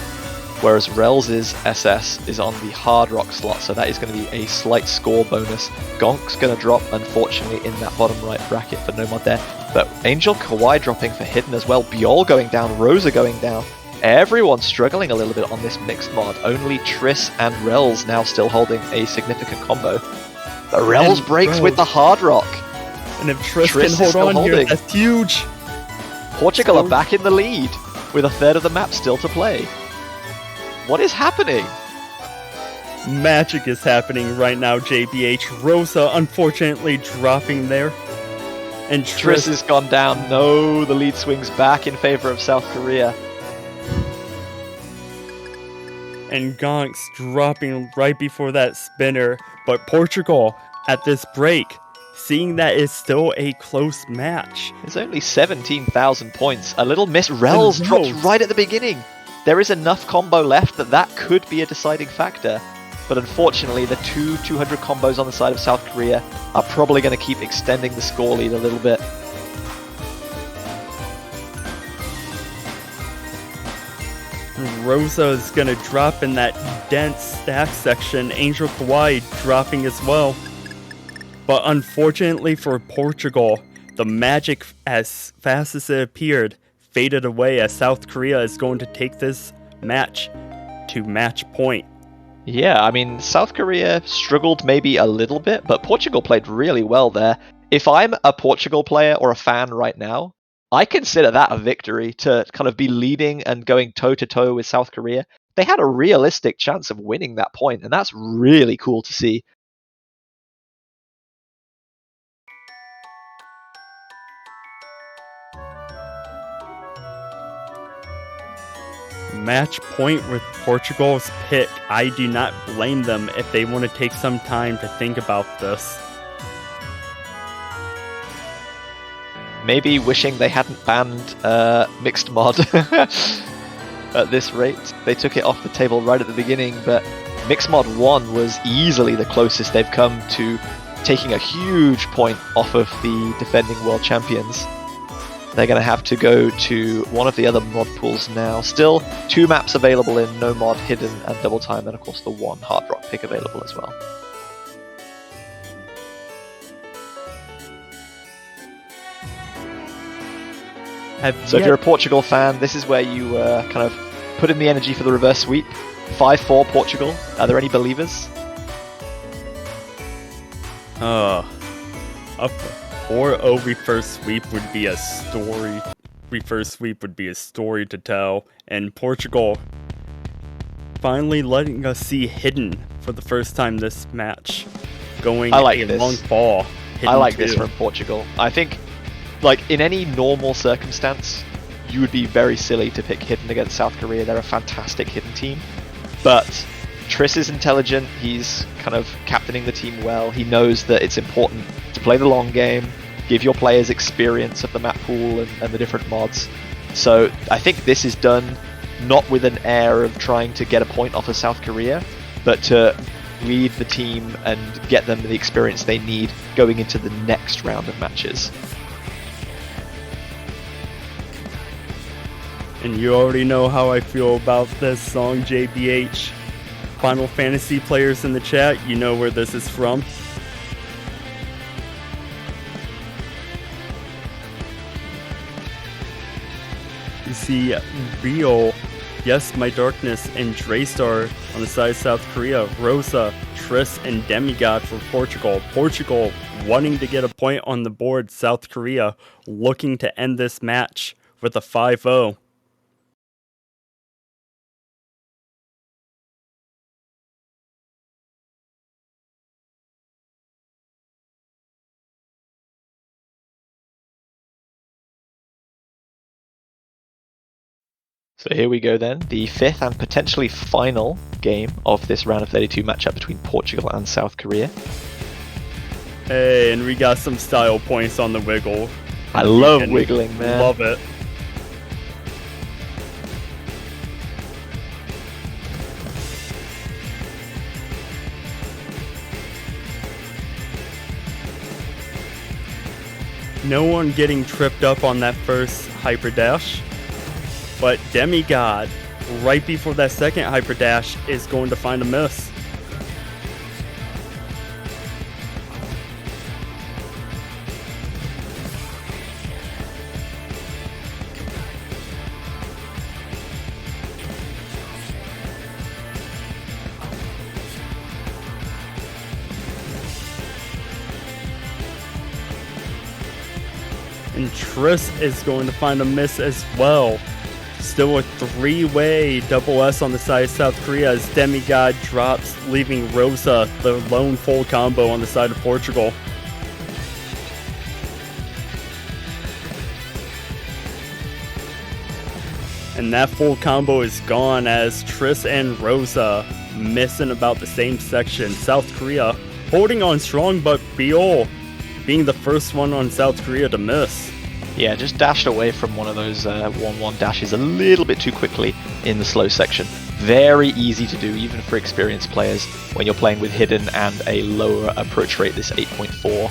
whereas Rels' SS is on the hard rock slot, so that is going to be a slight score bonus. Gonk's going to drop, unfortunately, in that bottom right bracket for no mod there, but Angel Kawhi dropping for hidden as well, Biol going down, Rosa going down. Everyone's struggling a little bit on this mixed mod. Only Triss and Rels now still holding a significant combo. But Rels breaks with the hard rock. And if Triss can hold on here, that's huge. Portugal are back in the lead with a third of the map still to play. What is happening? Magic is happening right now, JBH. Rosa unfortunately dropping there. And Triss has gone down. No, the lead swings back in favor of South Korea. And Gonks dropping right before that spinner. But Portugal at this break, seeing that it's still a close match. There's only 17,000 points. A little miss. Rels drops right at the beginning. There is enough combo left that could be a deciding factor. But unfortunately, the 200 combos on the side of South Korea are probably going to keep extending the score lead a little bit. Rosa is going to drop in that dense stack section. Angel Kawhi dropping as well. But unfortunately for Portugal, the magic, as fast as it appeared, faded away as South Korea is going to take this match to match point. Yeah, I mean, South Korea struggled maybe a little bit, but Portugal played really well there. If I'm a Portugal player or a fan right now, I consider that a victory to kind of be leading and going toe-to-toe with South Korea. They had a realistic chance of winning that point, and that's really cool to see. Match point with Portugal's pick. I do not blame them if they want to take some time to think about this. Maybe wishing they hadn't banned mixed mod at this rate. They took it off the table right at the beginning, but mixed mod 1 was easily the closest they've come to taking a huge point off of the defending world champions. They're going to have to go to one of the other mod pools now. Still 2 maps available in No Mod, Hidden, and Double Time, and of course the 1 Hard Rock pick available as well. So if you're a Portugal fan, this is where you kind of put in the energy for the reverse sweep. 5-4 Portugal. Are there any believers? A 4-0 reverse sweep would be a story. Reverse sweep would be a story to tell. And Portugal finally letting us see Hidden for the first time this match. Going I like a this. long fall. I like Hidden this too. from Portugal. I think, like, in any normal circumstance, you would be very silly to pick Hidden against South Korea. They're a fantastic Hidden team. But Triss is intelligent. He's kind of captaining the team well. He knows that it's important to play the long game, give your players experience of the map pool and the different mods. So I think this is done not with an air of trying to get a point off of South Korea, but to lead the team and get them the experience they need going into the next round of matches. And you already know how I feel about this song, JBH. Final Fantasy players in the chat, you know where this is from. You see Rio, Yes, My Darkness, and Draystar on the side of South Korea. Rosa, Triss, and Demigod for Portugal. Portugal wanting to get a point on the board. South Korea looking to end this match with a 5-0. So here we go then, the 5th and potentially final game of this round of 32 matchup between Portugal and South Korea. Hey, and we got some style points on the wiggle. I love wiggling, man. Love it. No one getting tripped up on that first hyper dash. But Demigod, right before that second hyper dash, is going to find a miss. And Triss is going to find a miss as well. Still a 3-way double S on the side of South Korea as Demigod drops, leaving Rosa the lone full combo on the side of Portugal. And that full combo is gone as Triss and Rosa missing about the same section. South Korea holding on strong, but Biol being the first one on South Korea to miss. Yeah, just dashed away from one of those 1-1 dashes a little bit too quickly in the slow section. Very easy to do, even for experienced players, when you're playing with Hidden and a lower approach rate, this 8.4.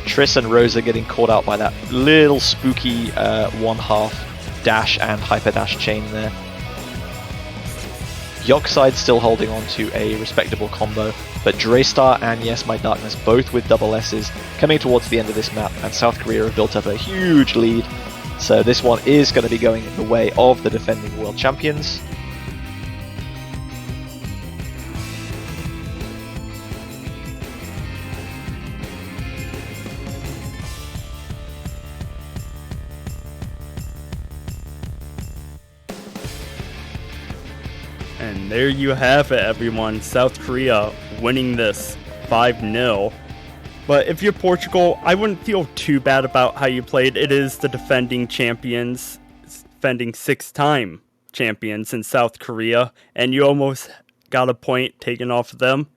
Triss and Rosa getting caught out by that little spooky 1/2 dash and hyper dash chain there. Yogside still holding on to a respectable combo, but Draystar and Yes My Darkness both with double S's coming towards the end of this map, and South Korea have built up a huge lead. So this one is going to be going the way of the defending world champions. And there you have it, everyone. South Korea winning this 5-0. But if you're Portugal, I wouldn't feel too bad about how you played. It is the defending champions, defending 6-time champions in South Korea, and you almost got a point taken off of them.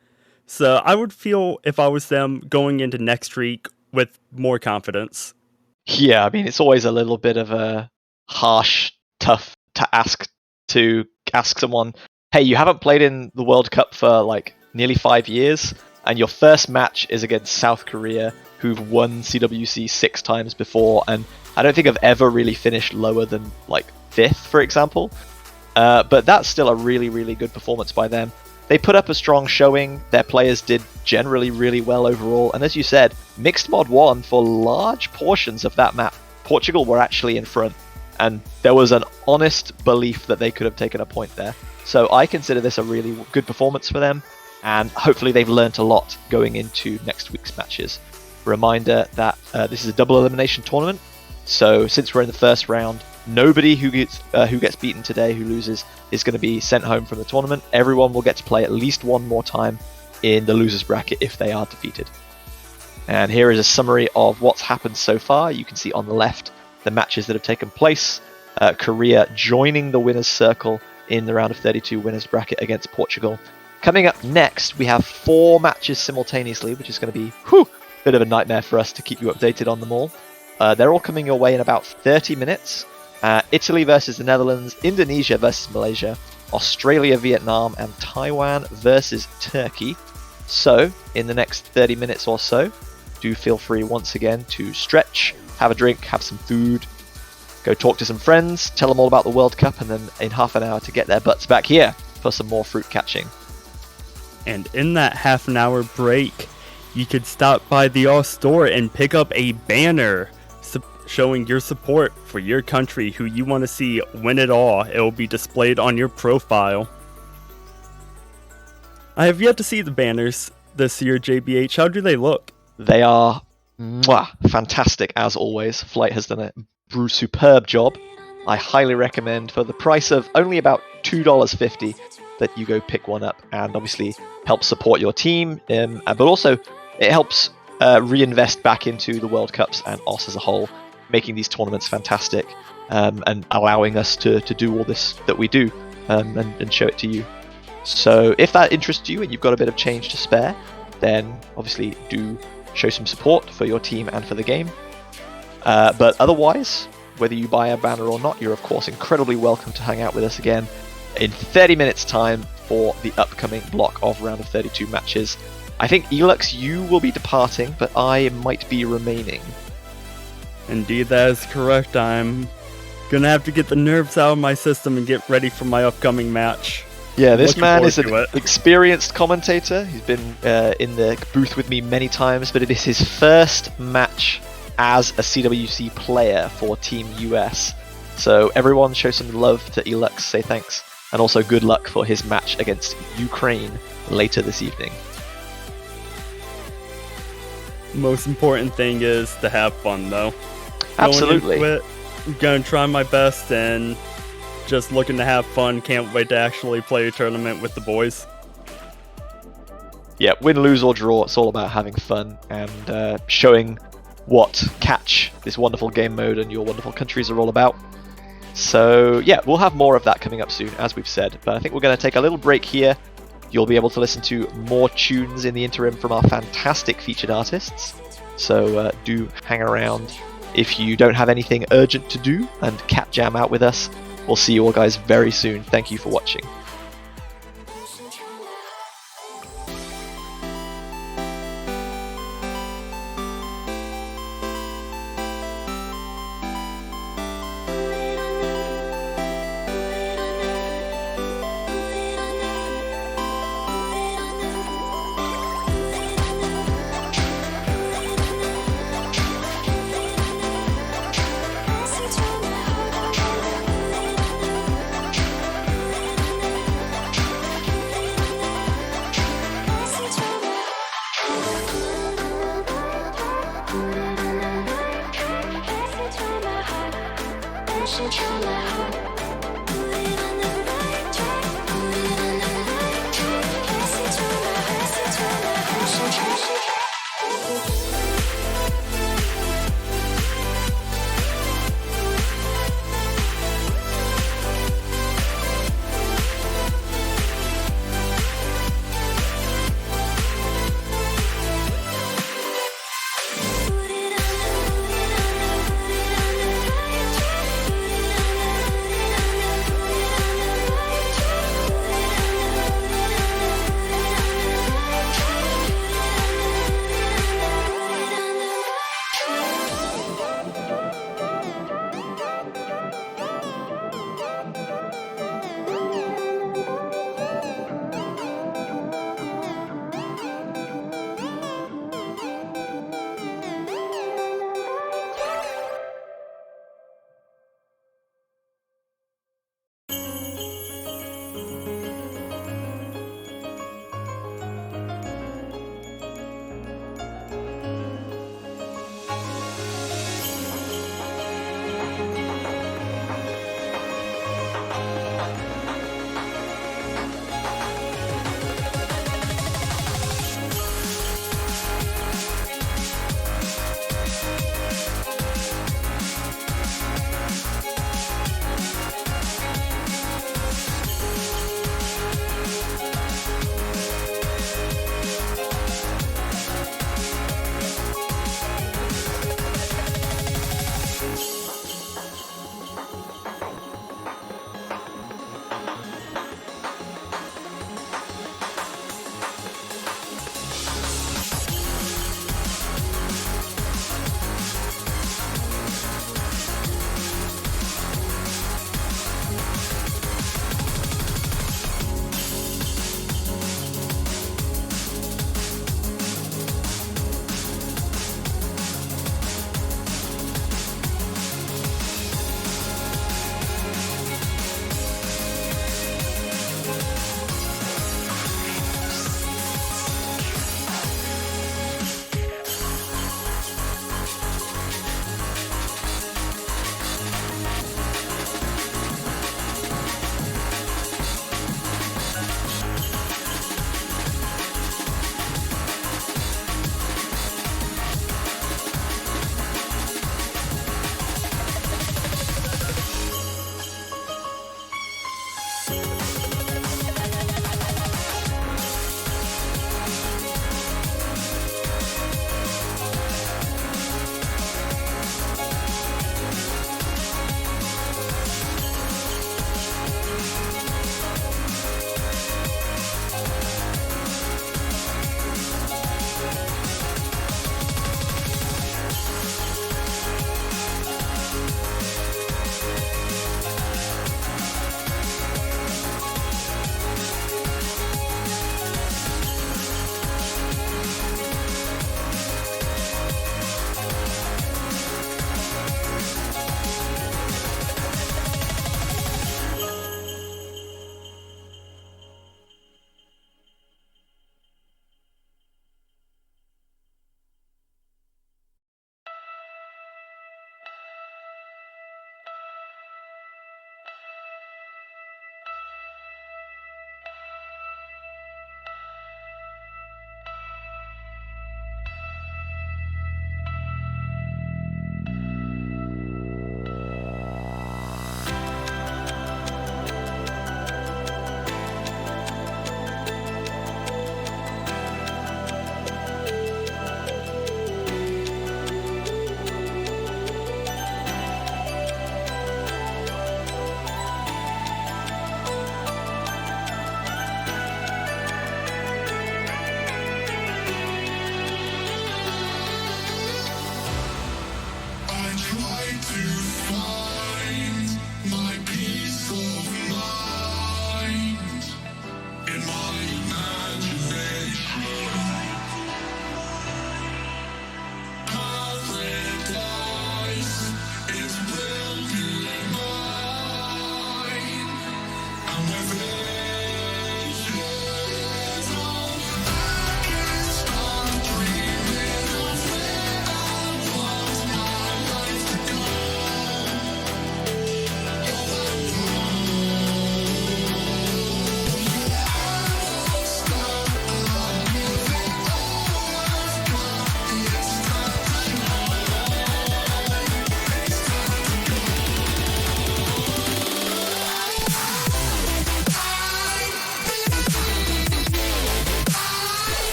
So I would feel, if I was them, going into next week with more confidence. Yeah, I mean, it's always a little bit of a harsh, tough to ask someone, hey, you haven't played in the World Cup for like nearly 5 years, and your first match is against South Korea, who've won CWC 6 times before, and I don't think I've ever really finished lower than like 5th, for example. But that's still a really, really good performance by them. They put up a strong showing, their players did generally really well overall, and as you said, Mixed Mod 1, for large portions of that map, Portugal were actually in front, and there was an honest belief that they could have taken a point there. So I consider this a really good performance for them, and hopefully they've learnt a lot going into next week's matches. Reminder that this is a double elimination tournament, so since we're in the first round, nobody who gets beaten today, who loses, is going to be sent home from the tournament. Everyone will get to play at least one more time in the losers bracket if they are defeated. And here is a summary of what's happened so far. You can see on the left the matches that have taken place. Korea joining the winners circle in the round of 32 winners bracket against Portugal. Coming up next, we have 4 matches simultaneously, which is going to be a bit of a nightmare for us to keep you updated on them all. They're all coming your way in about 30 minutes. Italy versus the Netherlands, Indonesia versus Malaysia, Australia, Vietnam, and Taiwan versus Turkey. So, in the next 30 minutes or so, do feel free once again to stretch, have a drink, have some food, go talk to some friends, tell them all about the World Cup, and then in half an hour to get their butts back here for some more fruit catching. And in that half an hour break, you could stop by the All Store and pick up a banner showing your support for your country, who you want to see win it all. It will be displayed on your profile. I have yet to see the banners this year, JBH. How do they look? They are fantastic as always. Flight has done a superb job. I highly recommend, for the price of only about $2.50, that you go pick one up and obviously help support your team, but also it helps reinvest back into the World Cups and OS as a whole, making these tournaments fantastic, and allowing us to do all this that we do, and show it to you. So if that interests you and you've got a bit of change to spare, then obviously do show some support for your team and for the game. But otherwise, whether you buy a banner or not, you're of course incredibly welcome to hang out with us again in 30 minutes time for the upcoming block of round of 32 matches. I think Elux, you will be departing, but I might be remaining. Indeed, that is correct. I'm gonna have to get the nerves out of my system and get ready for my upcoming match. Yeah, this man is an experienced commentator. He's been in the booth with me many times, but it is his first match as a CWC player for Team US. So everyone show some love to Elux, say thanks, and also good luck for his match against Ukraine later this evening. Most important thing is to have fun, though. Absolutely. I'm gonna try my best and just looking to have fun. Can't wait to actually play a tournament with the boys. Yeah, win, lose, or draw, it's all about having fun and showing what Catch, this wonderful game mode, and your wonderful countries are all about. So yeah, we'll have more of that coming up soon, as we've said, but I think we're going to take a little break here. You'll be able to listen to more tunes in the interim from our fantastic featured artists, so do hang around if you don't have anything urgent to do, and cat jam out with us. We'll see you all guys very soon. Thank you for watching.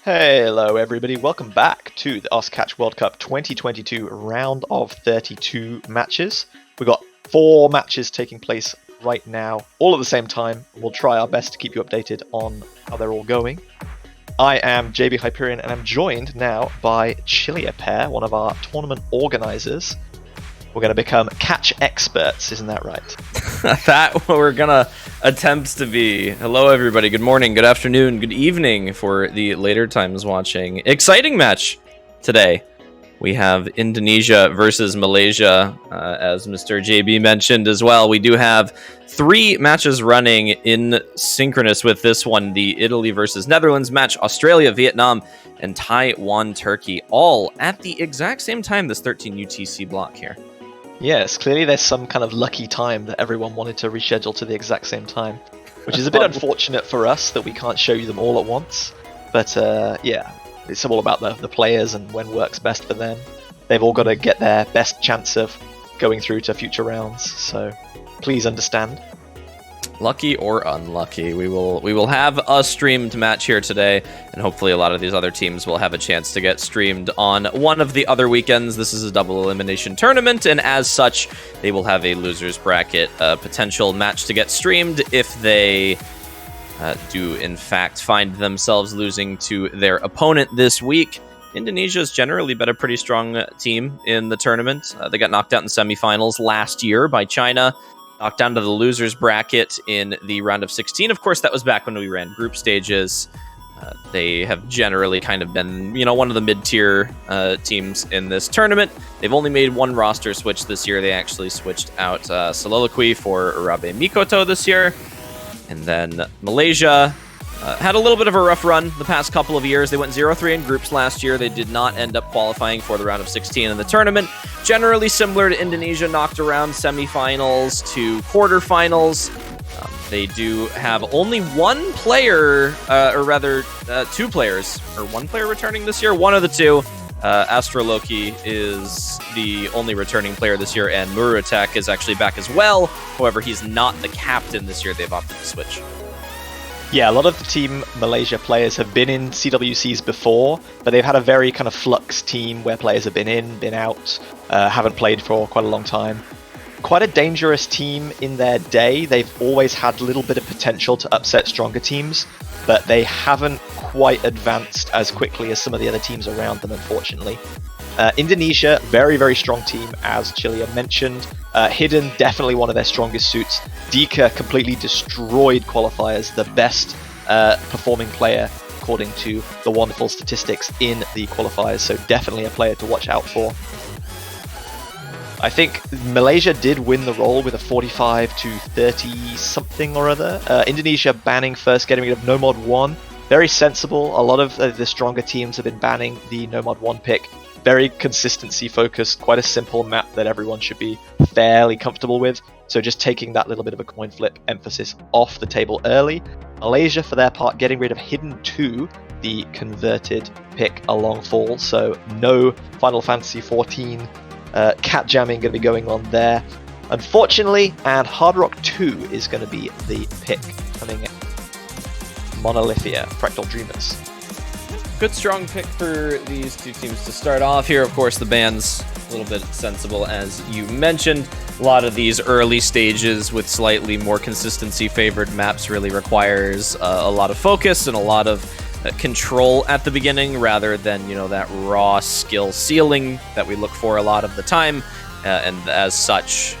Hello everybody, welcome back to the OsCatch World Cup 2022 round of 32 matches. We've got 4 matches taking place right now, all at the same time. We'll try our best to keep you updated on how they're all going. I am JB Hyperion and I'm joined now by Chilia Pair, one of our tournament organizers. We're going to become catch experts, isn't that right? That we're going to attempt to be. Hello everybody, good morning, good afternoon, good evening for the later times watching. Exciting match today. We have Indonesia versus Malaysia, as Mr. JB mentioned as well. We do have 3 matches running in synchronous with this one. The Italy versus Netherlands match, Australia, Vietnam, and Taiwan, Turkey, all at the exact same time, this 13 UTC block here. Yes, clearly there's some kind of lucky time that everyone wanted to reschedule to the exact same time, which is a bit unfortunate for us that we can't show you them all at once. But yeah, it's all about the players and when works best for them. They've all got to get their best chance of going through to future rounds, so please understand. Lucky or unlucky, we will have a streamed match here today, and hopefully a lot of these other teams will have a chance to get streamed on one of the other weekends. This is a double elimination tournament, and as such, they will have a losers bracket potential match to get streamed if they do in fact find themselves losing to their opponent this week. Indonesia's generally been a pretty strong team in the tournament. They got knocked out in semifinals last year by China. Knocked down to the losers bracket in the round of 16. Of course, that was back when we ran group stages. They have generally kind of been, one of the mid-tier teams in this tournament. They've only made 1 roster switch this year. They actually switched out Soliloquy for Urabe Mikoto this year. And then Malaysia had a little bit of a rough run the past couple of years. They went 0-3 in groups last year. They did not end up qualifying for the round of 16 in the tournament. Generally similar to Indonesia, knocked around semifinals to quarterfinals. They do have only 1 player, or rather 2 players, or 1 player returning this year. One of the 2. Astroloki is the only returning player this year, and Murutak is actually back as well. However, he's not the captain this year. They've opted to switch. Yeah, a lot of the Team Malaysia players have been in CWCs before, but they've had a very kind of flux team where players have been in, been out, haven't played for quite a long time. Quite a dangerous team in their day. They've always had a little bit of potential to upset stronger teams, but they haven't quite advanced as quickly as some of the other teams around them, unfortunately. Indonesia, very, very strong team, as Chilia mentioned. Hidden, definitely one of their strongest suits. Dika completely destroyed qualifiers, the best performing player according to the wonderful statistics in the qualifiers, so definitely a player to watch out for. I think Malaysia did win the roll with a 45 to 30 something or other. Indonesia banning first, getting rid of Nomod 1. Very sensible. A lot of the stronger teams have been banning the Nomod 1 pick. Very consistency focused, quite a simple map that everyone should be fairly comfortable with. So just taking that little bit of a coin flip emphasis off the table early. Malaysia, for their part, getting rid of Hidden 2, the converted pick along fall. So no Final Fantasy 14 cat jamming going to be going on there, unfortunately. And Hard Rock 2 is going to be the pick coming in. Monolithia, Fractal Dreamers. Good strong pick for these 2 teams to start off here. Of course, the ban's a little bit sensible, as you mentioned. A lot of these early stages with slightly more consistency favored maps really requires a lot of focus and a lot of control at the beginning, rather than that raw skill ceiling that we look for a lot of the time. And as such,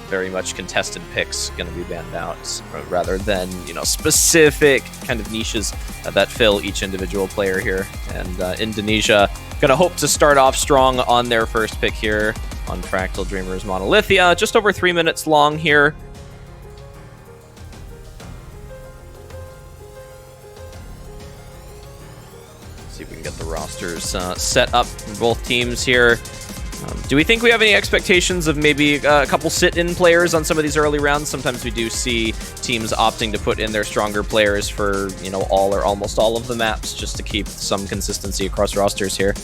very much contested picks going to be banned out, rather than specific kind of niches that fill each individual player here. And Indonesia going to hope to start off strong on their first pick here on Fractal Dreamers Monolithia. Just over 3 minutes long here. See if we can get the rosters set up for both teams here. Do we think we have any expectations of maybe a couple sit-in players on some of these early rounds? Sometimes we do see teams opting to put in their stronger players for, all or almost all of the maps, just to keep some consistency across rosters here.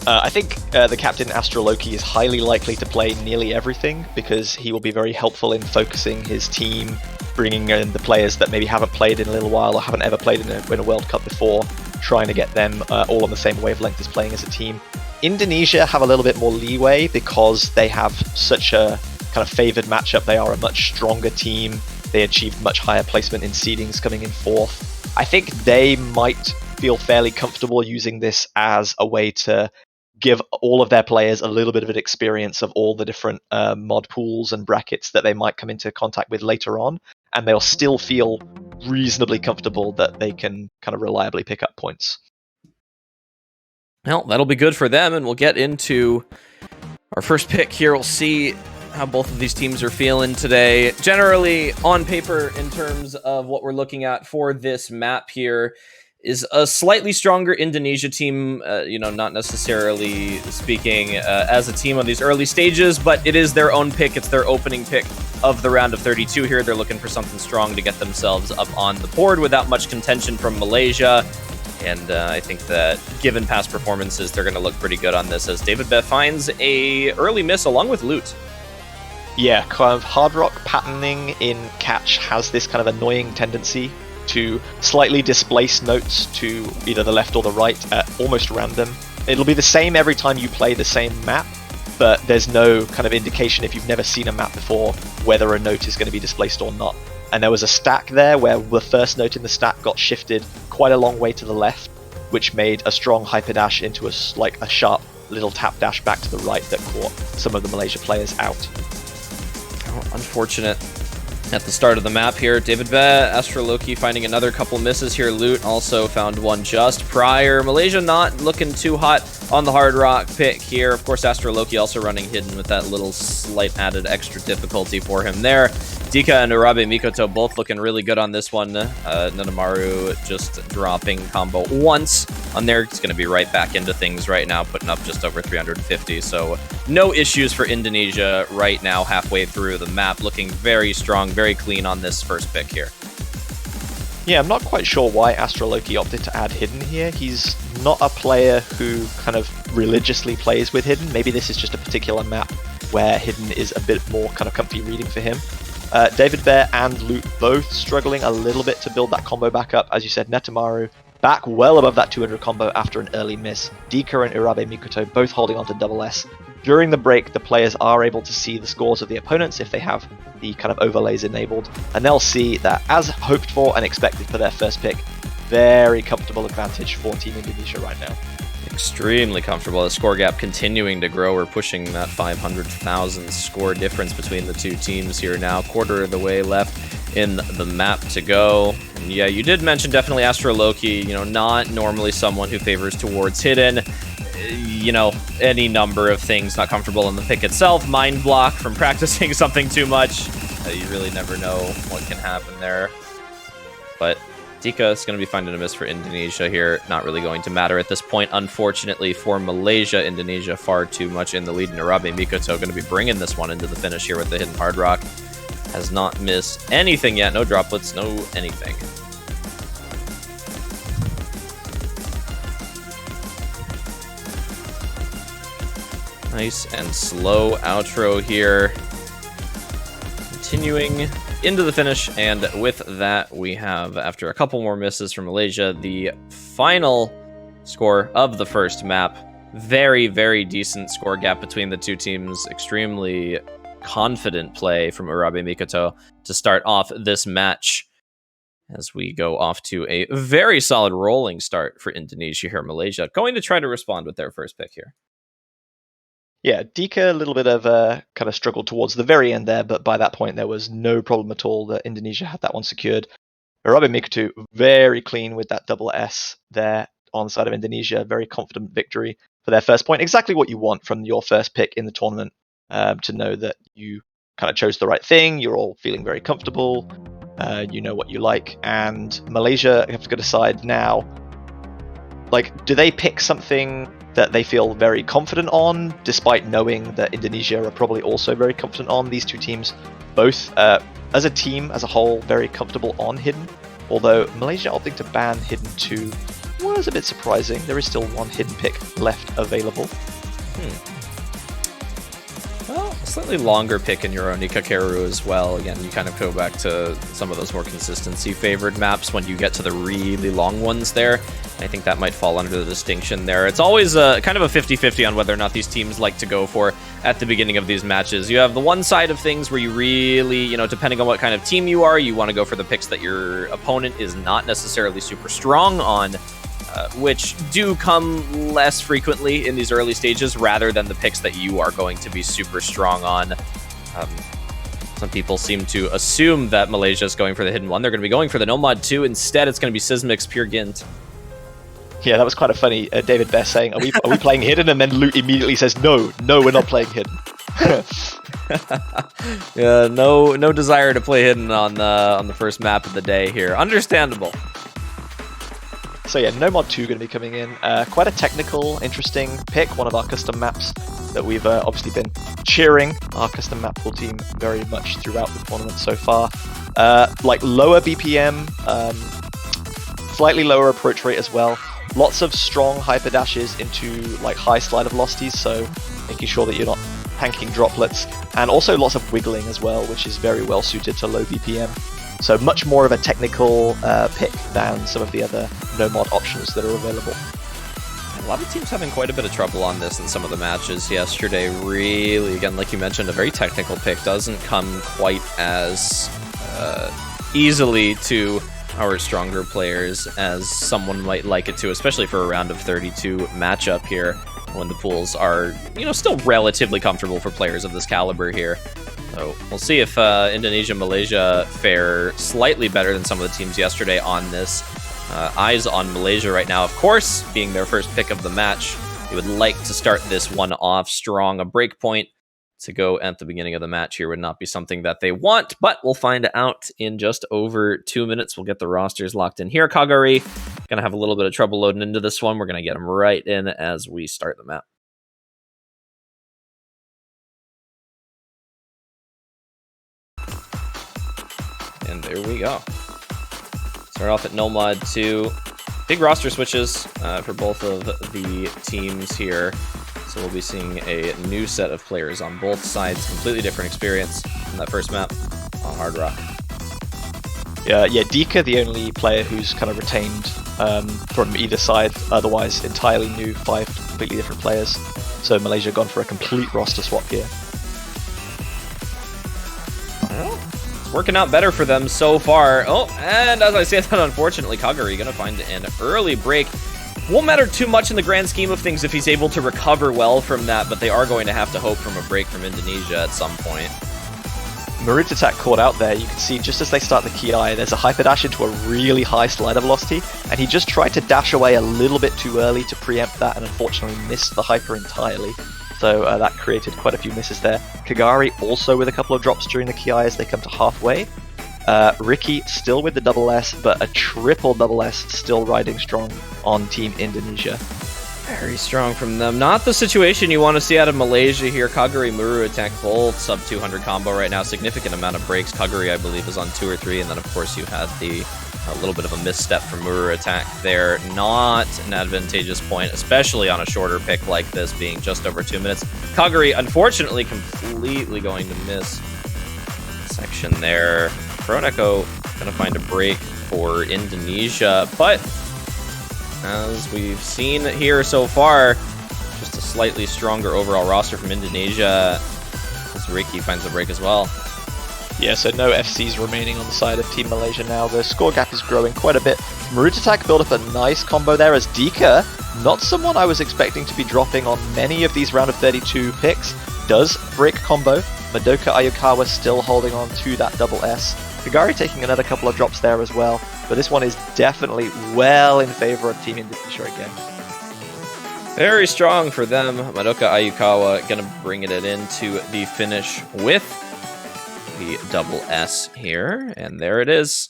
I think the captain Astroloki is highly likely to play nearly everything, because he will be very helpful in focusing his team, bringing in the players that maybe haven't played in a little while or haven't ever played in a World Cup before, trying to get them all on the same wavelength as playing as a team. Indonesia have a little bit more leeway because they have such a kind of favored matchup. They are a much stronger team. They achieved much higher placement in seedings coming in 4th. I think they might feel fairly comfortable using this as a way to give all of their players a little bit of an experience of all the different mod pools and brackets that they might come into contact with later on, and they'll still feel reasonably comfortable that they can kind of reliably pick up points. Well, that'll be good for them, and we'll get into our first pick here. We'll see how both of these teams are feeling today. Generally, on paper, in terms of what we're looking at for this map here, is a slightly stronger Indonesia team, not necessarily speaking as a team on these early stages, but it is their own pick. It's their opening pick of the round of 32 here. They're looking for something strong to get themselves up on the board without much contention from Malaysia. And I think that given past performances, they're going to look pretty good on this as David Beth finds a early miss along with loot. Yeah, kind of hard rock patterning in catch has this kind of annoying tendency to slightly displace notes to either the left or the right at almost random. It'll be the same every time you play the same map, but there's no kind of indication if you've never seen a map before whether a note is going to be displaced or not. And there was a stack there where the first note in the stack got shifted quite a long way to the left, which made a strong hyper dash into a sharp little tap dash back to the right that caught some of the Malaysia players out. Oh, unfortunate at the start of the map here. David Be, Astroloki finding another couple misses here. Loot also found one just prior. Malaysia not looking too hot on the hard rock pick here. Of course, Astroloki also running hidden with that little slight added extra difficulty for him there. Dika and Urabe Mikoto both looking really good on this one. Nanamaru just dropping combo once on there. It's going to be right back into things right now, putting up just over 350. So no issues for Indonesia right now, halfway through the map. Looking very strong, very clean on this first pick here. Yeah, I'm not quite sure why Astroloki opted to add Hidden here. He's not a player who kind of religiously plays with Hidden. Maybe this is just a particular map where Hidden is a bit more kind of comfy reading for him. David Bear and Loot both struggling a little bit to build that combo back up. As you said, Netamaru back well above that 200 combo after an early miss. Dika and Urabe Mikoto both holding on to double S. During the break, the players are able to see the scores of the opponents if they have the kind of overlays enabled, and they'll see that, as hoped for and expected for their first pick, very comfortable advantage for Team Indonesia right now. Extremely comfortable. The score gap continuing to grow. We're pushing that 500,000 score difference between the two teams here now. Quarter of the way left in the map to go. And yeah, you did mention definitely Astroloki, not normally someone who favors towards Hidden. Any number of things not comfortable in the pick itself. Mind block from practicing something too much. You really never know what can happen there. But Dika is going to be finding a miss for Indonesia here. Not really going to matter at this point. Unfortunately for Malaysia, Indonesia far too much in the lead. Urabe Mikoto going to be bringing this one into the finish here with the hidden hard rock. Has not missed anything yet. No droplets, no anything. Nice and slow outro here. Continuing into the finish, and with that we have, after a couple more misses from Malaysia, the final score of the first map. Very, very decent score gap between the two teams. Extremely confident play from Urabe Mikoto to start off this match, as we go off to a very solid rolling start for Indonesia here. Malaysia going to try to respond with their first pick here. Yeah, Dika a little bit of a kind of struggled towards the very end there, but by that point there was no problem at all that Indonesia had that one secured. Urabe Mikoto very clean with that double S there on the side of Indonesia. Very confident victory for their first point. Exactly what you want from your first pick in the tournament, to know that you kind of chose the right thing. You're all feeling very comfortable. You know what you like. And Malaysia have to decide now, do they pick something that they feel very confident on, despite knowing that Indonesia are probably also very confident on? These two teams, both as a team, as a whole, very comfortable on Hidden, although Malaysia opting to ban Hidden 2 was a bit surprising. There is still one Hidden pick left available. Well, slightly longer pick in Yoroni Kakeru as well. Again, you kind of go back to some of those more consistency favored maps when you get to the really long ones there. I think that might fall under the distinction there. It's always kind of a 50-50 on whether or not these teams like to go for at the beginning of these matches. You have the one side of things where you really, depending on what kind of team you are, you want to go for the picks that your opponent is not necessarily super strong on, which do come less frequently in these early stages rather than the picks that you are going to be super strong on. Some people seem to assume that Malaysia is going for the Hidden 1. They're going to be going for the Nomad 2. Instead, it's going to be Sysmix Pure Gint. Yeah, that was kind of funny. David Best saying, are we playing Hidden? And then Loot immediately says, no, we're not playing Hidden. Yeah, no desire to play Hidden on the first map of the day here. Understandable. So yeah, Nomad 2 going to be coming in. Quite a technical, interesting pick. One of our custom maps that we've obviously been cheering our custom map pool team very much throughout the tournament so far. Like lower BPM, slightly lower approach rate as well. Lots of strong hyper dashes into like high slide velocities, so making sure that you're not hanking droplets, and also lots of wiggling as well, which is very well suited to low BPM. So much more of a technical pick than some of the other no-mod options that are available. A lot of teams having quite a bit of trouble on this in some of the matches yesterday. Really, again, like you mentioned, a very technical pick doesn't come quite as easily to our stronger players as someone might like it to, especially for a round of 32 matchup here, when the pools are, still relatively comfortable for players of this caliber here. So we'll see if Indonesia, Malaysia fare slightly better than some of the teams yesterday on this. Eyes on Malaysia right now, of course, being their first pick of the match. They would like to start this one off strong. A breakpoint to go at the beginning of the match here would not be something that they want, but we'll find out in just over 2 minutes. We'll get the rosters locked in here. Kagari gonna have a little bit of trouble loading into this one. We're gonna get them right in as we start the map. And there we go. Start off at Nomad 2. Big roster switches for both of the teams here. So we'll be seeing a new set of players on both sides. Completely different experience from that first map on Hard Rock. Yeah, Dika, the only player who's kind of retained from either side. Otherwise, entirely new, 5 completely different players. So Malaysia gone for a complete roster swap here. Well, it's working out better for them so far. Oh, and as I said, unfortunately, Kagari going to find an early break. Won't matter too much in the grand scheme of things if he's able to recover well from that, but they are going to have to hope from a break from Indonesia at some point. Marutatak caught out there. You can see just as they start the Ki, there's a hyper dash into a really high slider velocity, and he just tried to dash away a little bit too early to preempt that, and unfortunately missed the hyper entirely. So that created quite a few misses there. Kagari also with a couple of drops during the Ki as they come to halfway. Ricky still with the double S, but a triple double S still riding strong on Team Indonesia. Very strong from them. Not the situation you want to see out of Malaysia here. Kagari, Marutatak, both sub 200 combo right now. Significant amount of breaks. Kagari, I believe, is on 2 or 3, and then of course you had a little bit of a misstep from Marutatak there. Not an advantageous point, especially on a shorter pick like this, being just over 2 minutes. Kagari, unfortunately, completely going to miss section there. Proneko gonna find a break for Indonesia, but as we've seen here so far, just a slightly stronger overall roster from Indonesia, as Ricky finds a break as well. Yeah, so no FCs remaining on the side of Team Malaysia now. The score gap is growing quite a bit. Marutatak built up a nice combo there as Dika, not someone I was expecting to be dropping on many of these round of 32 picks, does break combo. Madoka Ayukawa still holding on to that double S. Kagari taking another couple of drops there as well, but this one is definitely well in favor of Team Indonesia again. Very strong for them. Madoka Ayukawa gonna bring it into the finish with the double S here, and there it is.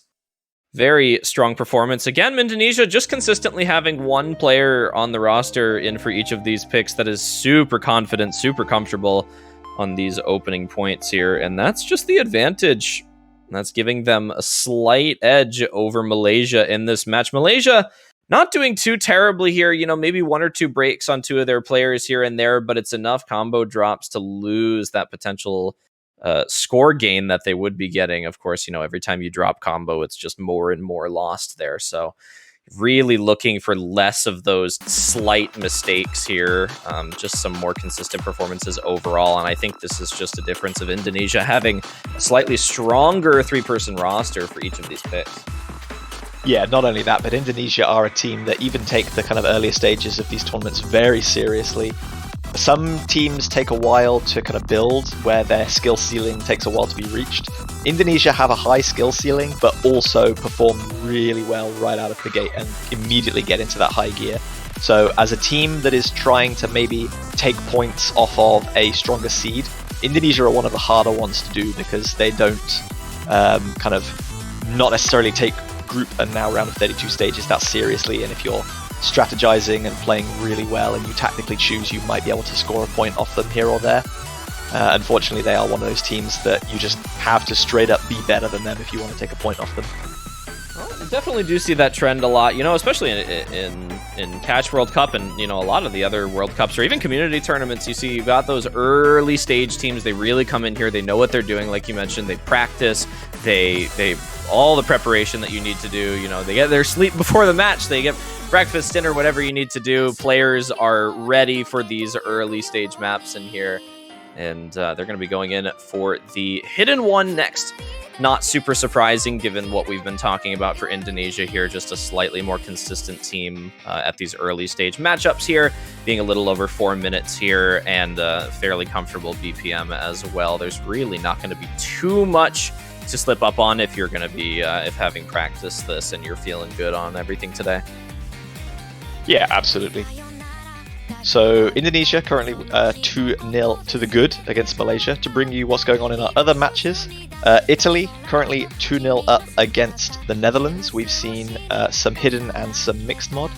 Very strong performance. Again, Indonesia just consistently having one player on the roster in for each of these picks that is super confident, super comfortable on these opening points here, and that's just the advantage. That's giving them a slight edge over Malaysia in this match. Malaysia, not doing too terribly here. You know, maybe 1 or 2 breaks on 2 of their players here and there, but it's enough combo drops to lose that potential score gain that they would be getting. Of course, you know, every time you drop combo, it's just more and more lost there. So really looking for less of those slight mistakes here, just some more consistent performances overall. And I think this is just a difference of Indonesia having a slightly stronger 3-person roster for each of these picks. Yeah, not only that, but Indonesia are a team that even take the kind of earlier stages of these tournaments very seriously. Some teams take a while to kind of build, where their skill ceiling takes a while to be reached. Indonesia have a high skill ceiling, but also perform really well right out of the gate and immediately get into that high gear. So as a team that is trying to maybe take points off of a stronger seed, Indonesia are one of the harder ones to do because they don't kind of not necessarily take group and now round of 32 stages that seriously. And if you're strategizing and playing really well and you tactically choose, you might be able to score a point off them here or there. Unfortunately, they are one of those teams that you just have to straight up be better than them if you want to take a point off them. I definitely do see that trend a lot, you know, especially in Catch World Cup and, you know, a lot of the other World Cups or even community tournaments. You see, you've got those early stage teams. They really come in here. They know what they're doing. Like you mentioned, they practice. They all the preparation that you need to do. You know, they get their sleep before the match. They get breakfast, dinner, whatever you need to do. Players are ready for these early stage maps in here. And they're going to be going in for the Hidden One next. Not super surprising given what we've been talking about for Indonesia here. Just a slightly more consistent team at these early stage matchups here, being a little over 4 minutes here and fairly comfortable BPM as well. There's really not going to be too much to slip up on if you're going to be, if having practiced this and you're feeling good on everything today. Yeah, absolutely. So Indonesia currently 2-0 to the good against Malaysia. To bring you what's going on in our other matches, Italy currently 2-0 up against the Netherlands. We've seen some hidden and some mixed mod.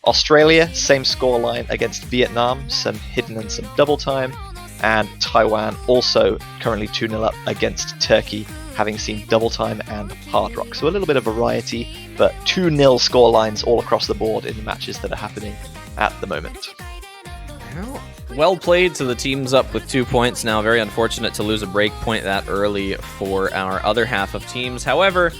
Australia, same scoreline against Vietnam, some hidden and some double time. And Taiwan also currently 2-0 up against Turkey, having seen double time and hard rock. So a little bit of variety, but 2-0 scorelines all across the board in the matches that are happening at the moment. Well played to the teams up with 2 points now. Very unfortunate to lose a break point that early for our other half of teams. However,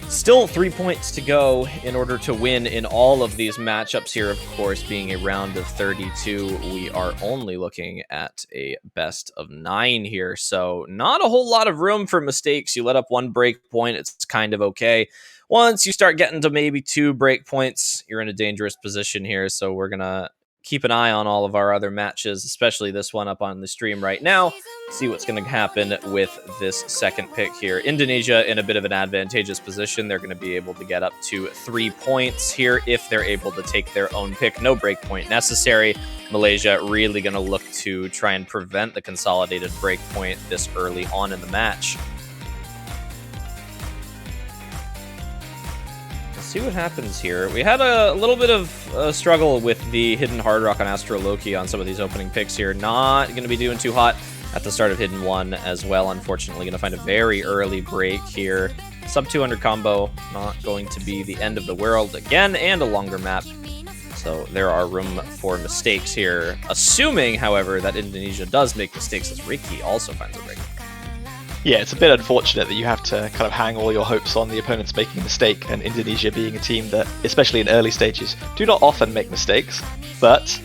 still 3 points to go in order to win in all of these matchups here. Of course, being a round of 32, we are only looking at a best of 9 here. So not a whole lot of room for mistakes. You let up 1 break point, it's kind of okay. Once you start getting to maybe 2 break points, you're in a dangerous position here. So we're going to keep an eye on all of our other matches, especially this one up on the stream right now. See what's going to happen with this second pick here. Indonesia in a bit of an advantageous position. They're going to be able to get up to 3 points here if they're able to take their own pick. No break point necessary. Malaysia really going to look to try and prevent the consolidated break point this early on in the match. See what happens here. We had a little bit of a struggle with the hidden hard rock on Astro Loki on some of these opening picks here. Not going to be doing too hot at the start of Hidden 1 as well. Unfortunately, going to find a very early break here. Sub 200 combo, not going to be the end of the world again, and a longer map. So there are room for mistakes here. Assuming, however, that Indonesia does make mistakes as Ricky also finds a break. Yeah, it's a bit unfortunate that you have to kind of hang all your hopes on the opponents making a mistake, and Indonesia being a team that, especially in early stages, do not often make mistakes, but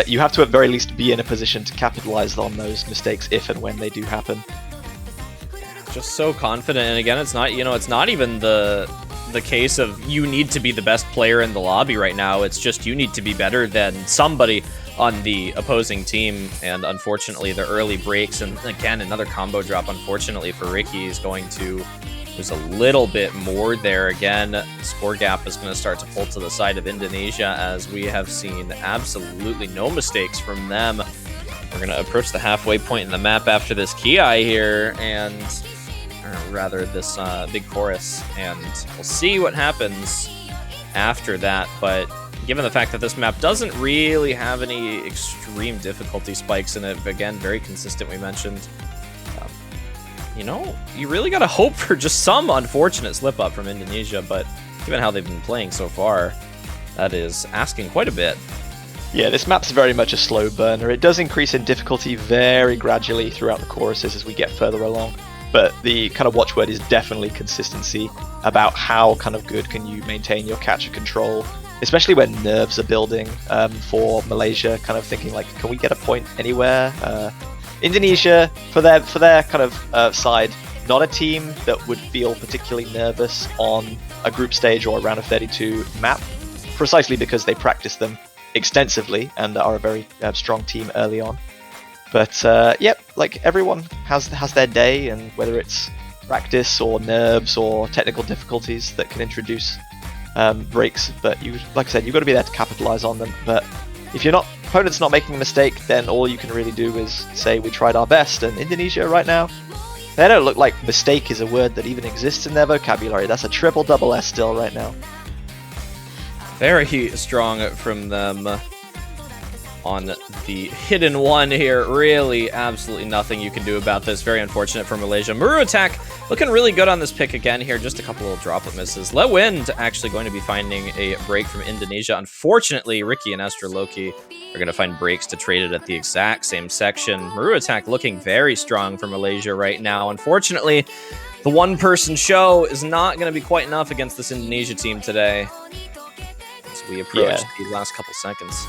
you have to at very least be in a position to capitalize on those mistakes if and when they do happen. Just so confident, and again, it's not, you know, it's not even the case of you need to be the best player in the lobby right now. It's just you need to be better than somebody on the opposing team, and unfortunately the early breaks, and again another combo drop unfortunately for Ricky, is going to lose a little bit more there. Again, score gap is going to start to pull to the side of Indonesia as we have seen absolutely no mistakes from them. We're going to approach the halfway point in the map after this Ki here, and rather this big chorus, and we'll see what happens after that. But given the fact that this map doesn't really have any extreme difficulty spikes in it, again, very consistent, we mentioned, you know, you really got to hope for just some unfortunate slip-up from Indonesia, but given how they've been playing so far, That is asking quite a bit. Yeah, this map's very much a slow burner. It does increase in difficulty very gradually throughout the choruses as we get further along. But the kind of watchword is definitely consistency about how kind of good can you maintain your catcher control, especially when nerves are building for Malaysia, kind of thinking like, can we get a point anywhere? Indonesia, for their kind of side, not a team that would feel particularly nervous on a group stage or a round of 32 map, precisely because they practice them extensively and are a very strong team early on. But yep, like everyone has their day, and whether it's practice or nerves or technical difficulties that can introduce breaks. But you, like I said, you've got to be there to capitalize on them. But if your opponent's not making a mistake, then all you can really do is say we tried our best. And Indonesia right now, they don't look like mistake is a word that even exists in their vocabulary. That's a triple double S still right now. Very strong from them on the hidden one here. Really, absolutely nothing you can do about this. Very unfortunate for Malaysia. Muru Attack looking really good on this pick again here. Just a couple of droplet misses. Lewind actually going to be finding a break from Indonesia. Unfortunately, Ricky and Astro Loki are going to find breaks to trade it at the exact same section. Muru Attack looking very strong for Malaysia right now. Unfortunately, the one-person show is not going to be quite enough against this Indonesia team today as we approach the last couple seconds.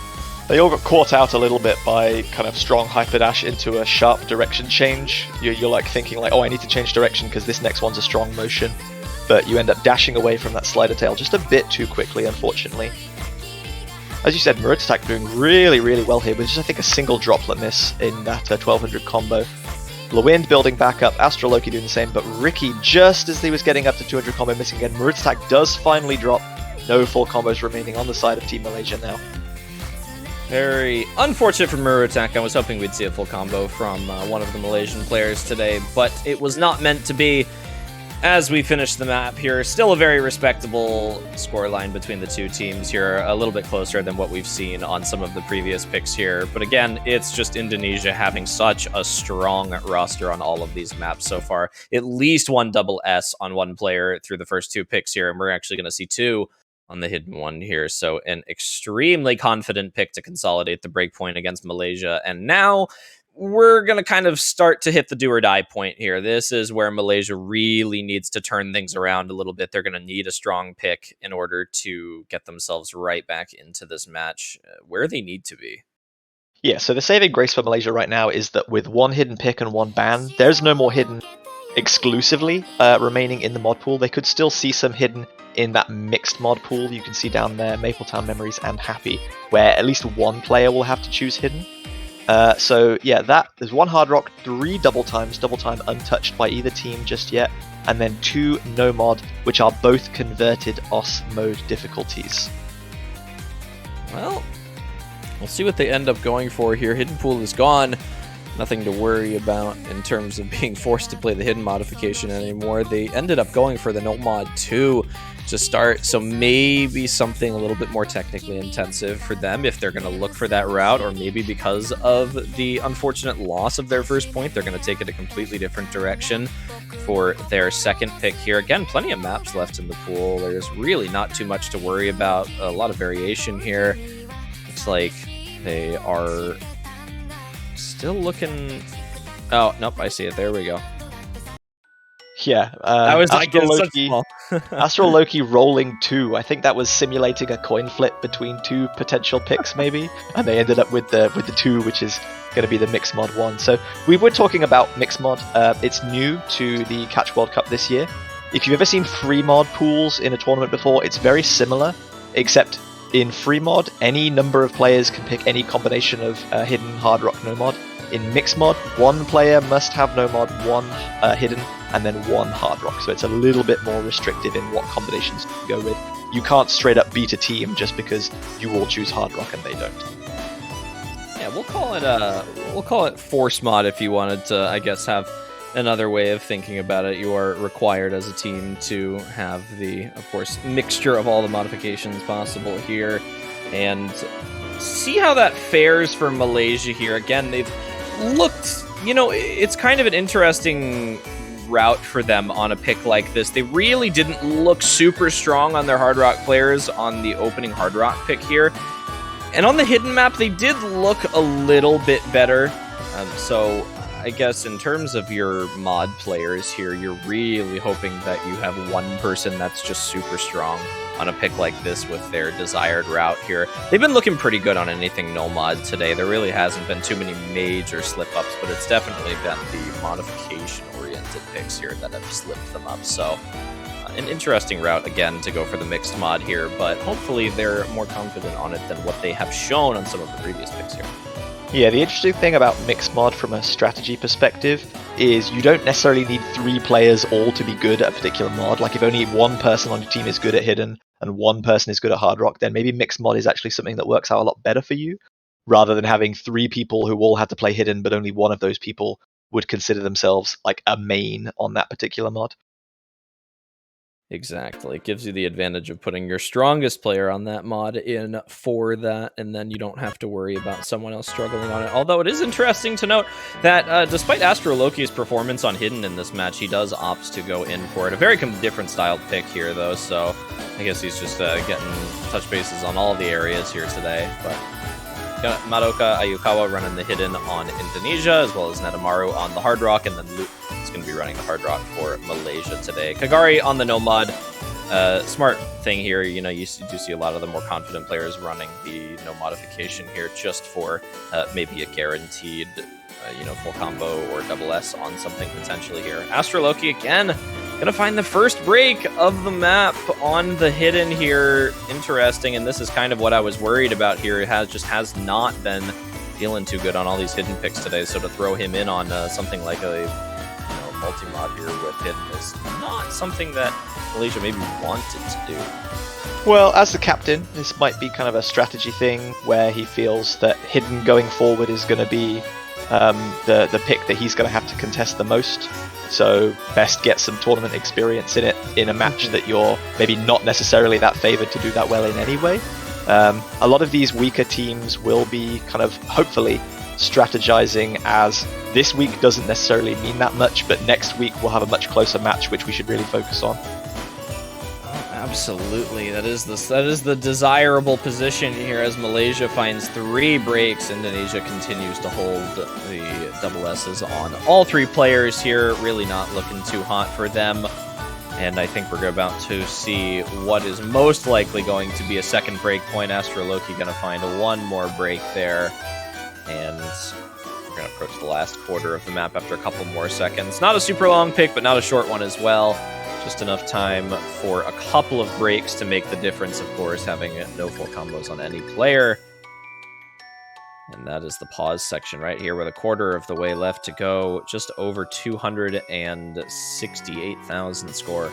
They all got caught out a little bit by kind of strong hyperdash into a sharp direction change. You're like thinking like, oh, I need to change direction because this next one's a strong motion. But you end up dashing away from that slider tail just a bit too quickly, unfortunately. As you said, Muru Attack doing really, really well here with just, I think, a single droplet miss in that 1200 combo. Lewind building back up, Astro Loki doing the same, but Ricky, just as he was getting up to 200 combo, missing again. Muru Attack does finally drop. No full combos remaining on the side of Team Malaysia now. Very unfortunate for Muru Attack. I was hoping we'd see a full combo from one of the Malaysian players today, but it was not meant to be. As we finish the map here, still a very respectable scoreline between the two teams here, a little bit closer than what we've seen on some of the previous picks here. But again, it's just Indonesia having such a strong roster on all of these maps so far. At least one double S on one player through the first two picks here, and we're actually going to see two on the hidden one here. So an extremely confident pick to consolidate the breakpoint against Malaysia. And now we're going to kind of start to hit the do or die point here. This is where Malaysia really needs to turn things around a little bit. They're going to need a strong pick in order to get themselves right back into this match where they need to be. Yeah, so the saving grace for Malaysia right now is that with one hidden pick and one ban, there's no more hidden exclusively remaining in the mod pool. They could still see some hidden in that mixed mod pool. You can see down there Mapletown Memories and Happy, where at least one player will have to choose hidden. So yeah, there's one hard rock, 3 double time untouched by either team just yet, and then 2 no mod, which are both converted OS mode difficulties. Well, we'll see what they end up going for here. Hidden pool is gone. Nothing to worry about in terms of being forced to play the hidden modification anymore. They ended up going for the no mod 2 to start, so maybe something a little bit more technically intensive for them if they're going to look for that route, or maybe because of the unfortunate loss of their first point, they're going to take it a completely different direction for their second pick here. Again, plenty of maps left in the pool. There's really not too much to worry about. A lot of variation here. Looks like they are still looking... Oh, nope, I see it. There we go. Yeah, that was Astro Loki, Astro Loki rolling 2. I think that was simulating a coin flip between 2 potential picks, maybe, and they ended up with the 2, which is going to be the Mixed Mod 1. So we were talking about Mixed Mod. It's new to the Catch World Cup this year. If you've ever seen free mod pools in a tournament before, it's very similar, except in free mod, any number of players can pick any combination of hidden, hard rock, no mod. In Mixed Mod, one player must have no mod, 1 hidden, and then 1 hard rock. So it's a little bit more restrictive in what combinations you can go with. You can't straight up beat a team just because you all choose hard rock and they don't. Yeah, we'll call it force mod if you wanted to, I guess, have another way of thinking about it. You are required as a team to have the, of course, mixture of all the modifications possible here, and see how that fares for Malaysia here. Again, they've looked, it's kind of an interesting route for them on a pick like this. They really didn't look super strong on their Hard Rock players on the opening Hard Rock pick here. And on the hidden map, they did look a little bit better. So I guess in terms of your mod players here, you're really hoping that you have one person that's just super strong on a pick like this with their desired route here. They've been looking pretty good on anything no mod today. There really hasn't been too many major slip-ups, but it's definitely been the modification-oriented picks here that have slipped them up. So an interesting route, again, to go for the mixed mod here, but hopefully they're more confident on it than what they have shown on some of the previous picks here. Yeah, the interesting thing about mixed mod from a strategy perspective is you don't necessarily need 3 players all to be good at a particular mod. Like if only one person on your team is good at hidden and one person is good at hard rock, then maybe mixed mod is actually something that works out a lot better for you, rather than having 3 people who all had to play hidden, but only one of those people would consider themselves like a main on that particular mod. Exactly. It gives you the advantage of putting your strongest player on that mod in for that, and then you don't have to worry about someone else struggling on it. Although it is interesting to note that despite Astro Loki's performance on Hidden in this match, he does opt to go in for it. A very different styled pick here, though, so I guess he's just getting touch bases on all the areas here today. But got Madoka Ayukawa running the Hidden on Indonesia, as well as Netamaru on the Hard Rock, and then Luke is going to be running the Hard Rock for Malaysia today. Kagari on the Nomad. Smart thing here, you know, you do see a lot of the more confident players running the no modification here just for maybe a guaranteed, full combo or double S on something potentially here. Astro Loki again, gonna find the first break of the map on the Hidden here. Interesting, and this is kind of what I was worried about here. It has not been feeling too good on all these Hidden picks today, so to throw him in on something like a multi-mod here with Hidden is not something that Malaysia maybe wanted to do. Well, as the captain, this might be kind of a strategy thing where he feels that Hidden going forward is going to be the pick that he's going to have to contest the most. So best get some tournament experience in it in a match that you're maybe not necessarily that favored to do that well in anyway. A lot of these weaker teams will be kind of hopefully strategizing as this week doesn't necessarily mean that much, but next week we'll have a much closer match which we should really focus on. Absolutely, that is the desirable position here as Malaysia finds 3 breaks. Indonesia continues to hold the double S's on all 3 players here, really not looking too hot for them. And I think we're about to see what is most likely going to be a second break point. Astro Loki going to find one more break there. And we're going to approach the last quarter of the map after a couple more seconds. Not a super long pick, but not a short one as well. Just enough time for a couple of breaks to make the difference, of course, having no full combos on any player. And that is the pause section right here with a quarter of the way left to go. Just over 268,000 score.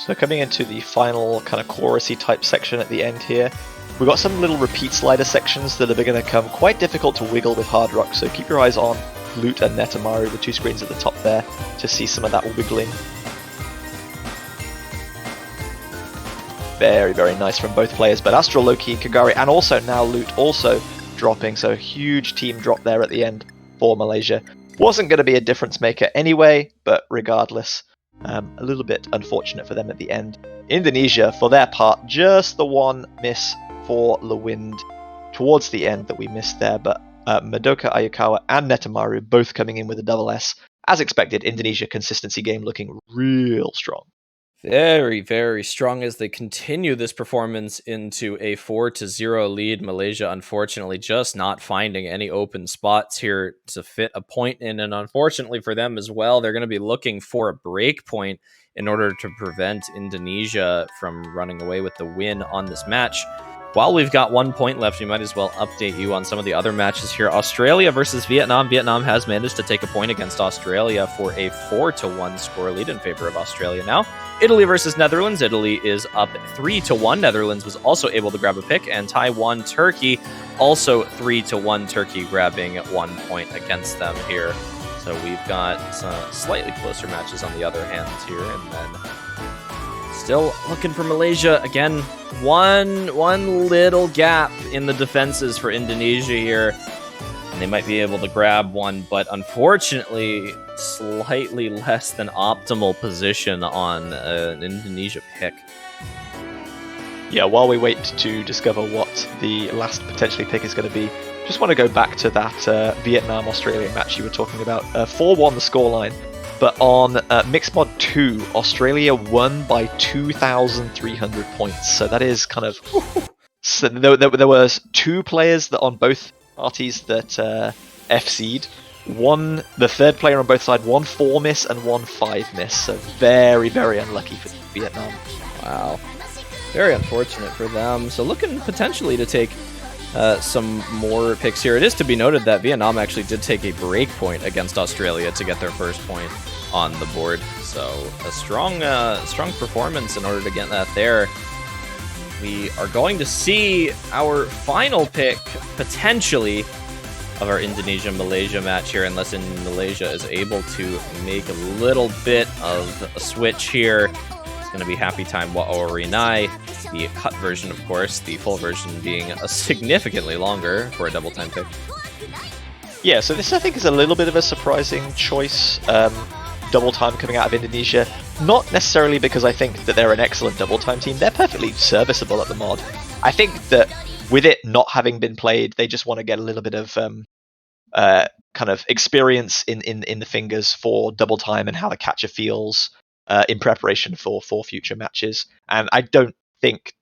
So coming into the final kind of chorusy type section at the end here, we've got some little repeat slider sections that are going to become quite difficult to wiggle with Hard Rock, so keep your eyes on Loot and Netamaru, the 2 screens at the top there, to see some of that wiggling. Very, very nice from both players, but Astro Loki, Kagari, and also now Loot also dropping, so huge team drop there at the end for Malaysia. Wasn't going to be a difference maker anyway, but regardless, a little bit unfortunate for them at the end. Indonesia, for their part, just the one miss for Lewind towards the end that we missed there, but Madoka Ayukawa and Netamaru both coming in with a double S. As expected, Indonesia consistency game looking real strong. Very, very strong as they continue this performance into a 4-0 lead. Malaysia, unfortunately, just not finding any open spots here to fit a point in. And unfortunately for them as well, they're going to be looking for a break point in order to prevent Indonesia from running away with the win on this match. While we've got 1 point left, we might as well update you on some of the other matches here. Australia versus Vietnam. Vietnam has managed to take a point against Australia for a 4-1 score lead in favor of Australia now. Italy versus Netherlands. Italy is up 3-1. Netherlands was also able to grab a pick. And Taiwan, Turkey, also 3-1. Turkey grabbing 1 point against them here. So we've got slightly closer matches on the other hand here. And then still looking for Malaysia. Again, one little gap in the defenses for Indonesia here. They might be able to grab one, but unfortunately, slightly less than optimal position on an Indonesia pick. Yeah, while we wait to discover what the last potentially pick is going to be, just want to go back to that Vietnam-Australia match you were talking about. 4-1 the scoreline, but on Mixed Mod 2, Australia won by 2,300 points. So that is kind of... So there was 2 players that on both parties that FC'd. The third player on both sides, 1 4 miss and 1 5 miss. So very, very unlucky for Vietnam. Wow. Very unfortunate for them. So looking potentially to take some more picks here. It is to be noted that Vietnam actually did take a break point against Australia to get their first point on the board. So a strong performance in order to get that there. We are going to see our final pick, potentially, of our Indonesia-Malaysia match here, unless Malaysia is able to make a little bit of a switch here. It's going to be Happy Time Wa'orinai, the cut version, of course, the full version being significantly longer for a double time pick. Yeah, so this I think is a little bit of a surprising choice. Double time coming out of Indonesia. Not necessarily because I think that they're an excellent double time team. They're perfectly serviceable at the mod. I think that with it not having been played, they just want to get a little bit of kind of experience in the fingers for double time and how the catcher feels in preparation for future matches. And I don't think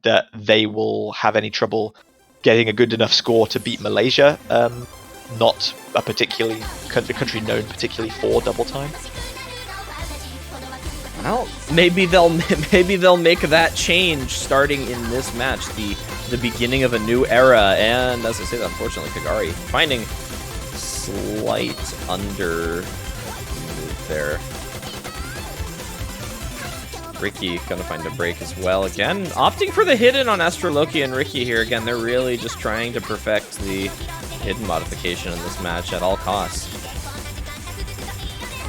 that they will have any trouble getting a good enough score to beat Malaysia. Not a country known particularly for double time. Well, maybe they'll make that change starting in this match, the beginning of a new era. And as I say, unfortunately, Kagari finding slight under move there. Ricky gonna find a break as well. Again, opting for the hidden on Astroloki and Ricky here. Again, they're really just trying to perfect the hidden modification in this match at all costs.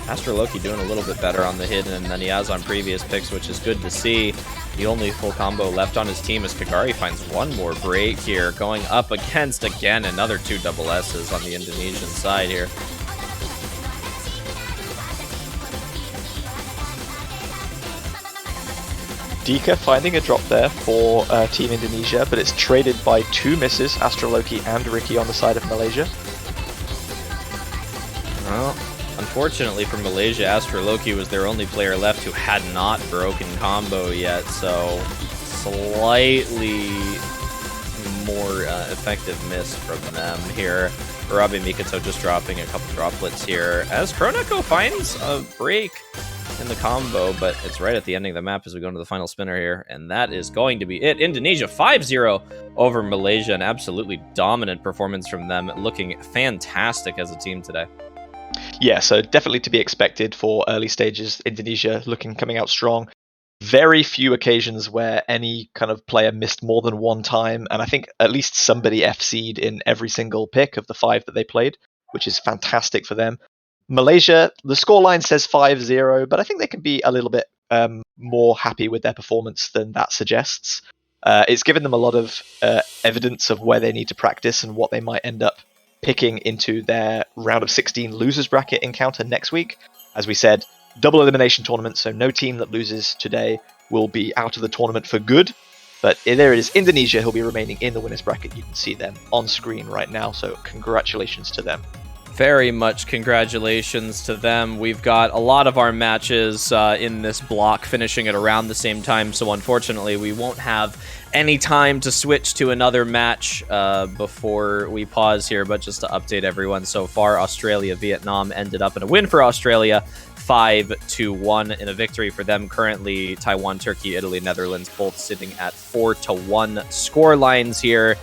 Astroloki doing a little bit better on the hidden than he has on previous picks, which is good to see. The only full combo left on his team is Kagari finds one more break here, going up against, again, another 2 double S's on the Indonesian side here. Dika finding a drop there for Team Indonesia, but it's traded by 2 misses, Astroloki and Ricky on the side of Malaysia. Well, unfortunately for Malaysia, Astroloki was their only player left who had not broken combo yet, so slightly more effective miss from them here. Arabi Mikoto just dropping a couple droplets here as Kroneko finds a break in the combo, but it's right at the ending of the map as we go into the final spinner here, and that is going to be it. Indonesia 5-0 over Malaysia, an absolutely dominant performance from them, looking fantastic as a team today. Yeah, so definitely to be expected for early stages. Indonesia coming out strong. Very few occasions where any kind of player missed more than one time, and I think at least somebody FC'd in every single pick of the 5 that they played, which is fantastic for them. Malaysia, the scoreline says 5-0, but I think they can be a little bit more happy with their performance than that suggests. It's given them a lot of evidence of where they need to practice and what they might end up picking into their round of 16 losers bracket encounter next week. As we said, double elimination tournament, so no team that loses today will be out of the tournament for good. But there it is, Indonesia, who'll be remaining in the winners bracket. You can see them on screen right now, so congratulations to them. Very much congratulations to them. We've got a lot of our matches in this block finishing at around the same time, so unfortunately we won't have any time to switch to another match before we pause here. But just to update everyone, so far Australia-Vietnam ended up in a win for Australia, 5-1 in a victory for them. Currently Taiwan, Turkey, Italy, Netherlands both sitting at 4-1 score lines here.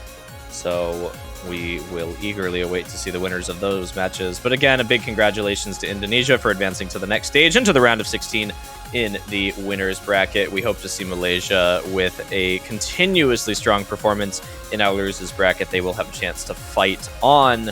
So we will eagerly await to see the winners of those matches. But again, a big congratulations to Indonesia for advancing to the next stage, into the round of 16 in the winners bracket. We hope to see Malaysia with a continuously strong performance in our losers bracket. They will have a chance to fight on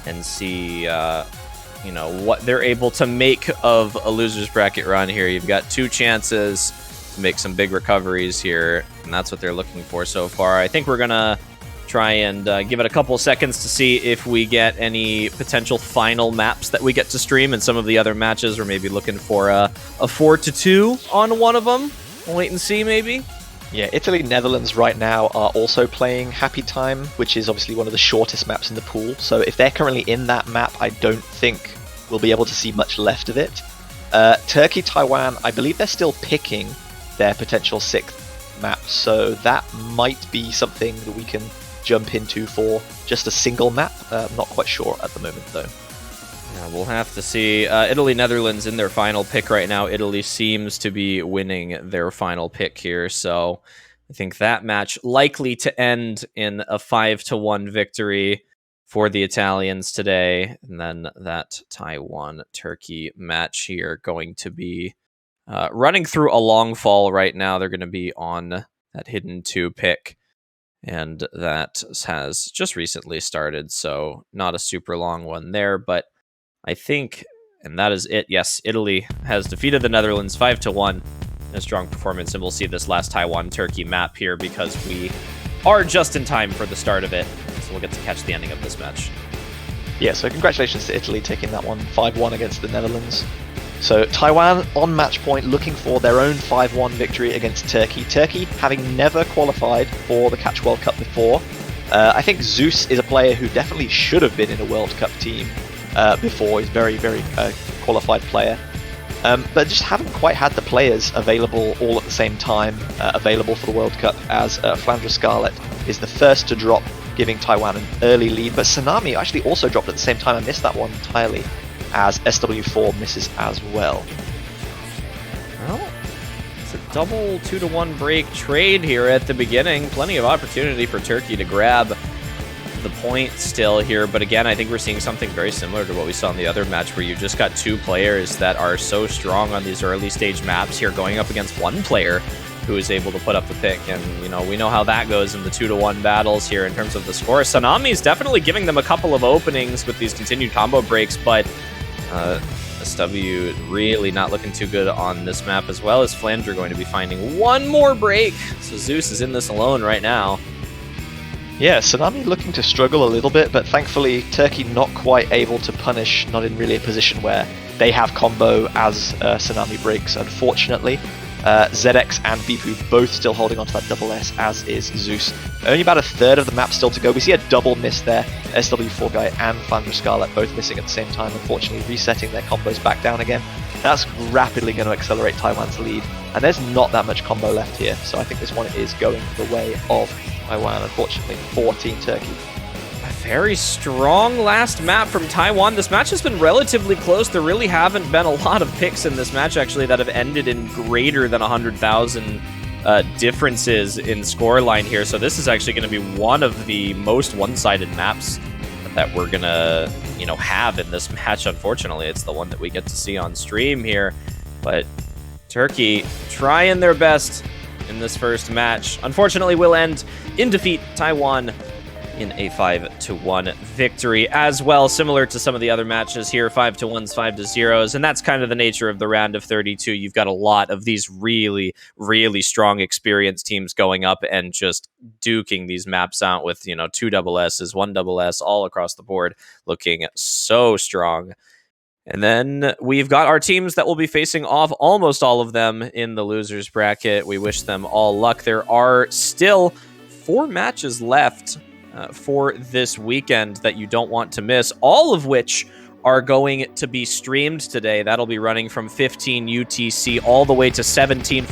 and see what they're able to make of a losers bracket run here. You've got 2 chances to make some big recoveries here, and that's what they're looking for so far. I think we're gonna try and give it a couple seconds to see if we get any potential final maps that we get to stream in some of the other matches. We're maybe looking for a 4-2 on one of them. We'll wait and see, maybe. Yeah, Italy, Netherlands right now are also playing Happy Time, which is obviously one of the shortest maps in the pool. So if they're currently in that map, I don't think we'll be able to see much left of it. Turkey, Taiwan, I believe they're still picking their potential 6th map, so that might be something that we can jump into for just a single map. I'm not quite sure at the moment, though. Yeah, we'll have to see. Italy, Netherlands in their final pick right now. Italy seems to be winning their final pick here, so I think that match likely to end in a 5-1 victory for the Italians today, and then that Taiwan-Turkey match here going to be running through a long fall right now. They're going to be on that hidden 2 pick. And that has just recently started, so not a super long one there. But I think, and that is it. Yes, Italy has defeated the Netherlands 5-1 in a strong performance, and we'll see this last Taiwan-Turkey map here because we are just in time for the start of it. So we'll get to catch the ending of this match. Yeah, so congratulations to Italy taking that one 5-1 against the Netherlands. So Taiwan on match point looking for their own 5-1 victory against Turkey. Turkey having never qualified for the Catch World Cup before. I think Zeus is a player who definitely should have been in a World Cup team before. He's very, very qualified player. But just haven't quite had the players available all at the same time available for the World Cup, as Flandre Scarlett is the first to drop, giving Taiwan an early lead. But Tsunami actually also dropped at the same time. I missed that one entirely, as SW4 misses as well. Well, it's a double 2-1 break trade here at the beginning. Plenty of opportunity for Turkey to grab the point still here, but again, I think we're seeing something very similar to what we saw in the other match, where you just got 2 players that are so strong on these early stage maps here going up against 1 player who is able to put up the pick. And, you know, we know how that goes in the 2-1 battles here in terms of the score. Tsunami is definitely giving them a couple of openings with these continued combo breaks, but SW really not looking too good on this map, as well as Flandre going to be finding 1 more break. So Zeus is in this alone right now. Yeah, Tsunami looking to struggle a little bit, but thankfully Turkey not quite able to punish, not in really a position where they have combo as Tsunami breaks, unfortunately. ZX and Bipu both still holding onto that double S, as is Zeus. Only about a third of the map still to go. We see a double miss there. SW4 guy and Flandre Scarlett both missing at the same time, unfortunately resetting their combos back down again. That's rapidly going to accelerate Taiwan's lead, and there's not that much combo left here, so I think this one is going the way of Taiwan, unfortunately, for Team Turkey. A very strong last map from Taiwan. This match has been relatively close. There really haven't been a lot of picks in this match, actually, that have ended in greater than 100,000 differences in scoreline here. So this is actually going to be one of the most one-sided maps that we're going to, you know, have in this match. Unfortunately, it's the one that we get to see on stream here. But Turkey trying their best in this first match. Unfortunately, will end in defeat. Taiwan in a 5-1 victory as well, similar to some of the other matches here, 5-1s, 5-0s, and that's kind of the nature of the round of 32. You've got a lot of these really, really strong, experienced teams going up and just duking these maps out with, you know, 2 double S's, 1 double S, all across the board, looking so strong. And then we've got our teams that will be facing off, almost all of them, in the losers bracket. We wish them all luck. There are still 4 matches left for this weekend that you don't want to miss, all of which are going to be streamed today. That'll be running from 15 UTC all the way to 17:45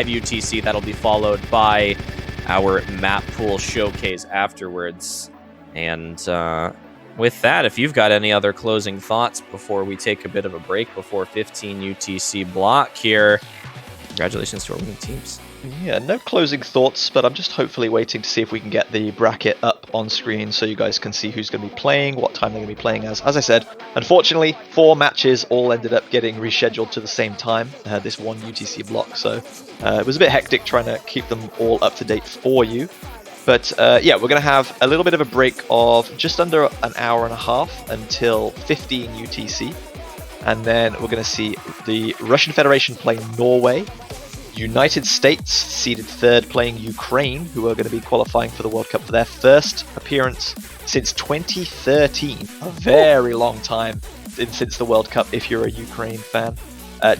UTC. That'll be followed by our map pool showcase afterwards. And with that, if you've got any other closing thoughts before we take a bit of a break before 15 UTC block here, congratulations to our winning teams. Yeah, no closing thoughts, but I'm just hopefully waiting to see if we can get the bracket up on screen so you guys can see who's going to be playing, what time they're going to be playing as. As I said, unfortunately, 4 matches all ended up getting rescheduled to the same time, this one UTC block, so it was a bit hectic trying to keep them all up to date for you. But yeah, we're going to have a little bit of a break of just under an hour and a half until 15 UTC. And then we're going to see the Russian Federation play Norway, United States seeded third, playing Ukraine, who are going to be qualifying for the World Cup for their first appearance since 2013. A very long time since the World Cup if you're a Ukraine fan.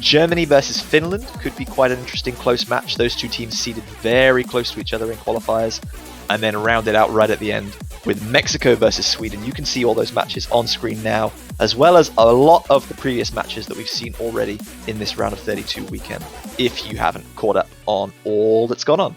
Germany versus Finland could be quite an interesting close match. Those two teams seeded very close to each other in qualifiers, and then rounded out right at the end with Mexico versus Sweden. You can see all those matches on screen now, as well as a lot of the previous matches that we've seen already in this round of 32 weekend, if you haven't caught up on all that's gone on.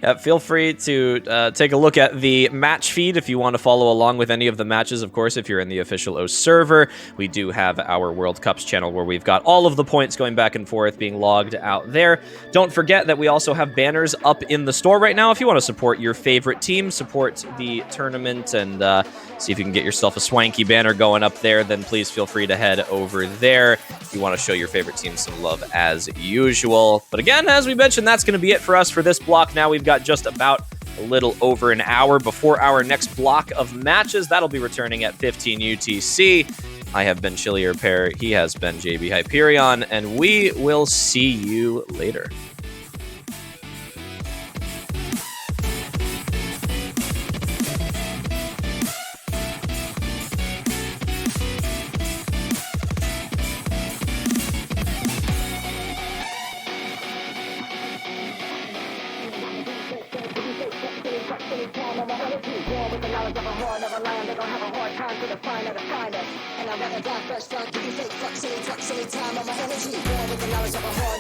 Yeah, feel free to take a look at the match feed if you want to follow along with any of the matches. Of course, if you're in the official O server, we do have our World Cups channel where we've got all of the points going back and forth being logged out there. Don't forget that we also have banners up in the store right now. If you want to support your favorite team, support the tournament, and see if you can get yourself a swanky banner going up there, then please feel free to head over there if you want to show your favorite team some love as usual. But again, as we mentioned, that's going to be it for us for this block. Now we've got just about a little over an hour before our next block of matches. That'll be returning at 15 UTC. I have been Chili Repair. He has been JB Hyperion, and we will see you later. And I'm running down fresh, give you fake, fuck silly time on my energy. Born with the knowledge of a hard